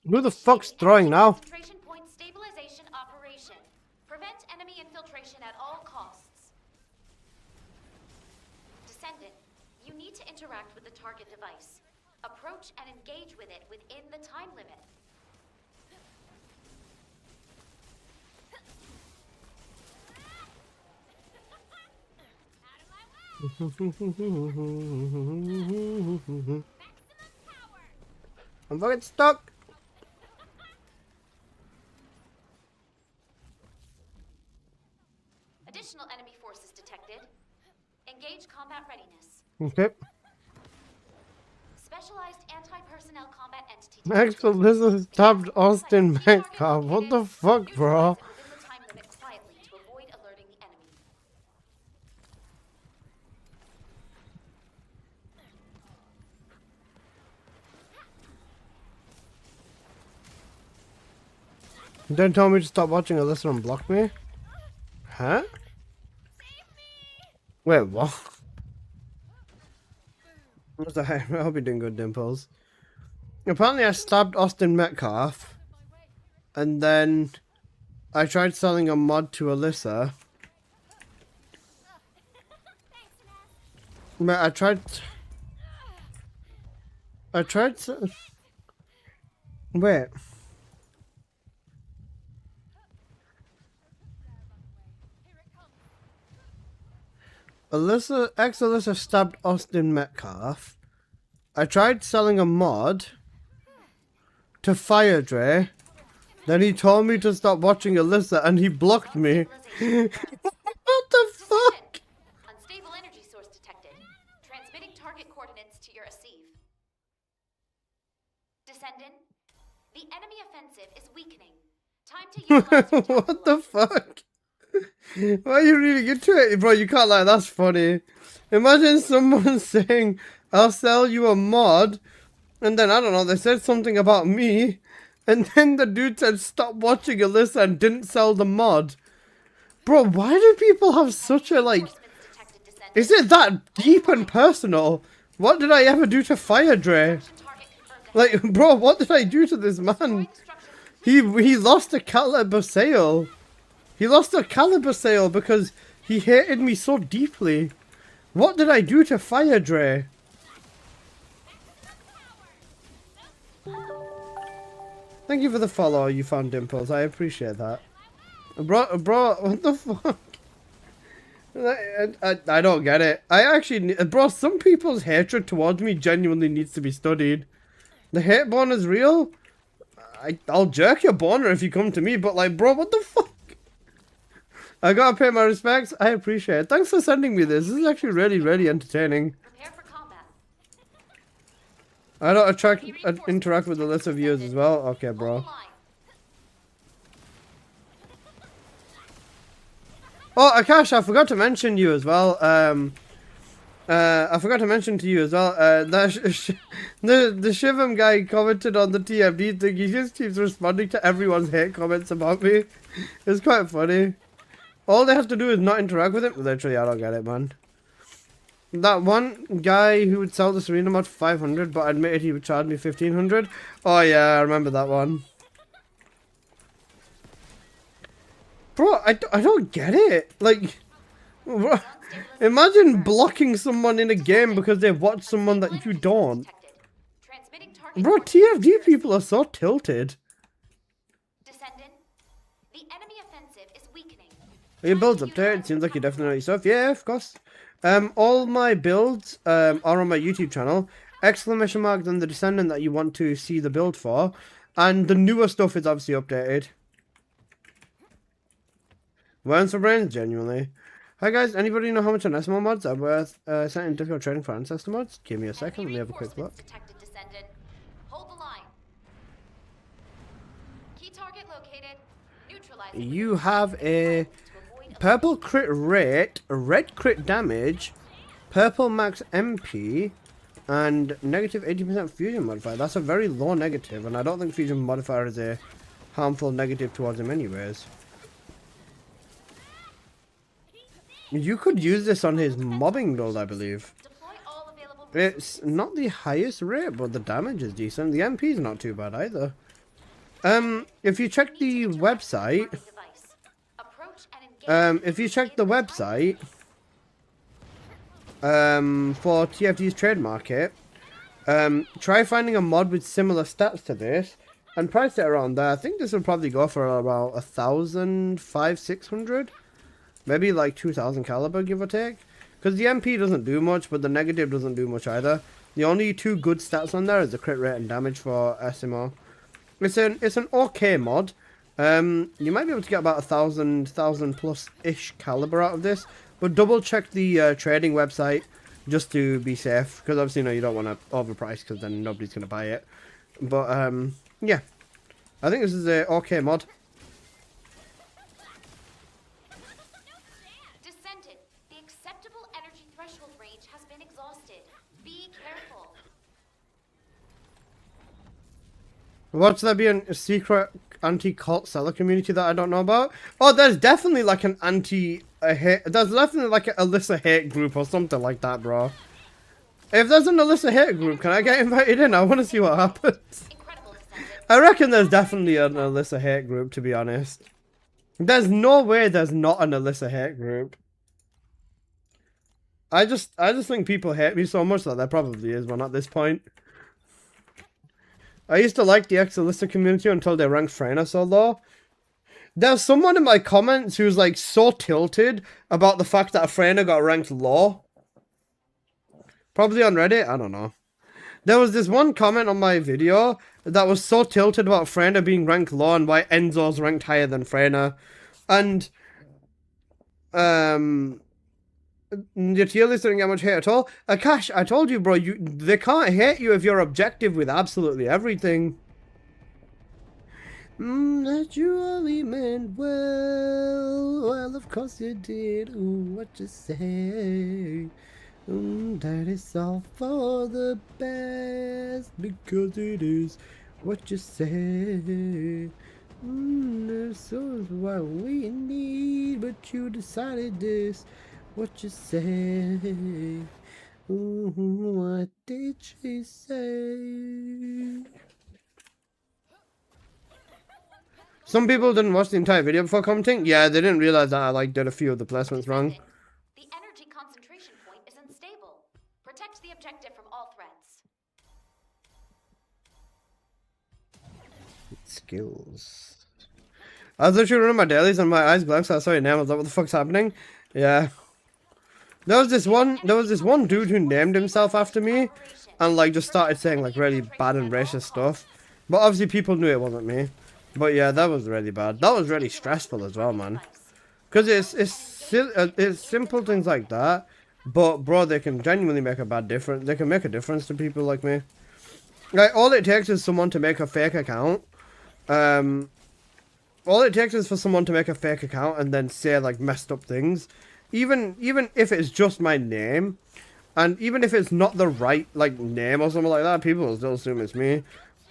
Who the fuck's throwing now? Concentration point stabilization operation. Prevent enemy infiltration at all costs. Descendant, you need to interact with the target device. Approach and engage with it within the time limit. I'm fucking stuck. Additional enemy forces detected. Engage combat readiness. Okay. Specialized anti-personnel combat entity. Maxwell, this is tapped Austin Metcalf. What the fuck, bro? Within the time limit quietly to avoid alerting the enemy. Don't tell me to stop watching Alyssa and block me. Huh? Wait, what? What the heck? I hope you're doing good, Dimples. Apparently I stabbed Austin Metcalf. And then I tried selling a mod to Alyssa. But I tried to... Wait. Ex-Alyssa stabbed Austin Metcalf. I tried selling a mod to Fire Dre. Then he told me to stop watching Alyssa and he blocked me. What the fuck? Unstable energy source detected. Transmitting target coordinates to your receive. Descendant, the enemy offensive is weakening. Time to utilize your What the fuck? Why are you reading into it? Bro, you can't lie, that's funny. Imagine someone saying, I'll sell you a mod, and then, I don't know, they said something about me, and then the dude said, stop watching Alyssa and didn't sell the mod. Bro, why do people have such a, like... Is it that deep and personal? What did I ever do to Fire Dre? Like, bro, what did I do to this man? He lost a caliber sale. He lost a caliber sale because he hated me so deeply. What did I do to Fire Dre? Thank you for the follow, you found Dimples. I appreciate that. Bro, what the fuck? I don't get it. I actually, bro, some people's hatred towards me genuinely needs to be studied. The hate boner is real. I'll jerk your boner if you come to me, but like, bro, what the fuck? I gotta pay my respects. I appreciate it. Thanks for sending me this. This is actually really, really entertaining. Prepare for combat. I don't interact with the list of viewers as well. Okay, bro. Oh, Akash, I forgot to mention you as well. I forgot to mention to you as well. The Shivam guy commented on the TMD thing. He just keeps responding to everyone's hate comments about me. It's quite funny. All they have to do is not interact with him. Literally, I don't get it, man. That one guy who would sell the Serena mod for 500, but admitted he would charge me 1500. Oh yeah, I remember that one. Bro, I don't get it. Like, bro, Imagine blocking someone in a game because they watch someone that you don't. Bro, TFD people are so tilted. Descendant, the enemy offensive is weakening. Your builds update, seems like you definitely know your stuff. Yeah, of course. All my builds are on my YouTube channel. Exclamation mark then the Descendant that you want to see the build for. And the newer stuff is obviously updated. Weren't for brains, genuinely. Hi guys, anybody know how much an SMO mods are worth sending difficult trading for ancestor mods? Give me a second, let me have a quick look. Detected, Descendant. Hold the line. Key target located. Neutralizing. You have a purple crit rate, red crit damage, purple max MP, and negative 80% fusion modifier. That's a very low negative, and I don't think fusion modifier is a harmful negative towards him anyways. You could use this on his mobbing build, I believe. Deploy all available. It's not the highest rate, but the damage is decent. The MP is not too bad either. If you check the website, Approach and engage. if you check the website, for TFD's trade market, try finding a mod with similar stats to this and price it around there. I think this will probably go for about 1,500-600, maybe like 2,000 caliber, give or take. Because the MP doesn't do much, but the negative doesn't do much either. The only two good stats on there is the crit rate and damage for SMO. It's an okay mod. You might be able to get about 1,000 plus ish caliber out of this, but double check the trading website just to be safe, because obviously you don't want to overprice because then nobody's gonna buy it. But yeah, I think this is a okay mod. Descendant, the acceptable energy threshold range has been exhausted. Be careful. Watch there be a secret anti-cult seller community that I don't know about? Oh, there's definitely like an hate. There's definitely like an Alyssa hate group or something like that, bro. If there's an Alyssa hate group, can I get invited in? I want to see what happens. Incredible, Descendant. I reckon there's definitely an Alyssa hate group, to be honest. There's no way there's not an Alyssa hate group. I just think people hate me so much that there probably is one at this point. I used to like the ex-Alyssa community until they ranked Freyna so low. There's someone in my comments who's like so tilted about the fact that Freyna got ranked low. Probably on Reddit, I don't know. There was this one comment on my video that was so tilted about Freyna being ranked low and why Enzo's ranked higher than Freyna. And your tier list didn't get much hate at all. Akash, I told you, bro, they can't hate you if you're objective with absolutely everything. That you only meant well. Well, of course you did. Ooh, what you say? That is all for the best, because it is what you say. This is what we need, but you decided this. What you say? What did she say? Some people didn't watch the entire video before commenting. Yeah, they didn't realize that I did a few of the placements wrong. The energy concentration point is unstable. Protect the objective from all threats. Skills. I was literally running my dailies and my eyes glanced. I saw your name. I was like, what the fuck's happening? Yeah. There was this one dude who named himself after me and just started saying really bad and racist stuff. But obviously people knew it wasn't me. But yeah, that was really bad. That was really stressful as well, man. Because it's simple things like that. But bro, they can genuinely make a bad difference. They can make a difference to people like me. All it takes is someone to make a fake account. All it takes is for someone to make a fake account and then say messed up things. Even if it's just my name, and even if it's not the right name or something like that, people will still assume it's me.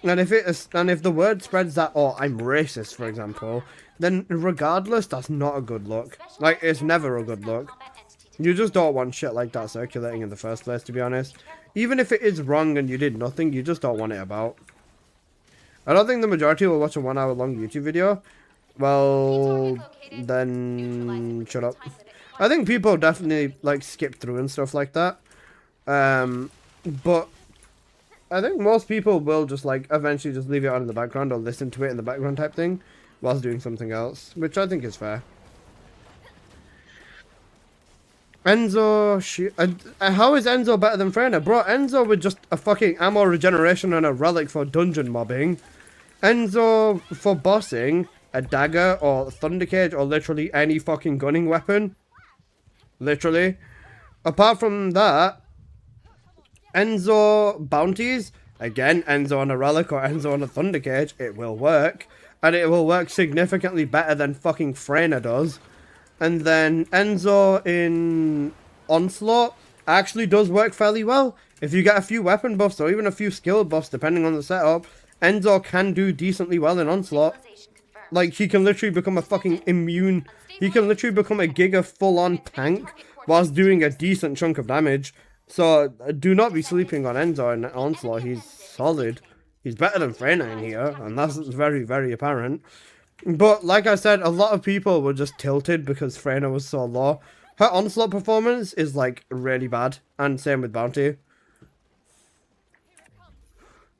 And if the word spreads that, oh, I'm racist, for example, then regardless, that's not a good look. It's never a good look. You just don't want shit like that circulating in the first place, to be honest. Even if it is wrong and you did nothing, you just don't want it about. I don't think the majority will watch a 1 hour long YouTube video. well, then shut up. I think people definitely like skip through and stuff like that. But I think most people will just like eventually just leave it on in the background or listen to it in the background type thing whilst doing something else, which I think is fair. Enzo, how is Enzo better than Freyna? Bro, Enzo with just a fucking ammo regeneration and a relic for dungeon mobbing. Enzo for bossing, a dagger or thunder cage or literally any fucking gunning weapon. Literally. Apart from that, Enzo bounties, again, Enzo on a relic or Enzo on a thunder cage, it will work. And it will work significantly better than fucking Freyna does. And then Enzo in Onslaught actually does work fairly well. If you get a few weapon buffs or even a few skill buffs depending on the setup, Enzo can do decently well in Onslaught. Like, he can literally become a fucking immune... He can literally become a giga full-on tank whilst doing a decent chunk of damage. So, do not be sleeping on Enzo in Onslaught. He's solid. He's better than Freyna in here, and that's very, very apparent. But, like I said, a lot of people were just tilted because Freyna was so low. Her Onslaught performance is, like, really bad. And same with Bounty.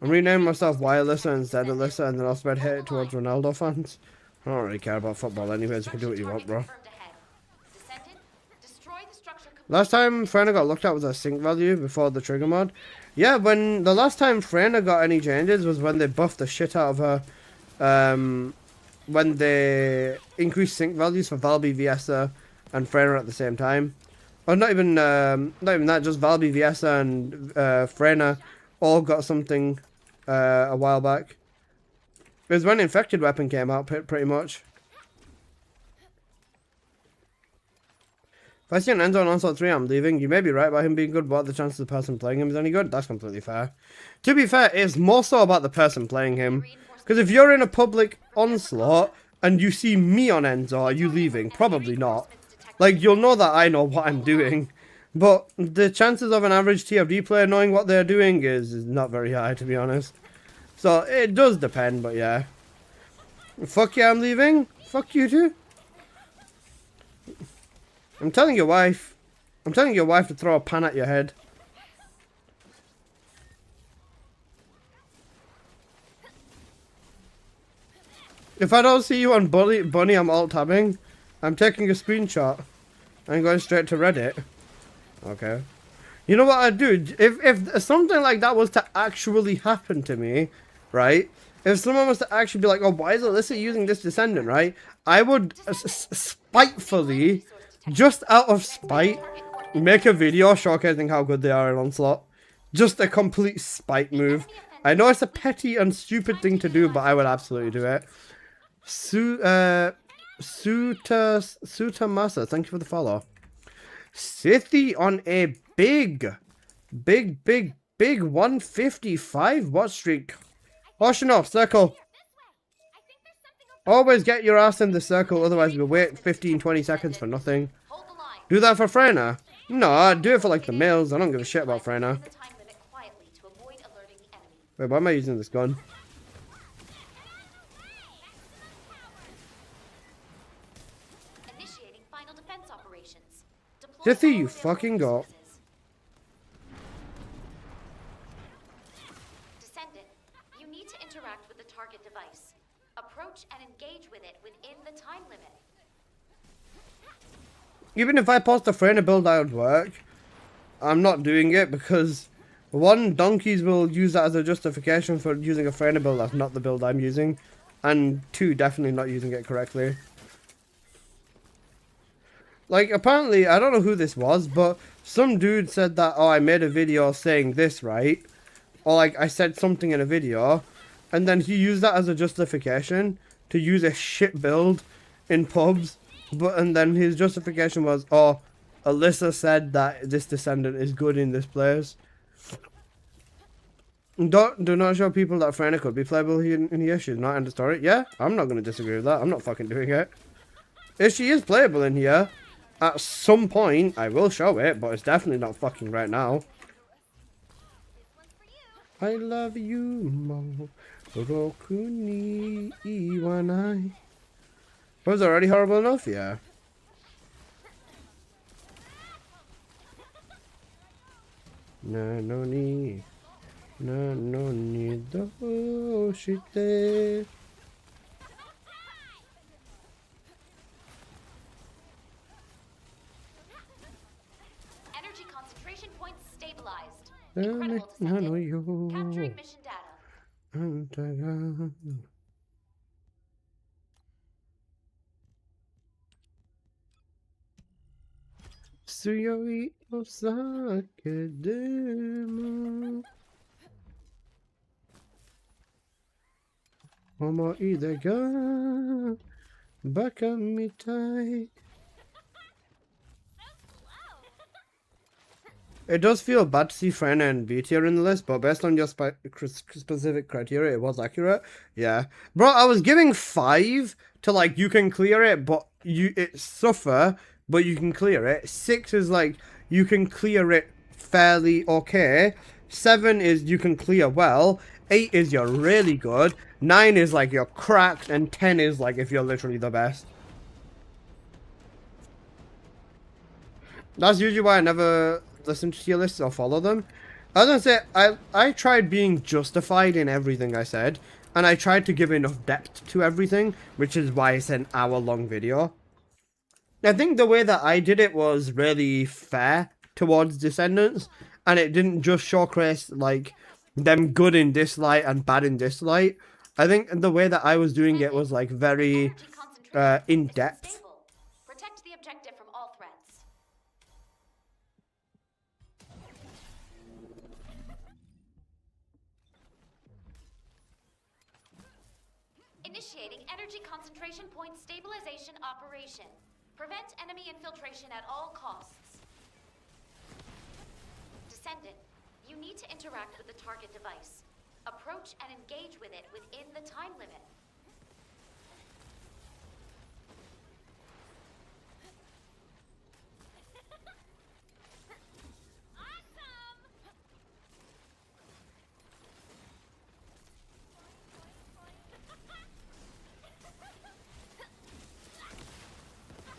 I'm renaming myself Wirelessa instead of Alyssa, and then I'll spread hate towards Ronaldo fans. I don't really care about football anyways, you can do what you want, bro. Last time Freyna got looked at was her sync value before the trigger mod. Yeah, when the last time Freyna got any changes was when they buffed the shit out of her. When they increased sync values for Valby, Viessa, and Freyna at the same time. Or not even that, just Valby, Viessa, and Freyna all got something a while back. It was when Infected Weapon came out, pretty much. If I see an Enzo on Onslaught 3, I'm leaving. You may be right about him being good, but the chances of the person playing him is any good? That's completely fair. To be fair, it's more so about the person playing him. Because if you're in a public Onslaught and you see me on Enzo, are you leaving? Probably not. Like, you'll know that I know what I'm doing. But the chances of an average TFD player knowing what they're doing is not very high, to be honest. So, it does depend, but yeah. Fuck yeah, I'm leaving. Fuck you too. I'm telling your wife to throw a pan at your head. If I don't see you on Bunny, I'm alt-tabbing. I'm taking a screenshot. I'm going straight to Reddit. Okay. You know what I'd do? If something like that was to actually happen to me, right? If someone was to actually be like, oh, why is Alyssa using this Descendant, right? I would spitefully, just out of spite, make a video showcasing how good they are in Onslaught. Just a complete spite move. I know it's a petty and stupid thing to do, but I would absolutely do it. Sutamasa, thank you for the follow. Sithy on a big 155 watch streak. Oceanov, circle. Always get your ass in the circle, otherwise we'll wait 15-20 seconds for nothing. Do that for Freyna? No, I'd do it for like the males. I don't give a shit about Freyna. Wait, why am I using this gun? Sithy, you fucking go. Descendant, you need to interact with the target device. Approach and engage with it within the time limit. Even if I post a Freyna build that would work, I'm not doing it because one, donkeys will use that as a justification for using a Freyna build that's not the build I'm using, and two, definitely not using it correctly. Like, apparently, I don't know who this was, but some dude said that, oh, I made a video saying this, right? Or, like, I said something in a video, and then he used that as a justification to use a shit build in pubs, and then his justification was, oh, Alyssa said that this Descendant is good in this place. Do not show people that Freyna could be playable in here, she's not in the story. Yeah, I'm not going to disagree with that, I'm not fucking doing it. If she is playable in here, at some point, I will show it, but it's definitely not fucking right now. I love you, Mo. Roku ni iwanai. Was it already horrible enough? Yeah. Na no ni. Na no ni do shite. Energy concentration points stabilized. Na Incredible, no Descendant. yo. Capturing mission data. Antaga. Suyoi osake demo. Omoide ga baka mitai. It does feel bad to see Fran and B tier in the list, but based on your specific criteria, it was accurate. Yeah, bro, I was giving 5 to like you can clear it, but it suffer, but you can clear it. 6 is like you can clear it fairly okay. 7 is you can clear well. 8 is you're really good. 9 is like you're cracked, and 10 is like if you're literally the best. That's usually why I never listen to tier lists or follow them. I was gonna say, I tried being justified in everything I said, and I tried to give enough depth to everything, which is why it's an hour-long video. I think the way that I did it was really fair towards Descendants, and it didn't just showcase like them good in this light and bad in this light. I think the way that I was doing it was like very Energy concentration in is depth. unstable. Protect the objective from all threats. Initiating energy concentration point stabilization operation. Prevent enemy infiltration at all costs. Descendant, you need to interact with the target device. Approach and engage with it within the time limit.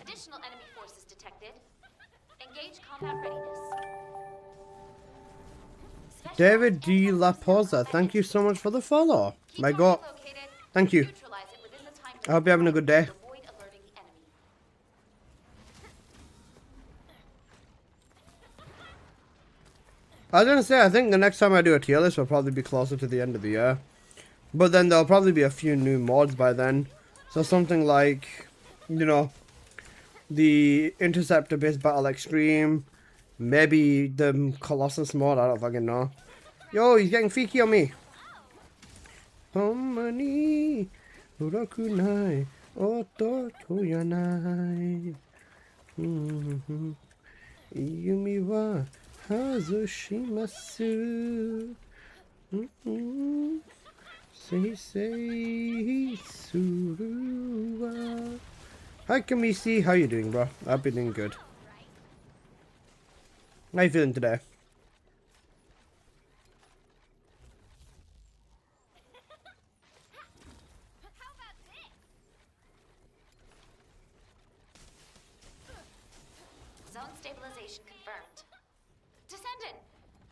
Additional enemy forces detected. Engage combat readiness. Special David D. anti-personnel La Posa, thank you so much for the follow. Keep My target God, located. thank you. Neutralize it within the time I hope you're having a good day. to avoid alerting the enemy. I was gonna say, I think the next time I do a tier list will probably be closer to the end of the year. But then there'll probably be a few new mods by then. So something like, you know, the Interceptor-based Battle Extreme, maybe the Colossus mod, I don't fucking know. Yo, he's getting freaky on me. Homani, urakunai, oto toyanai. Yumi wa hazushimasu. Sei suruwa. Hi Kamisi, how you doing, bro? I've been doing good. How you feeling today? Zone stabilization confirmed. Descendant!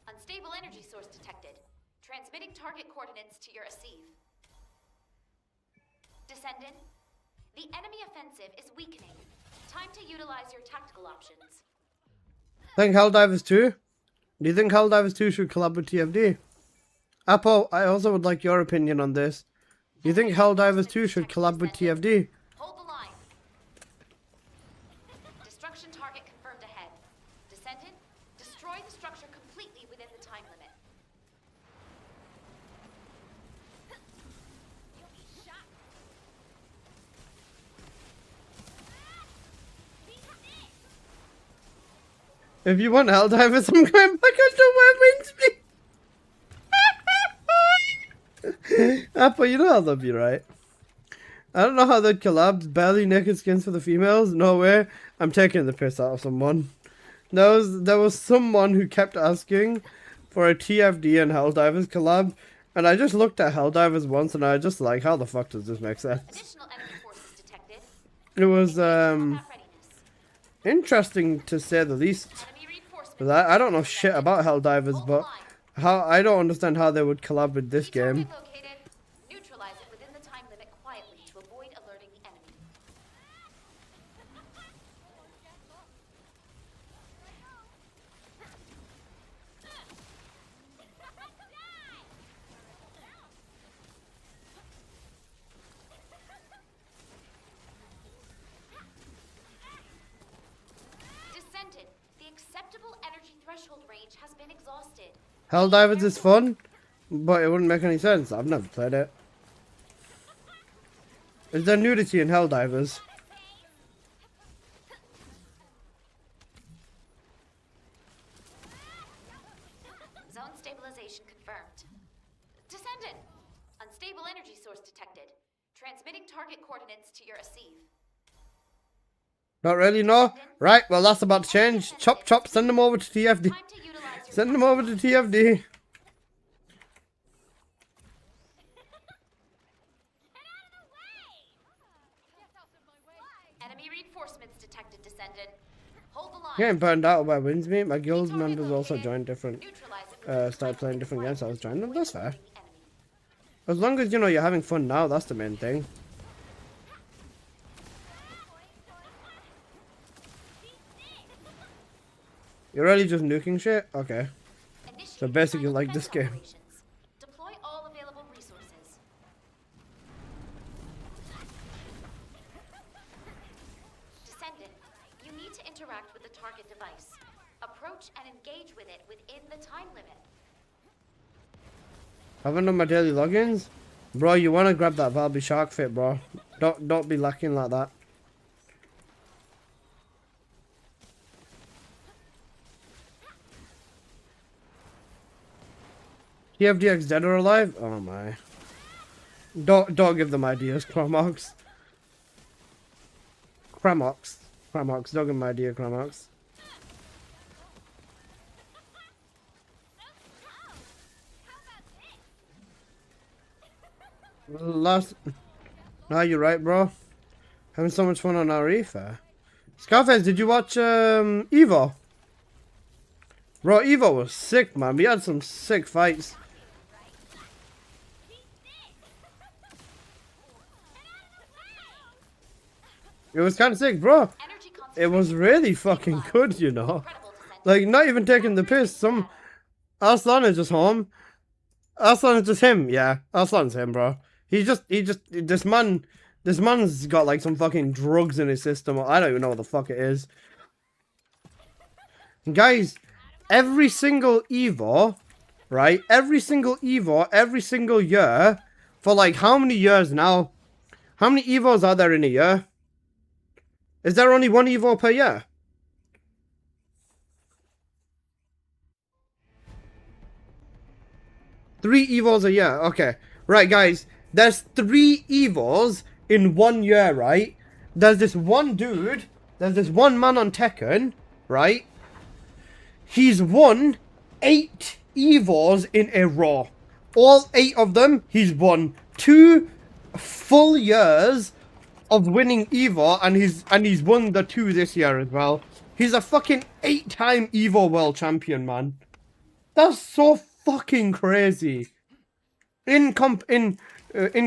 Unstable energy source detected. Transmitting target coordinates to your Asive. Descendant, the enemy offensive is weakening. Time to utilize your tactical options. Think Helldivers 2? Do you think Helldivers 2 should collab with TFD? Apple, I also would like your opinion on this. Do you think Helldivers 2 should collab with TFD? Hold the line. Destruction target confirmed ahead. Descendant, destroy the structure completely within the time limit. If you want Helldivers, I'm going back onto Weapons. Apple, you know I love you, right? I don't know how they'd collab. Barely naked skins for the females? No way. I'm taking the piss out of someone. There was someone who kept asking for a TFD and Helldivers collab, and I just looked at Helldivers once and I was just like, how the fuck does this make sense? Additional enemy forces detected. it was Combat readiness. interesting to say the least. Enemy reinforcements. 'Cause I don't know shit about Helldivers, but how I don't understand how they would collab with this game. Target located. Neutralize it within the time limit quietly to avoid alerting the enemy. Descendant, the acceptable energy threshold range has been exhausted. Helldivers is fun, but it wouldn't make any sense. I've never played it. Is there nudity in Helldivers? Zone stabilization confirmed. Descendant, unstable energy source detected. Transmitting target coordinates to your receive. Not really, no. Right, well that's about to change. Chop chop, send them over to TFD. Time to utilize your Send them over to TFD. enemy reinforcements detected, Descendant. Hold the line. Getting burned out by wins me. My guild members also joined different, Neutralize it within the started time playing limit different games. I was quietly joining them. to That's avoid fair. alerting the enemy. As long as you know you're having fun now, that's the main thing. You're really just nuking shit? Okay. Initiate basically final like this defense game. operations. Deploy all available resources. Descendant, you need to interact with the target device. Approach and engage with it within the time limit. Haven't done my daily logins? Bro, you wanna grab that Valby Shark fit, bro. Don't be lacking like that. TFDX dead or alive? Oh my. Don't give them ideas, Chromox. Cramox. Cramox, don't give them idea, Cramox. Last... Nah, you're right, bro. Having so much fun on Arifa. Scarface, did you watch Evo? Bro, Evo was sick, man. We had some sick fights. It was kind of sick, bro. Energy It was really fucking good, you know. Incredible, Descendant. Like, not even taking the piss. Some... Arslan is just home. Arslan is just him, yeah. Arslan's him, bro. This man's got like some fucking drugs in his system. I don't even know what the fuck it is. Guys, every single Evo, right? Every single Evo, every single year, for like how many years now? How many Evos are there in a year? Is there only one Evo per year? Three Evos a year. Okay. Right, guys. There's 3 Evos in 1 year, right? There's this one dude. There's this one man on Tekken, right? He's won 8 Evos in a row. All 8 of them, he's won 2 full years of winning Evo, and he's won the 2 this year as well. He's a fucking 8-time Evo world champion, man. That's so fucking crazy. In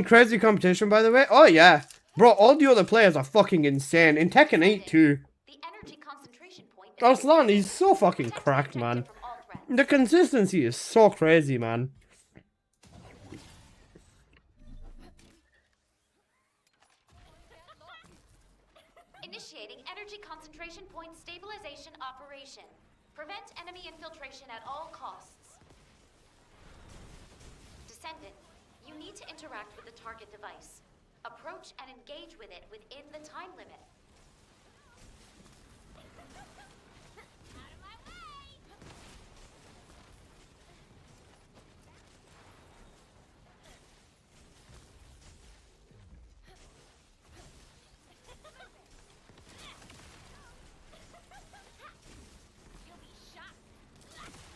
crazy competition, by the way. Oh yeah, bro. All the other players are fucking insane. In Tekken 8 too. The energy concentration point is Arslan, he's so fucking cracked, man. from all threats. The consistency is so crazy, man. Initiating energy concentration point stabilization operation. Prevent enemy infiltration at all costs. Descendant, you need to interact with the target device. Approach and engage with it within the time limit.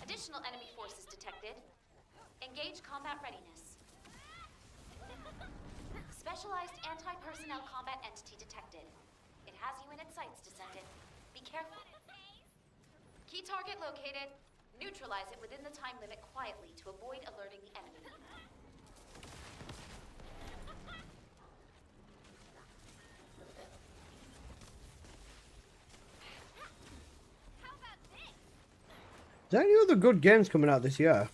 Additional enemy forces detected. Engage combat readiness. Specialized anti-personnel combat entity detected. has you in its sights, Descendant. Be careful. Key target located. Neutralize it within the time limit quietly to avoid alerting the enemy. Is there any other good games coming out this year?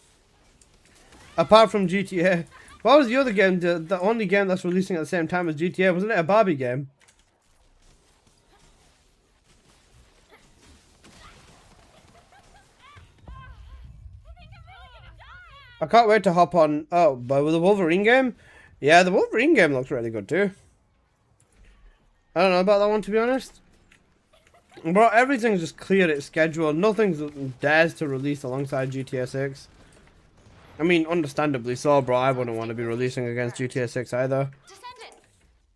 Apart from GTA. What was the other game? The only game that's releasing at the same time as GTA? Wasn't it a Barbie game? I can't wait to hop on. Oh, but with the Wolverine game? Yeah, the Wolverine game looks really good too. I don't know about that one, to be honest. Bro, everything's just cleared its schedule. Nothing's dares to release alongside GTA 6. I mean, understandably so, bro. I wouldn't want to be releasing against GTA 6 either. Descendant!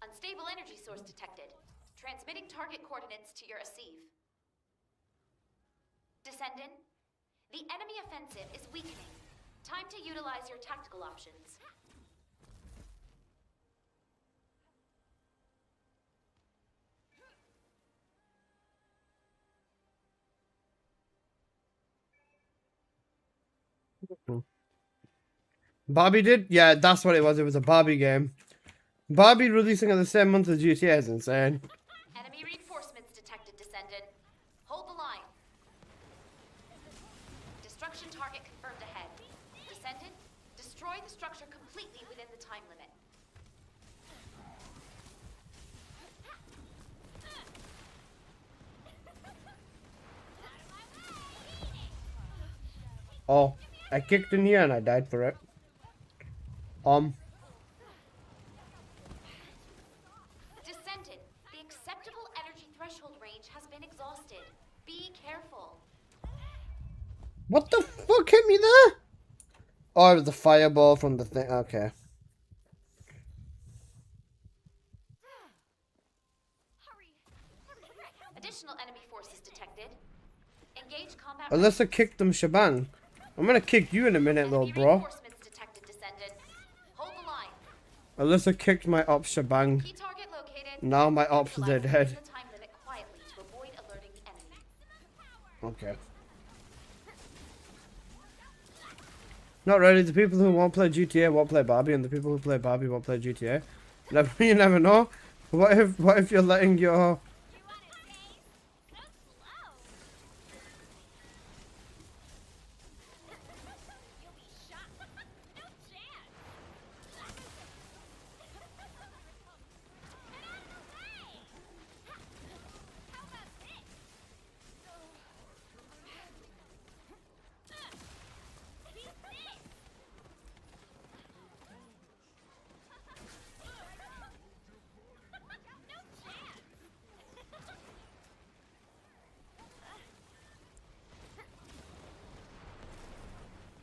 Unstable energy source detected. Transmitting target coordinates to your Asive. Descendant, the enemy offensive is weakening. Time to utilize your tactical options. Barbie did? Yeah, that's what it was. It was a Barbie game. Barbie releasing at the same month as GTA is insane. Enemy reinforcements detected, Descendant. Hold the line. Destruction target confirmed ahead. Descendant, destroy the structure completely within the time limit. Oh, I kicked in here and I died for it. Descendant, the acceptable energy threshold range has been exhausted. Be careful. What the fuck hit me there? Oh, it was the fireball from the thing. Okay. Additional enemy forces detected. Engage combat. Alyssa kicked them shebang. I'm gonna kick you in a minute, little Enemy bro. reinforcements detected, Descendant. Hold the line. Alyssa kicked my ops shebang. Key target located. Now my ops are Neutralize dead. within the time limit quietly to avoid alerting the enemy. Okay. Not really. The people who won't play GTA won't play Barbie, and the people who play Barbie won't play GTA. You never know. What if you're letting your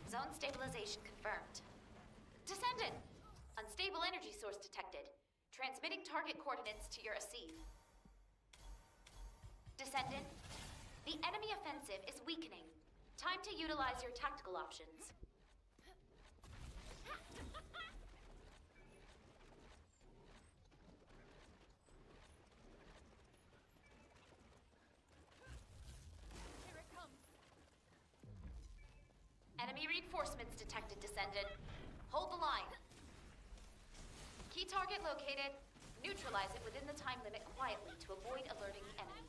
Zone stabilization confirmed. Descendant! Unstable energy source detected. Transmitting target coordinates to your Asive. Descendant, the enemy offensive is weakening. Time to utilize your tactical options. Enemy reinforcements detected, Descendant. Hold the line. Key target located. Neutralize it within the time limit quietly to avoid alerting the enemy.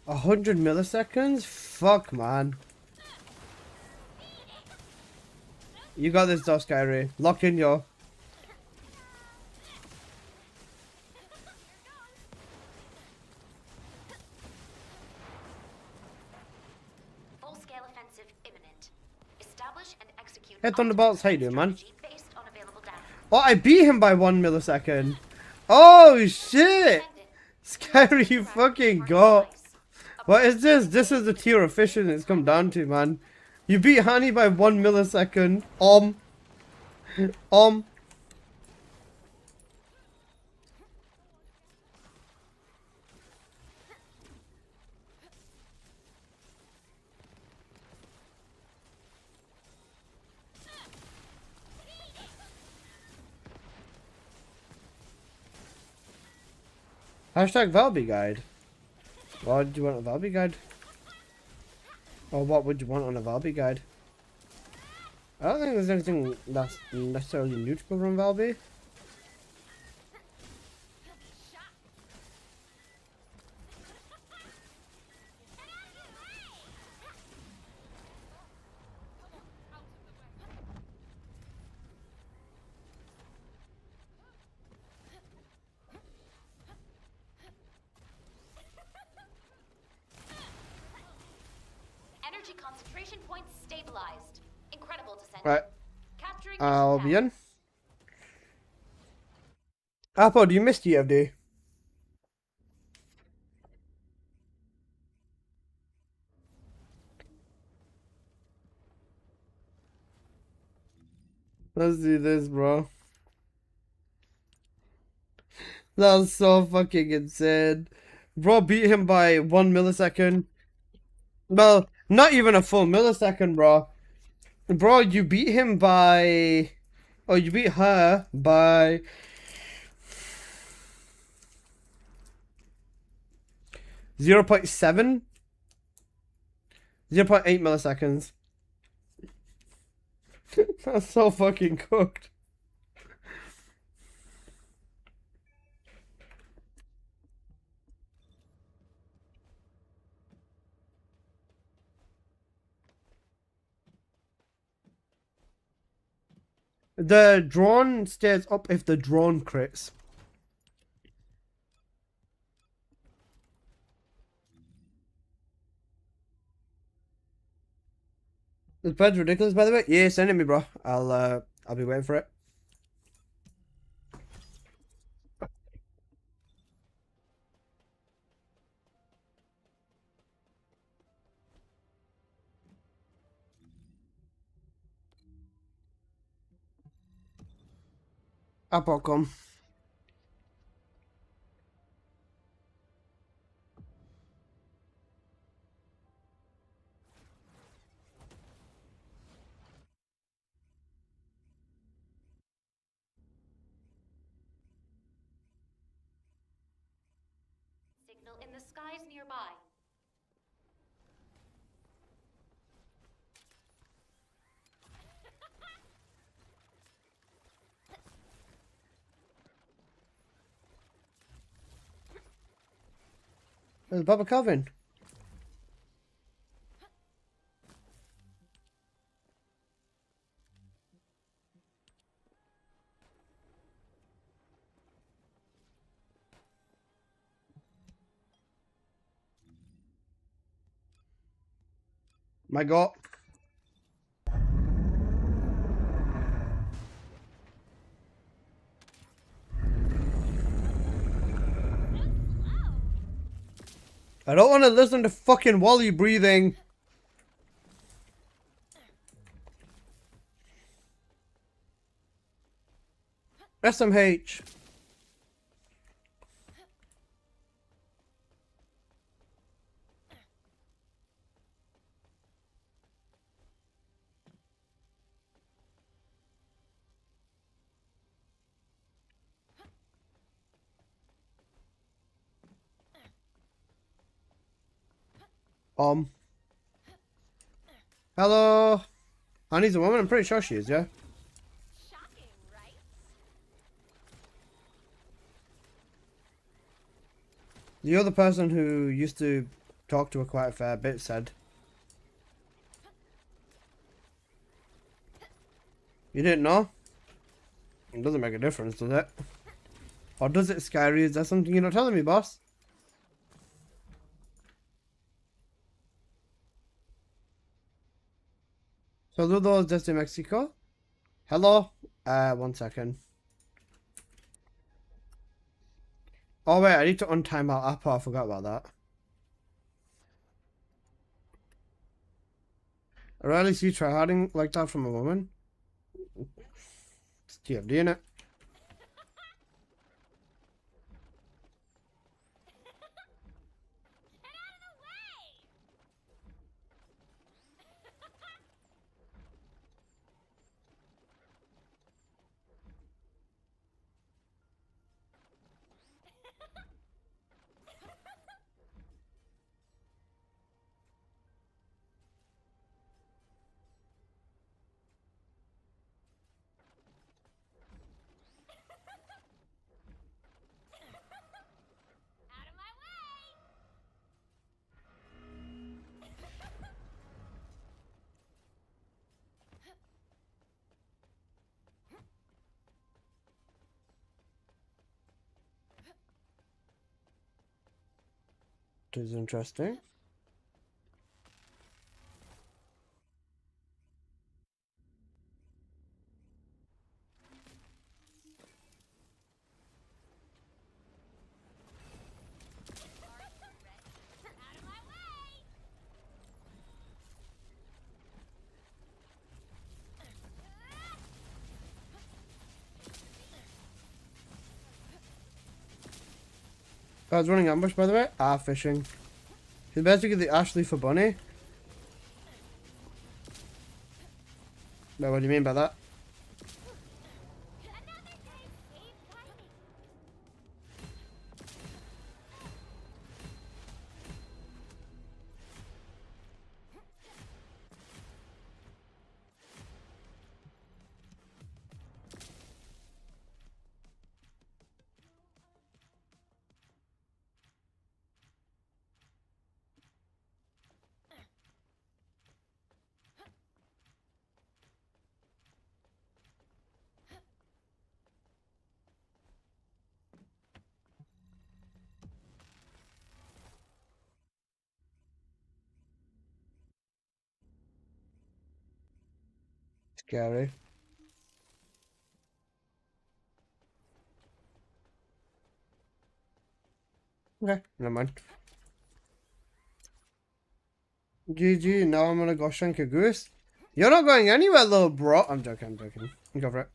100 milliseconds? Fuck, man. You got this, though, Skyry. Lock in your. Full-scale offensive imminent. Establish and execute. Hey, Thunderbolts, how you doing, man? strategy based on available data. Oh, I beat him by 1 millisecond. Oh, shit. Scary, you fucking go. What is this? This is the tier of fishing it's come down to, man. You beat Hani by 1 millisecond. Hashtag Valby guide. Why do you want a Valby guide? Or what would you want on a Valby guide? I don't think there's anything that's necessarily new to cover on Valby. Energy concentration points stabilized. Incredible, Descendant. Right, Capturing I'll mission be tower. in. Apple, do you miss TFD? Let's do this, bro. That was so fucking insane. Bro beat him by 1 millisecond. Well, not even a full millisecond, bro. Bro, you beat him by... Oh, you beat her by... 0.7? 0.8 milliseconds. That's so fucking cooked. The drone stays up if the drone crits. This bed's ridiculous, by the way. Yeah, send it me, bro. I'll be waiting for it. Apple come. Signal in the skies nearby. There's Baba Calvin. My God. I don't want to listen to fucking Wally breathing. SMH. Hello. Honey's a woman? I'm pretty sure she is, yeah? Shocking, right? The other person who used to talk to her quite a fair bit said. You didn't know? It doesn't make a difference, does it? Or does it, Skyry? Is that something you're not telling me, boss? Saludos desde Mexico. Hello? 1 second. Oh wait, I need to untime our app. I forgot about that. I rarely see tryharding like that from a woman. It's TFD, innit? is interesting. I was running ambush, by the way. Fishing. He's basically the Ashley for Bunny. Now, what do you mean by that? Scary. Okay, never mind. GG, now I'm gonna go shank a goose. You're not going anywhere, little bro. I'm joking, Go for it.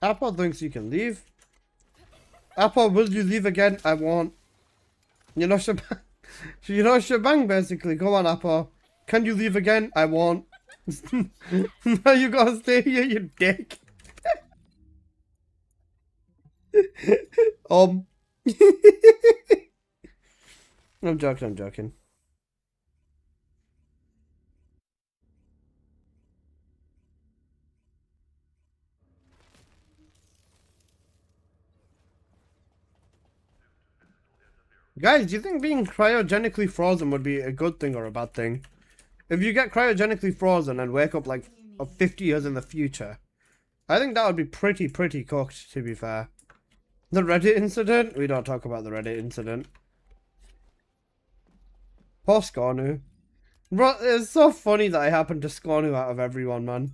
Apple thinks you can leave. Apple, will you leave again? I won't. You know shebang. You know shebang, basically. Go on, Apple. Can you leave again? I won't. Now you gotta stay here, you dick. I'm joking. Guys, do you think being cryogenically frozen would be a good thing or a bad thing? If you get cryogenically frozen and wake up like 50 years in the future, I think that would be pretty cooked, to be fair. The Reddit incident? We don't talk about the Reddit incident. Poor Scornu. Bro, it's so funny that I happened to Scornu out of everyone, man.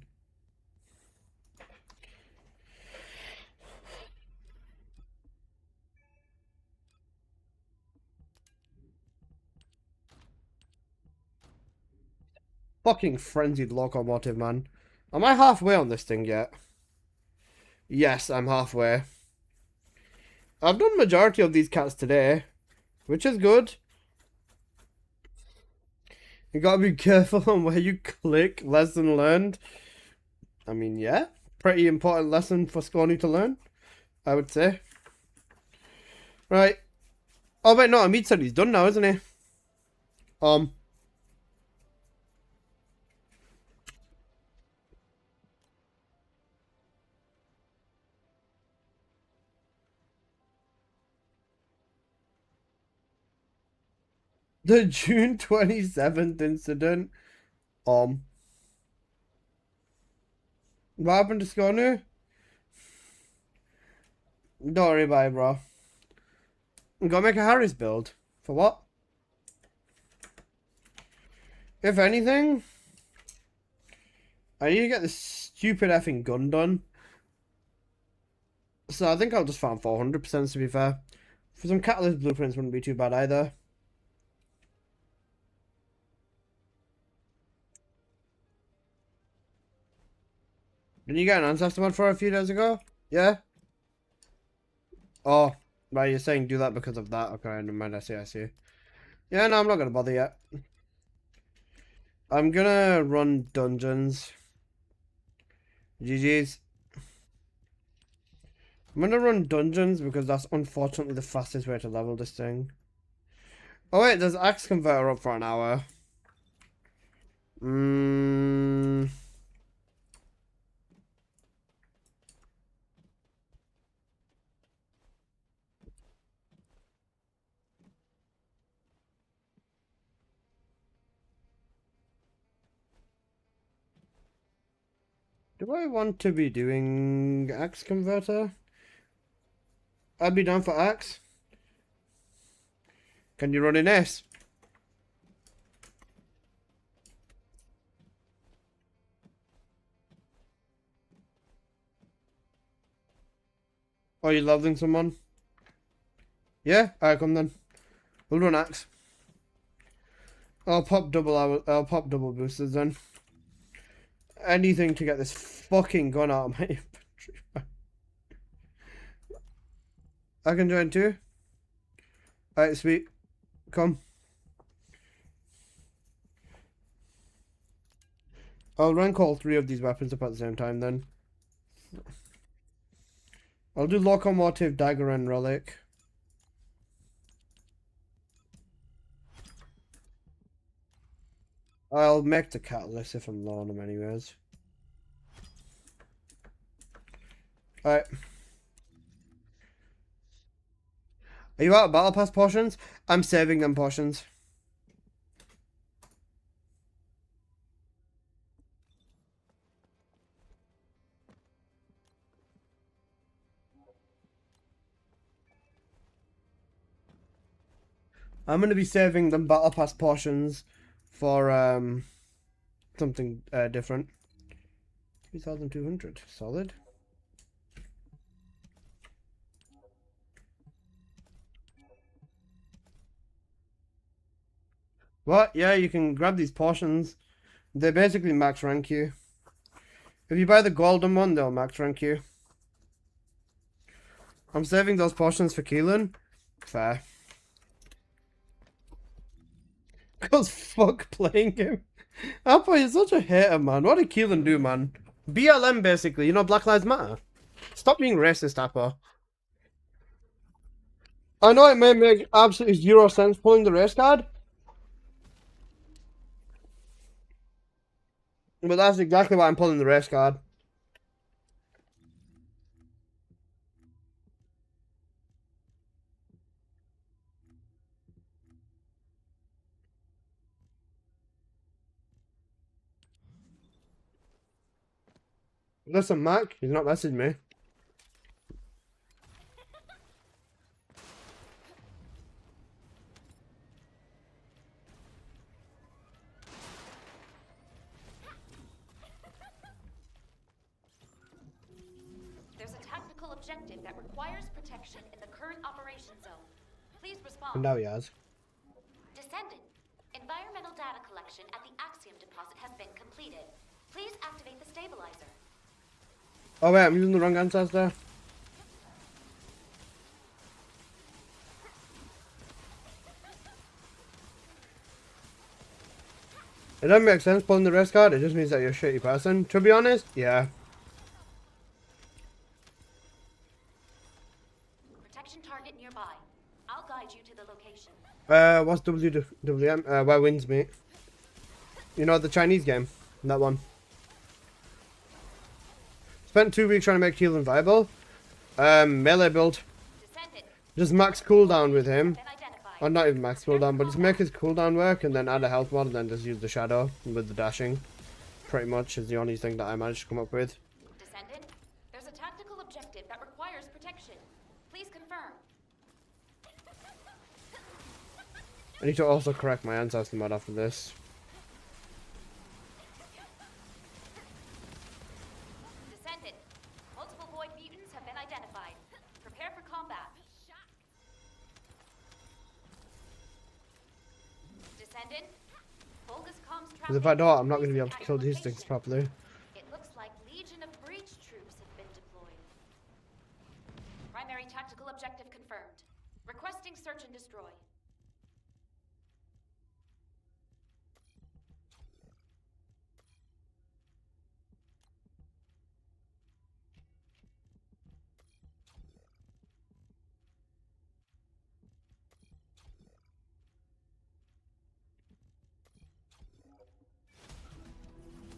Fucking frenzied locomotive, man. Am I halfway on this thing yet? Yes, I'm halfway. I've done majority of these cats today, which is good. You gotta be careful on where you click. Lesson learned. I mean, yeah. Pretty important lesson for Scorny to learn, I would say. Right. Oh, wait, no, Amit said he's done now, isn't he? The June 27th incident. What happened to Scornu? Don't worry about it, bro. Go make a Harris build. For what? If anything, I need to get this stupid effing gun done. So I think I'll just farm 400% to be fair. For some catalyst blueprints wouldn't be too bad either. Didn't you get an ancestor mod for a few days ago? Yeah? Oh, right, you're saying do that because of that. Okay, never mind, I see. Yeah, no, I'm not gonna bother yet. I'm gonna run dungeons. GG's. I'm gonna run dungeons because that's unfortunately the fastest way to level this thing. Oh wait, there's Axe Converter up for an hour. Do I want to be doing Axe Converter? I'd be down for Axe. Can you run in S? Are you loving someone? Yeah? Alright, come then. We'll run Axe. I'll pop double boosters then. Anything to get this fucking gun out of my inventory. I can join too. Alright, sweet. Come. I'll rank all 3 of these weapons up at the same time then. I'll do Locomotive, Dagger, and Relic. I'll make the Catalyst if I'm low on them anyways. Alright. Are you out of Battle Pass potions? I'm saving them potions. I'm going to be saving them Battle Pass portions for something different. 3,200. Solid. What? Yeah, you can grab these portions. They basically max rank you. If you buy the golden one, they'll max rank you. I'm saving those portions for Keelan. Fair. Cause fuck playing him. Appa is such a hater, man. What did Keelan do, man? BLM, basically. You know, Black Lives Matter. Stop being racist, Appa. I know it may make absolutely 0 sense pulling the race card. But that's exactly why I'm pulling the race card. Listen, Mac, he's not messaging me. There's a tactical objective that requires protection in the current operation zone. Please respond. And now he has. Descendant, environmental data collection at the Axiom deposit has been completed. Please activate the stabilizer. Oh wait, I'm using the wrong ancestor. It doesn't make sense pulling the race card, it just means that you're a shitty person. To be honest, yeah. Protection target nearby. I'll guide you to the location. What's WWM? Where wins, mate? You know, the Chinese game. That one. Spent 2 weeks trying to make Keelan viable. Melee build. Descendant, Just max cooldown with him. been identified. Or not even max cooldown, but just make his cooldown work and then add a health mod and then just use the shadow with the dashing. Pretty much is the only thing that I managed to come up with. Descendant, there's a tactical objective that requires protection. Please confirm. I need to also correct my ancestor mod after this. Descendant, multiple void mutants have been identified. Prepare for combat. Descendant, Volga's comms Because if I don't, I'm not going to be able to kill these things properly. It looks like Legion of Breach troops have been deployed. Primary tactical objective confirmed. Requesting search and destroy.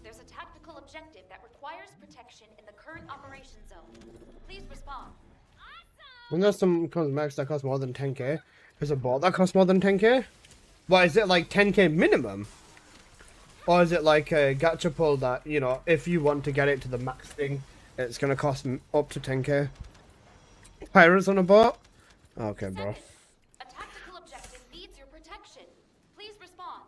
There's a tactical objective that requires protection in the current operation zone. Please respond. When there's some cosmetics that cost more than 10k, there's a bot that costs more than 10k? What, is it like 10k minimum? Or is it like a gacha pull that, you know, if you want to get it to the max thing, it's going to cost up to 10k? Pirates on a boat? Okay, bro. Descendant, a tactical objective needs your protection. Please respond.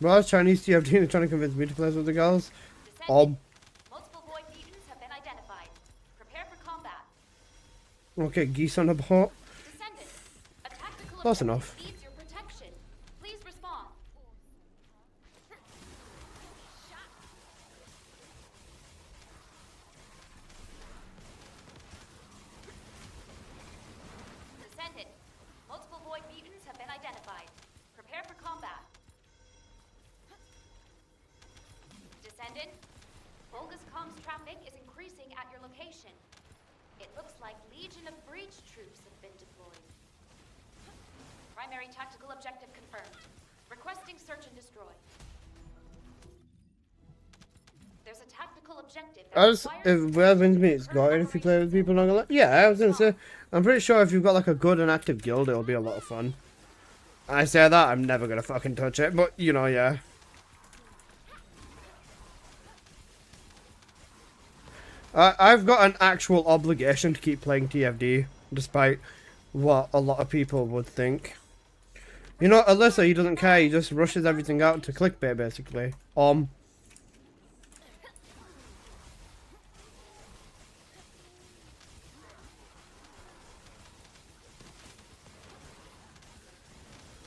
Bro, Chinese TFT are trying to convince me to play with the girls. Descendant, multiple void mutants have been identified. Prepare for combat. Okay, geese on a boat. Descendant, a tactical Close objective enough. needs your protection. Please respond. Descendant, multiple void mutants have been identified. Prepare for combat. Descendant, Volga's comms traffic is increasing at your location. It looks like Legion of Breach troops have been deployed. Primary tactical objective confirmed. Requesting search and destroy. There's a tactical objective that I just, requires if where wins me, it's got it if you play with people, not gonna lie. Yeah, I was gonna say, I'm pretty sure if you've got like a good and active guild, it'll be a lot of fun. I say that, I'm never gonna fucking touch it, but you know, yeah. I've got an actual obligation to keep playing TFD, despite what a lot of people would think. You know, Alyssa, he doesn't care, he just rushes everything out to clickbait, basically.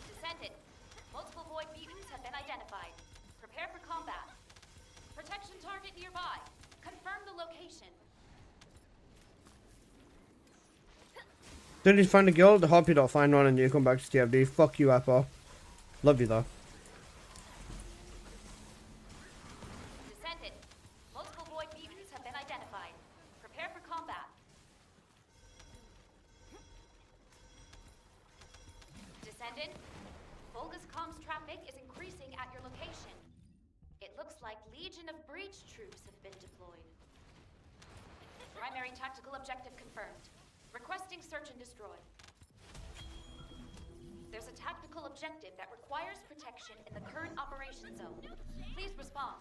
Descendant, multiple void mutants have been identified. Prepare for combat. Protection target nearby. Confirm the location. Did you find a guild? I hope you don't find one and you come back to TFD. Fuck you, Apple. Love you, though. Descendant, multiple void mutants have been identified. Prepare for combat. Descendant, Volga's comms traffic is increasing at your location. It looks like Legion of Breach troops have been deployed. Primary tactical objective confirmed. Requesting search and destroy. There's a tactical objective that requires protection in the current operation zone. Please respond.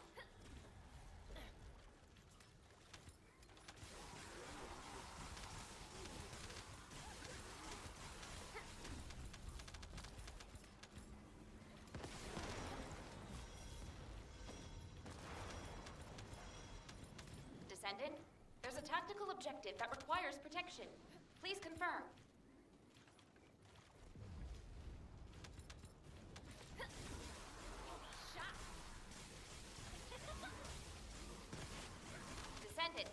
Descendant, there's a tactical objective that requires protection. Please confirm. Descendant,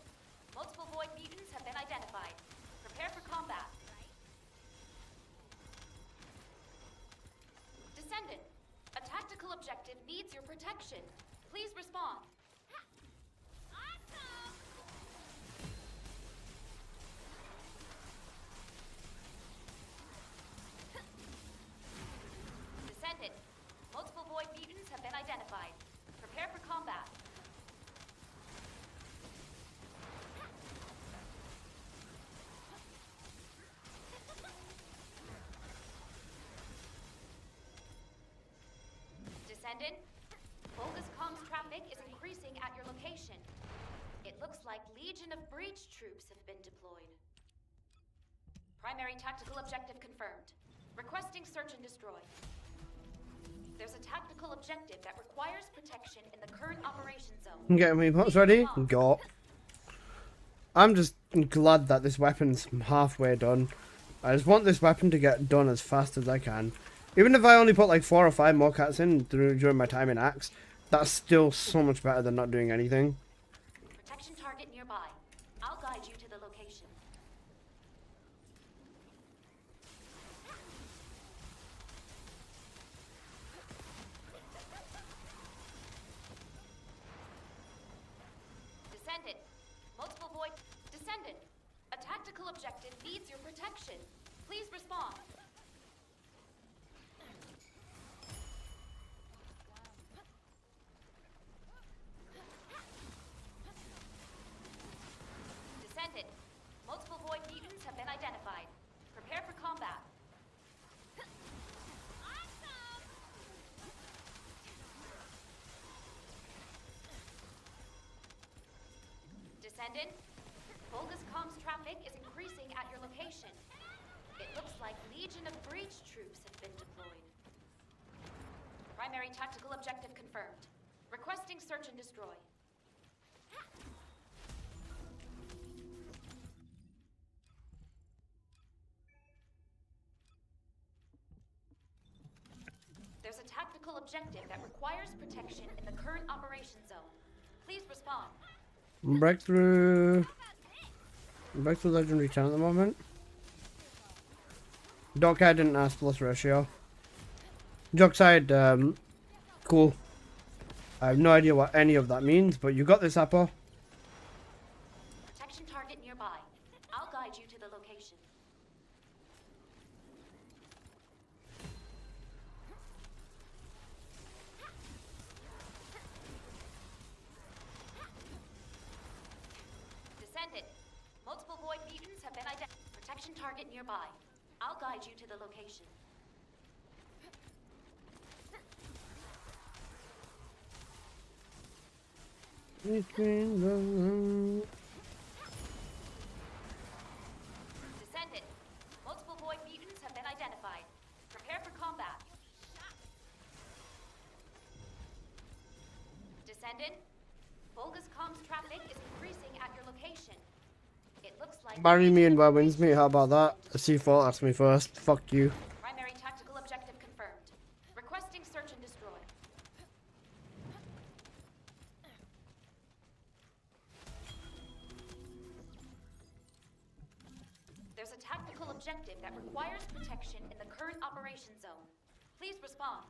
multiple void mutants have been identified. Prepare for combat. Descendant, a tactical objective needs your protection. Please respond. Descendant, multiple void mutants have been identified. Prepare for combat. Descendant, Volga's comms traffic is increasing at your location. It looks like Legion of Breach troops have been deployed. Primary tactical objective confirmed. Requesting search and destroy. There's a tactical objective that requires protection in the current operation zone. Get me pots ready? Got. I'm just glad that this weapon's halfway done. I just want this weapon to get done as fast as I can. Even if I only put like 4 or 5 more cats in during my time in Axe, that's still so much better than not doing anything. Protection target nearby. I'll guide you to the location. Descendant, multiple void. Descendant, a tactical objective needs your protection. Please respond. Descendant, multiple void mutants have been identified. Prepare for combat. Descendant, Volga's comms traffic is increasing at your location. It looks like Legion of Breach troops have been deployed. Primary tactical objective confirmed. Requesting search and destroy. There's a tactical objective that requires protection in the current operation zone. Please respond. Breakthrough. Breakthrough legendary 10 at the moment. Dockhead didn't ask plus ratio. Joke side, cool. I have no idea what any of that means, but you got this, Apple. Protection target nearby. I'll guide you to the location. Descendant. Multiple void mutants have been identified. Protection target nearby. I'll guide you to the location. Descendant. Multiple void mutants have been identified. Prepare for combat. Descendant. Volga's comms traffic is increasing at your location. It looks like Marry me and wins me, how about that? A C4 asked me first. Fuck you. primary tactical objective confirmed. Requesting search and destroy. There's a tactical objective that requires protection in the current operation zone. Please respond.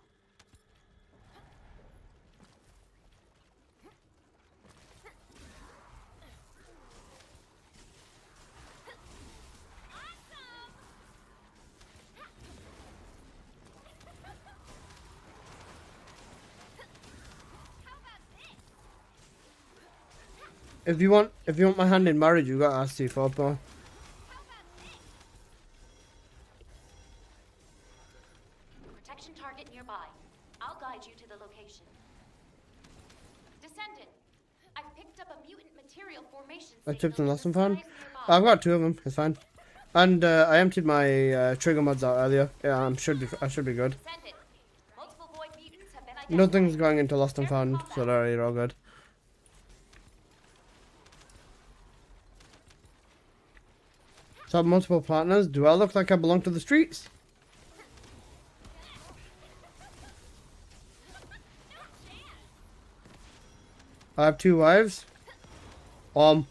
If you want my hand in marriage, you gotta ask C4, bro. Protection target nearby. I'll guide you to the location. Descendant, I've picked up a mutant material formation I signal tipped in and the lost some fun. skies nearby. I've got 2 of them. It's fine. And I emptied my trigger mods out earlier. Yeah, I should be good. Descendant, multiple void mutants have been identified. Nothing's going into lost and found, so they're all good. So I have multiple partners. Do I look like I belong to the streets? I have 2 wives. Protection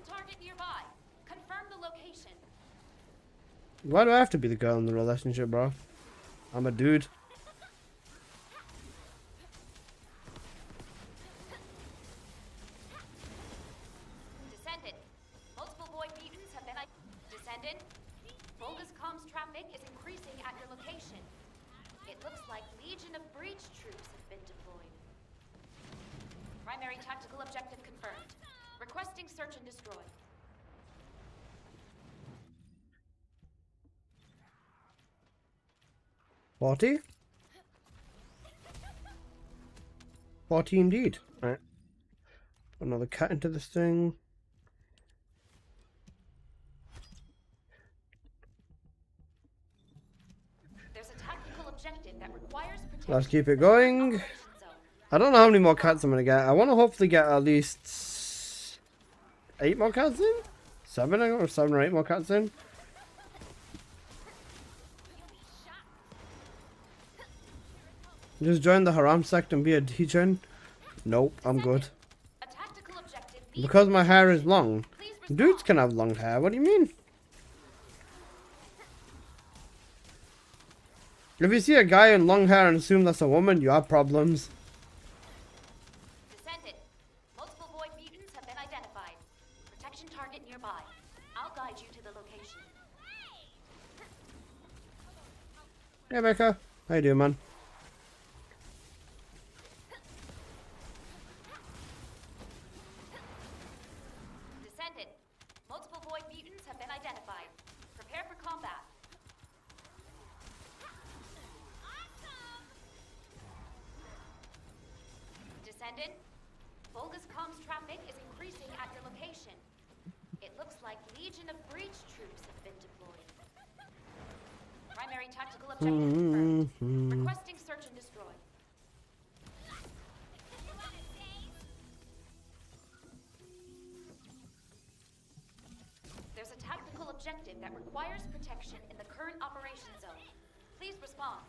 target nearby. Confirm the location. Why do I have to be the girl in the relationship, bro? I'm a dude. Descendant, multiple void mutants have been Descendant, Volga's comms traffic is increasing at your location. It looks like Legion of Breach troops have been deployed. Primary tactical objective confirmed. Requesting search and destroy. Forty? 40 indeed. Right. Another cat into this thing. There's a tactical objective that requires protection. Let's keep it in the current going. operation zone. I don't know how many more cats I'm gonna get. I want to hopefully get at least 8 more cats in? 7 or 7 or 8 more cats in. Just join the haram sect and be a degen? Nope, I'm good. A tactical objective B. Because my hair is long. Please respond. Dudes can have long hair, what do you mean? If you see a guy in long hair and assume that's a woman, you have problems. Descendant, multiple void mutants have been identified. Protection target nearby. I'll guide you to the location. Hey Becca, how you doing, man? Descendant, multiple void mutants have been identified. Prepare for combat. Descendant, Volga's comms traffic is increasing at your location. It looks like Legion of Breach troops have been deployed. Primary tactical objective confirmed. Requesting search and destroy. There's a tactical objective that requires protection in the current operation zone. Please respond.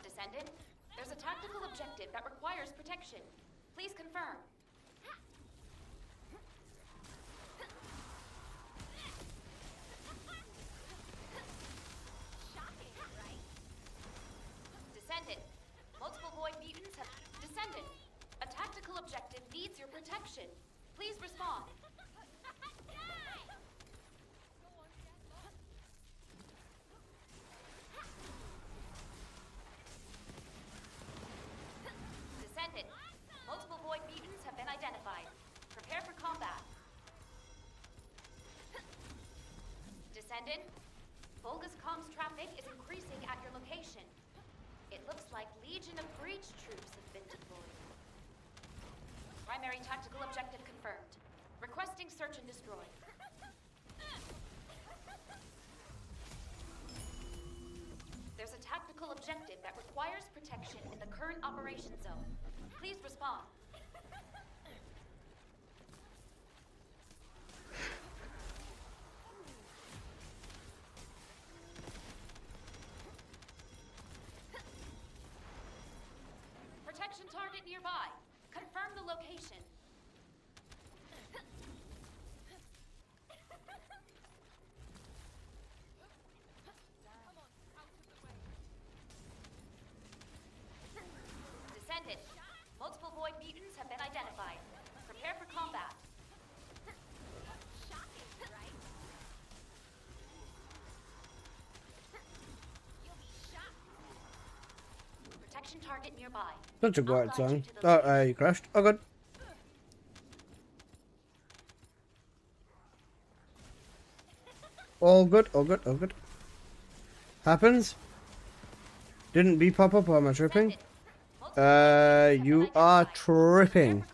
Descendant, there's a tactical objective that requires protection. Please confirm. Descendant, multiple void mutants have descended. A tactical objective needs your protection. Please respond. Descendant, multiple void mutants have been identified. Prepare for combat. Descendant, Volga's comms traffic is increasing at your location. It looks like Legion of Breach troops have been deployed. Primary tactical objective confirmed. Requesting search and destroy. There's a tactical objective that requires protection in the current operation zone. Please respond. Protection target nearby. Confirm the location. Descendant, multiple void mutants have been identified. Prepare for combat. Protection target nearby. Such a I'll great guide song. you to the Oh, location. you crashed. Oh, good. All good, all good, all good. Happens. Didn't B pop up or am I tripping? You are tripping.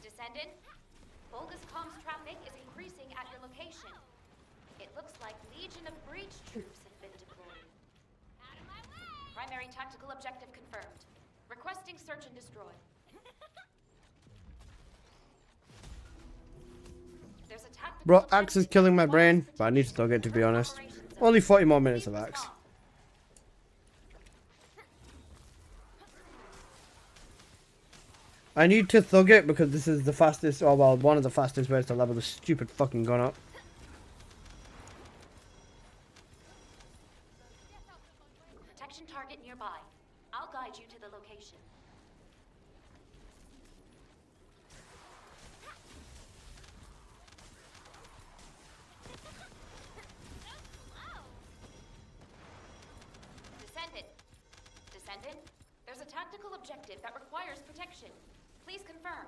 Descendant, Volga's comms traffic is increasing at your location. It looks like Legion of Breach troops have been deployed. Primary tactical objective confirmed. Requesting search and destroy. There's a tactical Bro, Axe objective is killing my that brain, requires but I need to protection thug it to in be the honest. operation zone. Only 40 more minutes Please of Axe. respond. I need to thug it because this is the fastest, or well, one of the fastest ways to level the stupid fucking gun up. Protection target nearby. I'll guide you to the location. Descendant. Descendant, there's a tactical objective that requires protection. Please confirm.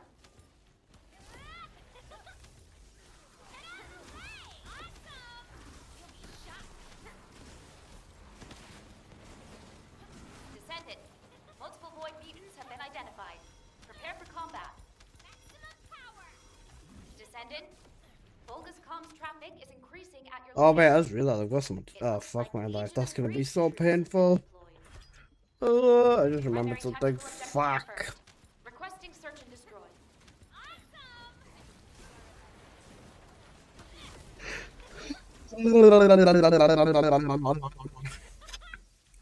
Descendant, multiple void mutants have been identified. Prepare for combat. Descendant, Volga's comms traffic is increasing at your Oh wait, I location. just realized I've got someone. It Oh looks fuck like my life, Legion that's of gonna be Breach so troops have been painful. deployed. Oh, I just remembered Primary something. tactical objective Fuck. confirmed. Requesting search and destroy.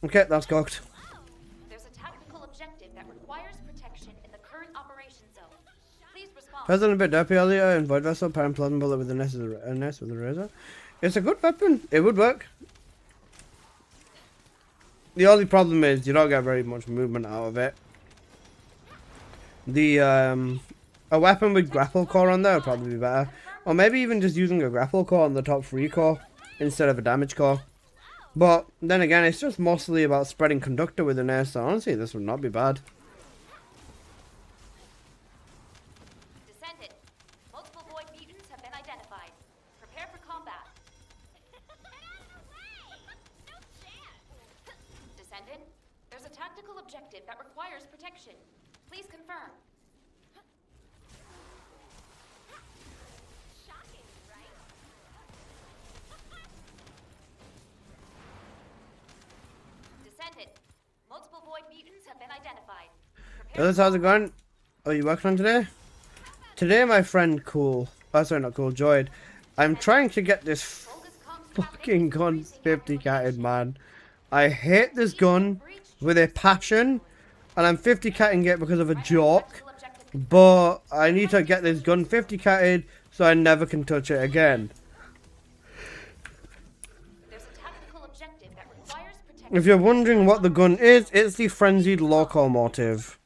Okay, that's cocked. There's a tactical objective that requires protection in the current operation zone. Please respond. President a bit derpy earlier in Void Vessel, parent plasma bullet with a nest with a razor. It's a good weapon. It would work. The only problem is you don't get very much movement out of it. The a weapon with grapple core on there would probably be better, or maybe even just using a grapple core on the top 3 core instead of a damage core. But then again, it's just mostly about spreading conductor with an air, so honestly, this would not be bad. Descendant, multiple void mutants have been identified. Prepare for combat. Descendant, there's a tactical objective that requires protection. Please confirm. Shocking, right? Descendant, multiple void mutants have been identified. Ellis, how's it going? Are you working on today? Today, my friend Cool, oh sorry, not Cool, Joyd, I'm trying to get this fucking gun 50 catted, man. I hate this gun with a passion, and I'm 50 catting it because of a joke, but I need to get this gun 50 catted so I never can touch it again. There's a tactical objective that requires protection. If you're wondering what the gun is, it's the Frenzied Locomotive.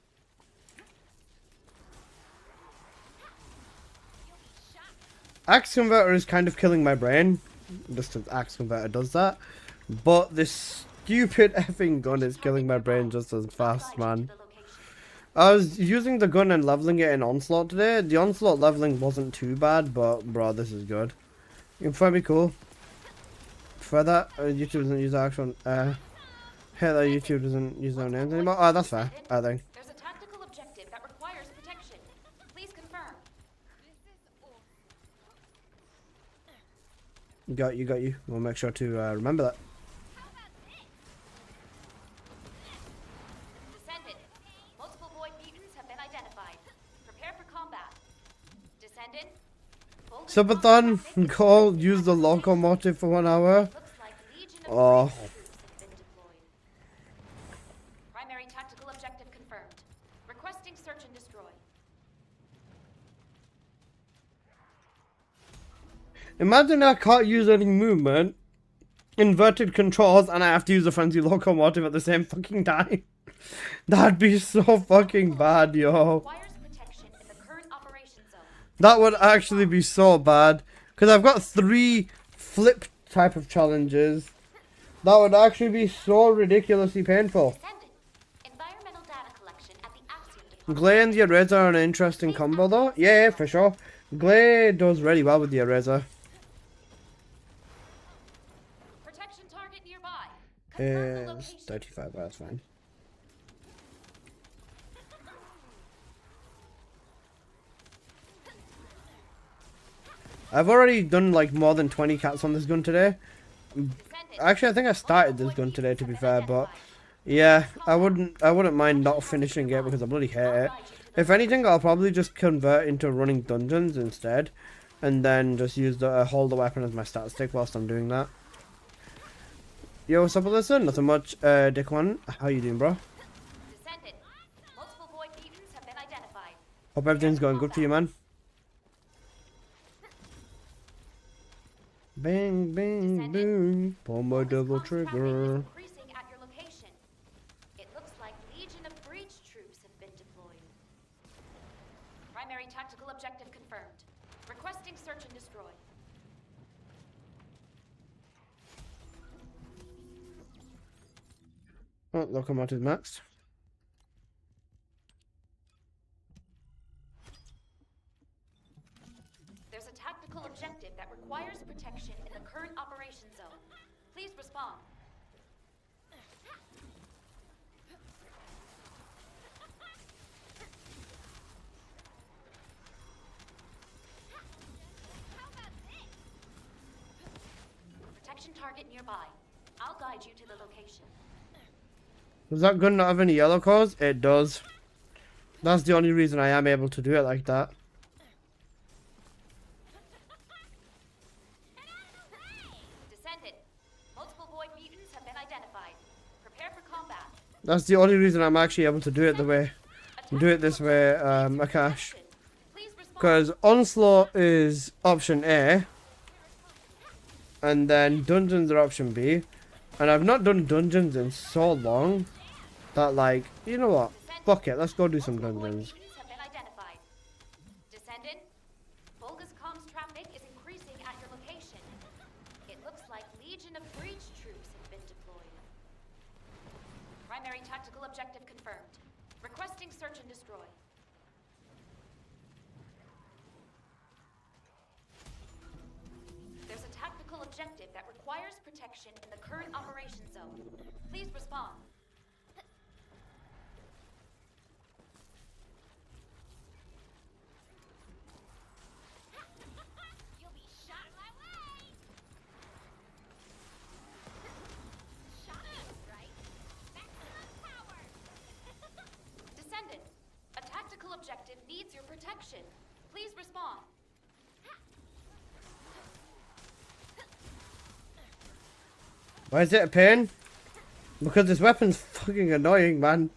Axe Converter is kind of killing my brain, just as Axe Converter does that, but this stupid effing gun is killing my brain just as fast, man. I was using the gun and leveling it in Onslaught today. The Onslaught leveling wasn't too bad, but bro, this is good. You can find me cool. For that, YouTube doesn't use the actual, hey, that YouTube doesn't use their names anymore. Oh, that's fair, I think. There's a tactical objective that requires protection. Please confirm. Got you. We'll make sure to remember that. Descendant, multiple void mutants have been identified. Prepare for combat. Descendant, Subathon, call, use the locomotive for 1 hour. looks like Legion of Oh. Graces have been deployed. Primary tactical objective confirmed. Requesting search and destroy. Imagine I can't use any movement, inverted controls, and I have to use the Frenzy Locomotive at the same fucking time. That'd be so fucking bad, yo. Requires protection in the current operation zone. That would actually be so bad. Because I've got 3 flip type of challenges. That would actually be so ridiculously painful. Descendant, environmental data collection at the Axiom Department. Glay and the Eraser are an interesting combo though. Yeah, for sure. Glay does really well with the Eraser. Protection target nearby. Confirm the Is location. 35, that's fine. I've already done like more than 20 cats on this gun today. Descendant, Actually, I think I started this gun today to be fair, but yeah, I wouldn't mind not finishing it because I bloody hate it. If anything, I'll probably just convert into running dungeons instead, and then just use the hold the weapon as my stat stick whilst I'm doing that. Yo, what's up, Alyssa? Nothing much, Dick One. How you doing, bro? Descendant, multiple void mutants have been identified. Hope everything's going good for you, man. Bang, bang, bang. Pull my double Focus comms traffic trigger. is increasing at your location. It looks like Legion of Breach troops have been deployed. Primary tactical objective confirmed. Requesting search and destroy. Oh, locomotive maxed. There's a tactical objective that requires protection in the current operation zone. Please respond. Protection target nearby. I'll guide you to the location. Does that gun not have any yellow cores? It does. That's the only reason I am able to do it like that. Descendant. Multiple void mutants have been identified. Prepare for combat. That's the only reason I'm actually able to do it the way, do it this way, Akash. Please respond. Because Onslaught is option A, and then Dungeons are option B, and I've not done Dungeons in so long that, like, you know what? Fuck it, let's go do some Multiple void Dungeons. mutants have been identified. Descendant. Vulgus comms traffic is increasing at your location. It looks like Legion of Breach troops have been Primary tactical objective confirmed. Requesting search and destroy. There's a tactical objective that requires protection in the current operation zone. Please respond. You'll be shot my way! Shot us, right? Maximum power! Descendant, a tactical objective needs your protection. Please respond. Why is it a pain? Because this weapon's fucking annoying, man.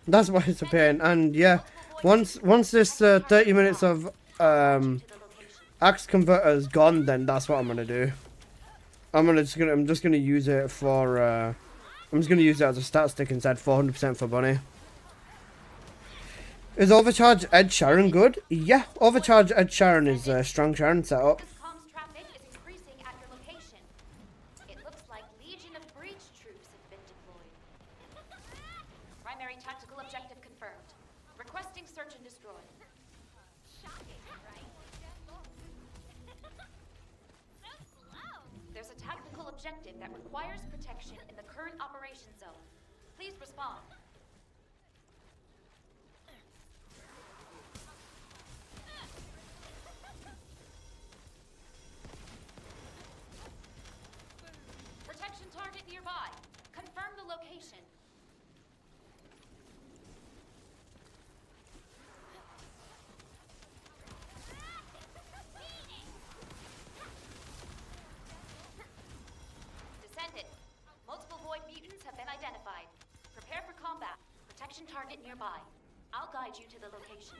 That's why it's a pain. And yeah, once this 30 minutes of axe converter is gone, then that's what I'm gonna do. I'm just gonna use it for I'm just gonna use it as a stat stick instead. 400% for Bunny. Is Overcharge Ed Sharon good? Yeah, Overcharge Ed Sharon is a strong Sharon setup. This comms traffic is increasing at your location. It looks like Legion of Breach troops have been deployed. Primary tactical objective confirmed. Requesting search and destroy. Shocking, right? So slow. There's a tactical objective that requires protection in the current operation zone. Please respond. Protection target nearby. Confirm the location. Descendant. Multiple void mutants have been identified. Prepare for combat. Protection target nearby. I'll guide you to the location.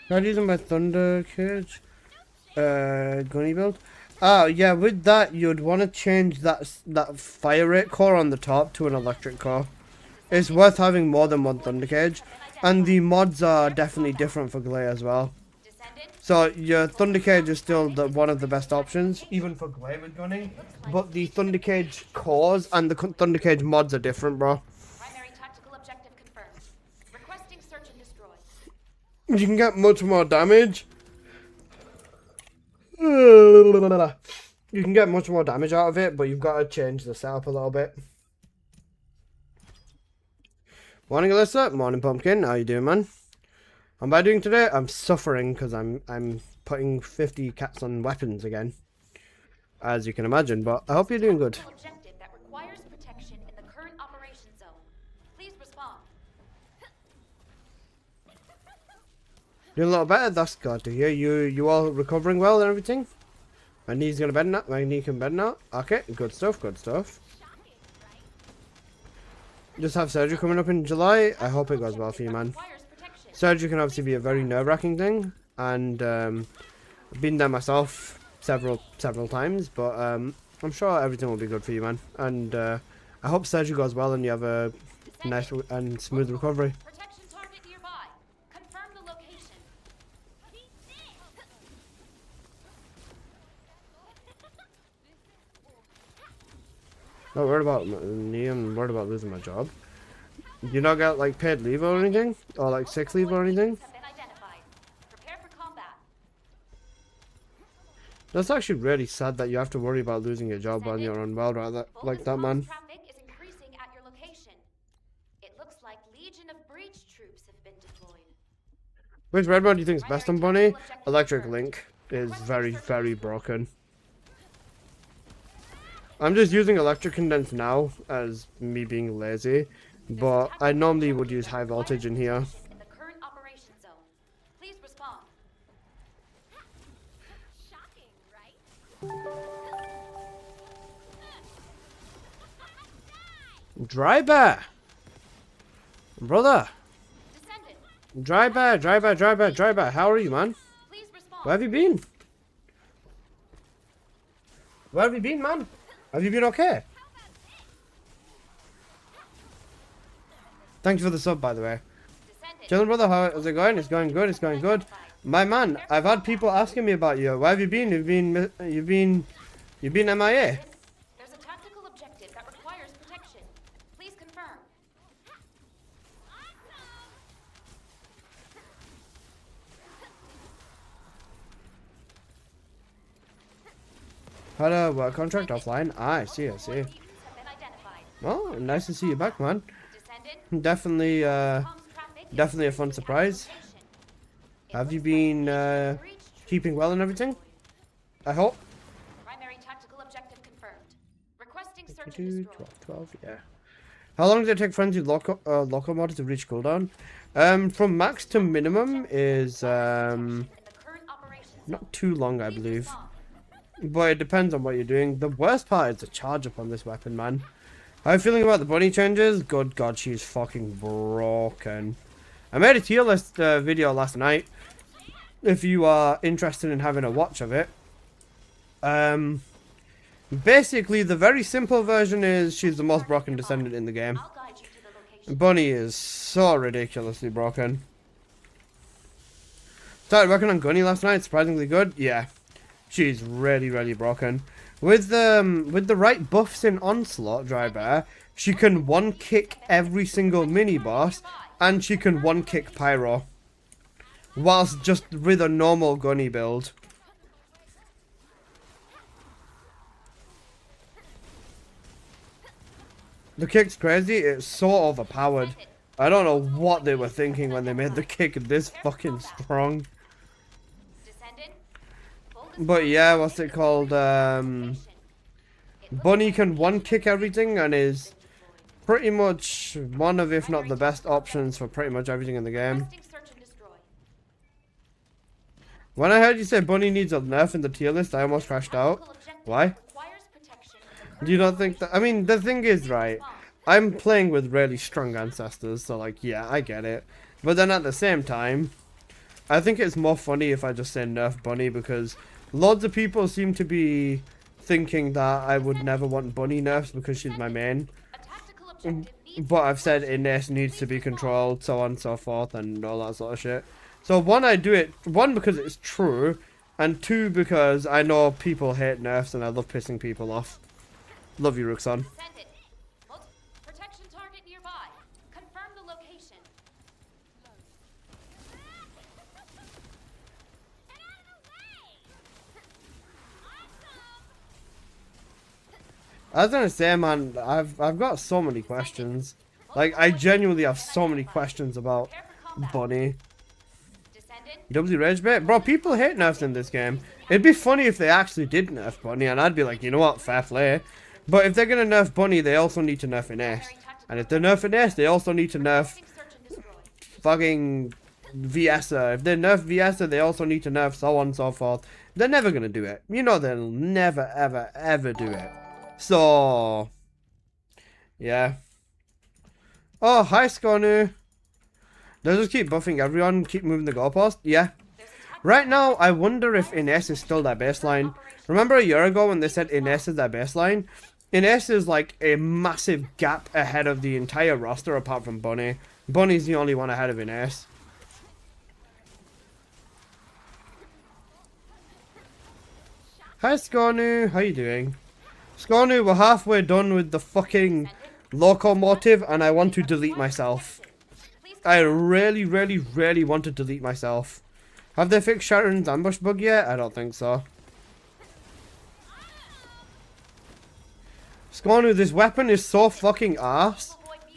Not using my Thunder Cage gunny build. Oh yeah, with that you'd want to change that fire rate core on the top to an electric core. It's worth having more than one Thunder Cage, and the mods are definitely different for Glare as well. So your Thunder Cage is still one of the best options, even for Glare with gunning. But the Thunder Cage cores and the Thunder Cage mods are different, bro. Primary tactical objective confirmed. Requesting search and destroy. You can get much more damage. You can get much more damage out of it, but you've got to change the setup a little bit. Morning, Alyssa. Morning, Pumpkin. How you doing, man? How am I doing today? I'm suffering because I'm putting 50 cats on weapons again, as you can imagine. But I hope you're doing good. Objective that requires protection in the current operation zone. Please respond. Doing a little better. That's good to hear. You all recovering well and everything? My knee's gonna bend now. My knee can bend now. Okay, good stuff. Good stuff. Just have surgery coming up in July. I hope it goes well for you, man. Surgery can obviously be a very nerve-wracking thing, and I've been there myself several times, but I'm sure everything will be good for you, man. And I hope surgery goes well and you have a nice and smooth recovery. Protection target nearby. Confirm the location. Not worried about me. I'm worried about losing my job. You not get like paid leave or anything, or like sick leave or anything? Have been identified. Prepare for combat. That's actually really sad that you have to worry about losing your job when you're unwell like that, man. Traffic is increasing at your location. It looks like Legion of Breach troops have been deployed. Which red mod do you think is best on Bunny? Electric Link is very, very broken. I'm just using Electric Condense now as me being lazy, but I normally would use high voltage in here. In the current operation zone. Please respond. Shocking, right? Dry Bear! Brother! Descendant, Dry Bear! How are you, man? please respond. Where have you been? Where have you been, man? Have you been okay? Thank you for the sub, by the way. Descendant, Children, brother, how's it going? It's going good. It's going good. My man, I've had people asking me about you. Where have you been? You've been MIA. there's a tactical objective that requires protection. Had a work contract offline. Ah, I see, I see. Mutants have been identified. Well, nice to see you back, man. Descendant, Definitely, comms traffic is definitely a fun increasing at surprise. your location. It Have you looks like been, Legion of Breach troops keeping well and everything? I hope. Primary tactical objective confirmed. Requesting search and 12, destroy. 12, yeah. How long does it take frenzy loco mod to reach cooldown? From max to minimum is In the current operations zone. not too long, I Please believe. respond. But it depends on what you're doing. The worst part is the charge up on this weapon, man. How are you feeling about the bunny changes? Good God, she's fucking broken. I made a tier list video last night. If you are interested in having a watch of it. Basically, the very simple version is she's the most broken descendant in the game. I'll guide you to the location. Bunny is so ridiculously broken. Started working on Gunny last night, surprisingly good. Yeah, she's really, really broken. With the right buffs in Onslaught, Dry Bear, she can one kick every single mini boss, and she can one kick Pyro, whilst just with a normal Gunny build. The kick's crazy. It's so overpowered. I don't know what they were thinking when they made the kick this fucking strong. Descendant, But yeah, what's it called? Bunny can one kick everything and is pretty much one of, if not the best options for pretty much everything in the game. requesting search and destroy. When I heard you say Bunny needs a nerf in the tier list, I almost crashed out. Tactical objective Why? requires protection of the Do you not think that? I mean, the thing is, right? I'm playing with really strong ancestors, so like, yeah, I get it. But then at the same time, I think it's more funny if I just say nerf Bunny, because loads of people seem to be thinking that I would never want Bunny nerfs because she's my main. A tactical objective needs But I've said Ines needs to be controlled, so on and so forth, and all that sort of shit. So one, I do it, one, because it's true, and two, because I know people hate nerfs and I love pissing people off. Love you, Ruxon. descendant. Protection target nearby. Confirm the location. I was gonna say, man, I've got so many questions. Like, I genuinely have so many questions about Prepare for combat. Bunny. Descendant, W Rage Bait? Bro, people hate nerfs in this game. It'd be funny if they actually did nerf Bunny, and I'd be like, you know what, fair play. But if they're gonna nerf Bunny, they also need to nerf Ines. And if they're nerfing Ines, they also need to nerf requesting search and destroy. fucking Viesa. If they nerf Viesa, they also need to nerf so on and so forth. They're never gonna do it. You know they'll never, ever, ever do it. So, yeah. Oh, hi, Skonu. They'll just keep buffing everyone, keep moving the goalpost. Yeah. Right now, I wonder if Ines is still their baseline. Remember a year ago when they said Ines is their baseline? Ines is like a massive gap ahead of the entire roster apart from Bunny. Bunny's the only one ahead of Ines. Hi, Skonu. How you doing? Skonu, we're halfway done with the fucking locomotive and I want to delete myself. I really, really, really want to delete myself. Have they fixed Sharon's ambush bug yet? I don't think so. Skonu, this weapon is so fucking arse,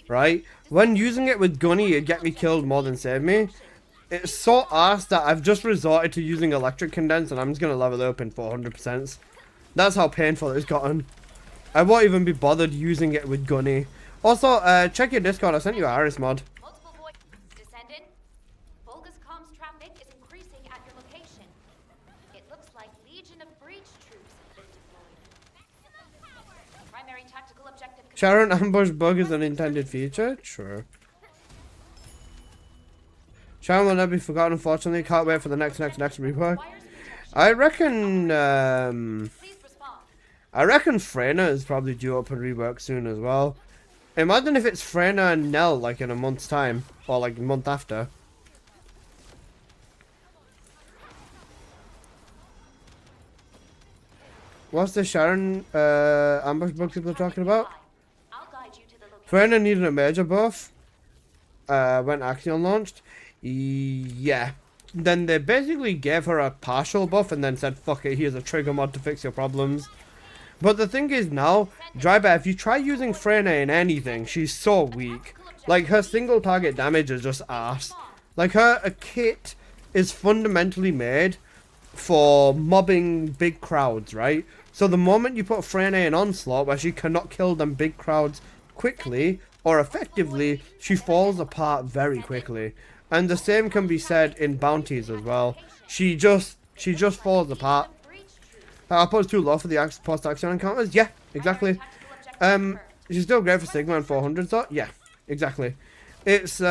right? When using it with Gunny, it'd get me killed more than save me. It's so arse that I've just resorted to using electric condense and I'm just gonna level it up in 400%. That's how painful it's gotten. I won't even be bothered using it with Gunny. Also, check your Discord. I sent you a Iris mod. Multiple voice. Descendant, Volga's comms traffic is increasing at your location. It looks like Legion of Breach troops have been deployed. Primary tactical objective. Sharon ambush bug is an intended feature? Sure. Sharon will never be forgotten, unfortunately. Can't wait for the next rework. I reckon, Please respond. I reckon Freyna is probably due up a rework soon as well. Imagine if it's Freyna and Nell, like, in a month's time. Or, like, a month after. What's the Sharon, ambush bug people are talking about? I'll guide you to the location. Freyna needed a major buff. When Axion launched. Yeah. Then they basically gave her a partial buff and then said, fuck it, here's a trigger mod to fix your problems. But the thing is now, Drybar, if you try using Freyna in anything, she's so weak. Like, her single target damage is just arse. Like, her kit is fundamentally made for mobbing big crowds, right? So the moment you put Freyna in Onslaught, where she cannot kill them big crowds quickly or effectively, she falls apart very quickly. And the same can be said in bounties as well. She just falls apart. Output's too low for the post-action encounters? Yeah, exactly. She's still great for Sigma and 400s though? Yeah, exactly. It's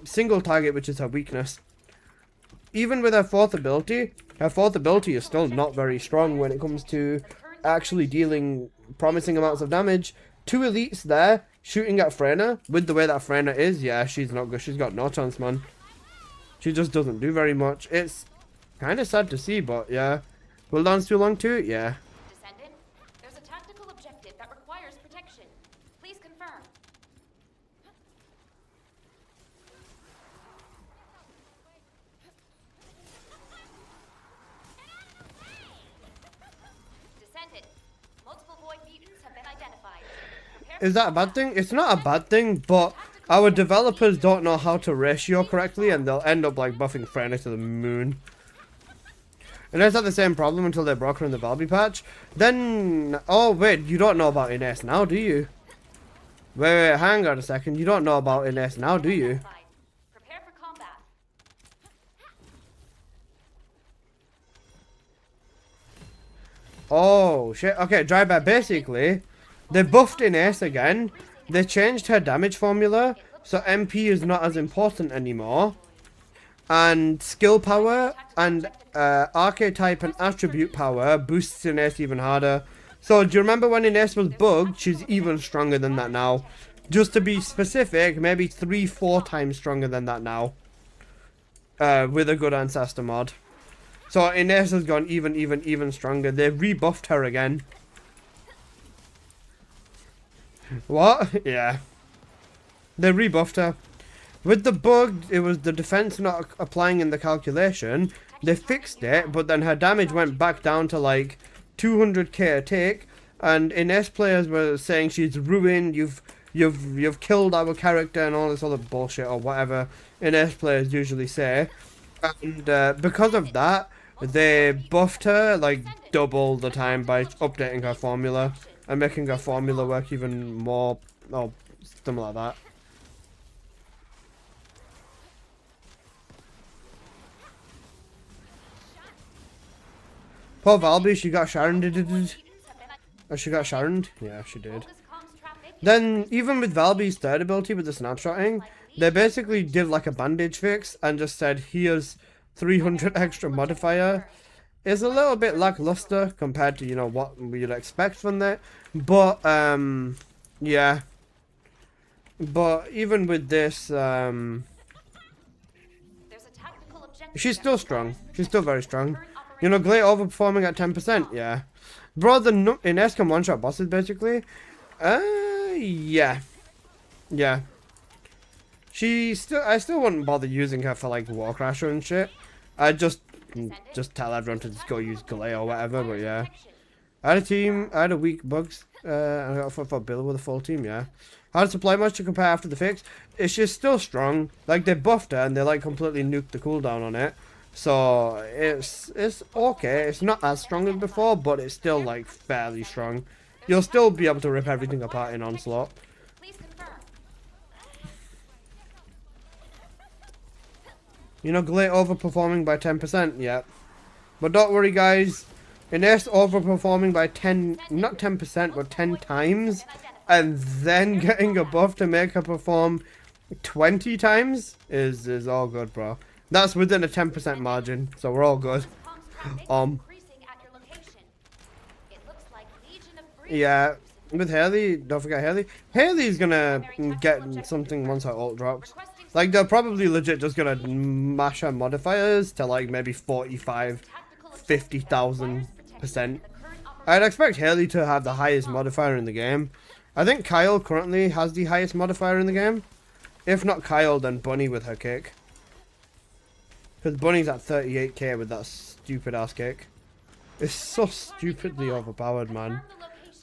single target, which is her weakness. Even with her fourth ability is still not very strong when it comes to actually dealing promising amounts of damage. 2 elites there, shooting at Freyna. With the way that Freyna is, yeah, she's not good. She's got no chance, man. She just doesn't do very much. It's kind of sad to see, but yeah. Cooldowns too long too? Yeah. Descendant, there's a tactical objective that requires protection. Please confirm. Descendant, multiple void mutants have been identified. Is that a bad thing? It's not a bad thing, but our developers don't know how to ratio correctly, and they'll end up like buffing Freyna to the moon. And that's not the same problem until they broke her in the Valby patch. Then, oh wait, you don't know about Ines now, do you? Wait, hang on a second. You don't know about Ines now, do you? Prepare for combat. Oh shit. Okay, Drybar, basically, they buffed Ines again. They changed her damage formula, so MP is not as important anymore. And skill power and archetype and attribute power boosts Ines even harder. So do you remember when Ines was bugged? She's even stronger than that now. Just to be specific, maybe 3-4 times stronger than that now. With a good ancestor mod. So Ines has gone even stronger. They rebuffed her again. What? Yeah. They rebuffed her. With the bug, it was the defense not applying in the calculation. They fixed it, but then her damage went back down to like 200k a tick. And Ines players were saying she's ruined. You've killed our character and all this other bullshit or whatever Ines players usually say. And because of that, they buffed her like double the time by updating her formula and making her formula work even more, or something like that. Poor Valby, she got Sharon. Oh, she got Sharon? Yeah, she did. Then, even with Valby's third ability with the snapshotting, they basically did like a bandage fix and just said, here's 300 extra modifier. It's a little bit lackluster compared to, you know, what you'd expect from that. But, yeah. But even with this, she's still strong. She's still very strong. You know, Glade overperforming at 10%, yeah. Bro, the Ines can one-shot bosses, basically. Yeah. Yeah. I still wouldn't bother using her for, like, Warcrasher and shit. I'd just tell everyone to just go use Glade or whatever, but yeah. I had a weak bugs, and I got for Bill with a full team, yeah. How to supply much to compare after the fix? She's still strong. Like, they buffed her and they, like, completely nuked the cooldown on it. So, it's okay. It's not as strong as before, but it's still, like, fairly strong. You'll still be able to rip everything apart in Onslaught. You know, Glade overperforming by 10%, yeah. But don't worry, guys. Ines overperforming by 10, not 10%, but 10 times. And then getting a buff to make her perform 20 times is all good, bro. That's within a 10% margin, so we're all good. Yeah, with Haley, don't forget Haley. Haley's gonna get something once her ult drops. Like, they're probably legit just gonna mash her modifiers to like maybe 45, 50,000%. I'd expect Haley to have the highest modifier in the game. I think Kyle currently has the highest modifier in the game. If not Kyle, then Bunny with her kick. Because Bunny's at 38k with that stupid ass kick. It's so stupidly overpowered, man.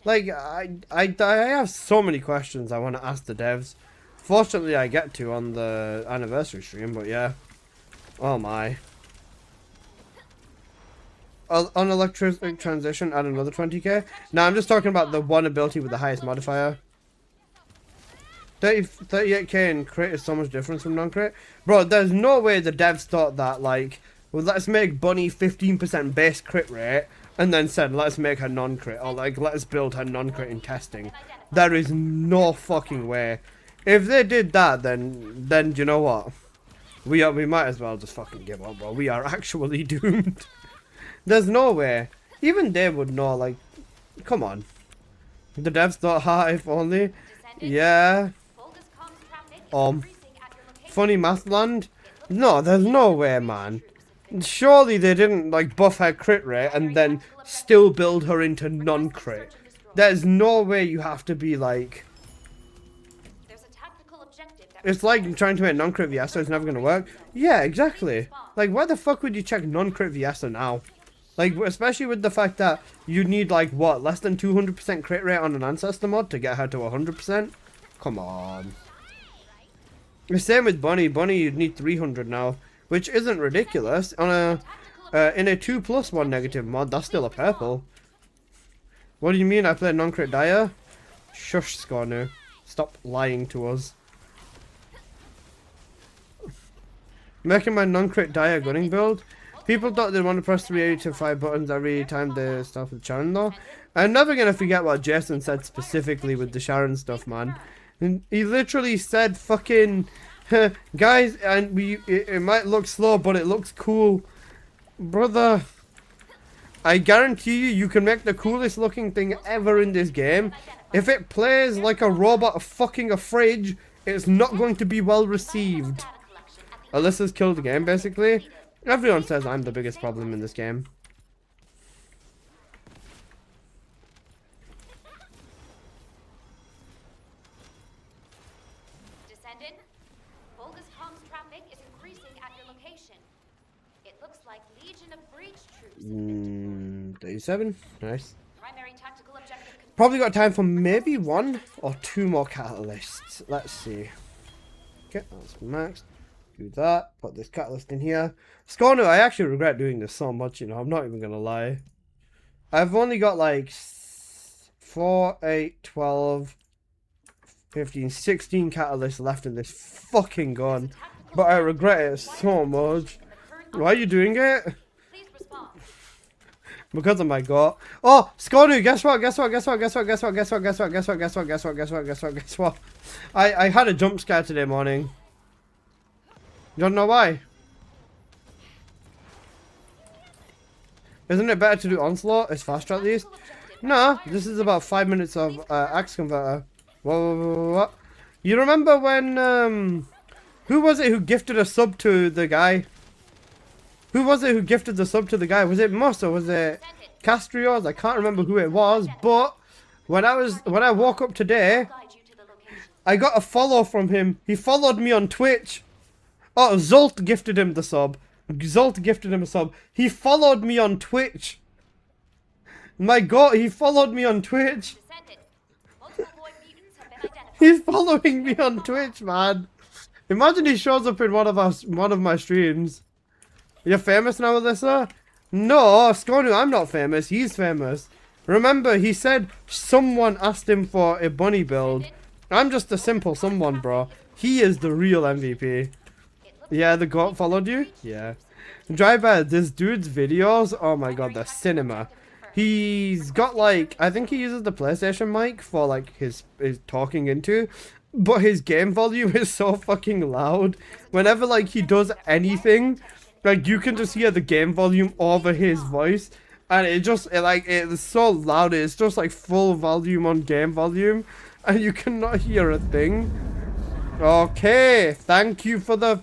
Like, I have so many questions I want to ask the devs. Fortunately, I get to on the anniversary stream, but yeah. Oh my. On electric transition, add another 20k. Now I'm just talking about the one ability with the highest modifier. 38k in crit is so much different from non-crit. Bro, there's no way the devs thought that, like, well, let's make Bunny 15% base crit rate, and then said, let's make her non-crit, or like, let's build her non-crit in testing. There is no fucking way. If they did that, then you know what? We might as well just fucking give up, bro. We are actually doomed. There's no way. Even they would know, like, come on. The devs thought, ha, if only. Yeah. Funny math land? No, there's no way, man. Surely they didn't, like, buff her crit rate and then still build her into non-crit. There's no way you have to be, like... It's like trying to make non-crit Viessa, it's never going to work. Yeah, exactly. Like, why the fuck would you check non-crit Viessa now? Like, especially with the fact that you need, like, what, less than 200% crit rate on an Ancestor mod to get her to 100%? Come on. The same with Bunny. Bunny, you'd need 300 now, which isn't ridiculous. On in a 2+1 negative mod, that's still a purple. What do you mean I played non-crit Dire? Shush, Scornu. Stop lying to us. Making my non-crit Dire gunning build. People thought they'd want to press 380 to 5 buttons every time they start with Sharon though. I'm never going to forget what Jason said specifically with the Sharon stuff, man. And he literally said fucking, guys, and it might look slow, but it looks cool. Brother, I guarantee you can make the coolest looking thing ever in this game. If it plays like a robot fucking a fridge, it's not going to be well received. Alyssa's killed the game, basically. Everyone says I'm the biggest problem in this game. Descendant, Volga's comms traffic is increasing at your location. It looks like Legion of Breach troops. 37. Nice. Primary tactical objective. Probably got time for maybe 1 or 2 more catalysts. Let's see. Okay, that's maxed. Do that. Put this catalyst in here. Scornu, I actually regret doing this so much, you know. I'm not even gonna lie. I've only got like 4, 8, 12, 15, 16 catalysts left in this fucking gun. But I regret it so much. Why are you doing it? Please respond. Because of my gut. Oh, Scornu, guess what? I had a jump scare today morning. You don't know why? Isn't it better to do Onslaught? It's faster at least. Nah, this is about 5 minutes of Axe Converter. What? You remember when, who was it who gifted a sub to the guy? Who was it who gifted the sub to the guy? Was it Moss or was it Castrios? I can't remember who it was, but when I woke up today, I got a follow from him. He followed me on Twitch. Oh, Zolt gifted him the sub. Zolt gifted him a sub. He followed me on Twitch. My god, he followed me on Twitch. He's following me on Twitch, man. Imagine he shows up in one of my streams. You're famous now, Alyssa? No, Scornu, I'm not famous. He's famous. Remember, he said someone asked him for a bunny build. I'm just a simple someone, bro. He is the real MVP. Yeah, the goat followed you? Yeah. Driver, this dude's videos, oh my god, they're cinema. He's got like, I think he uses the PlayStation mic for like his talking into, but his game volume is so fucking loud. Whenever like he does anything, like you can just hear the game volume over his voice, and it's so loud, it's just like full volume on game volume, and you cannot hear a thing. Okay, thank you for the...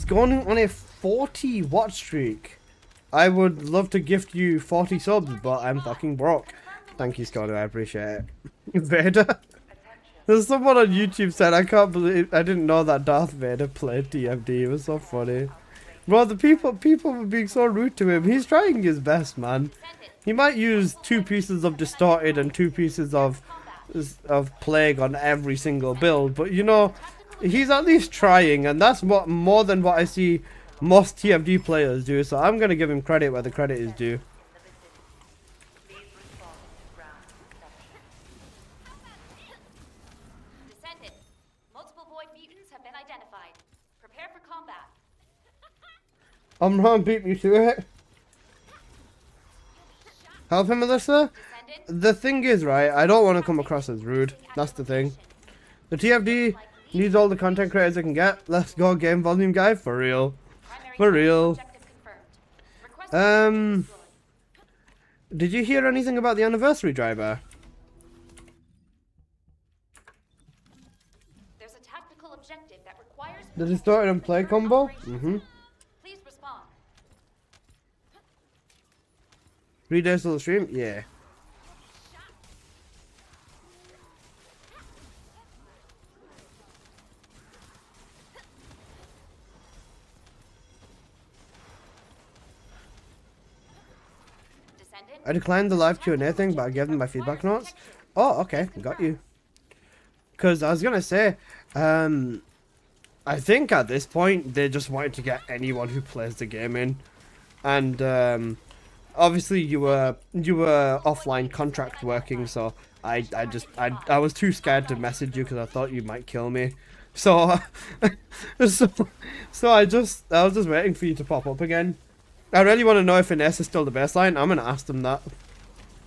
Going on a 40 watch streak. I would love to gift you 40 subs, but I'm fucking broke. Thank you, Scornu, I appreciate it. Vader? There's someone on YouTube said, I can't believe, I didn't know that Darth Vader played DMD. It was so funny. Bro, the people were being so rude to him. He's trying his best, man. He might use 2 pieces of distorted and 2 pieces of plague on every single build, but you know, he's at least trying, and that's what more than what I see most TFD players do. So I'm gonna give him credit where the credit is due. Descendant, multiple void mutants have been identified. Prepare for combat. Omron beat me to it. Help him, Melissa? The thing is, right, I don't want to come across as rude. That's the thing. The TFD needs all the content creators it can get. Let's go, game volume guy. For real. For real. Did you hear anything about the anniversary driver? There's a tactical objective that requires The distorted and play combo? Mm-hmm. Please respond. 3 days till the stream? Yeah. I declined the live Q&A thing, but I gave them my feedback notes. Oh, okay, got you. Because I was gonna say, I think at this point they just wanted to get anyone who plays the game in, and obviously you were offline contract working, so I was too scared to message you because I thought you might kill me. So so I was just waiting for you to pop up again. I really want to know if Ines is still the baseline. I'm gonna ask them that.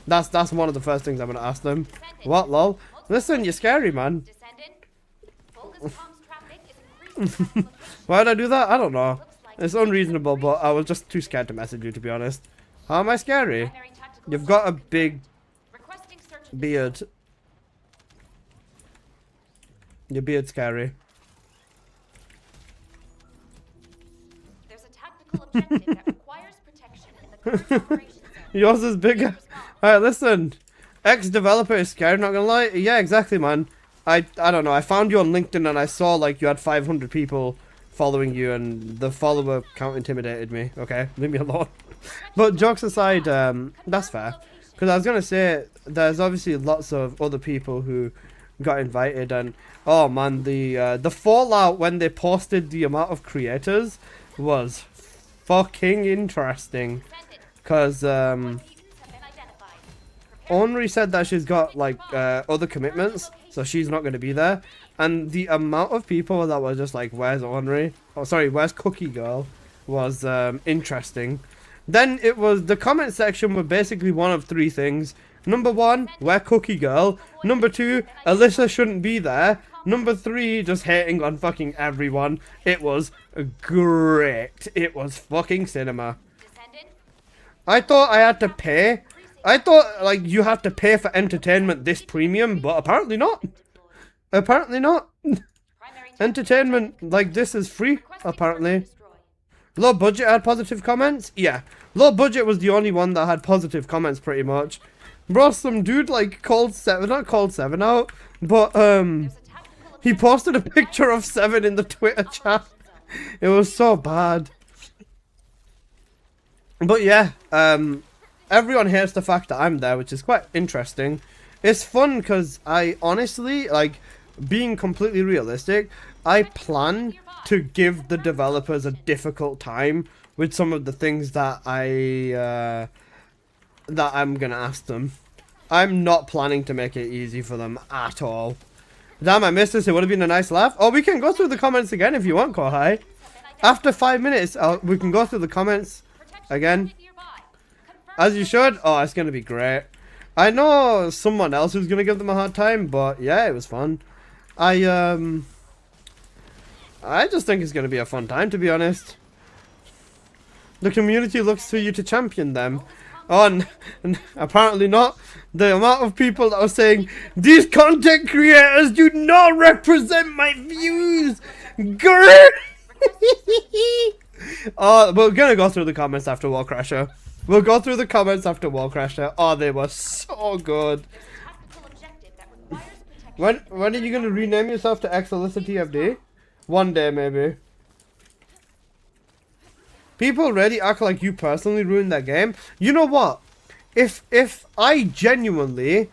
That's one of the first things I'm gonna ask them. What, lol? Listen, you're scary, man. Why did I do that? I don't know. It's unreasonable, but I was just too scared to message you, to be honest. How am I scary? You've got a big beard. Your beard's scary. There's a tactical objective that requires protection in the current operation zone. Yours is bigger. Alright, listen. Ex-developer is scared, not gonna lie. Yeah, exactly, man. I don't know. I found you on LinkedIn and I saw like you had 500 people following you and the follower count intimidated me. Okay, leave me alone. But jokes aside, that's fair. Because I was gonna say, there's obviously lots of other people who got invited, and oh man, the fallout when they posted the amount of creators was fucking interesting. Because Ornery said that she's got like other commitments, so she's not going to be there. And the amount of people that were just like, where's Ornery? Oh, sorry, where's Cookie Girl? Was interesting. Then it was, the comment section were basically one of 3 things. Number 1, where Cookie Girl. Number 2, Alyssa shouldn't be there. Number 3, just hating on fucking everyone. It was great. It was fucking cinema. I thought I had to pay. I thought like you have to pay for entertainment this premium, but apparently not. Apparently not. Entertainment like this is free, apparently. Low budget had positive comments? Yeah. Low budget was the only one that had positive comments pretty much. Bro, some dude like called 7, not called 7 out, but he posted a picture of 7 in the Twitter chat. It was so bad. But yeah, everyone hates the fact that I'm there, which is quite interesting. It's fun because I honestly, like, being completely realistic, I plan to give the developers a difficult time with some of the things that I'm gonna ask them. I'm not planning to make it easy for them at all. Damn, I missed this. It would have been a nice laugh. Oh, we can go through the comments again if you want, Kohai. After 5 minutes, we can go through the comments again. As you should. Oh, it's gonna be great. I know someone else who's gonna give them a hard time, but yeah, it was fun. I just think it's gonna be a fun time, to be honest. The community looks to you to champion them. Oh, and apparently not. The amount of people that are saying, these content creators do not represent my views. Grrr! Oh, we're gonna go through the comments after Wall Crasher. We'll go through the comments after Wall Crasher. Oh, they were so good. When are you gonna rename yourself to Ex-Alyssa TFD? One day, maybe. People really act like you personally ruined their game. You know what? If I genuinely,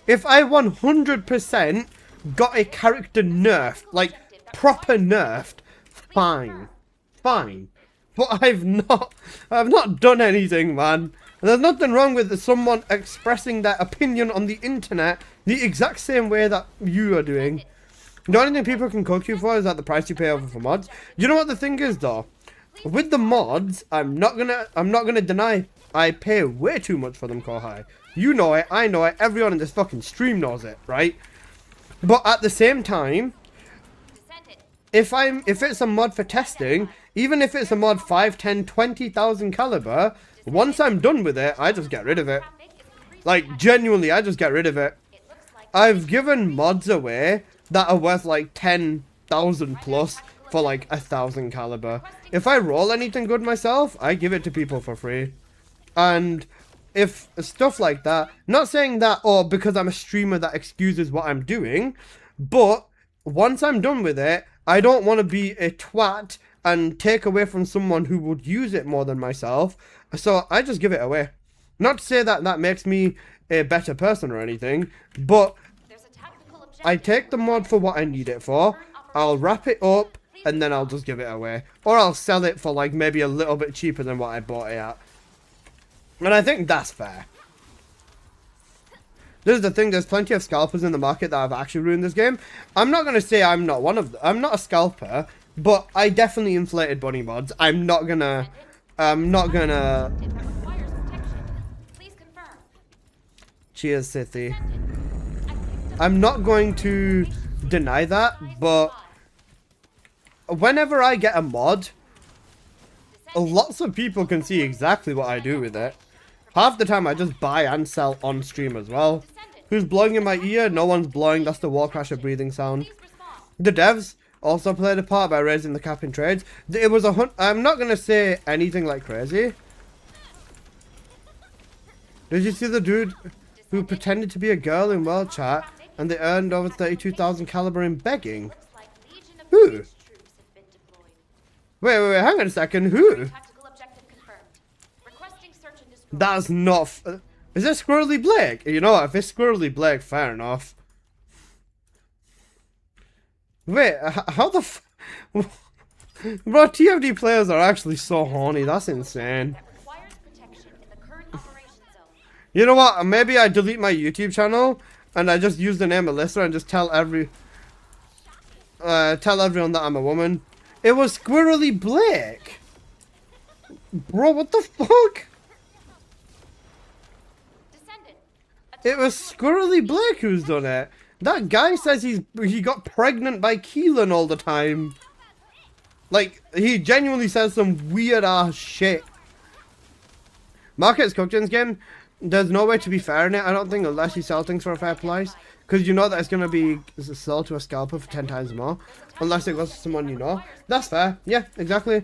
if I 100% got a character nerfed, like proper nerfed, fine. But I've not done anything, man. And there's nothing wrong with someone expressing their opinion on the internet the exact same way that you are doing. The only thing people can cook you for is that the price you pay over for mods. You know what the thing is though? With the mods, I'm not gonna deny I pay way too much for them, Kohai. You know it, I know it, everyone in this fucking stream knows it, right? But at the same time, if it's a mod for testing, even if it's a mod 5, 10, 20,000 caliber, once I'm done with it, I just get rid of it. Like, genuinely, I just get rid of it. I've given mods away that are worth like 10,000 plus for like 1,000 caliber. If I roll anything good myself, I give it to people for free. And if stuff like that, not saying that, or because I'm a streamer that excuses what I'm doing, but once I'm done with it, I don't want to be a twat and take away from someone who would use it more than myself. So I just give it away. Not to say that that makes me a better person or anything, but I take the mod for what I need it for, I'll wrap it up, and then I'll just give it away. Or I'll sell it for like maybe a little bit cheaper than what I bought it at. And I think that's fair. This is the thing, there's plenty of scalpers in the market that have actually ruined this game. I'm not going to say I'm not one of them. I'm not a scalper, but I definitely inflated bunny mods. I'm not gonna... Cheers, Sithy. I'm not going to deny that, but whenever I get a mod, lots of people can see exactly what I do with it. Half the time I just buy and sell on stream as well. Who's blowing in my ear? No one's blowing. That's the Warcrasher breathing sound. The devs also played a part by raising the cap in trades. It was I'm not going to say anything like crazy. Did you see the dude who pretended to be a girl in World Chat and they earned over 32,000 caliber in begging? Who? Wait, hang on a second. Who? That's not... Is it Squirrely Blake? You know what? If it's Squirrely Blake, fair enough. Wait, how the f... Bro, TFD players are actually so horny. That's insane. You know what? Maybe I delete my YouTube channel and I just use the name Alyssa and just tell everyone that I'm a woman. It was Squirrely Blake. Bro, what the fuck? It was Squirrely Blake who's done it. That guy says he got pregnant by Keelan all the time. Like, he genuinely says some weird ass shit. Market's cooked in this game. There's no way to be fair in it, I don't think, unless you sell things for a fair price. Because you know that it's going to be sold to a scalper for 10 times more. Unless it goes to someone you know. That's fair. Yeah, exactly.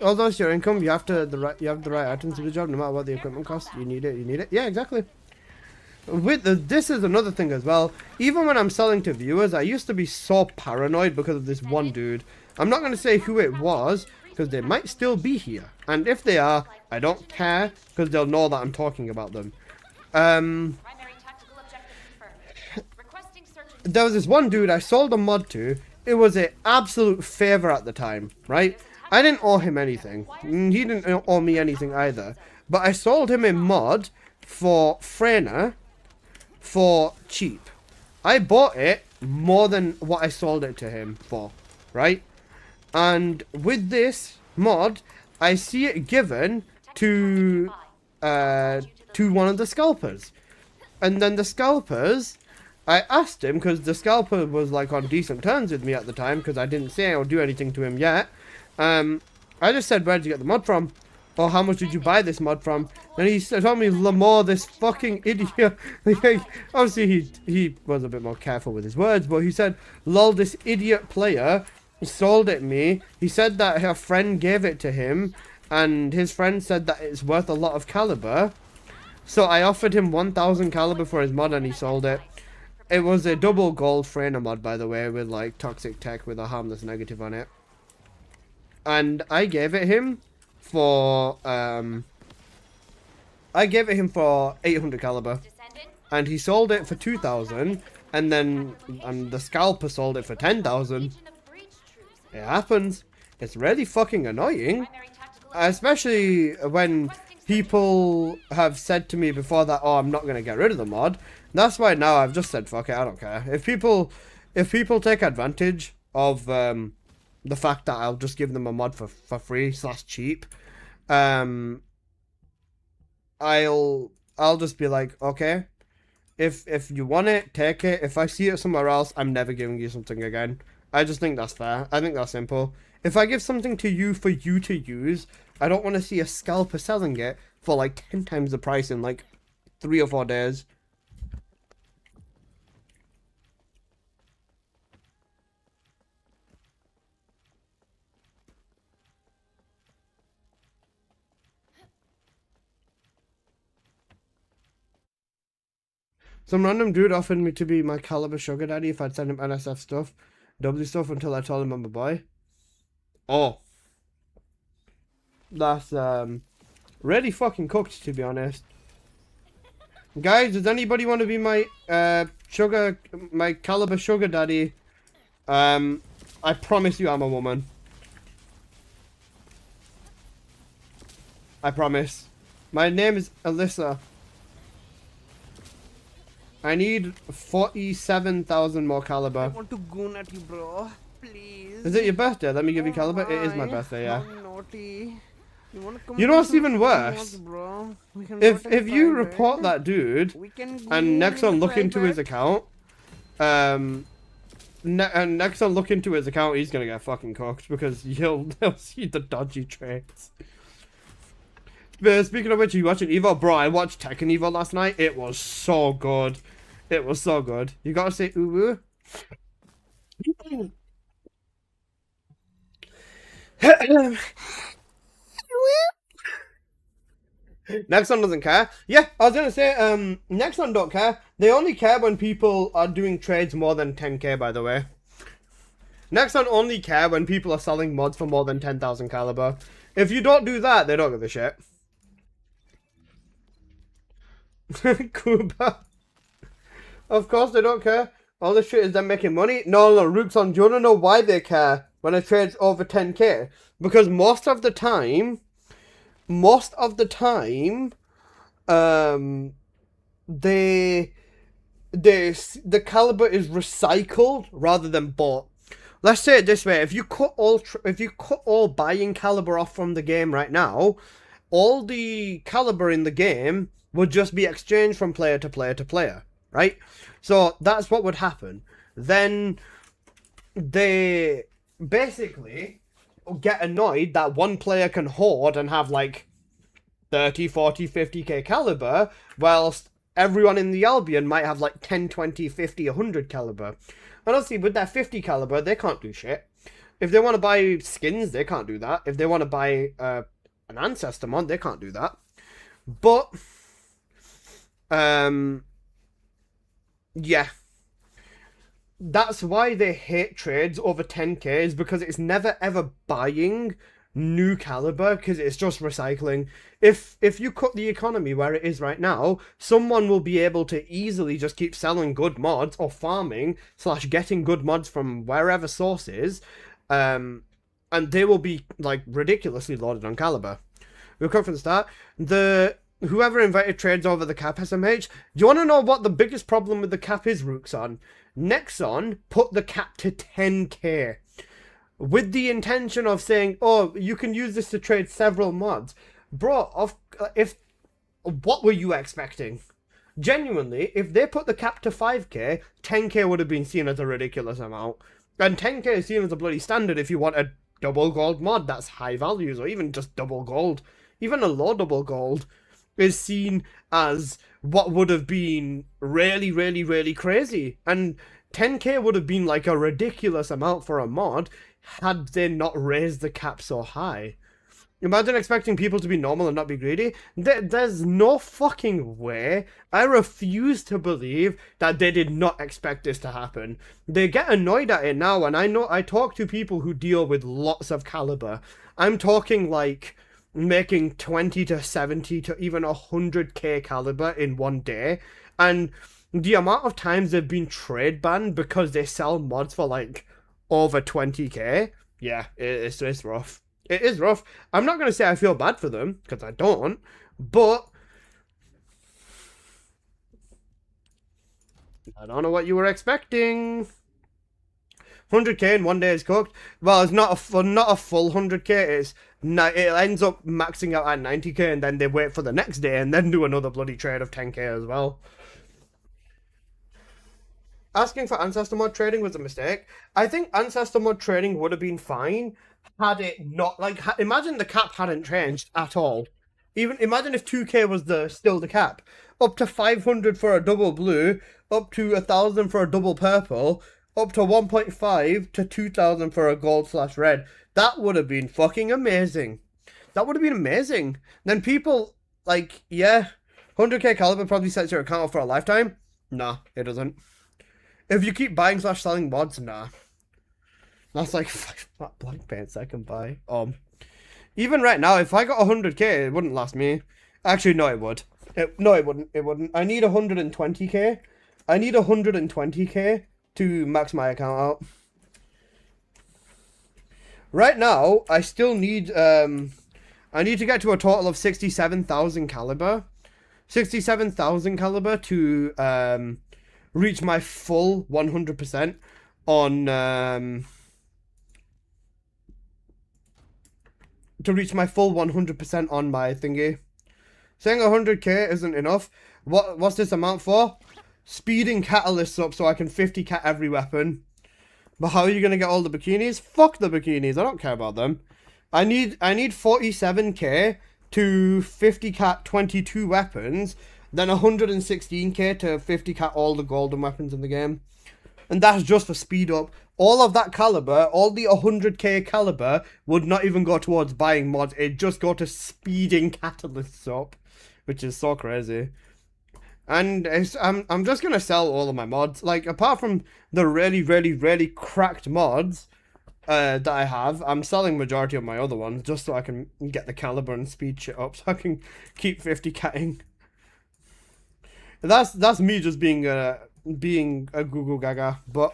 Although it's your income, you have the right items to the job, no matter what the equipment costs. You need it. Yeah, exactly. This is another thing as well. Even when I'm selling to viewers, I used to be so paranoid because of this one dude. I'm not going to say who it was, because they might still be here. And if they are, I don't care, because they'll know that I'm talking about them. There was this one dude I sold a mod to. It was an absolute favor at the time, right? I didn't owe him anything. He didn't owe me anything either. But I sold him a mod for Freyna for cheap. I bought it more than what I sold it to him for, right? And with this mod, I see it given to one of the scalpers. And then the scalpers, I asked him, because the scalper was like on decent terms with me at the time, because I didn't say I would do anything to him yet. I just said, where did you get the mod from? Or how much did you buy this mod from? And he told me, Lamar, this fucking idiot. Obviously, he was a bit more careful with his words, but he said, lol, this idiot player sold it me. He said that her friend gave it to him, and his friend said that it's worth a lot of caliber. So I offered him 1,000 caliber for his mod, and he sold it. It was a double gold Freyna mod, by the way, with like toxic tech with a harmless negative on it. and I gave it him for 800 caliber, Descendant, and he sold it for 2,000, and then the scalper sold it for 10,000. Legion of Breach troops. It happens. It's really fucking annoying, Primary tactical especially when people have said to me before that, oh, I'm not gonna get rid of the mod. That's why now I've just said fuck it, I don't care. If people take advantage of the fact that I'll just give them a mod for free / cheap, I'll just be like, okay, if you want it, take it. If I see it somewhere else, I'm never giving you something again. I just think that's fair. I think that's simple. If I give something to you for you to use, I don't want to see a scalper selling it for like 10 times the price in like 3 or 4 days. Some random dude offered me to be my caliber sugar daddy if I'd send him NSF stuff, W stuff, until I told him I'm a boy. Oh. That's, really fucking cooked, to be honest. Guys, does anybody want to be my, my caliber sugar daddy? I promise you I'm a woman. I promise. My name is Alyssa. I need 47,000 more I caliber. want to goon at you, bro. Please. Is it your birthday? Let me give you Oh caliber. It is my my, birthday, yeah. how naughty. You wanna come You know to what's some even worse? mods, bro? We can If go to if you private. report that dude We can goon and Nexon in look into his private. account, and Nexon look into his account, he's gonna get fucking cooked because he'll see the dodgy trades. But speaking of which, you watching Evo? Bro, I watched Tekken Evo last night. It was so good. It was so good. You gotta say ooh. Nexon doesn't care. Yeah, I was gonna say, Nexon don't care. They only care when people are doing trades more than 10k, by the way. Nexon only care when people are selling mods for more than 10,000 caliber. If you don't do that, they don't give a shit. Kuba. Of course they don't care. All this shit is them making money. No, Rookson, do you wanna know why they care when a trade's over 10k? Because most of the time, the caliber is recycled rather than bought. Let's say it this way: if you cut all buying caliber off from the game right now, all the caliber in the game would just be exchanged from player to player to player, right? So that's what would happen. Then they basically get annoyed that one player can hoard and have like 30, 40, 50k caliber, whilst everyone in the Albion might have like 10, 20, 50, 100 caliber. And obviously with that 50 caliber, they can't do shit. If they want to buy skins, they can't do that. If they want to buy an Ancestor mod, they can't do that. But, yeah. That's why they hate trades over 10k, is because it's never ever buying new caliber, because it's just recycling. If you cut the economy where it is right now, someone will be able to easily just keep selling good mods or farming / getting good mods from wherever sources, and they will be like ridiculously loaded on caliber. We'll come from the start. Whoever invited trades over the cap, SMH, do you want to know what the biggest problem with the cap is, Rookson? Nexon put the cap to 10k with the intention of saying, oh, you can use this to trade several mods. Bro, what were you expecting? Genuinely, if they put the cap to 5k, 10k would have been seen as a ridiculous amount. And 10k is seen as a bloody standard if you want a double gold mod that's high values, or even just double gold. Even a low double gold is seen as what would have been really, really, really crazy. And 10k would have been like a ridiculous amount for a mod had they not raised the cap so high. Imagine expecting people to be normal and not be greedy. There's no fucking way. I refuse to believe that they did not expect this to happen. They get annoyed at it now, and I talk to people who deal with lots of caliber. I'm talking like making 20 to 70 to even 100k caliber in one day, and the amount of times they've been trade banned because they sell mods for like over 20k, yeah, it's rough. It is rough. I'm not going to say I feel bad for them, because I don't, but I don't know what you were expecting. 100k in one day is cooked. Well, it's not a full 100k. It ends up maxing out at 90k, and then they wait for the next day and then do another bloody trade of 10k as well. Asking for Ancestor Mod trading was a mistake. I think Ancestor Mod trading would have been fine had it not, like, imagine the cap hadn't changed at all. Even imagine if 2k was still the cap. Up to 500 for a double blue, up to 1,000 for a double purple, up to 1.5 to 2,000 for a gold/red. That would have been fucking amazing. That would have been amazing. Then people, like, yeah, 100k caliber probably sets your account up for a lifetime. Nah, it doesn't. If you keep buying/selling mods, nah. That's like 5 blank paints I can buy. Even right now, if I got 100k, it wouldn't last me. Actually, no, it would. No, it wouldn't. It wouldn't. I need 120k. I need 120k to max my account out. Right now, I still need, I need to get to a total of 67,000 caliber. 67,000 caliber to, reach my full 100% on, to reach my full 100% on my thingy. Saying 100k isn't enough. What's this amount for? Speeding catalysts up so I can 50 cat every weapon. But how are you gonna get all the bikinis? Fuck the bikinis, I don't care about them. I need 47k to 50 cat 22 weapons, then 116k to 50 cat all the golden weapons in the game. And that's just for speed up. All of that caliber, all the 100k caliber, would not even go towards buying mods. It'd just go to speeding catalysts up, which is so crazy. And I'm just gonna sell all of my mods. Like, apart from the really cracked mods that I have, I'm selling majority of my other ones just so I can get the caliber and speed shit up, so I can keep 50 catting. That's me just being a Google Gaga, but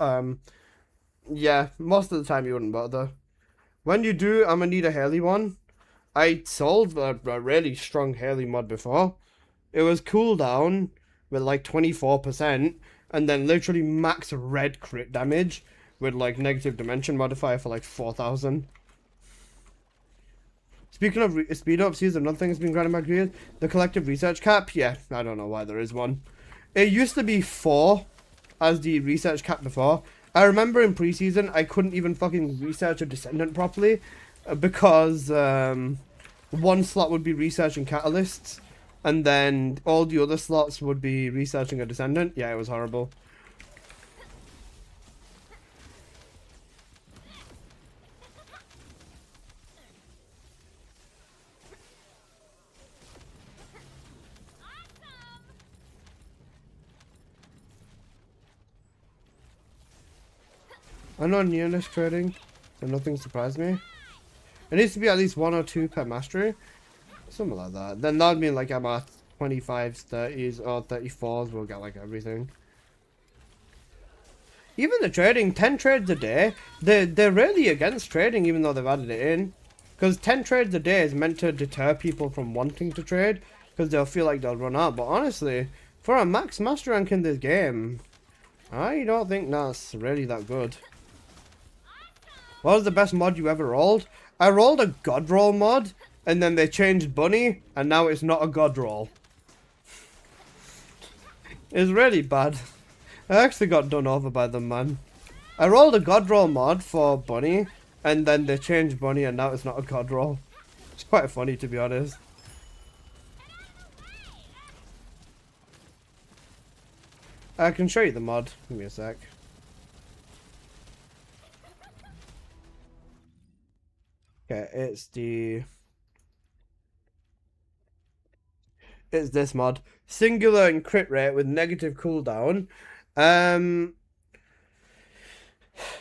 yeah, most of the time you wouldn't bother. When you do, I'm gonna need a Haley one. I sold a really strong Haley mod before. It was cooldown with like 24%, and then literally max red crit damage with like negative dimension modifier for like 4,000. Speaking of speed ups, here's another thing that's been granted by Greed. The collective research cap. Yeah, I don't know why there is one. It used to be 4 as the research cap before. I remember in preseason I couldn't even fucking research a Descendant properly because one slot would be researching catalysts and then all the other slots would be researching a Descendant. Yeah, it was horrible. I know nearness trading, so nothing surprised me. It needs to be at least 1 or 2 per mastery. Something like that. Then that would mean like I'm at 25s, 30s, or 34s, we'll get like everything. Even the trading, 10 trades a day, they're really against trading even though they've added it in. Because 10 trades a day is meant to deter people from wanting to trade, because they'll feel like they'll run out. But honestly, for a max master rank in this game, I don't think that's really that good. What was the best mod you ever rolled? I rolled a god roll mod, and then they changed Bunny, and now it's not a god roll. It's really bad. I actually got done over by them, man. I rolled a god roll mod for Bunny, and then they changed Bunny, and now it's not a god roll. It's quite funny, to be honest. I can show you the mod. Give me a sec. Okay, it's the it's this mod. Singular and crit rate with negative cooldown.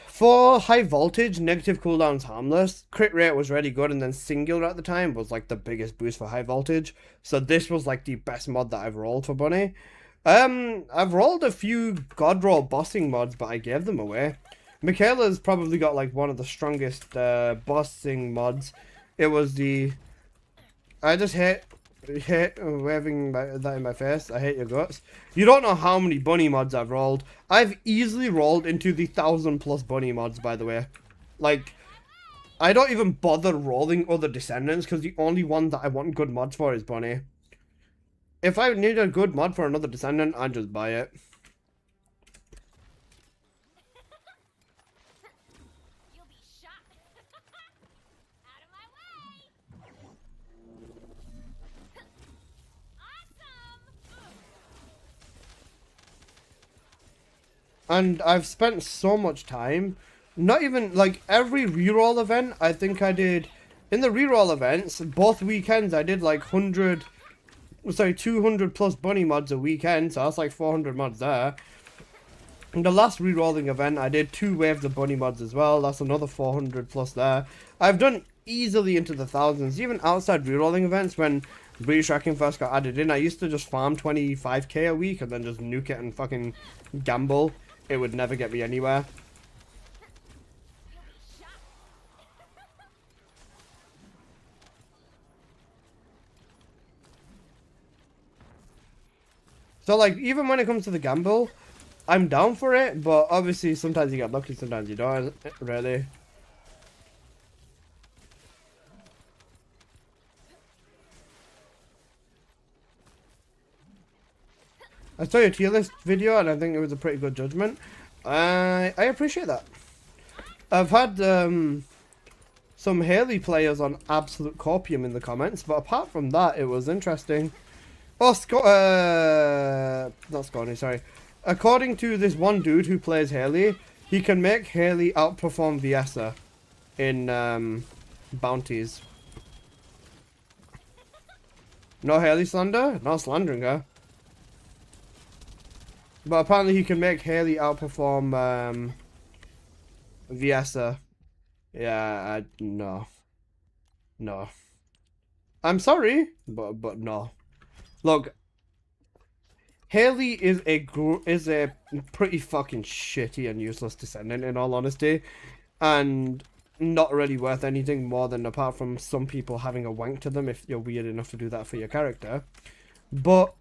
For high voltage, negative cooldown's harmless. Crit rate was really good, and then singular at the time was like the biggest boost for high voltage. So this was like the best mod that I've rolled for Bunny. I've rolled a few God Roll bossing mods, but I gave them away. Michaela's probably got like one of the strongest bossing mods. It was the... I just hate waving that in my face. I hate your guts. You don't know how many bunny mods I've rolled. I've easily rolled into the 1,000+ bunny mods, by the way. Like, I don't even bother rolling other Descendants because the only one that I want good mods for is Bunny. If I need a good mod for another Descendant, I just buy it. You'll be shot. Out of my way. Awesome. And I've spent so much time, not even, like, every reroll event, I think I did, in the reroll events, both weekends I did like 200+ bunny mods a weekend, so that's like 400 mods there. In the last rerolling event, I did 2 waves of bunny mods as well, that's another 400+ there. I've done easily into the thousands, even outside rerolling events. When Breach Tracking first got added in, I used to just farm 25k a week and then just nuke it and fucking gamble. It would never get me anywhere. So, like, even when it comes to the gamble, I'm down for it, but obviously sometimes you get lucky, sometimes you don't, really. I saw your tier list video, and I think it was a pretty good judgment. I appreciate that. I've had some Haley players on absolute copium in the comments, but apart from that, it was interesting. Oh, not Scotty, sorry. According to this one dude who plays Haley, he can make Haley outperform Viessa in bounties. No Haley slander? Not slandering her. But apparently he can make Haley outperform Viessa. Yeah, no. No. I'm sorry, but no. Look, Haley is a pretty fucking shitty and useless Descendant, in all honesty, and not really worth anything more than, apart from some people having a wank to them if you're weird enough to do that for your character. But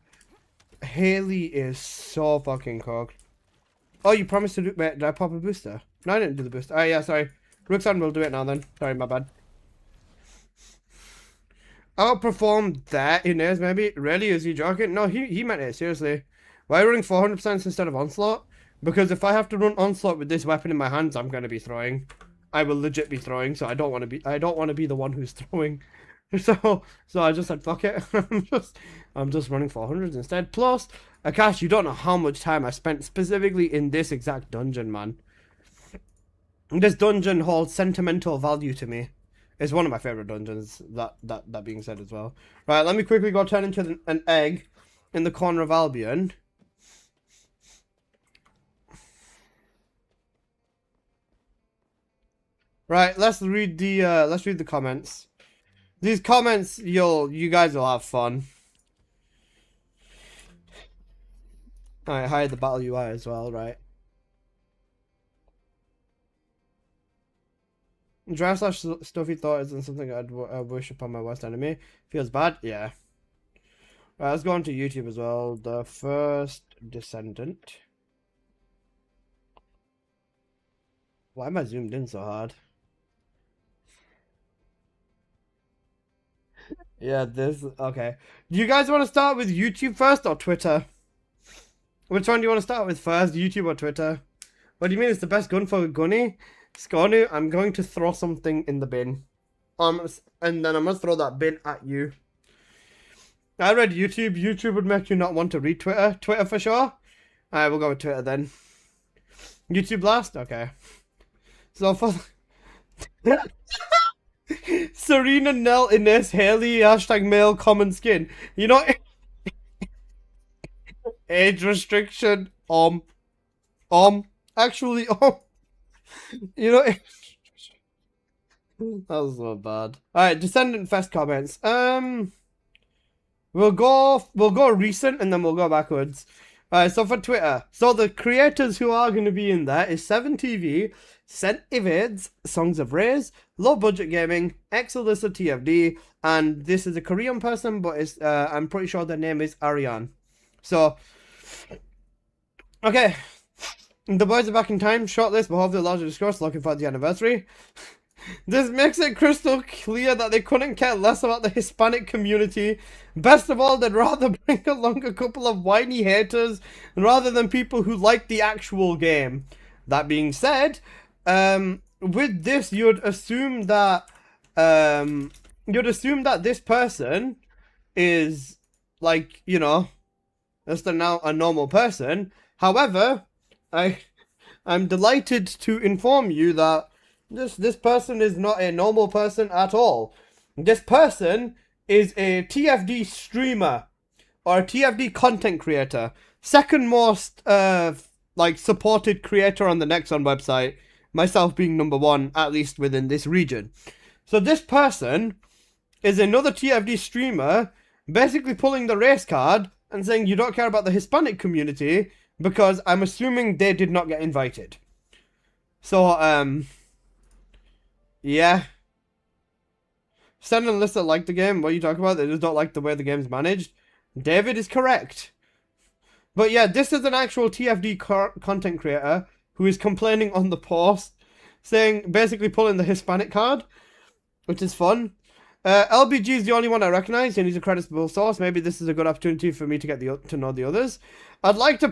Haley is so fucking cooked. Oh, you promised to do... Wait, did I pop a booster? No, I didn't do the booster. Oh, yeah, sorry. Rooksan will do it now then. Sorry, my bad. Outperformed that Inez, maybe? Really? Is he joking? No, he meant it, seriously. Why are you running 400% instead of Onslaught? Because if I have to run Onslaught with this weapon in my hands, I'm going to be throwing. I will legit be throwing, so I don't want to be the one who's throwing. So I just said, fuck it. I'm just running 400s instead. Plus, Akash, you don't know how much time I spent specifically in this exact dungeon, man. This dungeon holds sentimental value to me. It's one of my favorite dungeons, that being said as well. Right, let me quickly go turn into an egg in the corner of Albion. Right, let's read the comments. These comments, you guys will have fun. Alright, hide the battle UI as well, right? Draft slash stuffy thought isn't something I'd wish upon my worst enemy. Feels bad? Yeah. Right, let's go on to YouTube as well. The first Descendant. Why am I zoomed in so hard? Yeah, okay. Do you guys want to start with YouTube first or Twitter? Which one do you want to start with first, YouTube or Twitter? What do you mean it's the best gun for Gunny? Sconu, I'm going to throw something in the bin. And then I'm going to throw that bin at you. I read YouTube. YouTube would make you not want to read Twitter. Twitter for sure. Alright, we'll go with Twitter then. YouTube last? Okay. So for... Serena, Nell, Ines, Haley, hashtag male common skin. You know, Age restriction. Actually, you know, that was so bad. Alright, Descendant Fest comments. We'll go recent and then we'll go backwards. Alright, so for Twitter. So the creators who are going to be in there is 7TV, Sent Evades, Songs of Rays, Low Budget Gaming, Exalissa TFD, and this is a Korean person, but it's, I'm pretty sure their name is Ariane. So, okay. The boys are back in time. Shortlist, but hopefully larger discourse. Looking for the anniversary. This makes it crystal clear that they couldn't care less about the Hispanic community. Best of all, they'd rather bring along a couple of whiny haters rather than people who like the actual game. That being said, with this, you'd assume that this person is like, you know, just a normal person. However, I'm delighted to inform you that this person is not a normal person at all. This person is a TFD streamer or a TFD content creator. Second most like supported creator on the Nexon website, myself being number one, at least within this region. So this person is another TFD streamer basically pulling the race card and saying you don't care about the Hispanic community because I'm assuming they did not get invited. So, yeah. Stan and Alyssa like the game. What are you talking about? They just don't like the way the game's managed. David is correct. But yeah, this is an actual TFD content creator who is complaining on the post, saying, basically pulling the Hispanic card, which is fun. LBG is the only one I recognize, and he's a creditable source. Maybe this is a good opportunity for me to get to know the others. I'd like you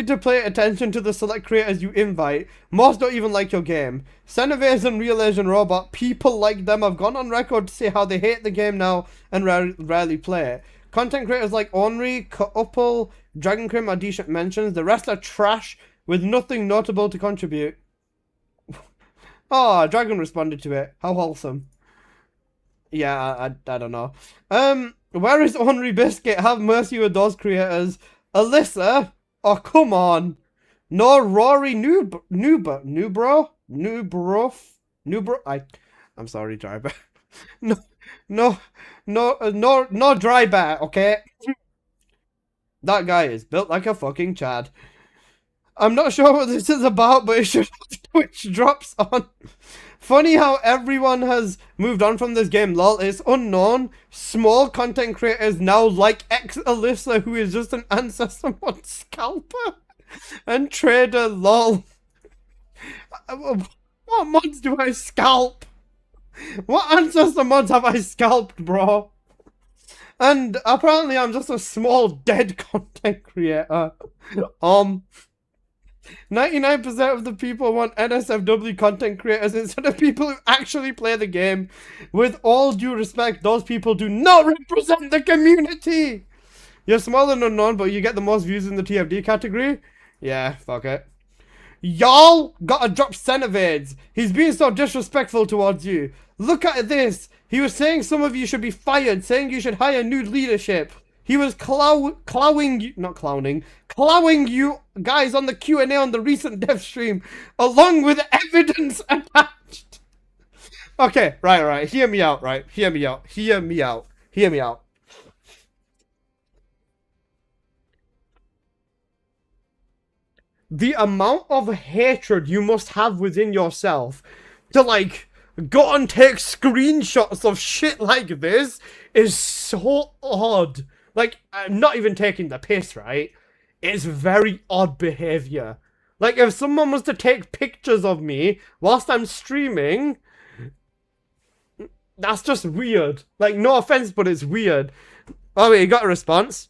to pay attention to the select creators you invite. Most don't even like your game. Senevase and Real Asian Robot, people like them have gone on record to say how they hate the game now and rarely play it. Content creators like Onry, Couple, Dragon Crim are decent mentions. The rest are trash with nothing notable to contribute. Oh, Dragon responded to it. How wholesome. Yeah, I don't know. Where is Henry Biscuit? Have mercy with those creators. Alyssa? Oh, come on. No, Rory Nubro? I'm sorry, Drybear. No Drybear, okay? That guy is built like a fucking Chad. I'm not sure what this is about, but it should have Twitch drops on. Funny how everyone has moved on from this game, lol. It's unknown. Small content creators now like Alyssa, who is just an Ancestor mod scalper and trader, lol. What mods do I scalp? What Ancestor mods have I scalped, bro? And apparently I'm just a small dead content creator. 99% of the people want NSFW content creators instead of people who actually play the game. With all due respect, those people do not represent the community. You're small and unknown, but you get the most views in the TFD category? Yeah, fuck it. Y'all gotta drop Senevades. He's being so disrespectful towards you. Look at this. He was saying some of you should be fired, saying you should hire new leadership. He was clawing you guys on the Q&A on the recent dev stream, along with evidence attached. Okay, right. Hear me out, right? Hear me out. The amount of hatred you must have within yourself to, like, go and take screenshots of shit like this is so odd. Like, I'm not even taking the piss, right? It's very odd behavior. Like, if someone was to take pictures of me whilst I'm streaming, that's just weird. Like, no offense, but it's weird. Oh, wait, you got a response?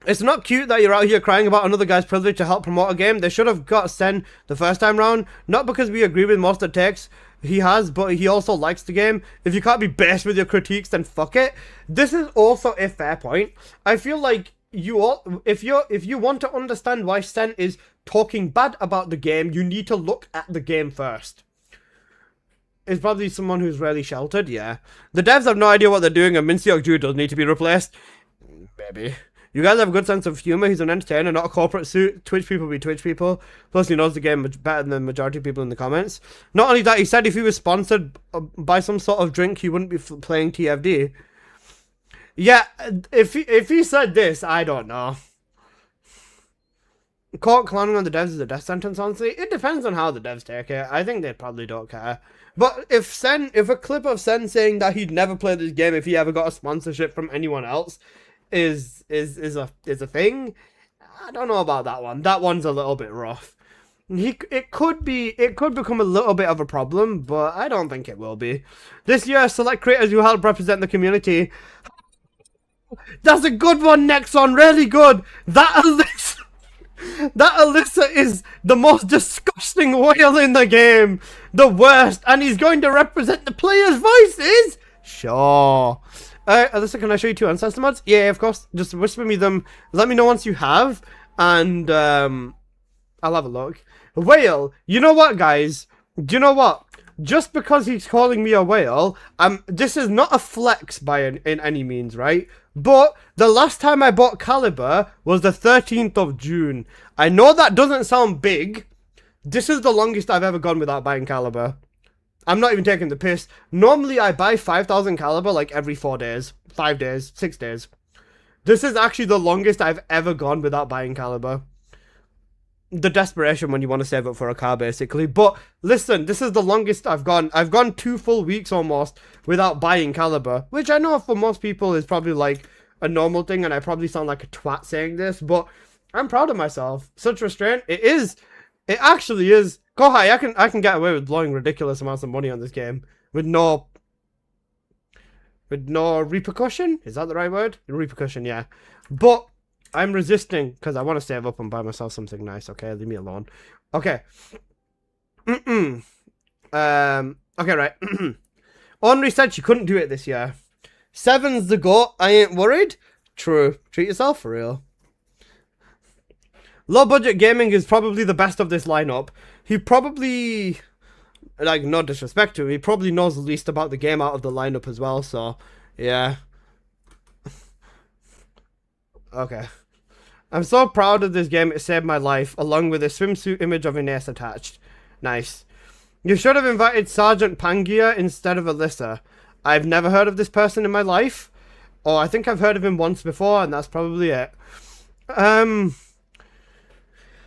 It's not cute that you're out here crying about another guy's privilege to help promote a game. They should have got sent the first time round. Not because we agree with most of the takes he has, but he also likes the game. If you can't be based with your critiques, then fuck it. This is also a fair point. I feel like if you want to understand why Sen is talking bad about the game, you need to look at the game first. It's probably someone who's really sheltered, yeah. The devs have no idea what they're doing, and Minseok Ju does need to be replaced. Maybe. You guys have a good sense of humor. He's an entertainer, not a corporate suit. Twitch people be Twitch people. Plus, he knows the game better than the majority of people in the comments. Not only that, he said if he was sponsored by some sort of drink, he wouldn't be playing TFD. Yeah, if he said this, I don't know. Caught clowning on the devs is a death sentence, honestly. It depends on how the devs take it. I think they probably don't care. But if a clip of Sen saying that he'd never play this game if he ever got a sponsorship from anyone else is a thing, I don't know about that one. That one's a little bit rough. It could become a little bit of a problem, but I don't think it will be. This year, select creators who help represent the community. That's a good one, Nexon. Really good. That Alyssa is the most disgusting whale in the game. The worst. And he's going to represent the players' voices? Sure. Alyssa, can I show you 2 ancestor mods? Yeah, of course. Just whisper me them. Let me know once you have. And I'll have a look. Whale. You know what, guys? Do you know what? Just because he's calling me a whale, this is not a flex in any means, right? But the last time I bought Caliber was the 13th of June. I know that doesn't sound big. This is the longest I've ever gone without buying Caliber. I'm not even taking the piss. Normally I buy 5,000 Caliber like every 4 days, 5 days, 6 days. This is actually the longest I've ever gone without buying Caliber. The desperation when you want to save up for a car, basically. But listen, this is the longest I've gone. I've gone 2 full weeks almost without buying Caliber, which I know for most people is probably like a normal thing, and I probably sound like a twat saying this, but I'm proud of myself. Such restraint. It is. It actually is. Kohai, I can get away with blowing ridiculous amounts of money on this game with no repercussion. Is that the right word? Repercussion, yeah. But I'm resisting because I want to save up and buy myself something nice. Okay, leave me alone. Okay. Okay, right. Henri said she couldn't do it this year. 7's the GOAT. I ain't worried. True. Treat yourself for real. Low budget gaming is probably the best of this lineup. He probably, like, no disrespect to him, he probably knows the least about the game out of the lineup as well. So, yeah. Okay. I'm so proud of this game, it saved my life, along with a swimsuit image of Ines attached. Nice. You should have invited Sergeant Pangia instead of Alyssa. I've never heard of this person in my life. Or I think I've heard of him once before, and that's probably it.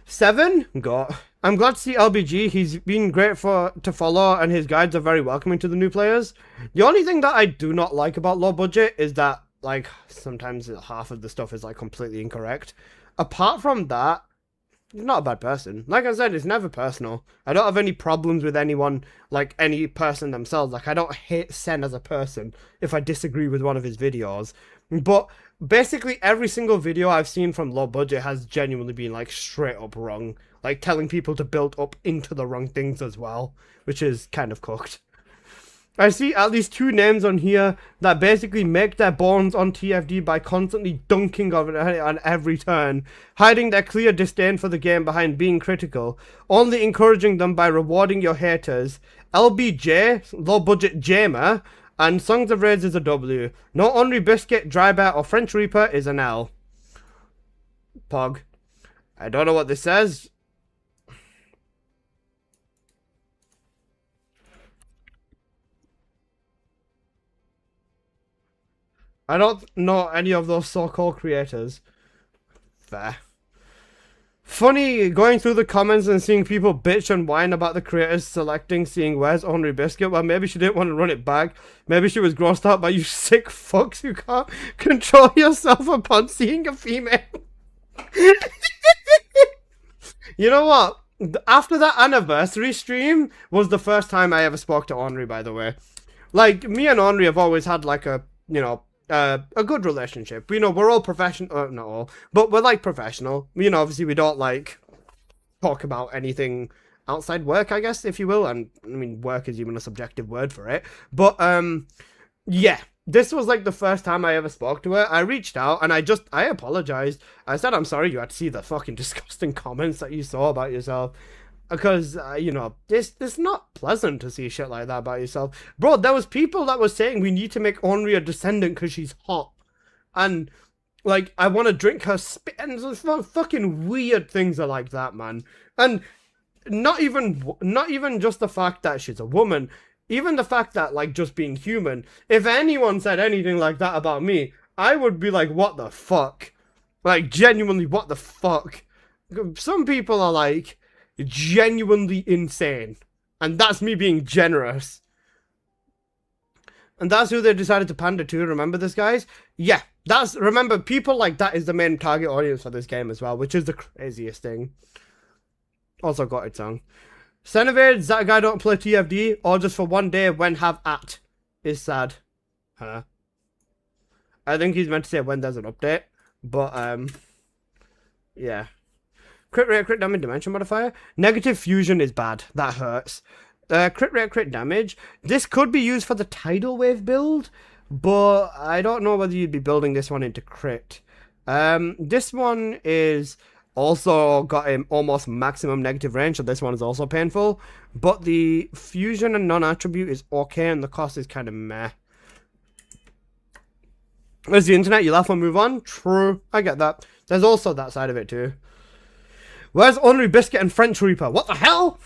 7? Got. I'm glad to see LBG. He's been great to follow, and his guides are very welcoming to the new players. The only thing that I do not like about low budget is that, like, sometimes half of the stuff is, like, completely incorrect. Apart from that, he's not a bad person. Like I said, it's never personal. I don't have any problems with anyone, like, any person themselves. Like, I don't hate Sen as a person if I disagree with one of his videos. But basically, every single video I've seen from low budget has genuinely been, like, straight up wrong. Like, telling people to build up into the wrong things as well, which is kind of cooked. I see at least 2 names on here that basically make their bones on TFD by constantly dunking on it on every turn, hiding their clear disdain for the game behind being critical, only encouraging them by rewarding your haters. LBJ, Low Budget Jamer, and Songs of Raids is a W. No Henri Biscuit, Drybear, or French Reaper is an L. Pog. I don't know what this says. I don't know any of those so-called creators. Fair. Funny going through the comments and seeing people bitch and whine about the creators selecting seeing where's Henri Biscuit. Well, maybe she didn't want to run it back. Maybe she was grossed out by you sick fucks who can't control yourself upon seeing a female. You know what? After that anniversary stream was the first time I ever spoke to Henri, by the way. Like, me and Henri have always had, like, a, you know, a good relationship. You know, we're all professional, not all, but we're like professional. You know, obviously we don't like talk about anything outside work, I guess, if you will. And I mean, work is even a subjective word for it. But yeah, this was like the first time I ever spoke to her. I reached out and I apologized. I said, I'm sorry you had to see the fucking disgusting comments that you saw about yourself. Because, you know, it's not pleasant to see shit like that about yourself. Bro, there was people that were saying we need to make Henri a descendant because she's hot. And Like, I want to drink her spit, and some fucking weird things are like that, man. And not even just the fact that she's a woman, even the fact that, like, just being human. If anyone said anything like that about me, I would be like, what the fuck? Like, genuinely, what the fuck? Some people are, like, genuinely insane. And that's me being generous. And that's who they decided to pander to. Remember this, guys? Yeah, remember, people like that is the main target audience for this game as well, which is the craziest thing. Also got it song. Xenophage, that guy don't play TFD, or just for one day when have at, is sad. Huh? I think he's meant to say when there's an update, but, yeah. Crit rate, crit damage, dimension modifier. Negative fusion is bad. That hurts. Crit rate, crit damage. This could be used for the tidal wave build, but I don't know whether you'd be building this one into crit. This one is also got almost maximum negative range, so this one is also painful. But the fusion and non-attribute is okay, and the cost is kind of meh. There's the internet, you laugh and move on. True, I get that. There's also that side of it too. Where's Honorary Biscuit and French Reaper? What the hell?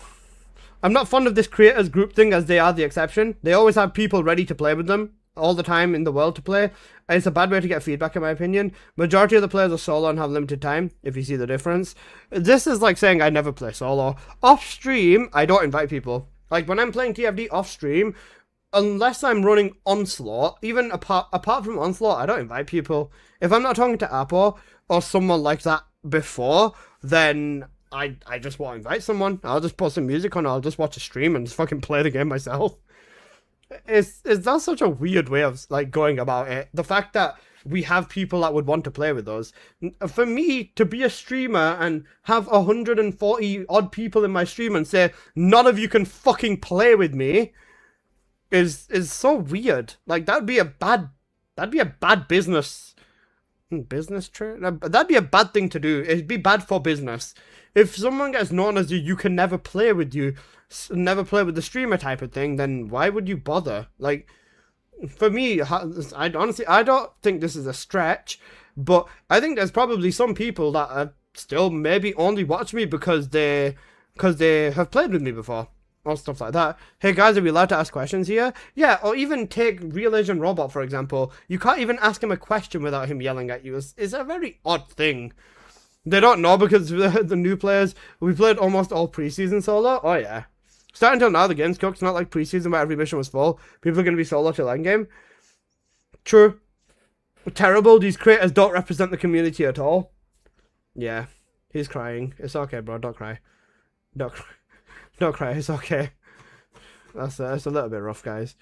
I'm not fond of this creators group thing, as they are the exception. They always have people ready to play with them all the time in the world to play. It's a bad way to get feedback, in my opinion. Majority of the players are solo and have limited time, if you see the difference. This is like saying I never play solo. Off stream, I don't invite people. Like, when I'm playing TFD off stream, unless I'm running Onslaught, even apart from Onslaught, I don't invite people. If I'm not talking to Apo or someone like that before, then I just won't invite someone. I'll just put some music on, I'll just watch a stream and just fucking play the game myself. Is that such a weird way of, like, going about it? The fact that we have people that would want to play with us. For me, to be a streamer and have 140 odd people in my stream and say, none of you can fucking play with me, is so weird. Like, that'd be a bad business trend. That'd be a bad thing to do. It'd be bad for business. If someone gets known as you can never play with you, never play with the streamer type of thing, then why would you bother? Like, for me, I don't think this is a stretch, but I think there's probably some people that are still maybe only watch me because they have played with me before, or stuff like that. Hey guys, are we allowed to ask questions here? Yeah, or even take Real Asian Robot, for example. You can't even ask him a question without him yelling at you. It's a very odd thing. They don't know because the new players, we played almost all preseason solo. Oh yeah. Starting until now, the game's cooked. It's not like preseason where every mission was full. People are going to be solo till endgame. True. Terrible. These creators don't represent the community at all. Yeah. He's crying. It's okay, bro. Don't cry. Don't cry. It's okay. That's it's a little bit rough, guys.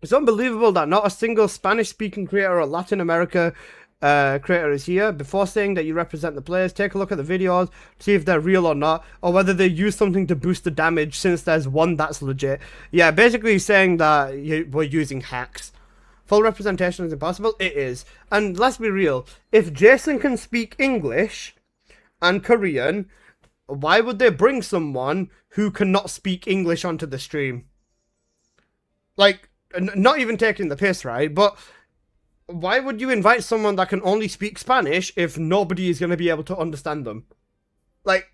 It's unbelievable that not a single Spanish-speaking creator or Latin America creator is here. Before saying that you represent the players, take a look at the videos, see if they're real or not, or whether they use something to boost the damage, since there's one that's legit. Yeah, basically saying that we're using hacks. Full representation is impossible? It is. And let's be real, if Jason can speak English and Korean, why would they bring someone who cannot speak English onto the stream? Like, not even taking the piss, right? But why would you invite someone that can only speak Spanish if nobody is going to be able to understand them? Like,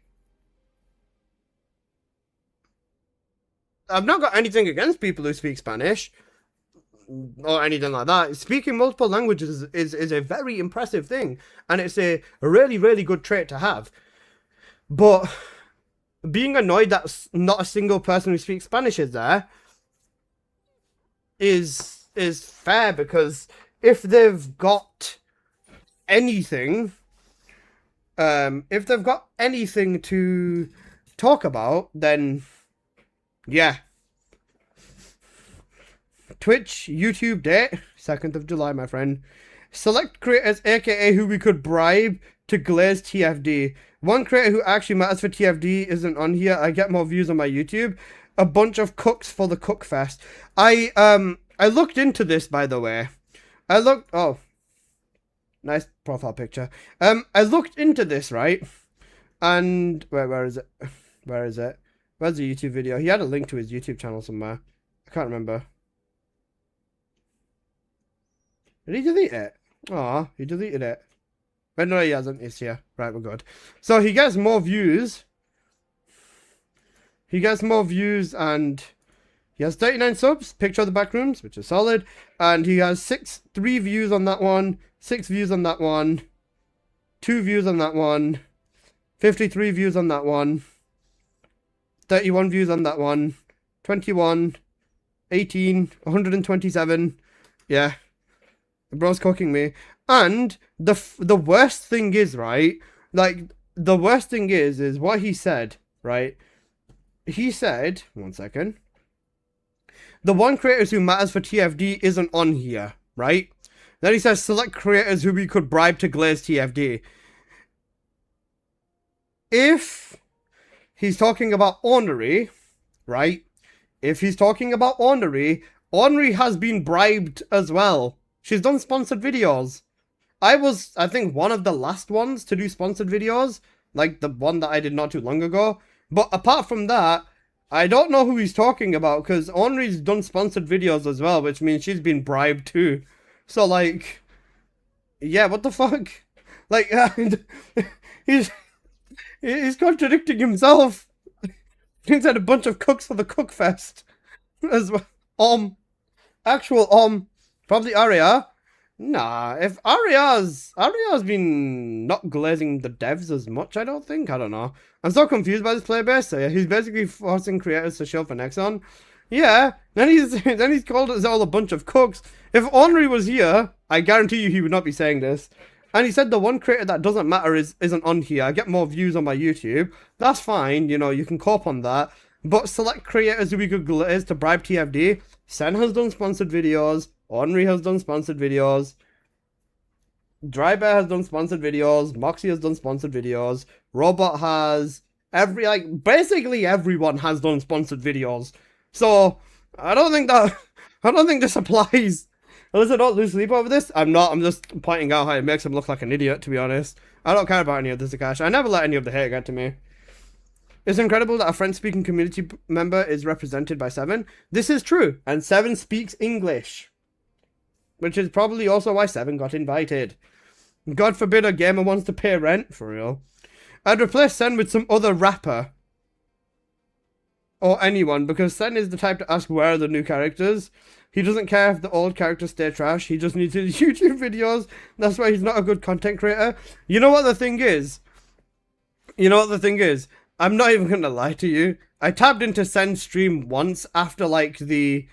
I've not got anything against people who speak Spanish or anything like that. Speaking multiple languages is a very impressive thing, and it's a really, really good trait to have. But being annoyed that not a single person who speaks Spanish is there is fair, because if they've got anything, to talk about, then yeah. Twitch, YouTube date, 2nd of July, my friend. Select creators, aka who we could bribe to glaze TFD. One creator who actually matters for TFD isn't on here. I get more views on my YouTube. A bunch of cooks for the Cook Fest. I looked into this, by the way. Oh, nice profile picture. I looked into this, right? And where is it? Where's the YouTube video? He had a link to his YouTube channel somewhere. I can't remember. Did he delete it? Aw, he deleted it. But no, he hasn't. It's here. Right, we're good. So he gets more views. He gets more views and he has 39 subs. Picture of the Backrooms, which is solid. And he has 3 views on that one. 6 views on that one. 2 views on that one. 53 views on that one. 31 views on that one. 21. 18. 127. Yeah. The bro's cooking me. And the worst thing is, right? Like, the worst thing is what he said, right? He said, one second. The one creators who matters for TFD isn't on here, right? Then he says select creators who we could bribe to glaze TFD. If he's talking about Ornery, right? If he's talking about Ornery, Ornery has been bribed as well. She's done sponsored videos. I was, I think, one of the last ones to do sponsored videos. Like the one that I did not too long ago. But apart from that, I don't know who he's talking about. Because Ornery's done sponsored videos as well. Which means she's been bribed too. So like, yeah, what the fuck? Like, he's contradicting himself. He said a bunch of cooks for the Cookfest. As well. Actual probably Arya. Nah, if Arya's been not glazing the devs as much, I don't think. I don't know. I'm so confused by this playbase. So yeah, he's basically forcing creators to show for Nexon. Yeah, then he's called us all a bunch of cooks. If Ornery was here, I guarantee you he would not be saying this. And he said the one creator that doesn't matter isn't on here. I get more views on my YouTube. That's fine, you know, you can cope on that. But select creators who we could glaze to bribe TFD. Sen has done sponsored videos. Ornery has done sponsored videos. Drybear has done sponsored videos. Moxie has done sponsored videos. Robot has. Basically everyone has done sponsored videos. So, I don't think this applies. Unless I don't lose sleep over this. I'm just pointing out how it makes him look like an idiot, to be honest. I don't care about any of this, Akash. I never let any of the hate get to me. It's incredible that a French-speaking community member is represented by Seven. This is true, and Seven speaks English. Which is probably also why Seven got invited. God forbid a gamer wants to pay rent, for real. I'd replace Sen with some other rapper. Or anyone, because Sen is the type to ask where are the new characters. He doesn't care if the old characters stay trash, he just needs his YouTube videos. That's why he's not a good content creator. You know what the thing is? I'm not even gonna lie to you. I tapped into Sen's stream once after like the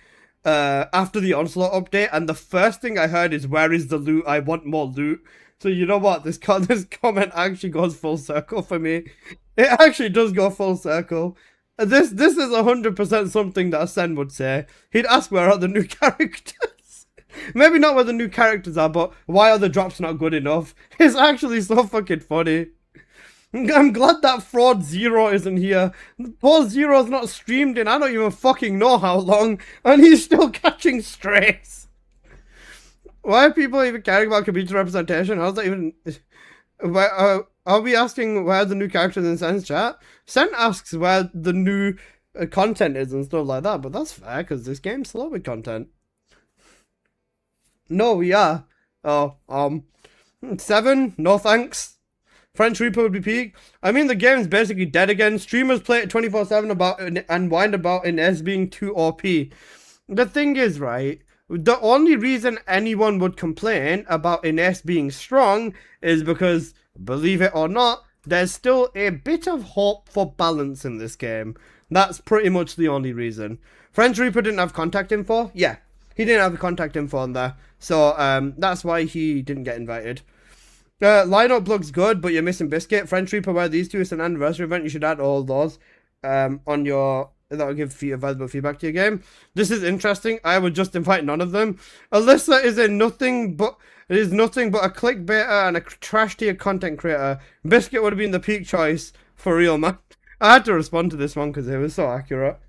Onslaught update, and the first thing I heard is, where is the loot? I want more loot. So you know what? This comment actually goes full circle for me. It actually does go full circle. This is 100% something that Sen would say. He'd ask where are the new characters. Maybe not where the new characters are, but why are the drops not good enough? It's actually so fucking funny. I'm glad that Fraud Zero isn't here. Poor Zero's not streamed in I don't even fucking know how long, and he's still catching strays. Why are people even caring about community representation? How's that even... Are we asking where the new characters in Sen's chat? Sen asks where the new content is and stuff like that, but that's fair, because this game's slow with content. No, we are. Oh, 7? No thanks. French Reaper would be peak. I mean, the game's basically dead again. Streamers play it 24/7 and whine about Inez being too OP. The thing is, right, the only reason anyone would complain about Inez being strong is because, believe it or not, there's still a bit of hope for balance in this game. That's pretty much the only reason. French Reaper didn't have contact info? Yeah, he didn't have the contact info on there. So, that's why he didn't get invited. Lineup looks good, but you're missing Biscuit. French Reaper, where these two is an anniversary event, you should add all those on your... That'll give valuable feedback to your game. This is interesting. I would just invite none of them. Alyssa is nothing but a clickbaiter and a trash tier content creator. Biscuit would have been the peak choice for real, man. I had to respond to this one because it was so accurate.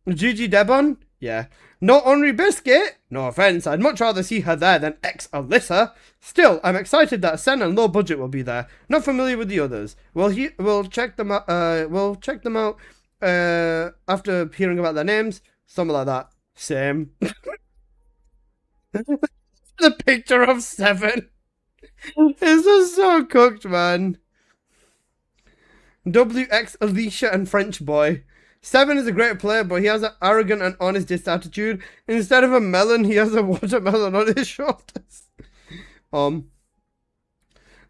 GG Debon? Yeah. No Ornery Biscuit? No offense, I'd much rather see her there than ex-Alyssa. Still, I'm excited that Sen and Low Budget will be there. Not familiar with the others. We'll check them out. After hearing about their names. Something like that. Same. The picture of Seven. This is so cooked, man. WX Alicia and French boy. Seven is a great player, but he has an arrogant and honest attitude. Instead of a melon, he has a watermelon on his shoulders.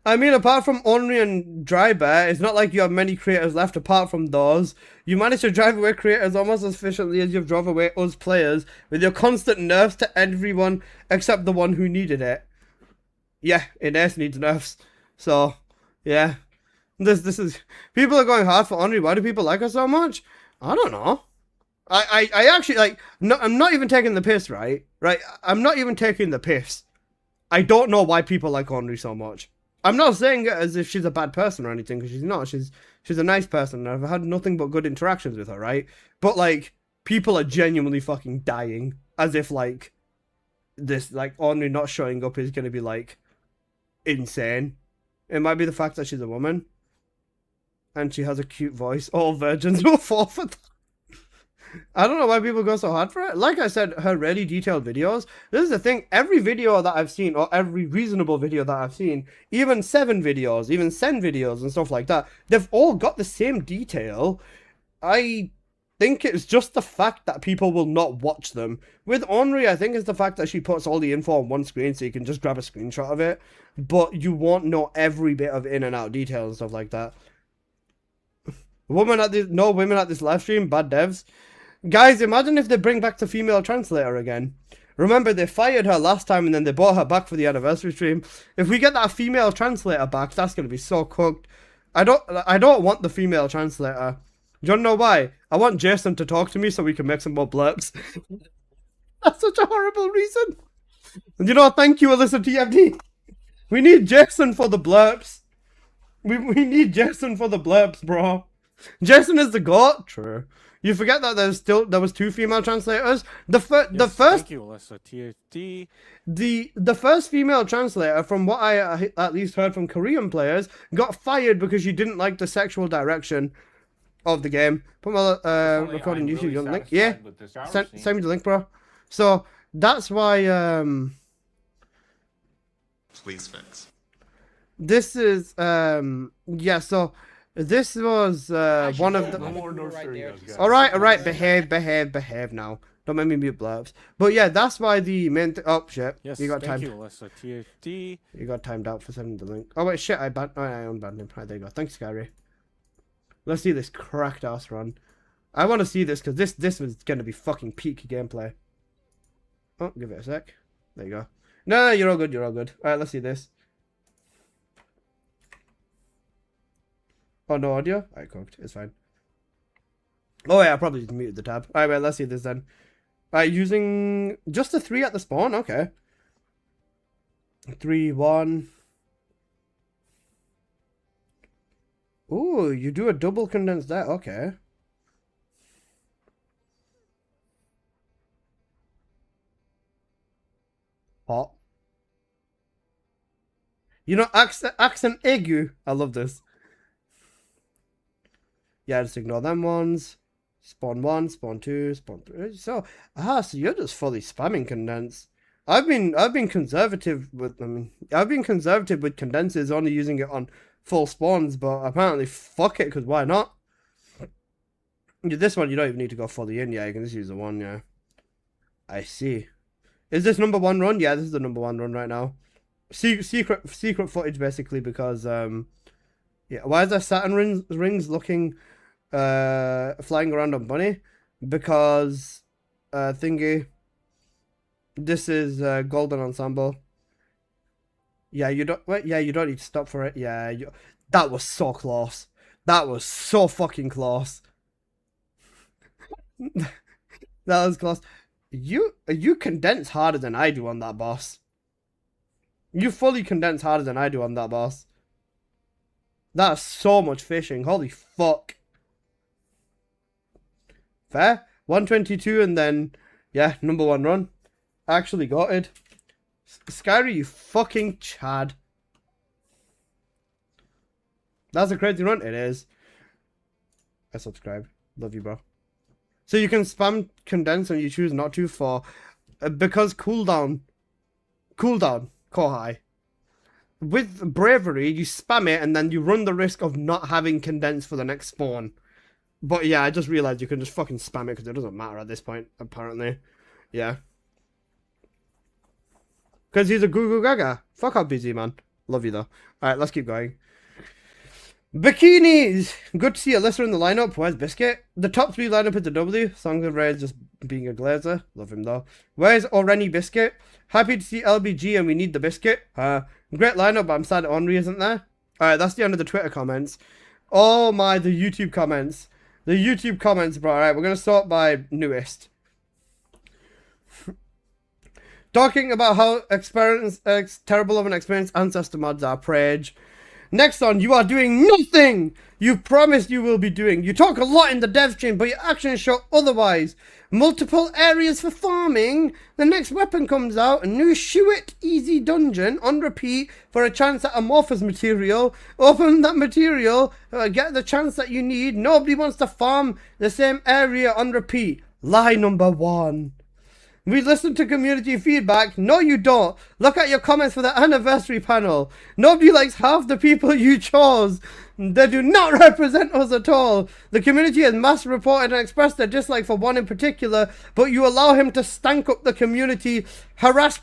I mean, apart from Ornery and Dry Bear, it's not like you have many creators left apart from those. You manage to drive away creators almost as efficiently as you've drove away us players with your constant nerfs to everyone except the one who needed it. Yeah, Ines needs nerfs. So, yeah. This is... People are going hard for Ornery. Why do people like her so much? I don't know. I actually, like... No, I'm not even taking the piss, right? Right? I'm not even taking the piss. I don't know why people like Ornery so much. I'm not saying it as if she's a bad person or anything, because she's not. She's a nice person, and I've had nothing but good interactions with her, right? But, like, people are genuinely fucking dying. As if, like, this, like, Ornery not showing up is going to be, like, insane. It might be the fact that she's a woman. And she has a cute voice. All virgins will fall for that. I don't know why people go so hard for it. Like I said, her really detailed videos. This is the thing. Every video that I've seen, or every reasonable video that I've seen, even Seven videos, even Sen videos and stuff like that, they've all got the same detail. I think it's just the fact that people will not watch them. With Ornery, I think it's the fact that she puts all the info on one screen so you can just grab a screenshot of it. But you won't know every bit of in and out detail and stuff like that. No women at this live stream, bad devs. Guys, imagine if they bring back the female translator again. Remember, they fired her last time and then they brought her back for the anniversary stream. If we get that female translator back, that's going to be so cooked. I don't want the female translator. Do you want to know why? I want Jason to talk to me so we can make some more blurps. That's such a horrible reason. And you know, thank you, Alyssa TFD. We need Jason for the blurps. We need Jason for the blurps, bro. Jason is the GOAT. True. You forget that there was two female translators. The first Thank you, Alyssa TFD. The first female translator, from what I at least heard from Korean players, got fired because she didn't like the sexual direction of the game. Put my recording YouTube really link. Yeah, send me the link, bro. So that's why Please fix. This is yeah. So. This was one of the... All right, behave now. Don't make me mute blurbs. But yeah, that's why the main... Oh, shit. Yes, you got thank timed. you, Alyssa TFD. You got timed out for sending the link. Oh, wait, shit, I unbanned him. Right, there you go. Thanks, Scary. Let's see this cracked ass run. I want to see this, because this was going to be fucking peak gameplay. Oh, give it a sec. There you go. No, you're all good, All right, let's see this. Oh, no audio? Alright, cooked. It's fine. Oh, yeah, I probably just muted the tab. Alright, well, let's see this then. Alright, using just a 3 at the spawn? Okay. 3, 1. Ooh, you do a double condensed there. Okay. Hot. You know, accent aigu. I love this. Yeah, just ignore them ones. Spawn 1, spawn 2, spawn 3. So you're just fully spamming condense. I've been conservative with condenses, only using it on full spawns, but apparently fuck it, because why not? This one you don't even need to go fully in. Yeah, you can just use the one. Yeah, I see. Is this number 1 run? Yeah, this is the number 1 run right now. Secret footage basically, because yeah. Why is there Saturn rings looking flying around on Bunny? Because thingy. This is Golden Ensemble. Yeah, you don't wait. Yeah, you don't need to stop for it. Yeah, that was so close. That was so fucking close. That was close. You condense harder than I do on that boss. You fully condense harder than I do on that boss. That's so much fishing. Holy fuck. Fair. 122 and then yeah, number 1 run. Actually got it. Skyry, you fucking Chad. That's a crazy run. It is. I subscribe. Love you, bro. So you can spam condense and you choose not to for because cooldown, core high. with bravery, you spam it and then you run the risk of not having condense for the next spawn. But yeah, I just realized you can just fucking spam it because it doesn't matter at this point, apparently. Yeah. Because he's a goo goo gaga. Fuck off, busy man. Love you though. Alright, let's keep going. Bikinis! Good to see Alyssa in the lineup. Where's Biscuit? The top 3 lineup is the W. Songs of Rage just being a glazer. Love him though. Where's Oreni Biscuit? Happy to see LBG and we need the Biscuit. Great lineup, but I'm sad Henri isn't there. Alright, that's the end of the Twitter comments. Oh my, the YouTube comments. The YouTube comments, bro. Alright, we're going to sort by newest. Talking about how terrible of an experience Ancestor mods are, Prage. Next on, you are doing nothing you promised you will be doing. You talk a lot in the dev stream, but your actions show otherwise. Multiple areas for farming. The next weapon comes out, a new Shuit easy dungeon on repeat for a chance at amorphous material. Open that material, get the chance that you need. Nobody wants to farm the same area on repeat. Lie number 1. We listen to community feedback. No, you don't. Look at your comments for the anniversary panel. Nobody likes half the people you chose. They do not represent us at all. The community has mass reported and expressed their dislike for one in particular, but you allow him to stank up the community, harass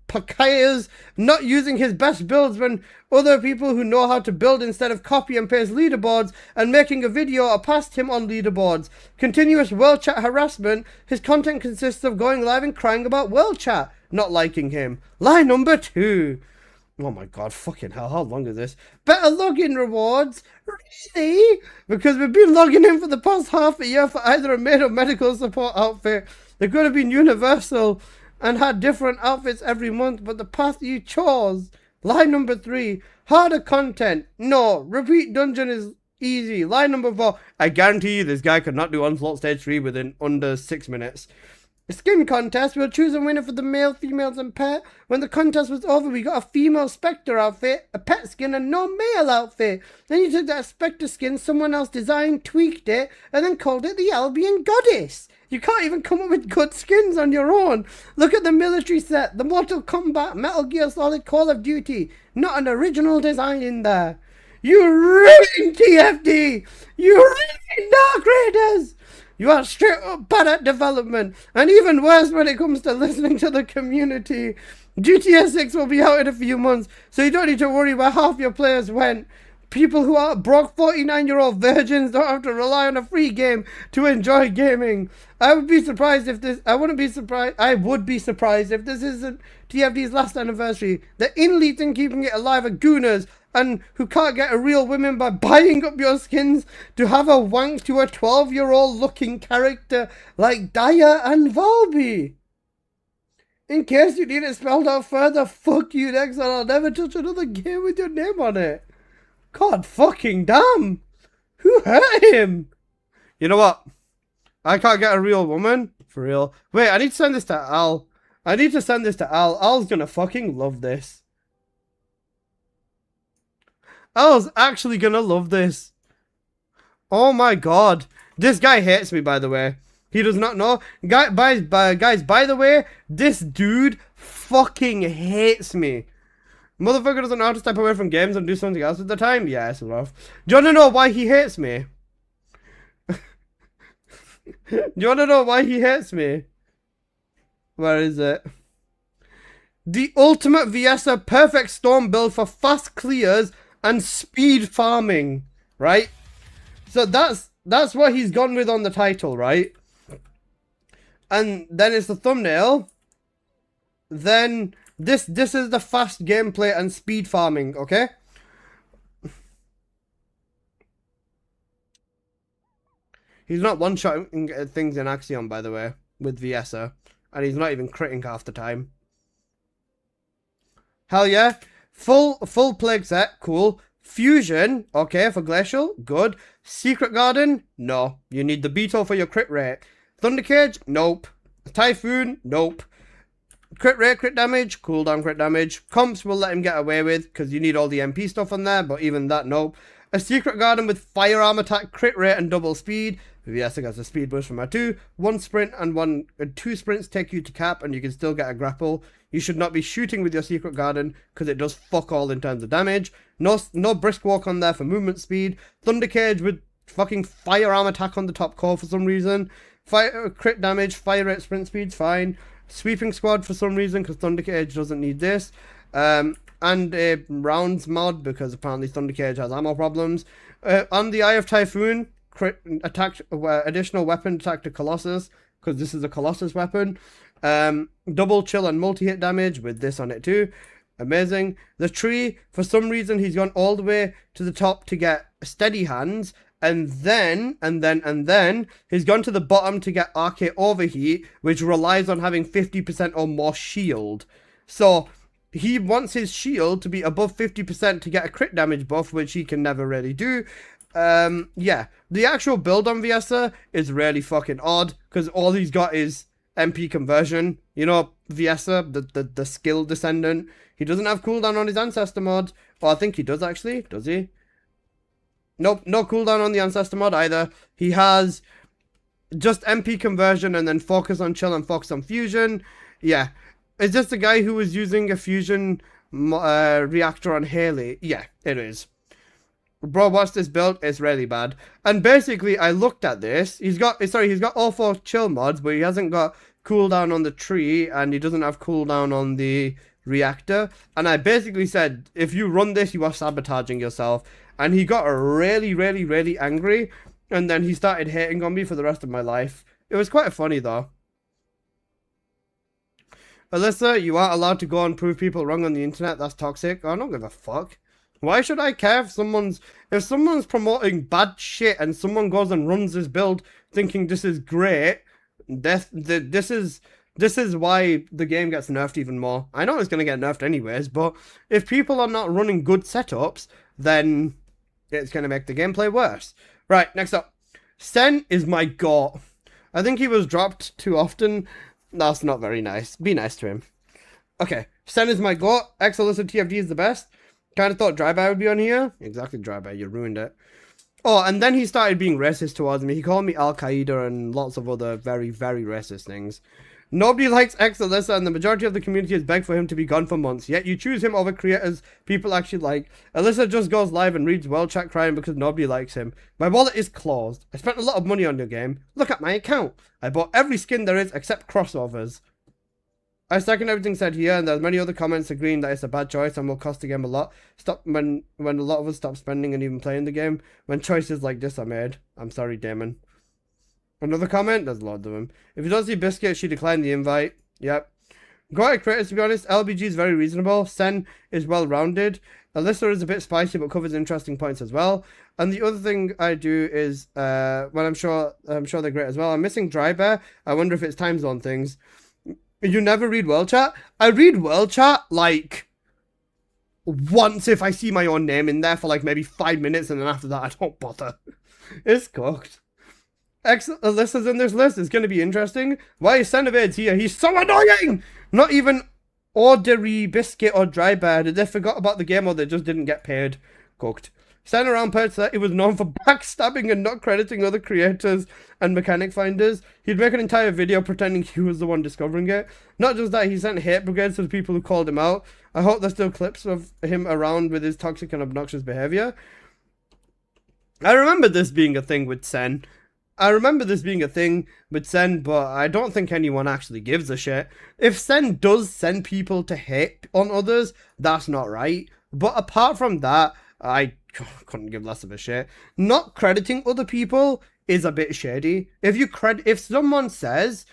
Pakayas, not using his best builds when other people who know how to build instead of copy and paste leaderboards, and making a video past him on leaderboards. Continuous world chat harassment. His content consists of going live and crying about world chat, not liking him. Lie number 2. Oh my god, fucking hell, how long is this? Better login rewards? Really? Because we've been logging in for the past half a year for either a maid or medical support outfit. They could have been universal and had different outfits every month, but the path you chose. Line number 3, harder content. No, repeat dungeon is easy. Line number 4, I guarantee you this guy could not do Onslaught Stage 3 within under 6 minutes. Skin contest, we'll choose a winner for the male, females and pet. When the contest was over, we got a female Spectre outfit, a pet skin and no male outfit. Then you took that Spectre skin someone else designed, tweaked it, and then called it the Albion Goddess. You can't even come up with good skins on your own. Look at the military set, the Mortal Kombat, Metal Gear Solid, Call of Duty. Not an original design in there. You ruined TFD! You ruined Dark Raiders! You are straight up bad at development, and even worse when it comes to listening to the community. GTA 6 will be out in a few months, so you don't need to worry where half your players went. People who are broke 49-year-old virgins don't have to rely on a free game to enjoy gaming. I would be surprised if this isn't TFD's last anniversary. The in-leads in keeping it alive are gooners, and who can't get a real woman by buying up your skins to have a wank to a 12-year-old looking character like Daya and Volby. In case you need it spelled out further, fuck you next and I'll never touch another game with your name on it. God fucking damn. Who hurt him? You know what? I can't get a real woman. For real. Wait, I need to send this to Al. Al's gonna fucking love this. Al's actually gonna love this. Oh my god. This guy hates me, by the way. He does not know. Guys, by the way, this dude fucking hates me. Motherfucker doesn't know how to step away from games and do something else at the time? Yes, rough. Do you wanna know why he hates me? Do you wanna know why he hates me? Where is it? The ultimate Viessa perfect storm build for fast clears and speed farming, right? So that's what he's gone with on the title, right? And then it's the thumbnail. Then this is the fast gameplay and speed farming, okay? He's not one-shotting things in Axiom, by the way, with Viessa. And he's not even critting half the time. Hell yeah. Full plague set, cool. Fusion, okay, for Glacial, good. Secret Garden, no. You need the Beetle for your crit rate. Thunder Cage, nope. Typhoon, nope. Crit rate, crit damage, cooldown crit damage. Comps will let him get away with, because you need all the MP stuff on there, but even that, nope. A Secret Garden with firearm attack, crit rate, and double speed. Viesa gets a speed boost from R2. 1 sprint and 2 sprints take you to cap, and you can still get a grapple. You should not be shooting with your Secret Garden because it does fuck all in terms of damage. No brisk walk on there for movement speed. Thunder Cage with fucking firearm attack on the top core for some reason. Crit damage, fire rate, sprint speed's fine. Sweeping squad for some reason because Thunder Cage doesn't need this. And a rounds mod because apparently Thunder Cage has ammo problems. On the Eye of Typhoon, crit attack, additional weapon attack to Colossus because this is a Colossus weapon. Double chill and multi-hit damage with this on it too. Amazing. The tree, for some reason, he's gone all the way to the top to get steady hands. And then, he's gone to the bottom to get RK Overheat, which relies on having 50% or more shield. So, he wants his shield to be above 50% to get a crit damage buff, which he can never really do. Yeah. The actual build on Viesa is really fucking odd, because all he's got is MP conversion. You know, Viesa, the skill descendant. He doesn't have cooldown on his Ancestor mod. Well, I think he does actually. Does he? Nope, no cooldown on the Ancestor mod either. He has just MP conversion and then focus on chill and focus on fusion. Yeah. Is this the guy who was using a fusion reactor on Haley? Yeah, it is. Bro, watch this build. It's really bad. And basically, I looked at this. He's got all 4 chill mods, but he hasn't got cooldown on the tree, and he doesn't have cooldown on the reactor. And I basically said, if you run this, you are sabotaging yourself. And he got really, really, really angry. And then he started hating on me for the rest of my life. It was quite funny, though. Alyssa, you aren't allowed to go and prove people wrong on the internet. That's toxic. I don't give a fuck. Why should I care if someone's promoting bad shit and someone goes and runs this build thinking this is great? This is why the game gets nerfed even more. I know it's going to get nerfed anyways, but if people are not running good setups, then it's going to make the gameplay worse. Right, next up. Sen is my GOAT. I think he was dropped too often. That's not very nice. Be nice to him. Okay, Sen is my GOAT. Exolus TFD is the best. Kind of thought Drybear would be on here. Exactly, Drybear. You ruined it. Oh, and then he started being racist towards me. He called me Al-Qaeda and lots of other very, very racist things. Nobody likes Exolissa, and the majority of the community has begged for him to be gone for months. Yet you choose him over creators people actually like. Alyssa just goes live and reads World Chat crying because nobody likes him. My wallet is closed. I spent a lot of money on your game. Look at my account. I bought every skin there is except crossovers. I second everything said here, and there's many other comments agreeing that it's a bad choice and will cost the game a lot. Stop when a lot of us stop spending and even playing the game. When choices like this are made. I'm sorry, Damon. Another comment? There's loads of them. If you don't see Biscuit, she declined the invite. Yep. Go at creators, to be honest. LBG is very reasonable. Sen is well-rounded. Alyssa is a bit spicy, but covers interesting points as well. And the other thing I do is, well, I'm sure they're great as well. I'm missing Drybear. I wonder if it's time zone things. You never read World Chat? I read World Chat, like, once if I see my own name in there for, like, maybe 5 minutes, and then after that, I don't bother. It's cooked. Alyssa's in this list. It's going to be interesting. Why is Cenovade's here? He's so annoying! Not even Ordinary Biscuit or Drybear. Did they forgot about the game or they just didn't get paid? Cooked. Sen around Perch that he was known for backstabbing and not crediting other creators and mechanic finders. He'd make an entire video pretending he was the one discovering it. Not just that, he sent hate brigades to the people who called him out. I hope there's still clips of him around with his toxic and obnoxious behavior. I remember this being a thing with Sen. but I don't think anyone actually gives a shit. If Sen does send people to hate on others, that's not right. But apart from that, I couldn't give less of a shit. Not crediting other people is a bit shady. If someone says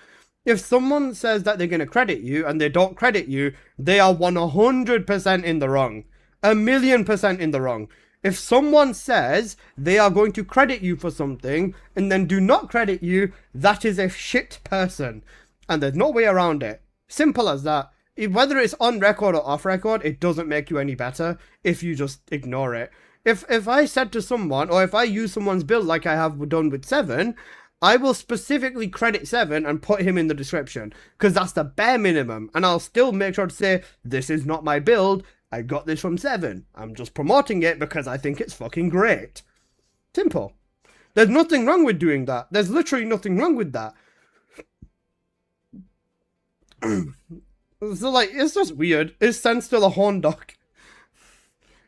that they're going to credit you and they don't credit you, they are 100% in the wrong. 1,000,000% in the wrong. If someone says they are going to credit you for something and then do not credit you, that is a shit person. And there's no way around it. Simple as that. Whether it's on record or off record, it doesn't make you any better if you just ignore it. If I said to someone, or if I use someone's build like I have done with Seven, I will specifically credit Seven and put him in the description, because that's the bare minimum. And I'll still make sure to say, this is not my build, I got this from Seven. I'm just promoting it because I think it's fucking great. Simple. There's nothing wrong with doing that. There's literally nothing wrong with that. So, like, it's just weird. Is Sen still a horn dog?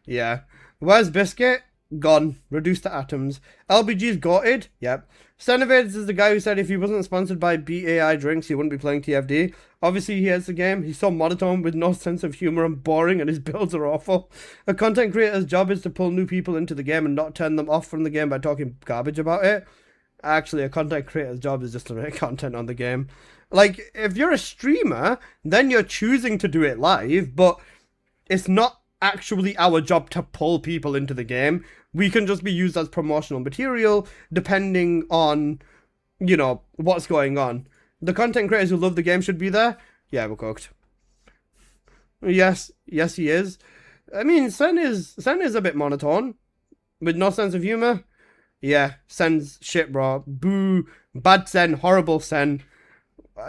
Yeah. Where's Biscuit? Gone. Reduced to atoms. LBG's gutted? Yep. Senovades is the guy who said if he wasn't sponsored by BAI drinks, he wouldn't be playing TFD. Obviously, he hates the game. He's so monotone with no sense of humor and boring, and his builds are awful. A content creator's job is to pull new people into the game and not turn them off from the game by talking garbage about it. Actually, a content creator's job is just to make content on the game. Like, if you're a streamer, then you're choosing to do it live, but it's not actually our job to pull people into the game. We can just be used as promotional material depending on, you know, what's going on. The content creators who love the game should be there. Yeah, we're cooked. Yes, he is. I mean, Sen is a bit monotone with no sense of humor. Yeah, Sen's shit, bro. Boo, bad Sen, horrible Sen.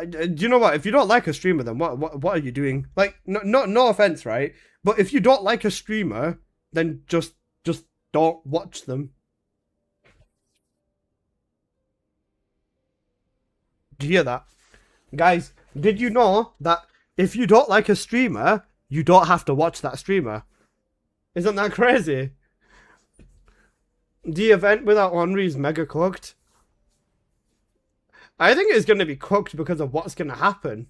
Do you know what? If you don't like a streamer, then what are you doing? Like, no offense, right? But if you don't like a streamer, then just don't watch them. Do you hear that? Guys, did you know that if you don't like a streamer, you don't have to watch that streamer? Isn't that crazy? The event without Henry is mega cooked. I think it's going to be cooked because of what's going to happen.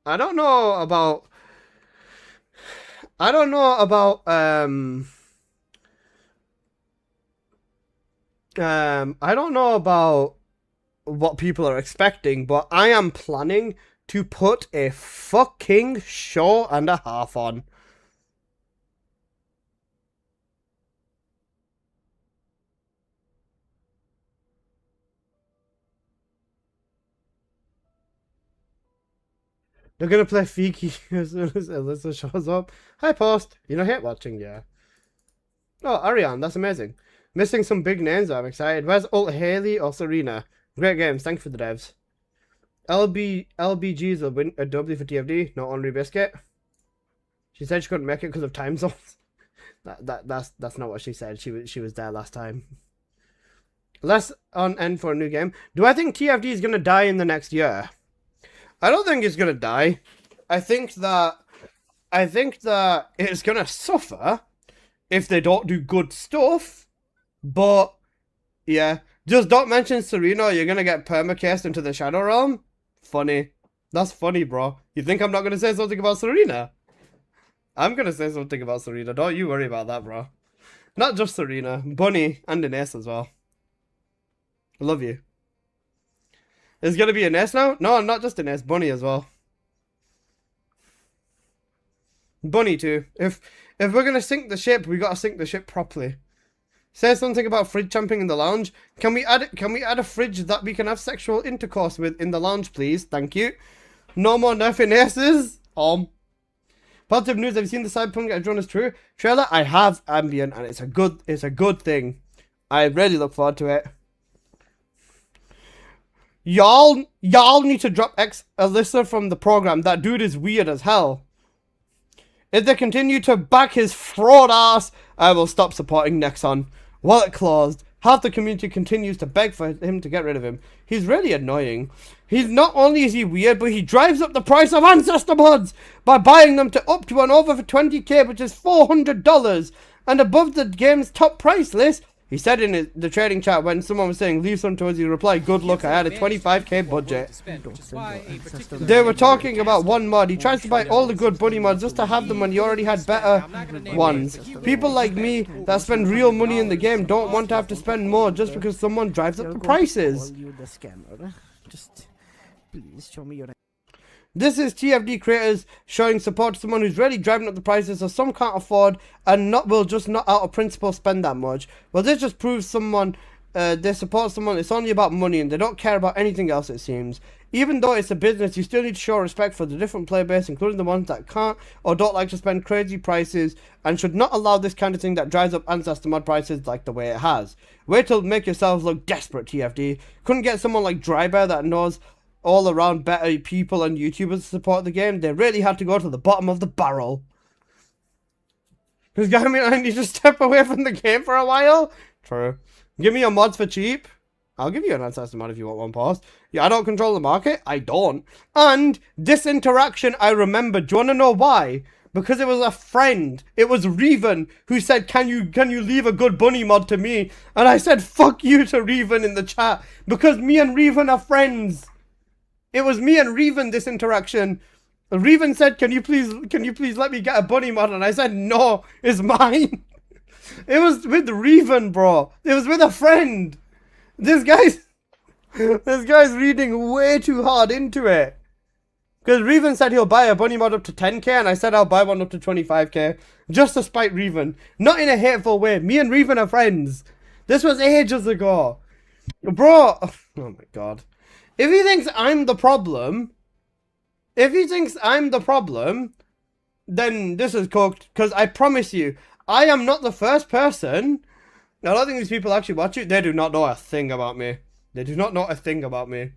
I don't know about what people are expecting, but I am planning to put a fucking show and a half on. They're gonna play Fiki as soon as Alyssa shows up. Hi, Post. You know, hate watching, yeah. Oh, Ariane, that's amazing. Missing some big names, I'm excited. Where's Ult Haley or Serena? Great games, thank you for the devs. LBG's a win a W for TFD, not Henry Biscuit. She said she couldn't make it because of time zones. That's not what she said. She was there last time. Less on end for a new game. Do I think TFD is gonna die in the next year? I don't think it's gonna die. I think that it's gonna suffer if they don't do good stuff. But yeah, just don't mention Serena or you're gonna get permacased into the Shadow Realm. Funny. That's funny, bro. You think I'm not gonna say something about Serena? I'm gonna say something about Serena. Don't you worry about that, bro. Not just Serena, Bunny and Ines as well. I love you. Is gonna be Ines now? No, not just Ines, Bunny as well. Bunny too. If we're gonna sink the ship, we gotta sink the ship properly. Say something about fridge jumping in the lounge. Can we add a fridge that we can have sexual intercourse with in the lounge, please? Thank you. No more nerfing aces. Positive news. Have you seen the Cyberpunk Edgerunners True trailer? I have, Ambient, and it's a good thing. I really look forward to it. Y'all need to drop Alyssa from the program. That dude is weird as hell. If they continue to back his fraud ass, I will stop supporting Nexon. Wallet closed. Half the community continues to beg for him to get rid of him. He's really annoying. He's not only is he weird, but he drives up the price of Ancestor mods by buying them to up to and over for 20k, which is $400 and above the game's top price list. He said in the trading chat when someone was saying leave some towards, he replied, good luck, I had a 25k budget. They were talking about one mod. He tries to buy all the good bunny mods just to have them when you already had better ones. People like me that spend real money in the game don't want to have to spend more just because someone drives up the prices. Just please show me your. This is TFD creators showing support to someone who's really driving up the prices so some can't afford and will just not out of principle spend that much. Well, this just proves someone, they support someone, it's only about money and they don't care about anything else, it seems. Even though it's a business, you still need to show respect for the different player base, including the ones that can't or don't like to spend crazy prices, and should not allow this kind of thing that drives up Ancestor mod prices like the way it has. Wait till make yourselves look desperate, TFD. Couldn't get someone like Drybear that knows all around better people and YouTubers to support the game. They really had to go to the bottom of the barrel. Because I mean, I need to step away from the game for a while. True. Give me your mods for cheap. I'll give you an ancestor mod if you want one, pause. Yeah, I don't control the market. I don't. And this interaction, I remember. Do you want to know why? Because it was a friend. It was Reven who said, can you leave a good bunny mod to me? And I said, fuck you to Reven in the chat. Because me and Reven are friends. It was me and Reven, this interaction. Reven said, can you please let me get a bunny mod? And I said, no, it's mine. It was with Reven, bro. It was with a friend. This guy's reading way too hard into it. Because Reven said he'll buy a bunny mod up to 10k, and I said I'll buy one up to 25k. Just to spite Reven. Not in a hateful way. Me and Reven are friends. This was ages ago. Bro, oh my god. If he thinks I'm the problem, then this is cooked. Because I promise you, I am not the first person. I don't think these people actually watch it. They do not know a thing about me. They do not know a thing about me.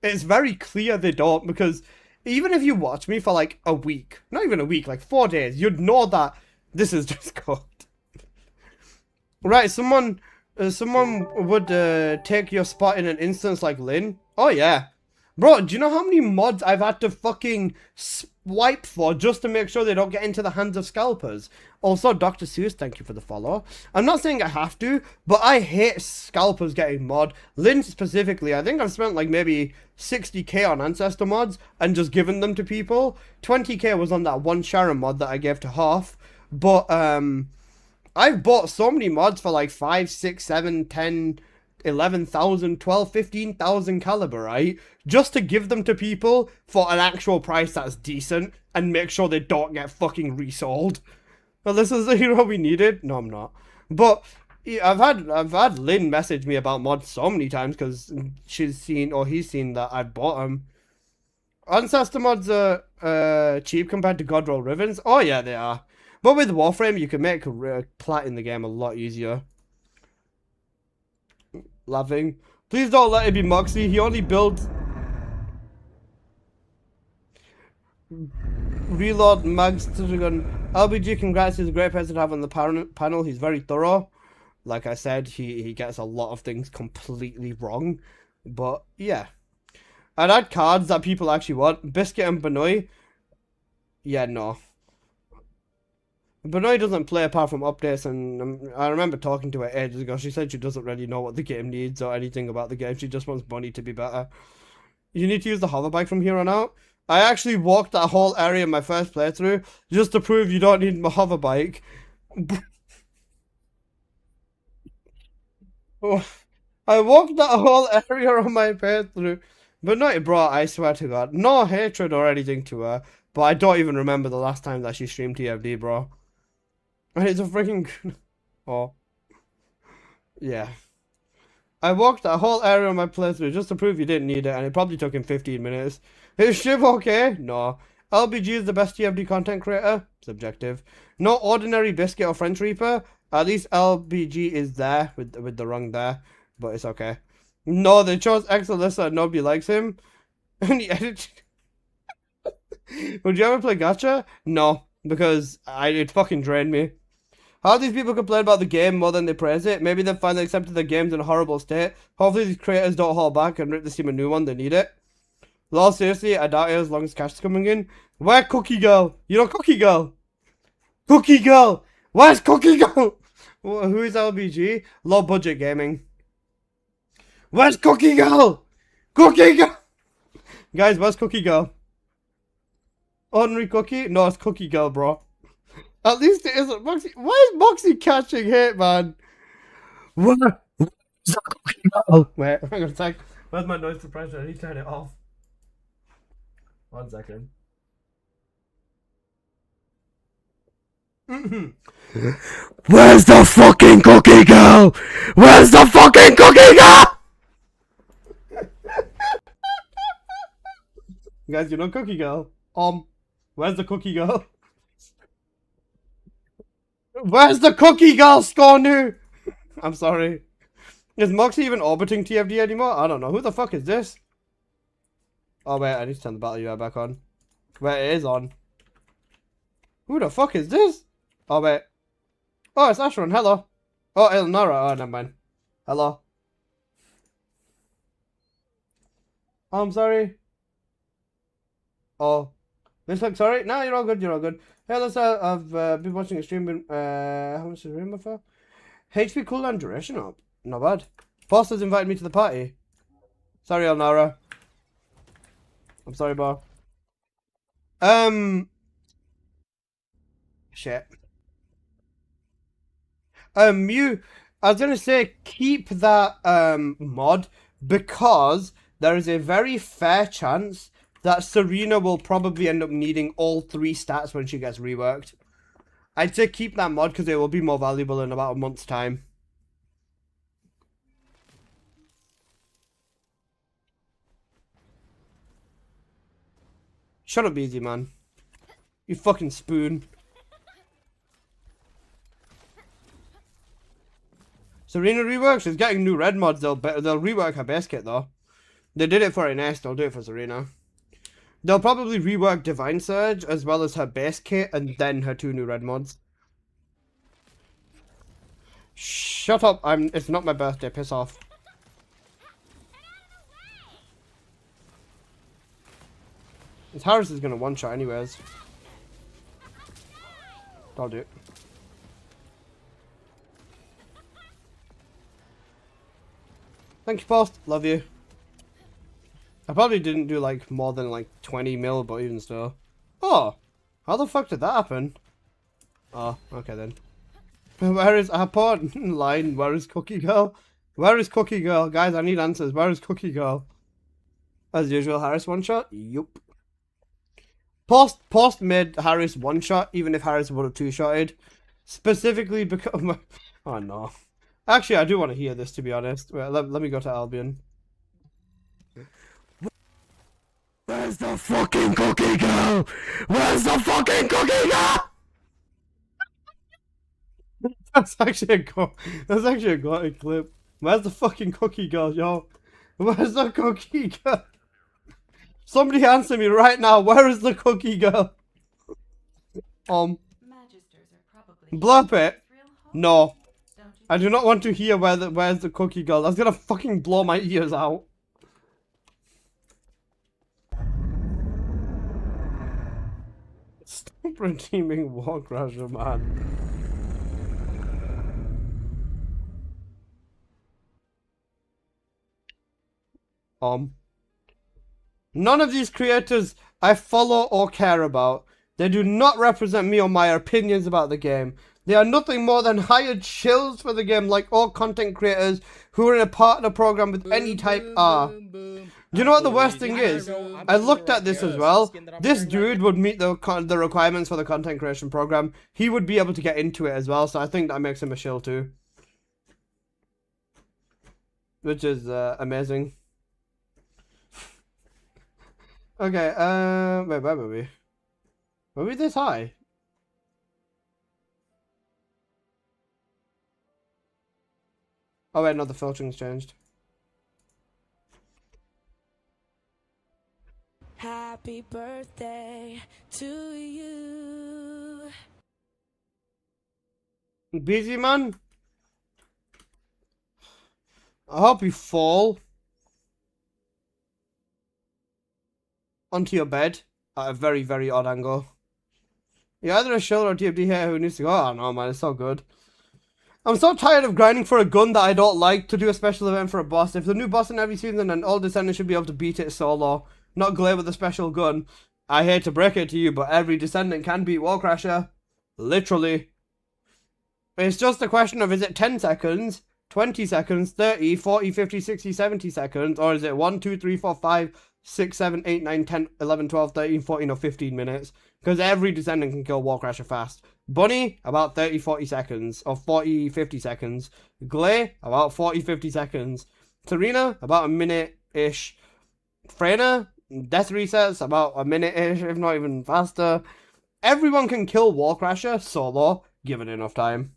It's very clear they don't, because even if you watch me for like a week, not even a week, like 4 days, you'd know that this is just cooked. Right, someone would take your spot in an instance like Lynn. Oh yeah. Bro, do you know how many mods I've had to fucking swipe for just to make sure they don't get into the hands of scalpers? Also, Dr. Seuss, thank you for the follow. I'm not saying I have to, but I hate scalpers getting mod. Lynn specifically, I think I've spent like maybe 60k on Ancestor mods and just given them to people. 20k was on that one Sharon mod that I gave to Half. But I've bought so many mods for like 5, 6, 7, 10... 11,000, 12, 15,000 caliber, right? Just to give them to people for an actual price that's decent and make sure they don't get fucking resold. Well, this is the hero we needed. No, I'm not. But yeah, I've had Lynn message me about mods so many times because she's seen or he's seen that I've bought them. Ancestor mods are cheap compared to Godroll Rivens. Oh yeah, they are. But with Warframe, you can make plat in the game a lot easier. Laughing. Please don't let it be Moxie. He only builds... Reload Mags Gun. LBG, congrats. He's a great person to have on the panel. He's very thorough. Like I said, he gets a lot of things completely wrong. But, yeah. I'd add cards that people actually want. Biscuit and Benoit. Yeah, no. Benoit doesn't play apart from updates, and I remember talking to her ages ago. She said she doesn't really know what the game needs or anything about the game. She just wants Bunny to be better. You need to use the hoverbike from here on out. I actually walked that whole area in my first playthrough just to prove you don't need my hoverbike. I walked that whole area on my playthrough. But not, bro, I swear to God. No hatred or anything to her, but I don't even remember the last time that she streamed TFD, bro. It's a freaking... Oh. Yeah. I walked that whole area on my playthrough just to prove you didn't need it, and it probably took him 15 minutes. Is Shiv okay? No. LBG is the best TFD content creator? Subjective. No ordinary Biscuit or French Reaper? At least LBG is there, with the wrong there, but it's okay. No, they chose Exalissa and nobody likes him. And he edited... Would you ever play Gacha? No, because it fucking drained me. How these people complain about the game more than they praise it? Maybe they finally accepted the game's in a horrible state. Hopefully these creators don't hold back and rip the team a new one. They need it. Lol, seriously, I doubt it as long as cash is coming in. Where Cookie Girl? You know Cookie Girl? Cookie Girl! Where's Cookie Girl? Who is LBG? Low budget gaming. Where's Cookie Girl? Cookie Girl! Guys, where's Cookie Girl? Ordinary Cookie? No, it's Cookie Girl, bro. At least it isn't Moxie. Why is Moxie catching hate, man? Where's that Cookie Girl? Wait, hang on a sec. Where's my noise suppressor? I need to turn it off. 1 second. Where's the fucking Cookie Girl? Where's the fucking Cookie Girl? Guys, you know Cookie Girl? Where's the Cookie Girl? Where's the Cookie Girl, Scornu? I'm sorry. Is Moxie even orbiting TFD anymore? I don't know. Who the fuck is this? Oh wait, I need to turn the battle UI back on. Wait, it is on. Who the fuck is this? Oh wait. Oh, it's Ashron. Hello. Oh, Elnora. Oh, never mind. Hello. Oh, I'm sorry. Oh. This looks alright. No, you're all good. You're all good. Hey, let's, I've been watching a stream. How much is Rainbow for? HP cooldown duration up. Not bad. Foster's invited me to the party. Sorry, Elnora. I'm sorry, bro. Shit. I was gonna say keep that mod because there is a very fair chance that Serena will probably end up needing all 3 stats when she gets reworked. I'd say keep that mod because it will be more valuable in about a month's time. Shut up, Easy Man. You fucking spoon. Serena reworks. She's getting new red mods. They'll rework her base kit though. They did it for Ines. They'll do it for Serena. They'll probably rework Divine Surge as well as her base kit and then her 2 new red mods. Shut up! It's not my birthday. Piss off. This Harris is gonna one shot anyways. I'll do it. Thank you, Post. Love you. I probably didn't do like more than like 20 mil, but even still. Oh, how the fuck did that happen? Oh, okay then. Where is I put line? Where is Cookie Girl? Where is Cookie Girl? Guys, I need answers. Where is Cookie Girl? As usual, Harris one shot. Yup. Post made Harris one shot, even if Harris would have 2-shotted. Specifically because oh no. Actually, I do want to hear this, to be honest. Wait, let me go to Albion. Where's the fucking Cookie Girl? Where's the fucking Cookie Girl? That's actually a great clip. Where's the fucking Cookie Girl, yo? Where's the Cookie Girl? Somebody answer me right now. Where is the Cookie Girl? Blurp it. No. I do not want to hear where's the Cookie Girl. That's gonna fucking blow my ears out. Stop redeeming War Crusher, man. None of these creators I follow or care about. They do not represent me or my opinions about the game. They are nothing more than hired shills for the game, like all content creators who are in a partner program with any type are. Do you know what the worst thing is? I looked at this as well. This dude would meet the requirements for the content creation program. He would be able to get into it as well, so I think that makes him a shill too. Which is amazing. Okay, wait, where were we? Were we this high? Oh wait, no, the filtering's changed. Happy birthday to you. Busy man? I hope you fall onto your bed at a very, very odd angle. You're either a shill or a TFD here who needs to go. Oh no, man, it's so good. I'm so tired of grinding for a gun that I don't like to do a special event for a boss. If the new boss in every season, then all descendants should be able to beat it solo, not glare with a special gun. I hate to break it to you, but every descendant can beat Warcrasher. Literally. It's just a question of, is it 10 seconds, 20 seconds, 30, 40, 50, 60, 70 seconds, or is it 1, 2, 3, 4, 5, 6, 7, 8, 9, 10, 11, 12, 13, 14, or 15 minutes? Because every descendant can kill Warcrasher fast. Bunny, about 30, 40 seconds, or 40, 50 seconds. Glay, about 40, 50 seconds. Serena, about a minute-ish. Freyna, death resets, about a minute-ish, if not even faster. Everyone can kill Warcrasher solo, given enough time.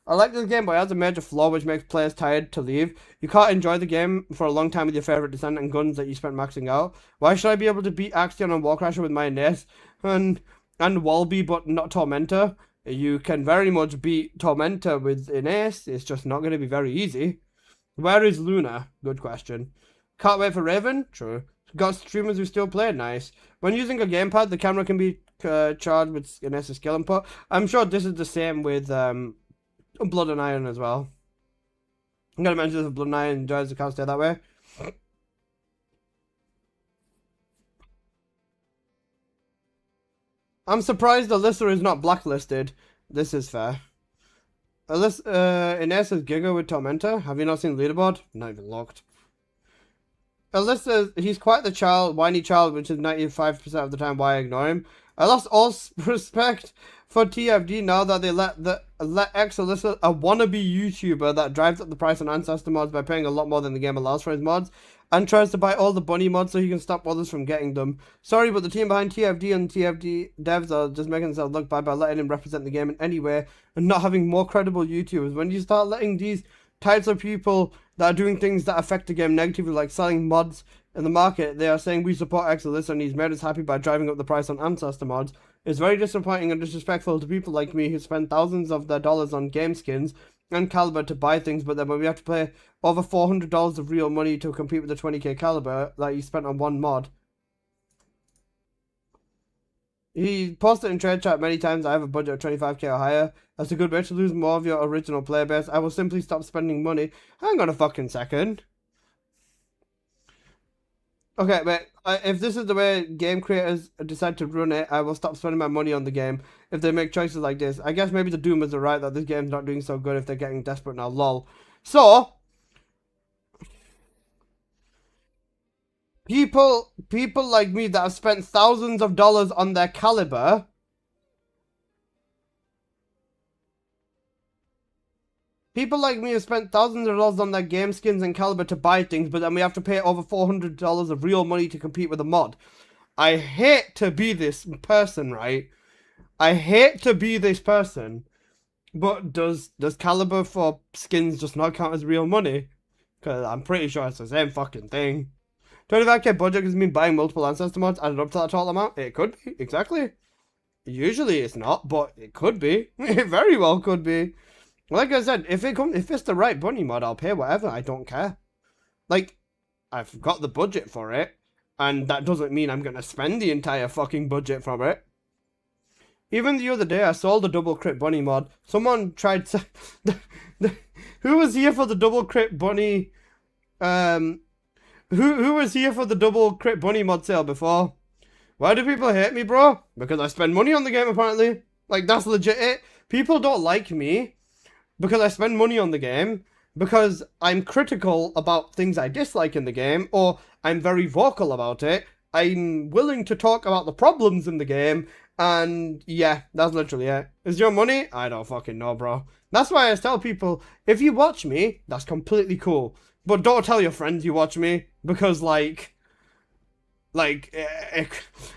I like this game, but it has a major flaw which makes players tired to leave. You can't enjoy the game for a long time with your favourite descendant and guns that you spent maxing out. Why should I be able to beat Axion and Warcrasher with my Ness and Walby but not Tormentor? You can very much beat Tormentor with an ace. It's just not going to be very easy. Where is Luna? Good question. Can't wait for Raven? True. Got streamers who still play? Nice. When using a gamepad, the camera can be charged with an ace skill input. I'm sure this is the same with Blood and Iron as well. I'm going to mention this with Blood and Iron. Guys, it can't stay that way. I'm surprised Alyssa is not blacklisted. This is fair. Alyssa, Ines is Giga with Tormentor. Have you not seen the leaderboard? Not even looked. Alyssa, he's quite the child, whiny child, which is 95% of the time why I ignore him. I lost all respect for TFD now that they let X Alyssa, a wannabe YouTuber that drives up the price on Ancestor mods by paying a lot more than the game allows for his mods, and tries to buy all the bunny mods so he can stop others from getting them. Sorry, but the team behind TFD and TFD devs are just making themselves look bad by letting him represent the game in any way and not having more credible YouTubers. When you start letting these types of people that are doing things that affect the game negatively, like selling mods in the market, they are saying we support Exodus and he's made us happy by driving up the price on Ancestor mods. It's very disappointing and disrespectful to people like me who spend thousands of their dollars on game skins and Caliber to buy things, but then when we have to pay over $400 of real money to compete with the 20k Caliber that you spent on one mod. He posted in trade chat many times, I have a budget of 25k or higher. That's a good way to lose more of your original player base. I will simply stop spending money. Hang on a fucking second. Okay, but if this is the way game creators decide to run it, I will stop spending my money on the game if they make choices like this. I guess maybe the Doomers are right that this game's not doing so good if they're getting desperate now, lol. So, people like me that have spent thousands of dollars on their Caliber People like me have spent thousands of dollars on their game skins and Caliber to buy things, but then we have to pay over $400 of real money to compete with a mod. I hate to be this person, right? I hate to be this person. But does Caliber for skins just not count as real money? Because I'm pretty sure it's the same fucking thing. 25k budget has been buying multiple Ancestor mods added up to that total amount? It could be, exactly. Usually it's not, but it could be. It very well could be. Like I said, if it's the right bunny mod, I'll pay whatever. I don't care. Like, I've got the budget for it, and that doesn't mean I'm gonna spend the entire fucking budget from it. Even the other day, I sold a double crit bunny mod. Someone tried to... Who was here for the double crit bunny... Who was here for the double crit bunny mod sale before? Why do people hate me, bro? Because I spend money on the game, apparently. Like, that's legit it. People don't like me because I spend money on the game, because I'm critical about things I dislike in the game, or I'm very vocal about it. I'm willing to talk about the problems in the game, and yeah, that's literally it. Is your money? I don't fucking know, bro. That's why I tell people, if you watch me, that's completely cool. But don't tell your friends you watch me, because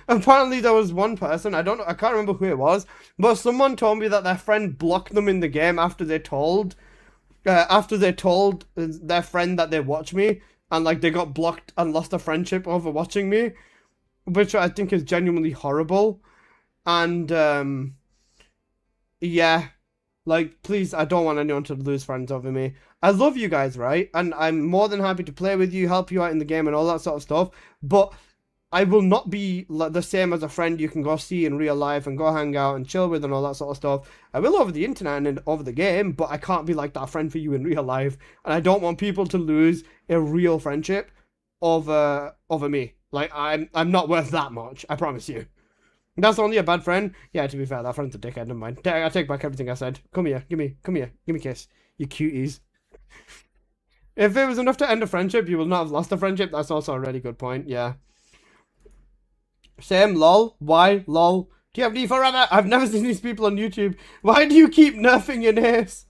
apparently there was one person, I can't remember who it was, but someone told me that their friend blocked them in the game after they told their friend that they watch me, and like they got blocked and lost a friendship over watching me, which I think is genuinely horrible. And yeah, like, please, I don't want anyone to lose friends over me. I love you guys, right? And I'm more than happy to play with you, help you out in the game and all that sort of stuff, but I will not be the same as a friend you can go see in real life and go hang out and chill with and all that sort of stuff. I will over the internet and over the game, but I can't be like that friend for you in real life. And I don't want people to lose a real friendship over me. Like, I'm not worth that much, I promise you. That's only a bad friend. Yeah, to be fair, that friend's a dickhead, never mind. I take back everything I said. Come here, give me a kiss. You cuties. If it was enough to end a friendship, you will not have lost a friendship. That's also a really good point, yeah. Same, lol. Why? Lol. TFD forever! I've never seen these people on YouTube. Why do you keep nerfing an ace?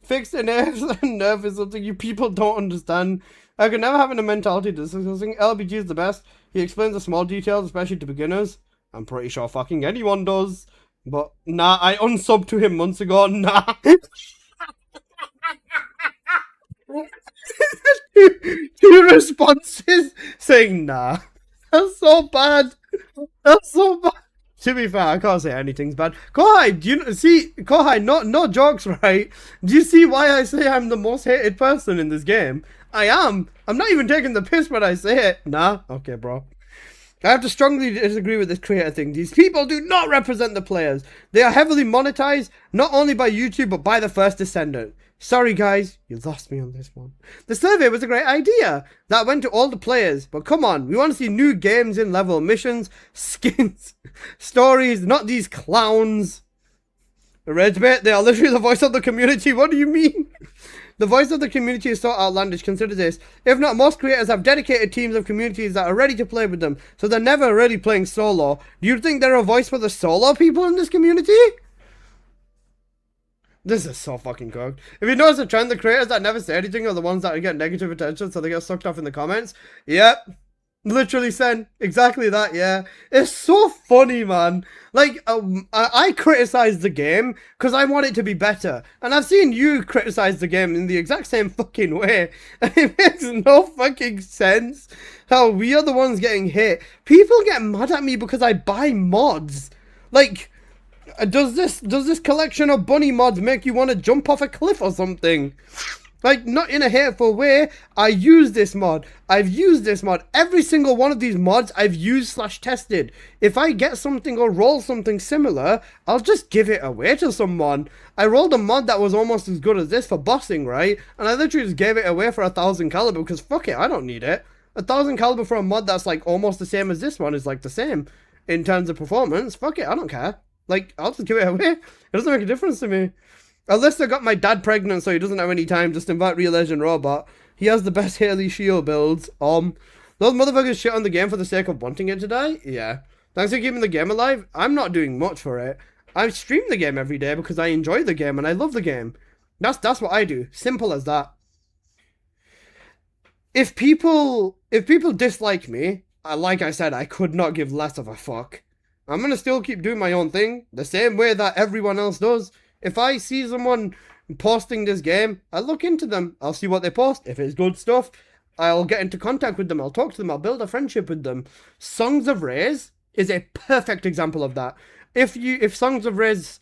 Fixing ace and nerf is something you people don't understand. I could never have a mentality discussing LBG is the best. He explains the small details, especially to beginners. I'm pretty sure fucking anyone does. But, nah, I unsubbed to him months ago. Nah. Two responses saying nah. That's so bad. That's so bad. To be fair, I can't say anything's bad. Kohai, do you see, Kohai, no jokes, right? Do you see why I say I'm the most hated person in this game? I am. I'm not even taking the piss when I say it. Nah? Okay, bro. I have to strongly disagree with this creator thing. These people do not represent the players. They are heavily monetized, not only by YouTube, but by the First Descendant. Sorry guys, you lost me on this one. The survey was a great idea. That went to all the players. But come on, we want to see new games in level, missions, skins, stories, not these clowns. Redbait, they are literally the voice of the community. What do you mean? The voice of the community is so outlandish, consider this. If not, most creators have dedicated teams of communities that are ready to play with them, so they're never really playing solo. Do you think they're a voice for the solo people in this community? This is so fucking cooked. If you notice a trend, the creators that never say anything are the ones that get negative attention, so they get sucked off in the comments. Yep. Literally Sen. Exactly that, yeah. It's so funny, man. Like, I criticize the game because I want it to be better. And I've seen you criticize the game in the exact same fucking way. And it makes no fucking sense how we are the ones getting hit. People get mad at me because I buy mods. Like, does this collection of bunny mods make you want to jump off a cliff or something? Like, not in a hateful way. I use this mod. I've used this mod. Every single one of these mods I've used / tested. If I get something or roll something similar, I'll just give it away to someone. I rolled a mod that was almost as good as this for bossing, right? And I literally just gave it away for 1000 caliber because fuck it, I don't need it. 1000 caliber for a mod that's like almost the same as this one is like the same in terms of performance. Fuck it, I don't care. Like, I'll just give it away. It doesn't make a difference to me. Unless I got my dad pregnant so he doesn't have any time, just invite Real Legend Robot. He has the best Haley Shield builds. Those motherfuckers shit on the game for the sake of wanting it to die? Yeah. Thanks for keeping the game alive. I'm not doing much for it. I stream the game every day because I enjoy the game and I love the game. That's what I do. Simple as that. If people dislike me, like I said, I could not give less of a fuck. I'm gonna still keep doing my own thing, the same way that everyone else does. If I see someone posting this game, I'll look into them. I'll see what they post. If it's good stuff, I'll get into contact with them. I'll talk to them. I'll build a friendship with them. Songs of Reyes is a perfect example of that. If Songs of Reyes,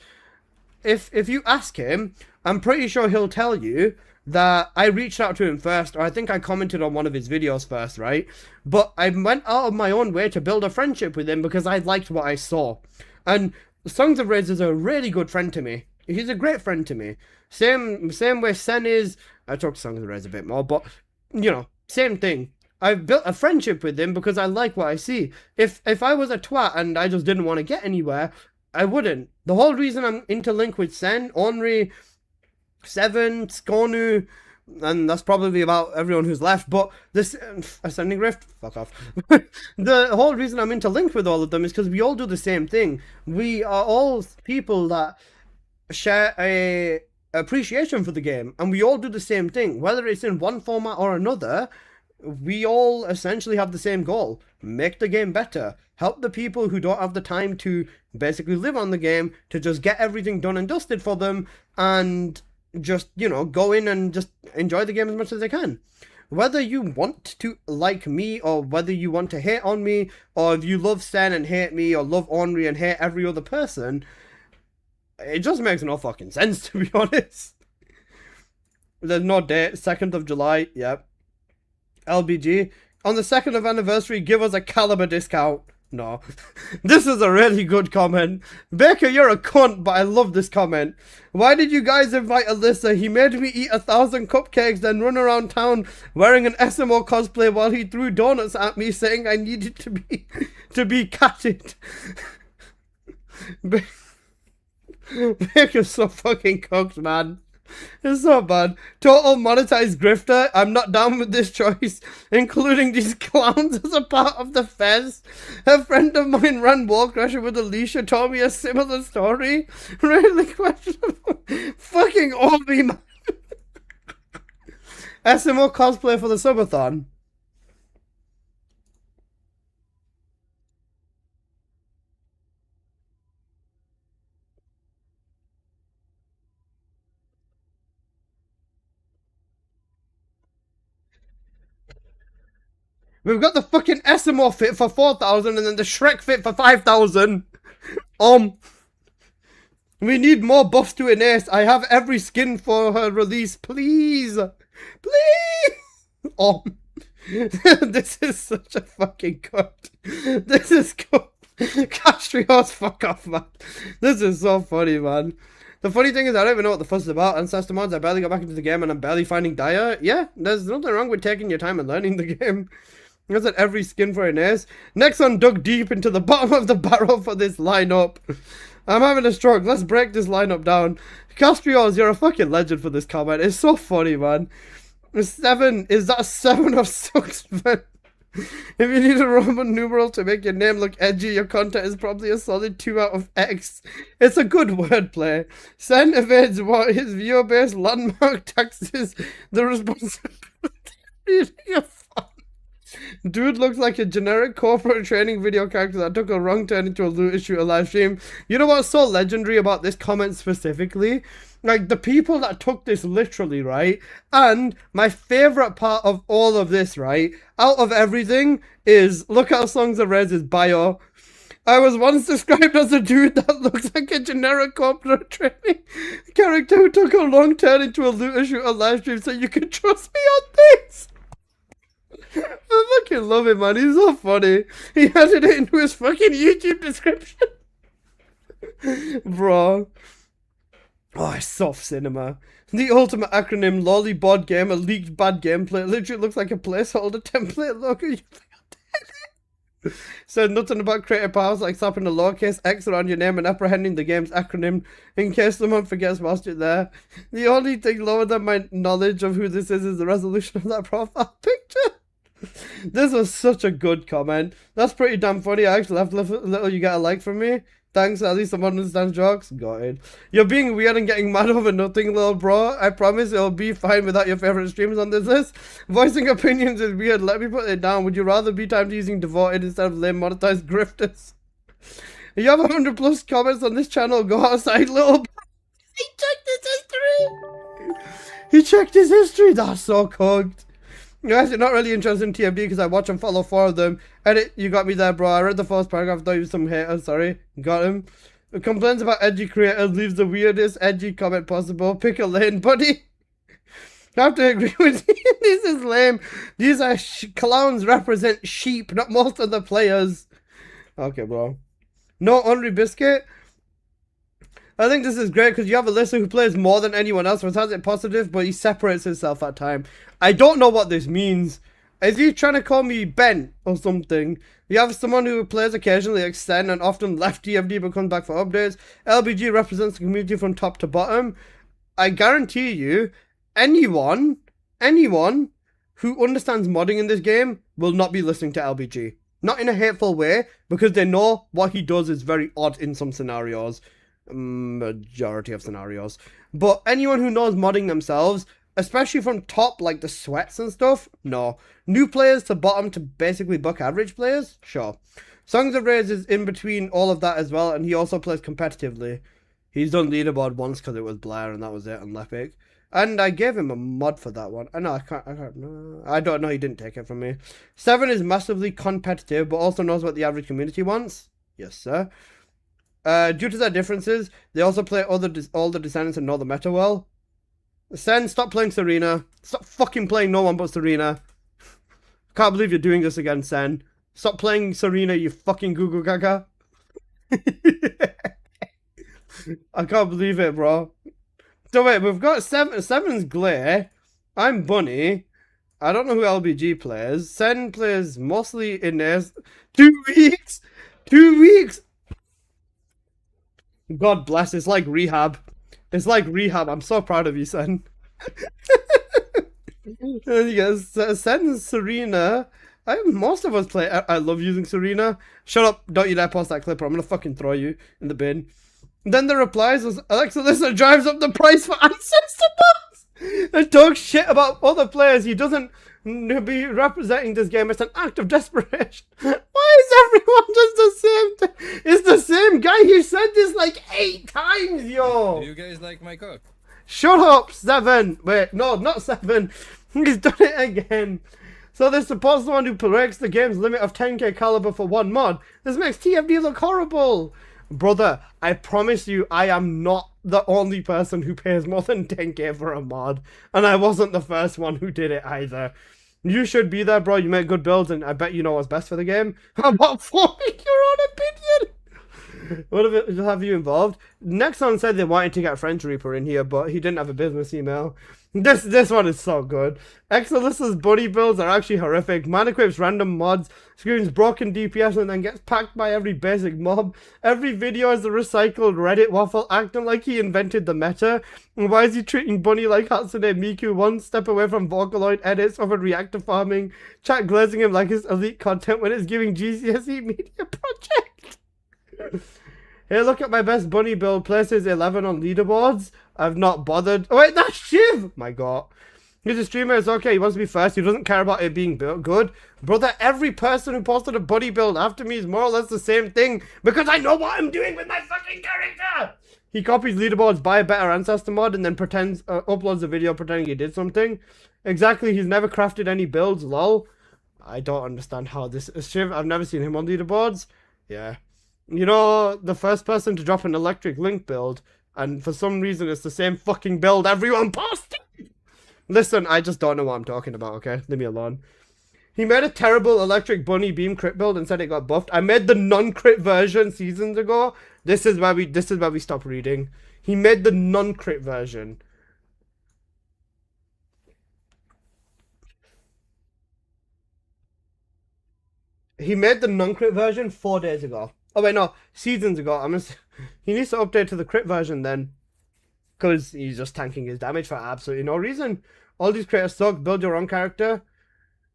if you ask him, I'm pretty sure he'll tell you that I reached out to him first, or I think I commented on one of his videos first, right? But I went out of my own way to build a friendship with him because I liked what I saw. And Songs of Reyes is a really good friend to me. He's a great friend to me. Same way Sen is. I talk to Songs of Reyes a bit more, but, you know, same thing. I've built a friendship with him because I like what I see. If I was a twat and I just didn't want to get anywhere, I wouldn't. The whole reason I'm interlinked with Sen, Henri, Seven, Skonu, and that's probably about everyone who's left, but this Ascending Rift, fuck off. The whole reason I'm interlinked with all of them is because we all do the same thing. We are all people that share a appreciation for the game, and we all do the same thing, whether it's in one format or another. We all essentially have the same goal: make the game better, help the people who don't have the time to basically live on the game to just get everything done and dusted for them, and just, you know, go in and just enjoy the game as much as they can. Whether you want to like me, or whether you want to hate on me, or if you love Sen and hate me, or love Henri and hate every other person, it just makes no fucking sense, to be honest. There's no date. 2nd of July. Yep. LBG. On the 2nd of anniversary, give us a caliber discount. No. This is a really good comment. Baker, you're a cunt, but I love this comment. Why did you guys invite Alyssa? He made me eat 1,000 cupcakes, then run around town wearing an SMO cosplay while he threw donuts at me, saying I needed to be catted. Baker's so fucking cooked, man. It's so bad. Total monetized grifter. I'm not down with this choice, including these clowns as a part of the fez. A friend of mine ran Wall Crusher with Alicia, told me a similar story. Really questionable. Fucking Obi, man. SMO cosplay for the subathon. We've got the fucking SMO fit for 4,000 and then the Shrek fit for 5,000. We need more buffs to Ines. I have every skin for her release. Please. Please. This is such a fucking cut. This is good. Castrios, fuck off, man. This is so funny, man. The funny thing is, I don't even know what the fuss is about. Ancestor mods, I barely got back into the game and I'm barely finding Dire. Yeah, there's nothing wrong with taking your time and learning the game. That's at every skin for Ines. Next one dug deep into the bottom of the barrel for this lineup. I'm having a stroke. Let's break this lineup down. Castrios, you're a fucking legend for this comment. It's so funny, man. 7, is that 7 of sucks, man? If you need a Roman numeral to make your name look edgy, your content is probably a solid 2 out of X. It's a good wordplay. Sen evades what his viewer-based landmark taxes the responsibility of fun. Dude looks like a generic corporate training video character that took a wrong turn into a loot shooter live stream. You know what's so legendary about this comment specifically? Like, the people that took this literally, right? And my favorite part of all of this, right? Out of everything is, look at Songs of Rez's bio. I was once described as a dude that looks like a generic corporate training character who took a wrong turn into a loot shooter live stream, so you can trust me on this. I fucking love him, man. He's so funny. He added it into his fucking YouTube description. Bro. Oh, it's soft cinema. The ultimate acronym, lolly bod game, a leaked bad gameplay. It literally looks like a placeholder template logo. Said nothing about creative powers like slapping a lowercase X around your name and apprehending the game's acronym in case someone forgets whilst you're there. The only thing lower than my knowledge of who this is the resolution of that profile picture. This was such a good comment. That's pretty damn funny. I actually left a little you get a like from me. Thanks, at least someone understands jokes. Got it. You're being weird and getting mad over nothing, little bro. I promise it'll be fine without your favorite streamers on this list. Voicing opinions is weird. Let me put it down. Would you rather be timed using devoted instead of lame monetized grifters? You have 100 plus comments on this channel. Go outside, little. He checked his history. He checked his history. That's so cooked. Guys, you're not really interested in TMD because I watch and follow 4 of them. Edit, you got me there, bro. I read the first paragraph, thought you was some hater. Sorry. Got him. Complaints about edgy creators, leaves the weirdest edgy comment possible. Pick a lane, buddy. I have to agree with you. This is lame. These are clowns represent sheep, not most of the players. Okay, bro. No Henry Biscuit. I think this is great because you have a listener who plays more than anyone else, which has it positive, but he separates himself at time. I don't know what this means. Is he trying to call me Ben or something? You have someone who plays occasionally, extend, and often left DFD but comes back for updates. LBG represents the community from top to bottom. I guarantee you, anyone who understands modding in this game will not be listening to LBG. Not in a hateful way, because they know what he does is very odd in some scenarios. Majority of scenarios. But anyone who knows modding themselves, especially from top, like the sweats and stuff, no. New players to bottom to basically buck average players, sure. Songs of Rage is in between all of that as well, and he also plays competitively. He's done leaderboard once because it was Blair and that was it on Lepic. And I gave him a mod for that one. I know, I don't know, he didn't take it from me. 7 is massively competitive, but also knows what the average community wants. Yes, sir. Due to their differences, they also play all the descendants and know the meta well. Sen, stop playing Serena. Stop fucking playing no one but Serena. Can't believe you're doing this again, Sen. Stop playing Serena, you fucking Google Gaga. I can't believe it, bro. So wait, we've got 7's Glare. I'm Bunny. I don't know who LBG plays. Sen plays mostly Ines. 2 weeks? 2 weeks? God bless, it's like rehab. It's like rehab. I'm so proud of you, Sen. Yes, Sen and Serena. Most of us play. I love using Serena. Shut up. Don't you dare post that clip or I'm gonna fucking throw you in the bin. Then the replies was, Alexa Listener drives up the price for Ancestor Box and talks shit about other players. He doesn't be representing this game. It's an act of desperation. Why is everyone just the same thing? It's the same guy. He said this like 8 times, yo. Do you guys like my cock? Shut up, 7. Wait, no, not 7. He's done it again. So this supports someone who breaks the game's limit of 10k caliber for one mod. This makes TFD look horrible. Brother, I promise you, I am not the only person who pays more than 10k for a mod. And I wasn't the first one who did it either. You should be there, bro. You make good builds, and I bet you know what's best for the game. How about forming your own opinion? What have you involved? Nexon said they wanted to get French Reaper in here, but he didn't have a business email. This one is so good. Exolissa's buddy builds are actually horrific. Man equips random mods, screams broken DPS, and then gets packed by every basic mob. Every video is a recycled Reddit waffle acting like he invented the meta. And why is he treating Bunny like Hatsune Miku, one step away from Vocaloid edits over reactor farming? Chat glazing him like his elite content when it's giving GCSE media project. Hey, look at my best bunny build. Places 11 on leaderboards. I've not bothered. Oh wait, that's Shiv! My god. He's a streamer, it's okay, he wants to be first, he doesn't care about it being built good. Brother, every person who posted a buddy build after me is more or less the same thing, because I know what I'm doing with my fucking character! He copies leaderboards, buy a better ancestor mod, and then pretends, uploads a video pretending he did something. Exactly, he's never crafted any builds, lol. I don't understand how this is Shiv. I've never seen him on leaderboards. Yeah. You know, the first person to drop an Electric Link build, and for some reason it's the same fucking build everyone posted. Listen, I just don't know what I'm talking about, okay? Leave me alone. He made a terrible Electric Bunny Beam crit build and said it got buffed. I made the non-crit version seasons ago. This is where we stop reading. He made the non-crit version. He made the non-crit version 4 days ago. Oh wait, no, seasons ago. He needs to update to the crit version then. Because he's just tanking his damage for absolutely no reason. All these creators suck. Build your own character.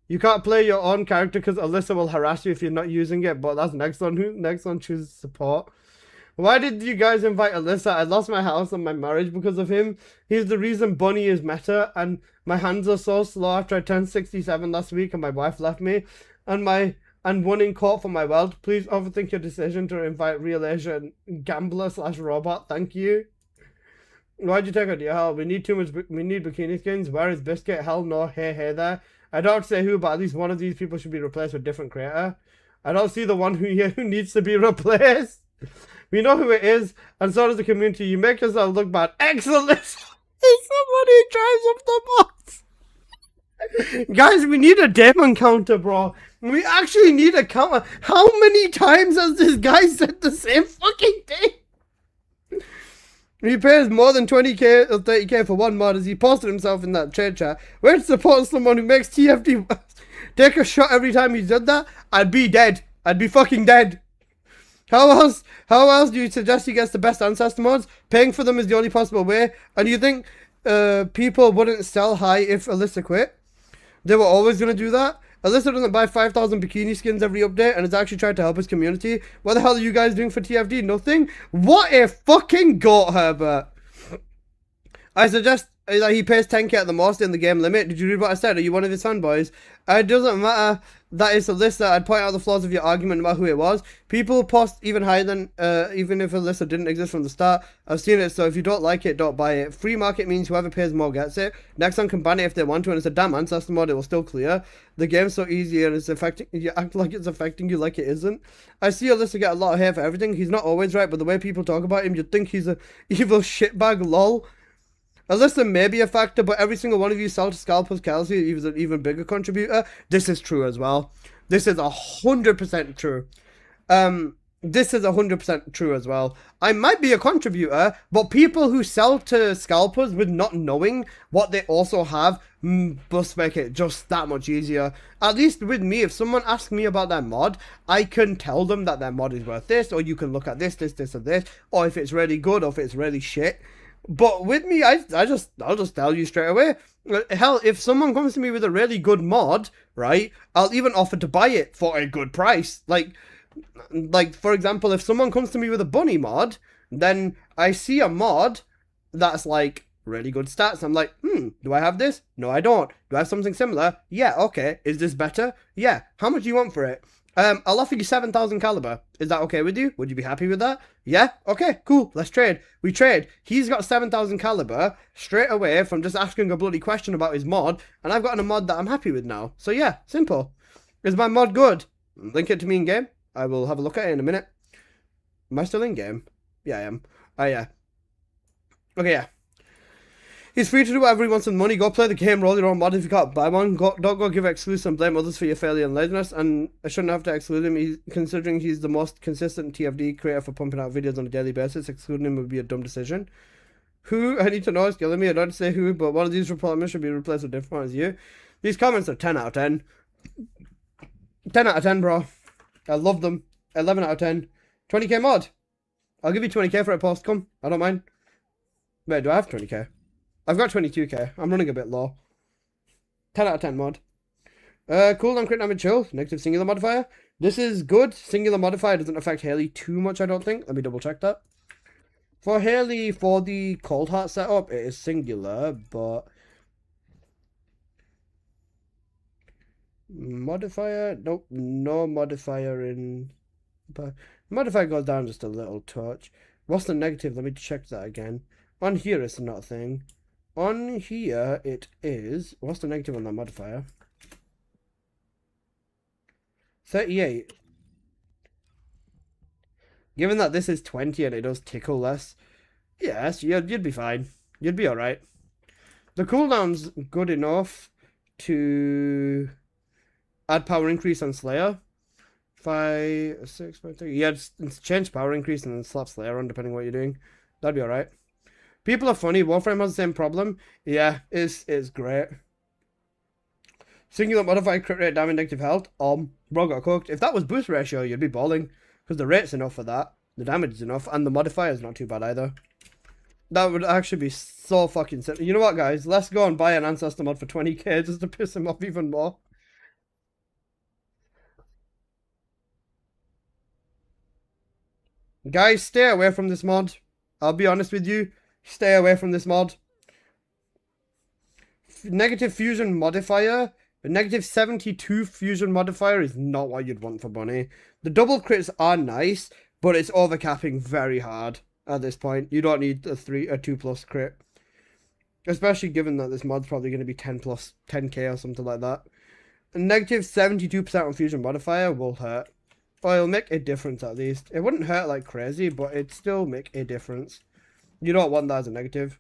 You can't play your own character because Alyssa will harass you if you're not using it. But that's next one chooses support. Why did you guys invite Alyssa? I lost my house and my marriage because of him. He's the reason Bunny is meta. And my hands are so slow after I turned 67 last week and my wife left me. And won in court for my wealth. Please overthink your decision to invite Real Asian gambler / robot. Thank you. Why'd you take a deal? Hell, we need bikini skins. Where is Biscuit? Hell no. Hey there. I don't say who, but at least one of these people should be replaced with a different creator. I don't see the one who needs to be replaced. We know who it is, and so does the community. You make yourself look bad. Excellent. It's someone who drives up the box. Guys, we need a demon counter, bro. We actually need a counter. How many times has this guy said the same fucking thing? He pays more than 20k or 30k for one mod, as he posted himself in that trade chat. Where to support someone who makes TFD take a shot every time he did that? I'd be dead. I'd be fucking dead. How else do you suggest he gets the best ancestor mods? Paying for them is the only possible way. And you think people wouldn't sell high if Alyssa quit? They were always going to do that? Alyssa doesn't buy 5,000 bikini skins every update and has actually tried to help his community. What the hell are you guys doing for TFD? Nothing? What a fucking goat, Herbert. I suggest that he pays 10k at the most in the game limit. Did you read what I said? Are you one of his fanboys? It doesn't matter that it's Alyssa. I'd point out the flaws of your argument about who it was. People post even higher than, even if Alyssa didn't exist from the start. I've seen it, so if you don't like it, don't buy it. Free market means whoever pays more gets it. Nexon can ban it if they want to, and it's a damn ancestor mod, it will still clear. The game's so easy and it's affecting, you act like it's affecting you like it isn't. I see Alyssa get a lot of hate for everything. He's not always right, but the way people talk about him, you'd think he's a evil shitbag, lol. Alyssa may be a factor, but every single one of you sell to Scalpers Kelsey is an even bigger contributor. This is true as well. This is 100% true. This is 100% true as well. I might be a contributor, but people who sell to scalpers with not knowing what they also have must make it just that much easier. At least with me, if someone asks me about their mod, I can tell them that their mod is worth this, or you can look at this, and this, or if it's really good, or if it's really shit. But with me, I'll just tell you straight away. Hell, if someone comes to me with a really good mod, right, I'll even offer to buy it for a good price. Like for example, if someone comes to me with a bunny mod, then I see a mod that's like really good stats. I'm like, do I have this? No, I don't. Do I have something similar? Yeah, okay. Is this better? Yeah. How much do you want for it? I'll offer you 7,000 caliber. Is that okay with you? Would you be happy with that? Yeah? Okay, cool. Let's trade. We trade. He's got 7,000 caliber straight away from just asking a bloody question about his mod, and I've gotten a mod that I'm happy with now. So yeah, simple. Is my mod good? Link it to me in game. I will have a look at it in a minute. Am I still in game? Yeah, I am. Oh yeah. Okay, yeah. He's free to do whatever he wants with money. Go play the game, roll your own mod if you can't buy one. Don't go give exclusive and blame others for your failure and laziness. And I shouldn't have to exclude him, considering he's the most consistent TFD creator for pumping out videos on a daily basis. Excluding him would be a dumb decision. Who? I need to know. It's killing me. I don't say who, but one of these reporters should be replaced with a different one as you. These comments are 10 out of 10. 10 out of 10, bro. I love them. 11 out of 10. 20k mod. I'll give you 20k for a post. Come. I don't mind. Wait, do I have 20k? I've got 22k. I'm running a bit low. 10 out of 10 mod. Cooldown, crit damage, chill. Negative singular modifier. This is good. Singular modifier doesn't affect Haley too much, I don't think. Let me double check that. For Haley, for the Cold Heart setup, it is singular, but... Modifier? Nope, no modifier in... Modifier goes down just a little touch. What's the negative? Let me check that again. On here, it's not a thing. On here, it is... What's the negative on that modifier? 38. Given that this is 20 and it does tickle less, yes, you'd be fine. You'd be alright. The cooldown's good enough to add power increase on Slayer. 5, 6, 5, 3. Yeah, just change power increase and then slap Slayer on depending on what you're doing. That'd be alright. People are funny. Warframe has the same problem. Yeah, it's great. Singular modified crit rate, damage, negative health. Bro got cooked. If that was boost ratio, you'd be balling. Because the rate's enough for that. The damage is enough. And the modifier is not too bad either. That would actually be so fucking simple. You know what, guys? Let's go and buy an Ancestor mod for 20k just to piss him off even more. Guys, stay away from this mod. I'll be honest with you. Stay away from this mod. Negative fusion modifier. A negative 72 fusion modifier is not what you'd want for Bunny. The double crits are nice, but it's overcapping very hard at this point. You don't need a 2+ crit. Especially given that this mod's probably going to be 10k or something like that. A negative 72% on fusion modifier will hurt. Or it'll make a difference at least. It wouldn't hurt like crazy, but it'd still make a difference. You don't want that as a negative.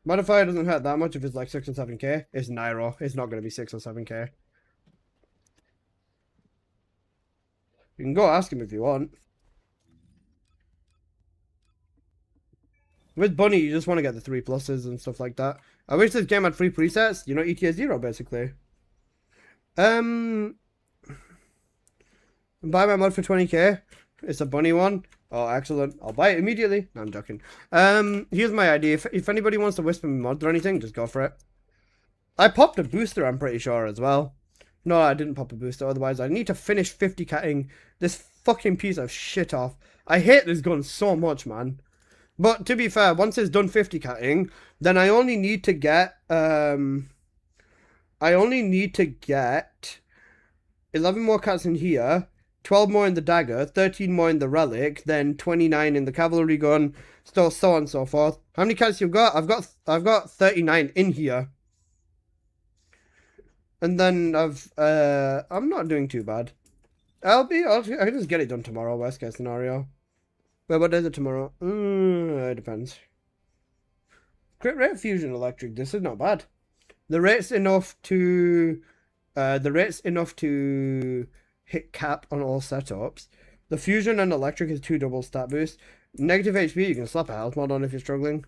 Modifier doesn't hurt that much if it's like 6 or 7k. It's Nairo. It's not going to be 6 or 7k. You can go ask him if you want. With Bunny, you just want to get the 3 pluses and stuff like that. I wish this game had 3 presets. You know, ETA 0 basically. Buy my mod for 20k. It's a Bunny one. Oh, excellent. I'll buy it immediately. No, I'm joking. Here's my idea. If anybody wants to whisper me mods or anything, just go for it. I popped a booster, I'm pretty sure, as well. No, I didn't pop a booster. Otherwise, I need to finish 50 catting this fucking piece of shit off. I hate this gun so much, man. But to be fair, once it's done 50 catting, then I only need to get 11 more cats in here. 12 more in the dagger, 13 more in the relic, then 29 in the cavalry gun, so on and so forth. How many cats you've got? I've got 39 in here. And then I'm not doing too bad. I can just get it done tomorrow, worst case scenario. Wait, what day is it tomorrow? It depends. Crit rate fusion electric, this is not bad. The rate's enough to hit cap on all setups. The fusion and electric is 2 double stat boost. Negative HP, you can slap a health mod on if you're struggling.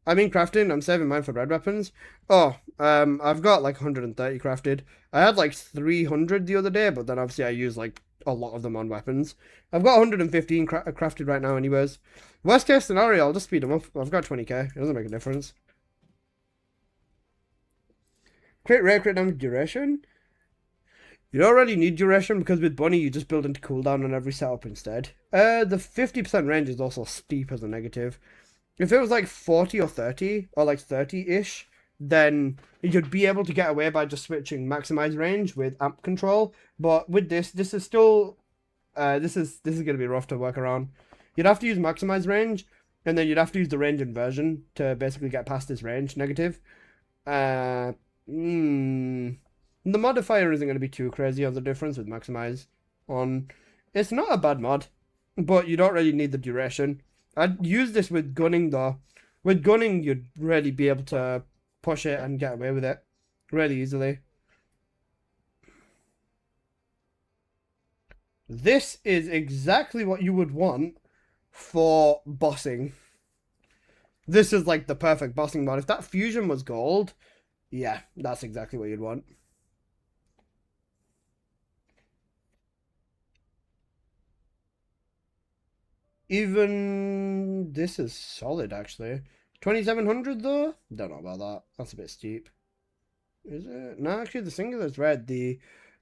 I'm in crafting, I'm saving mine for red weapons. Oh, I've got like 130 crafted. I had like 300 the other day, but then obviously I used like a lot of them on weapons. I've got 115 crafted right now anyways. Worst case scenario, I'll just speed them up. I've got 20k, it doesn't make a difference. Crit rate, crit damage, duration. You don't really need duration because with Bunny you just build into cooldown on every setup instead. The 50% range is also steep as a negative. If it was like 40 or 30, or like 30-ish, then you'd be able to get away by just switching maximize range with amp control. But with this is still, this is going to be rough to work around. You'd have to use maximize range, and then you'd have to use the range inversion to basically get past this range negative. The modifier isn't going to be too crazy on the difference with maximize on. It's not a bad mod, but you don't really need the duration. I'd use this with gunning though. With gunning, you'd really be able to push it and get away with it really easily. This is exactly what you would want for bossing. This is like the perfect bossing mod. If that fusion was gold, yeah, that's exactly what you'd want. Even this is solid actually. 2700 though? Don't know about that. That's a bit steep. Is it? No, actually the singular's red.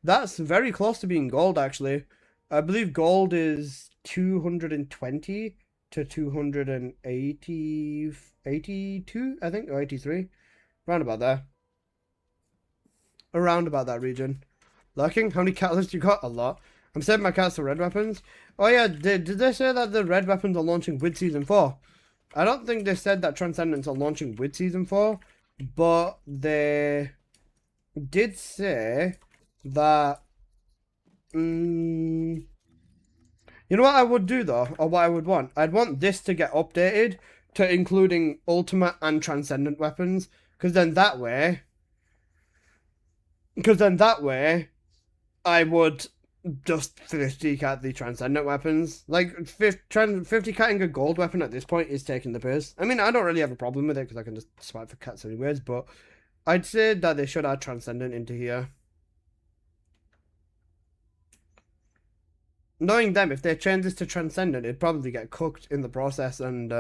That's very close to being gold actually. I believe gold is 220 to 280, 82, I think, or 83. Round about there. Around about that region. Lurking? How many catalysts you got? A lot. I'm saving my cats for red weapons. Oh yeah, did they say that the red weapons are launching with Season 4? I don't think they said that Transcendence are launching with Season 4, but they did say that... you know what I would do though, or what I would want? I'd want this to get updated to including Ultimate and Transcendent weapons, because then that way I would just 50 cat the Transcendent weapons. Like 50 catting a gold weapon at this point is taking the piss. I mean, I don't really have a problem with it because I can just swipe for cats anyways, but I'd say that they should add Transcendent into here. Knowing them, if they change this to Transcendent, it'd probably get cooked in the process, and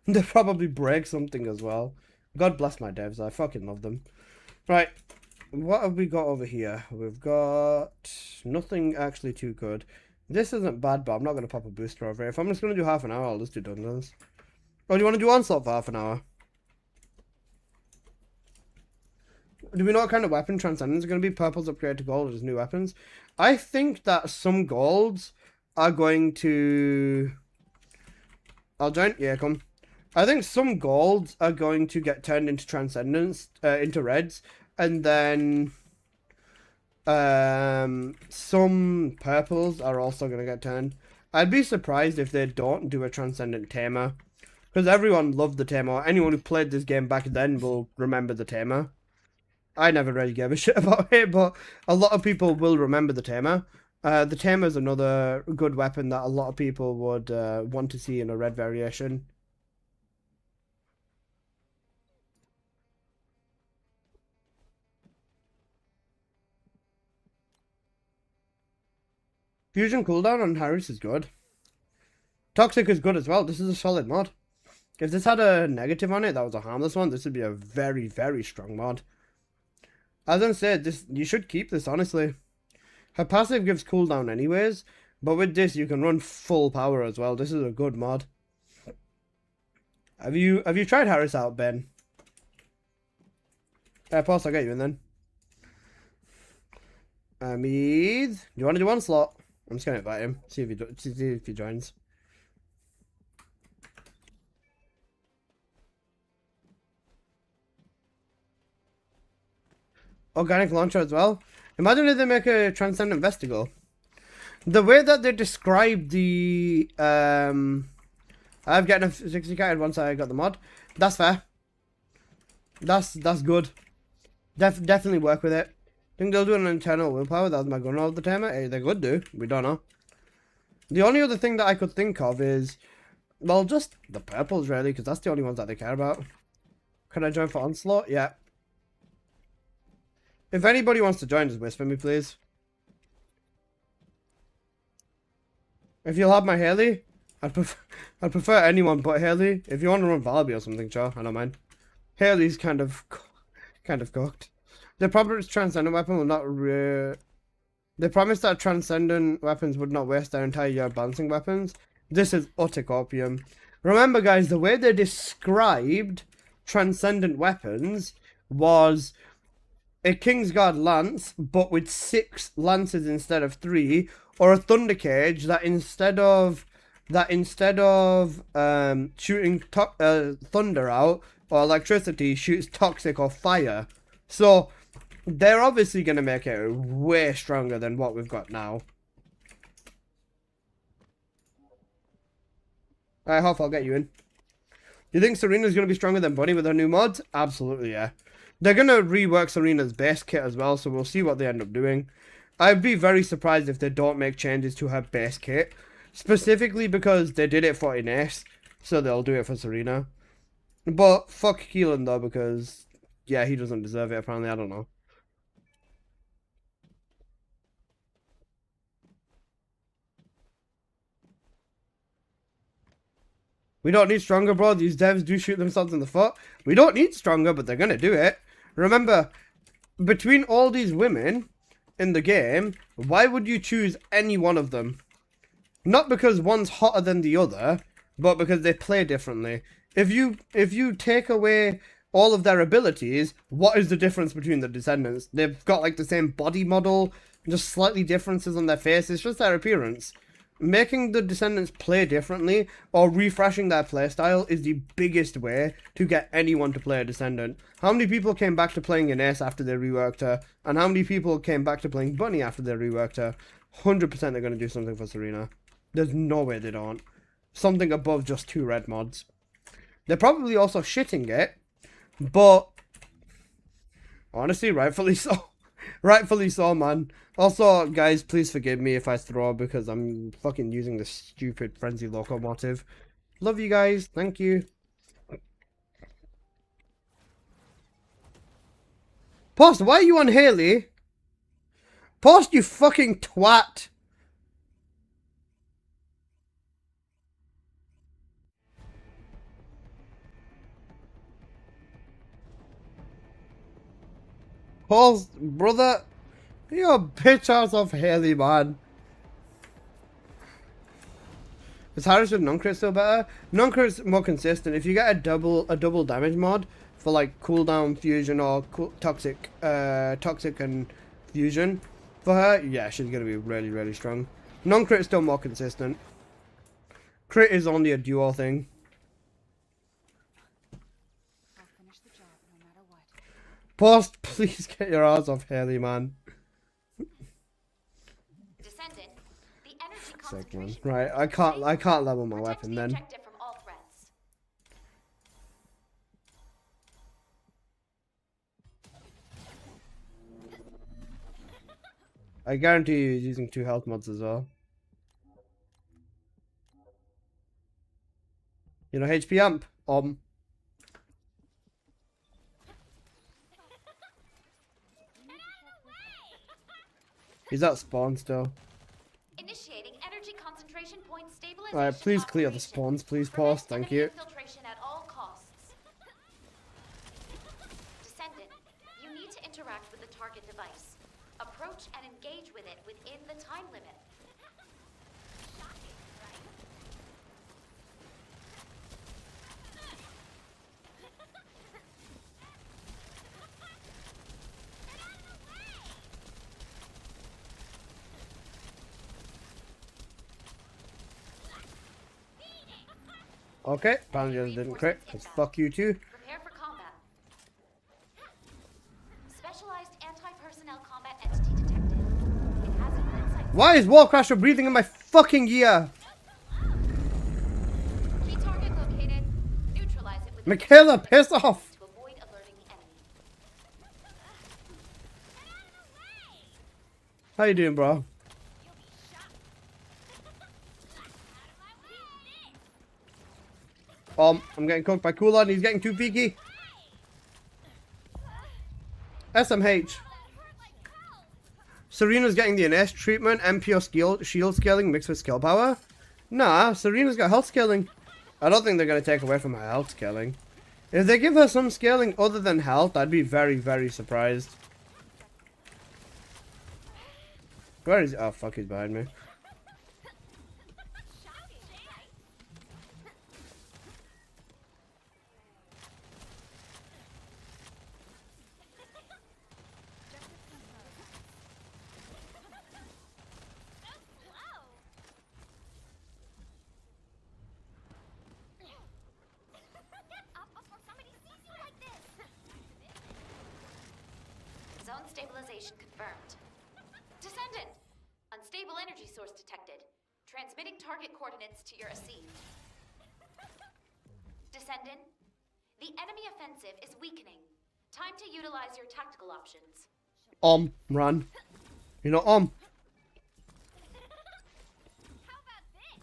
they'd probably break something as well. God bless my devs, I fucking love them. Right, what have we got over here? We've got nothing actually too good. This isn't bad, but I'm not going to pop a booster over here. If I'm just going to do half an hour, I'll just do dungeons. Or do you want to do Onslaught for half an hour? Do we know what kind of weapon Transcendence are going to be? Purple's upgrade to gold as new weapons. I think that some golds are going to... I'll join. Yeah, come. I think some golds are going to get turned into Transcendence, into reds. And then some purples are also going to get turned. I'd be surprised if they don't do a Transcendent Tamer. Because everyone loved the Tamer. Anyone who played this game back then will remember the Tamer. I never really gave a shit about it, but a lot of people will remember the Tamer. The Tamer is another good weapon that a lot of people would want to see in a red variation. Fusion cooldown on Harris is good. Toxic is good as well. This is a solid mod. If this had a negative on it, that was a harmless one, this would be a very, very strong mod. As I said, this you should keep this, honestly. Her passive gives cooldown anyways, but with this you can run full power as well. This is a good mod. Have you tried Harris out, Ben? Pause, I'll get you in then. Amid, do you want to do Onslaught? I'm just gonna invite him, see if he joins. Organic launcher as well. Imagine if they make a Transcendent Vestigal. The way that they describe the I've gotten a 60 card once I got the mod. That's fair. That's good. Definitely work with it. Think they'll do an internal willpower. That was my gun all the time. Hey, they could do. We don't know. The only other thing that I could think of is, well, just the purples really, because that's the only ones that they care about. Can I join for Onslaught? Yeah. If anybody wants to join, just whisper me, please. If you'll have my Haley, I'd prefer anyone but Haley. If you want to run Valby or something, sure, I don't mind. Haley's kind of cooked. The proper Transcendent weapon will not They promised that Transcendent weapons would not waste their entire year balancing weapons. This is utter copium. Remember, guys, the way they described Transcendent weapons was a Kingsguard lance, but with 6 lances instead of 3, or a Thunder Cage that instead of shooting thunder out or electricity, shoots toxic or fire. So they're obviously going to make it way stronger than what we've got now. I hope I'll get you in. Do you think Serena's going to be stronger than Bunny with her new mods? Absolutely, yeah. They're going to rework Serena's base kit as well, so we'll see what they end up doing. I'd be very surprised if they don't make changes to her base kit. Specifically because they did it for Ines, so they'll do it for Serena. But fuck Keelan though, because yeah, he doesn't deserve it apparently, I don't know. We don't need stronger, bro. These devs do shoot themselves in the foot. We don't need stronger, but they're gonna do it. Remember, between all these women in the game, why would you choose any one of them? Not because one's hotter than the other, but because they play differently. If you take away all of their abilities, what is the difference between the Descendants? They've got like the same body model, just slightly differences on their faces, just their appearance. Making the Descendants play differently or refreshing their playstyle is the biggest way to get anyone to play a Descendant. How many people came back to playing Ines after they reworked her? And how many people came back to playing Bunny after they reworked her? 100% they're going to do something for Serena. There's no way they don't. Something above just 2 red mods. They're probably also shitting it, but honestly, rightfully so. Rightfully so, man. Also, guys, please forgive me if I throw because I'm fucking using this stupid Frenzy Locomotive. Love you guys. Thank you. Post, why are you on Haley? Post, you fucking twat. Paul's brother, you're a bitch ass of Haley, man. Is Harris with non-crit still better? Non-crit's more consistent. If you get a double damage mod for like cooldown fusion or toxic and fusion for her, yeah, she's gonna be really, really strong. Non-crit is still more consistent. Crit is only a duo thing. Post, please get your ass off Haley, man. Descendant, the energy Sick, man. concentration. Right, I can't level my Protect weapon the then. objective from all threats. I guarantee you he's using 2 health mods as well. You know, HP amp. He's at spawn still. Initiating energy concentration point stabilization. Alright, please clear the operation. spawns, please, Prevent Post. Thank enemy you. Infiltration at all costs. Descendant, you need to interact with the target device. Approach and engage with it within the time limit. Okay, apparently didn't crit. Cause fuck you too. Prepare for combat. Specialized anti-personnel combat entity detected. It has a grid sight. Why is Warcrasher breathing in my fucking ear? Key target located. Neutralize it with Michaela, piss off! to avoid alerting the enemy. How you doing, bro? I'm getting cooked by Kulon. He's getting too peaky. SMH. Serena's getting the Ines treatment, MP or shield scaling mixed with skill power. Nah, Serena's got health scaling. I don't think they're going to take away from her health scaling. If they give her some scaling other than health, I'd be very, very surprised. Where is he? Oh, fuck, he's behind me. stabilization confirmed. Descendant! Unstable energy source detected. Transmitting target coordinates to your Asif. Descendant, the enemy offensive is weakening. Time to utilize your tactical options. Run. You're not How about this?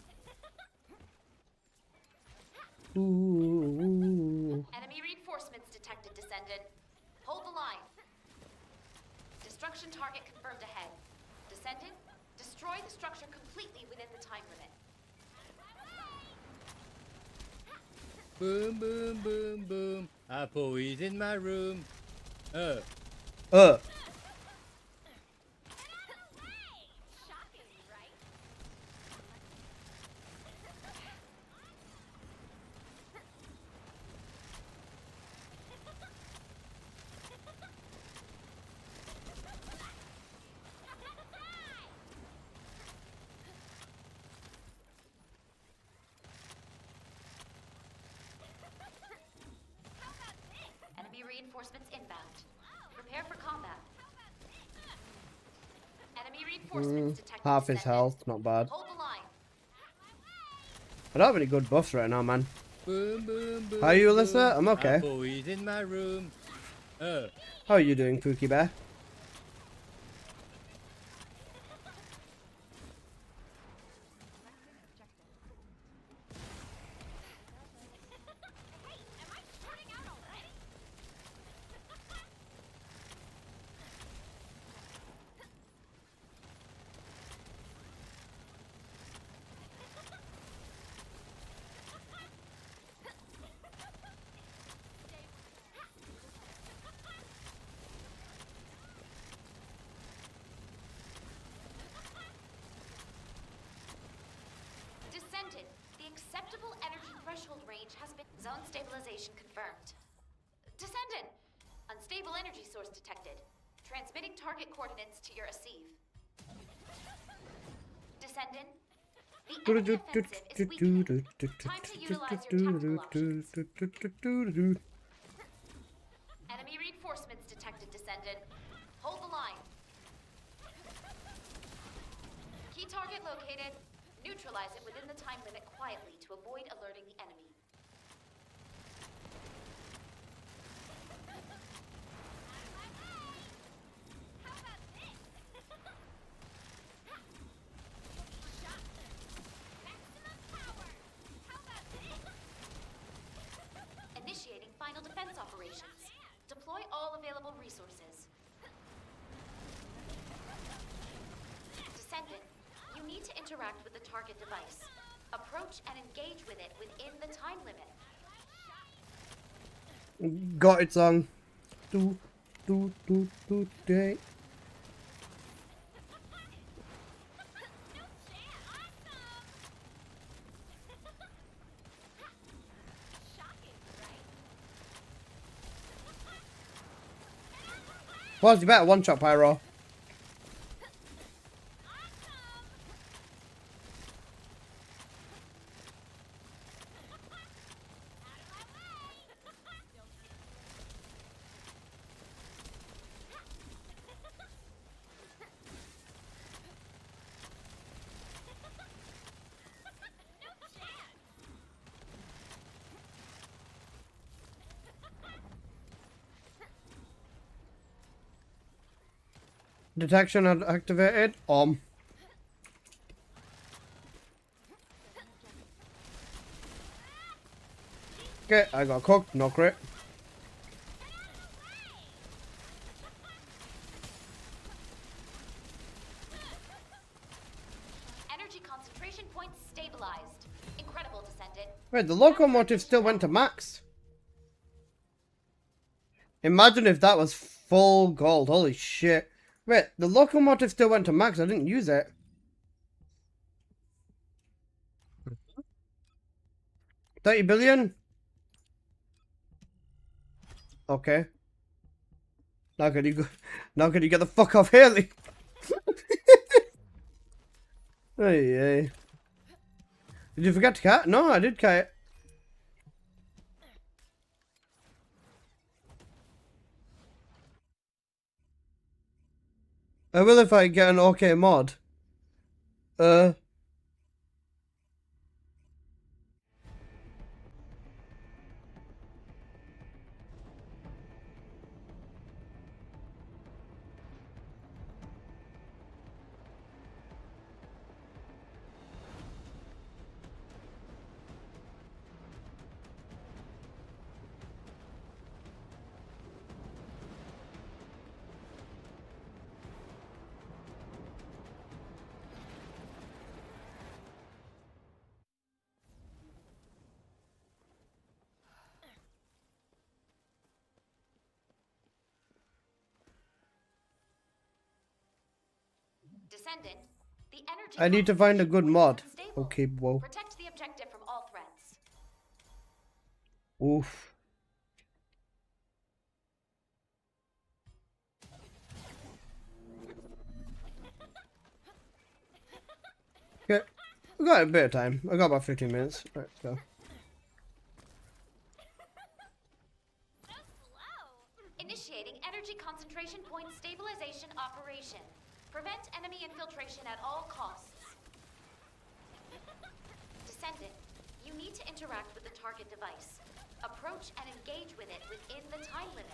Ooh. Enemy reinforcements detected, Descendant. Hold the line. Destruction target confirmed ahead. Descendant, destroy the structure completely within the time limit. Boom, boom, boom, boom. Apple is in my room. Shocking, right? Enemy reinforcements inbound. Prepare for combat. Enemy reinforcements detected. Half his Descendant. health, not bad. Hold the line. I don't have any good buffs right now, man. Boom, boom, boom. How are you, Alyssa? I'm okay. Apple is in my room. How are you doing, Pookie Bear? Descendant, the acceptable energy threshold range has been... Zone stabilization confirmed. Descendant, unstable energy source detected. Transmitting target coordinates to your Asif. Descendant, the enemy offensive is weakening. Time to utilize your tactical options. Enemy reinforcements detected, Descendant. Hold the line. Key target located. Neutralize it within the time limit quietly to avoid alerting the enemy. How about this? Maximum power. How about this? Initiating final defense operations. Deploy all available resources. Descendant, you need to interact with the target device. Approach and engage with it within the time limit. Got it, song. Day. Well, you better one-shot Pyro. Detection activated. Okay, I got cooked, no crit. Energy concentration points stabilized. Incredible, Descendant. Wait, the locomotive still went to max. Imagine if that was full gold. Holy shit. Wait, the locomotive still went to max. I didn't use it. $30 billion? Okay. Now can you go? Now can you get the fuck off Haley? Hey, hey. Did you forget to cut? No, I did cut it. I will if I get an okay mod. Descendant, the energy. I need to find a good mod. concentration is unstable. Okay, whoa. Protect the objective from all threats. Oof. Okay, we got a bit of time. I got about 15 minutes. Right, let's go. Initiating energy concentration point stabilization operation. Prevent enemy infiltration at all costs. Descendant, you need to interact with the target device. Approach and engage with it within the time limit.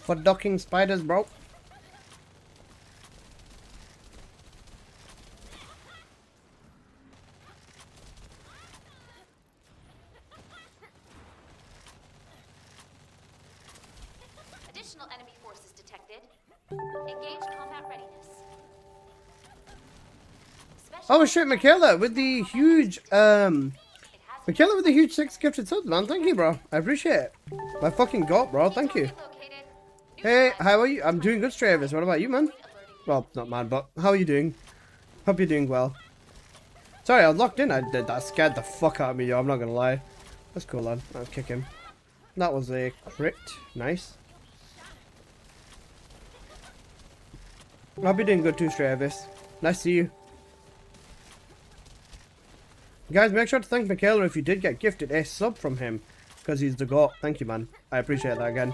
For docking spiders, bro. Additional enemy forces detected. Engage combat readiness. Oh shit, Michaela with the huge Michaela with the huge 6 gifted subs, man. Thank you, bro. I appreciate it. My fucking god, bro. Thank you. Hey, how are you? I'm doing good, Travis. What about you, man? Well, not man, but how are you doing? Hope you're doing well. Sorry, I was locked in. That scared the fuck out of me, yo. I'm not gonna lie. That's cool, lad. I'll kick him. That was a crit. Nice. I'll be doing good too, Travis. Nice to see you. Guys, make sure to thank Michaela if you did get gifted a sub from him. Because he's the GOAT. Thank you, man. I appreciate that again.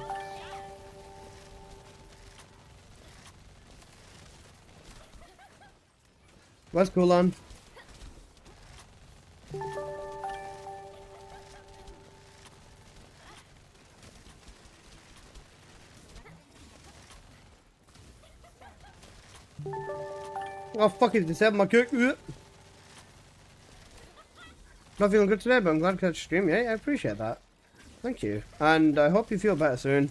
What's cool on? Oh fuck it, disabled my cook. Not feeling good today, but I'm glad to catch the stream. Yeah, I appreciate that. Thank you. And I hope you feel better soon.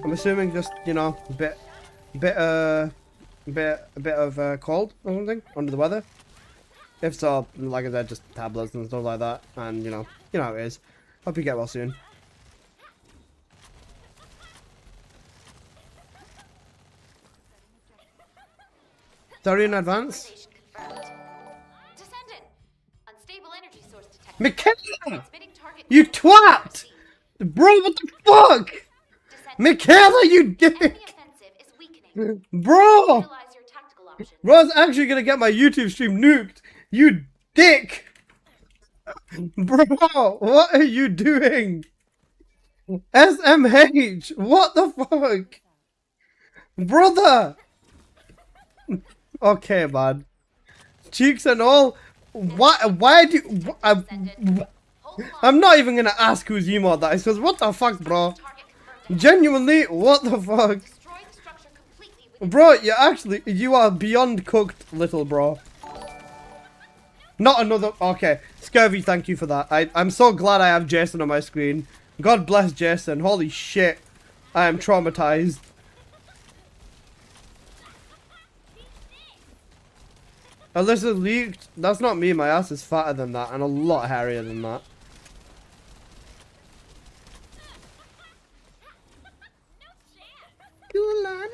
I'm assuming just, you know, a bit of cold or something, under the weather. If so, like I said, just tablets and stuff like that, and you know how it is. Hope you get well soon. Sorry in advance. Descendant, unstable energy source detected. Michaela! Transmitting target. You twat! Bro, what the fuck? Michaela, you dick! Enemy offensive is weakening. Bro! Utilize your tactical options. Bro's actually gonna get my YouTube stream nuked. You dick! Bro, what are you doing? SMH, what the fuck? Brother! Okay, man. Cheeks and all. Why do you... I'm not even gonna ask whose emote that is, because what the fuck, bro? Genuinely, what the fuck? Bro, you are beyond cooked, little bro. Not another... Okay, Scurvy, thank you for that. I'm so glad I have Jason on my screen. God bless Jason. Holy shit. I am traumatized. Alyssa leaked. That's not me. My ass is fatter than that and a lot hairier than that. Cool on.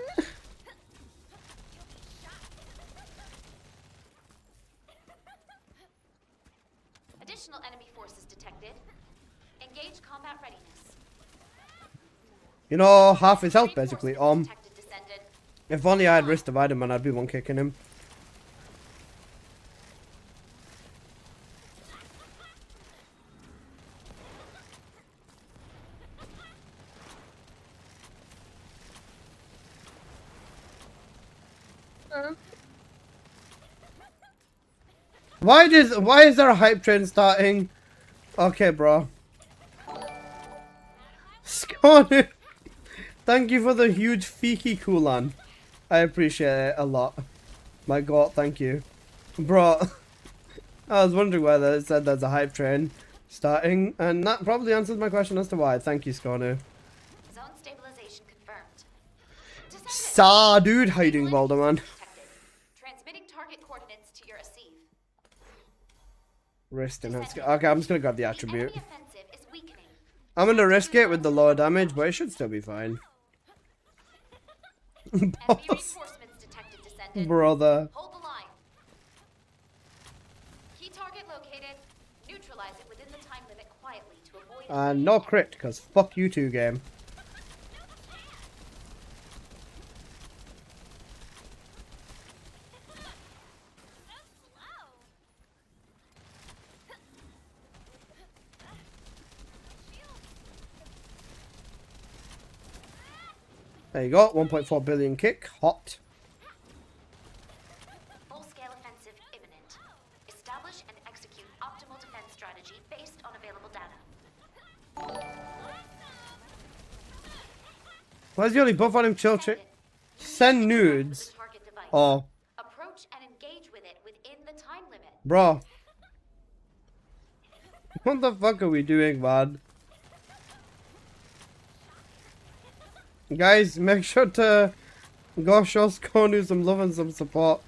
Engage combat readiness. You know, half his health basically. Reinforcements detected, Descendant. If only I had wrist divider, man, I'd be one kicking him. Why is there a hype train starting? Okay, bro. Scone, thank you for the huge Fiki Kulan. I appreciate it a lot. My god, thank you. Bro, I was wondering whether it said there's a hype train starting, and that probably answers my question as to why. Thank you, Scone. Zone stabilization confirmed. Descendant. Saw, dude, how you doing, Balderman? Detected. Transmitting target coordinates to your Asive. Wrist enhanced. Okay, I'm just gonna grab the The attribute. enemy offensive is weakening. I'm gonna risk it with the lower damage, but it should still be fine. Enemy Boss, reinforcements detected, Descendant. brother. Hold the line. Key target located. Neutralize it within the time limit quietly to avoid. And no crit, because fuck you two, game. There you go, 1.4 billion kick, hot. Full-scale offensive imminent. Establish and execute optimal defense strategy based on available data. Where's the only buff on him, chill chick? Send nudes. The target device. Oh, Approach and engage with it within the time limit. bro. What the fuck are we doing, man? Guys, make sure to go show Skonu some love and some support.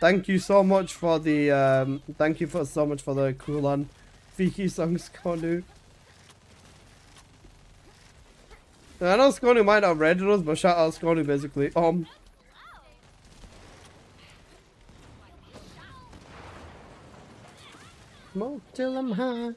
Thank you so much for the thank you for so much for the Kulan Fiki song, Skonu. I know Skonu might not have rated us, but shout out Skonu basically. Smoke till I'm high.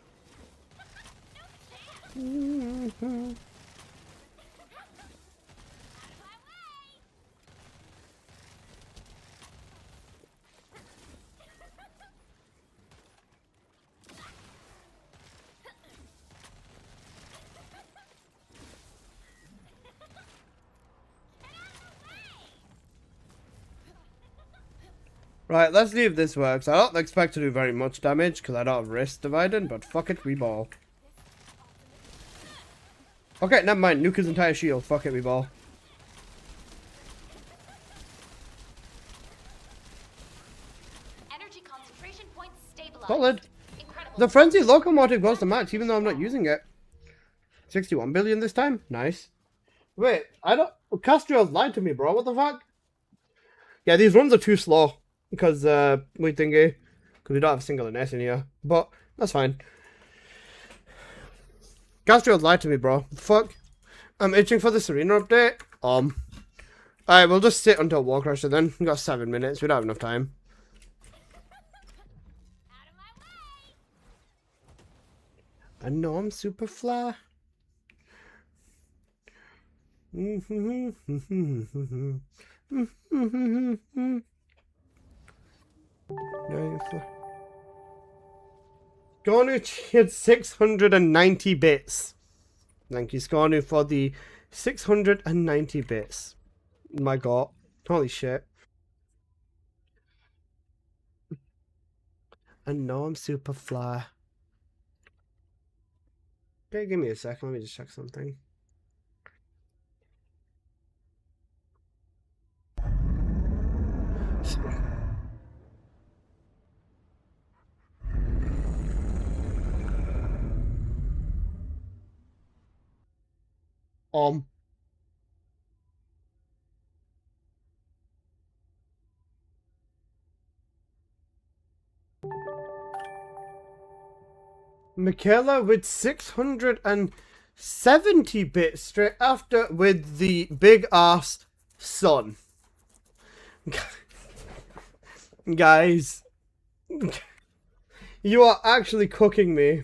Right, let's see if this works. I don't expect to do very much damage because I don't have wrist dividing, but fuck it, we ball. Okay, never mind. Nuke his entire shield. Fuck it, we ball. Energy concentration points stabilized. Solid. Incredible. The frenzy locomotive goes to max even though I'm not using it. 61 billion this time. Nice. Wait, I don't... Castriel's lied to me, bro. What the fuck? Yeah, these runs are too slow. Because, we thingy. Because we don't have a single NS in here. But, that's fine. Castriel's lied to me, bro. Fuck. I'm itching for the Serena update. Alright, we'll just sit until Warcrusher then. We got 7 minutes. We don't have enough time. I know I'm super fly. Skonu cheered 690 bits. Thank you, Skonu, for the 690 bits. My god. Holy shit. I know I'm super fly. Okay, give me a second. Let me just check something. Michaela with 670 bits straight after with the big ass son. Guys, you are actually cooking me.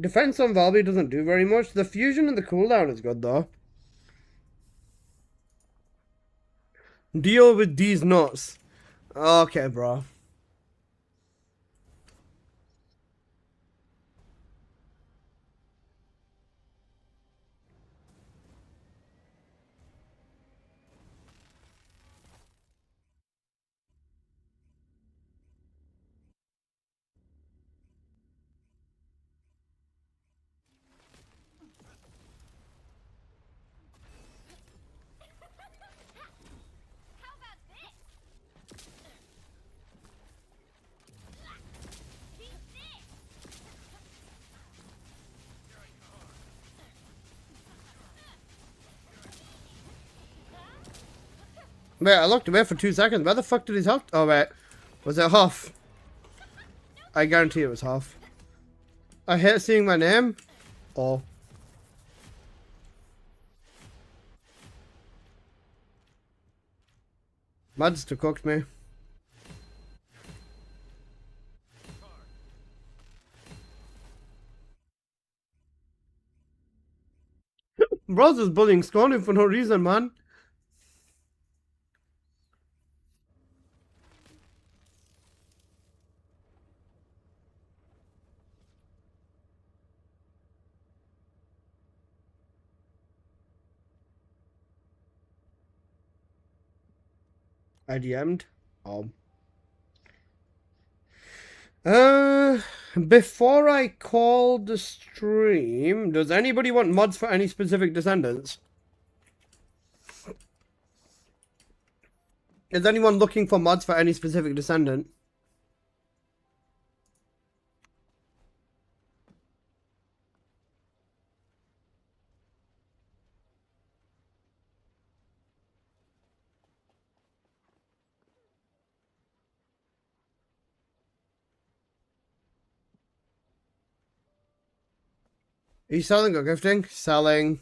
Defense on Valby doesn't do very much. The fusion and the cooldown is good though. Deal with these nuts. Okay, bro. How about this? Keep this. Wait, I looked away for 2 seconds. Where the fuck did his health? Oh, wait. Was it Huff? I guarantee it was Huff. I hate seeing my name. Oh. Madster cooked me. Bros is bullying Scrawny for no reason, man. I DM'd. Before I call the stream, does anybody want mods for any specific descendants? Is anyone looking for mods for any specific descendant? Are you selling or gifting? Selling.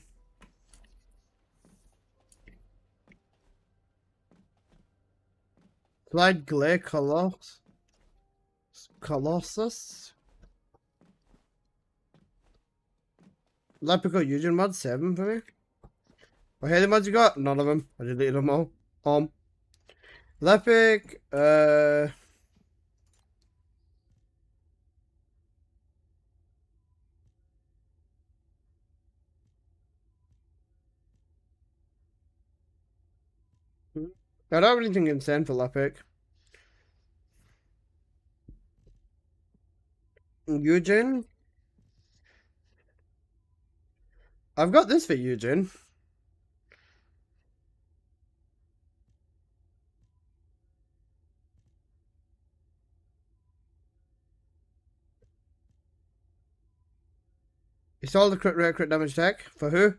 Clyde Glare Colossus. Lepico Eugen mod 7 for me. What Haley mods you got? None of them. I deleted them all. Lepic, I don't really think insane for Lepic. Eugen. I've got this for Eugen. It's all the crit rate, crit damage tech. For who?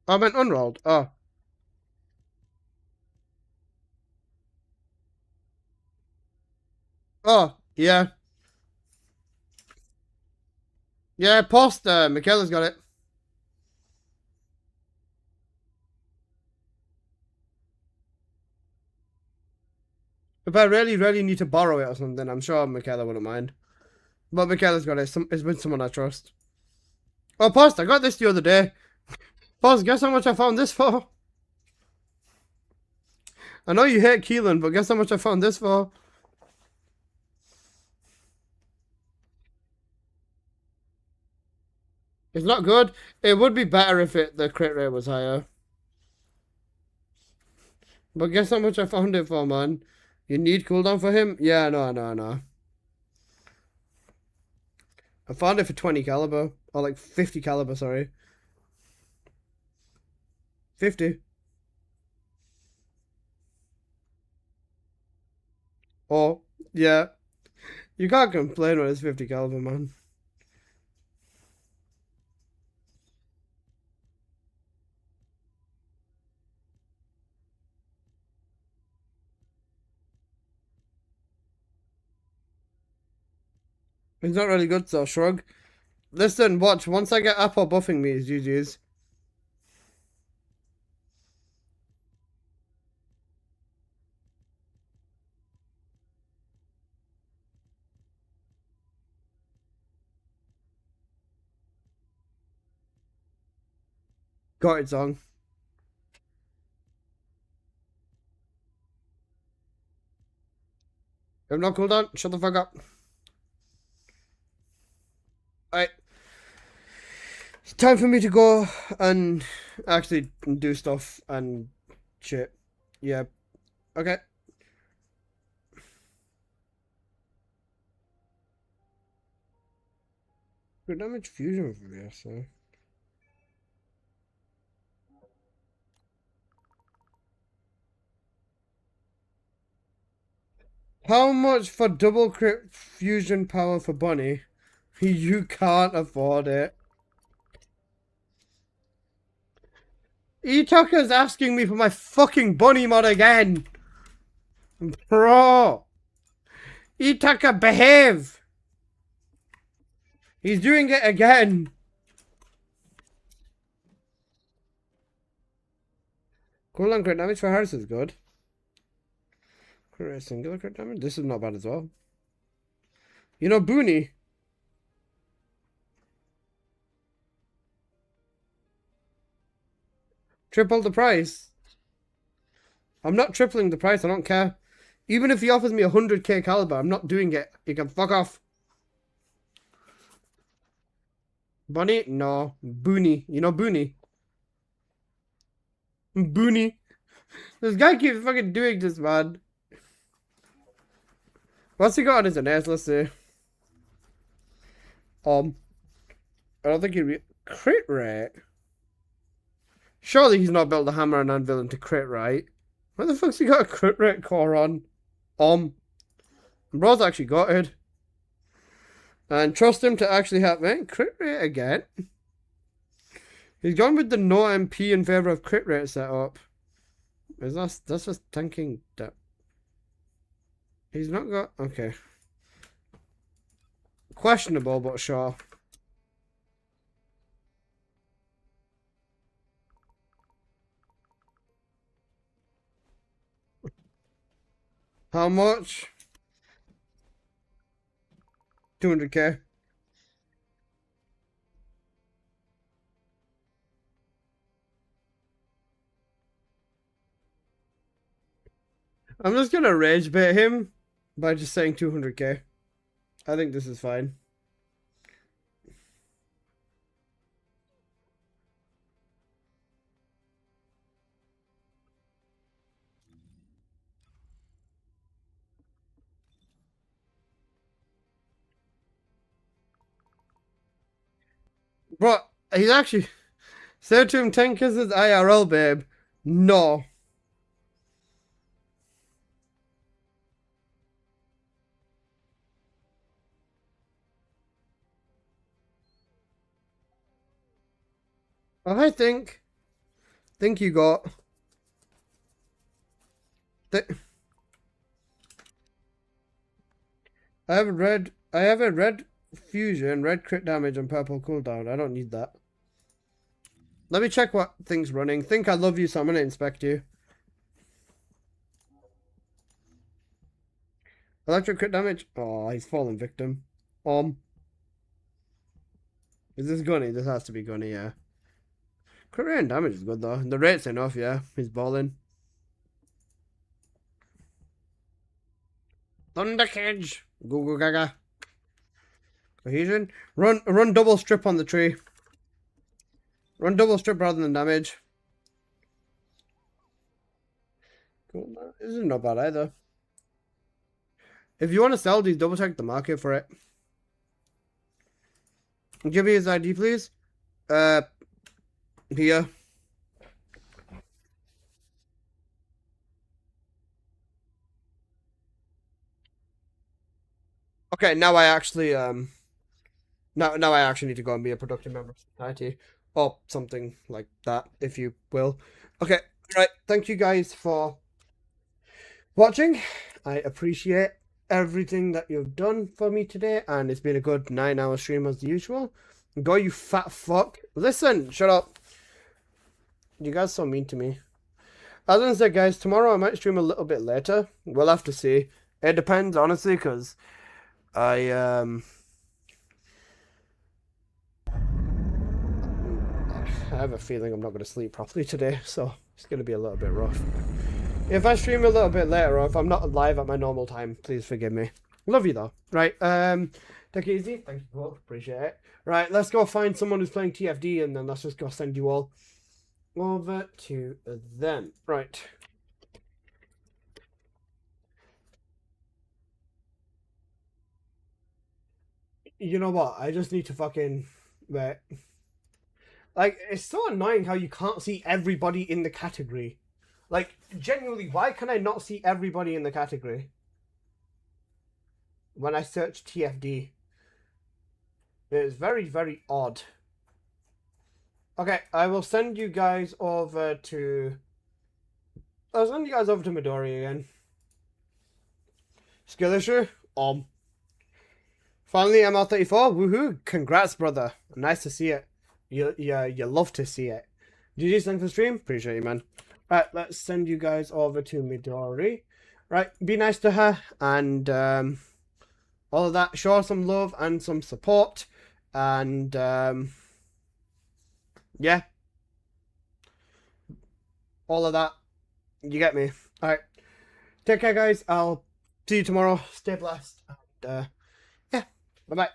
I meant unrolled. Oh. Oh, yeah. Yeah, post, Michaela's got it. If I really need to borrow it or something, I'm sure Michaela wouldn't mind. But Michaela's got it. It's been someone I trust. Oh, post, I got this the other day. Post, guess how much I found this for? I know you hate Keelan, but guess how much I found this for? It's not good. It would be better if the crit rate was higher. But guess how much I found it for, man? You need cooldown for him? Yeah, no. I found it for 20 caliber. Or like 50 caliber, sorry. 50. Oh, yeah. You can't complain when it's 50 caliber, man. It's not really good, so shrug. Listen, watch. Once I get Apple buffing me, it's GG's. Got it song. I'm not cooldown. Shut the fuck up. Alright. It's time for me to go and actually do stuff and shit. Yeah. Okay. Good damage fusion for me, so. How much for double crit fusion power for Bunny? You can't afford it. E-Tucker's asking me for my fucking Bunny mod again. Bro. E-Tucker, behave. He's doing it again. Cooldown crit damage for Harris is good. Crit singular crit damage? This is not bad as well. You know, Booney. Triple the price. I'm not tripling the price, I don't care. Even if he offers me 100k caliber, I'm not doing it. He can fuck off. Bunny? No. Booney. You know Booney? Booney. This guy keeps fucking doing this, man. What's he got on his NS? Let's see. I don't think he'd be... Crit rate? Surely he's not built the hammer and anvil into crit, right? Where the fuck's he got a crit rate core on? Bro's actually got it. And trust him to actually have crit rate again. He's gone with the no MP in favour of crit rate setup. That's just thinking that he's not got okay. Questionable, but sure. How much? 200k. I'm just gonna rage bait him by just saying 200k. I think this is fine. Bro, he's actually said to him 10 kisses IRL, babe. No. I think you got I have a red fusion, red crit damage, and purple cooldown. I don't need that. Let me check what thing's running. Think I love you, so I'm gonna inspect you. Electric crit damage. Oh, he's fallen victim. Is this Gunny? This has to be Gunny, yeah. Crit rate and damage is good though. The rate's enough, yeah. He's balling. Thunder Cage. Go go gaga. Cohesion. Run double strip on the tree. Run double strip rather than damage. Cool. This is not bad either. If you want to sell these, double check the market for it. Give me his ID, please. Here. Okay, now I actually now I actually need to go and be a productive member of society or something like that, if you will. Okay, right. Thank you guys for watching. I appreciate everything that you've done for me today, and it's been a good 9-hour stream as usual. Go, you fat fuck. Listen, shut up. You guys so mean to me. As I said, guys, tomorrow I might stream a little bit later. We'll have to see. It depends, honestly, because I I have a feeling I'm not going to sleep properly today, so it's going to be a little bit rough. If I stream a little bit later, or if I'm not live at my normal time, please forgive me. Love you though. Right, take it easy. Thank you both. Appreciate it. Right, let's go find someone who's playing TFD, and then let's just go send you all over to them. Right. You know what? I just need to fucking... Wait. Like, it's so annoying how you can't see everybody in the category. Like, genuinely, why can I not see everybody in the category when I search TFD? It is very, very odd. Okay, I will send you guys over to... I'll send you guys over to Midori again. Skill issue? Finally, ML34. Woohoo! Congrats, brother. Nice to see it. You love to see it. GG's, thanks for the stream. Appreciate you, man. Right, let's send you guys over to Midori. Right, be nice to her and all of that. Show her some love and some support. And yeah. All of that. You get me. Alright. Take care, guys. I'll see you tomorrow. Stay blessed. And yeah. Bye-bye.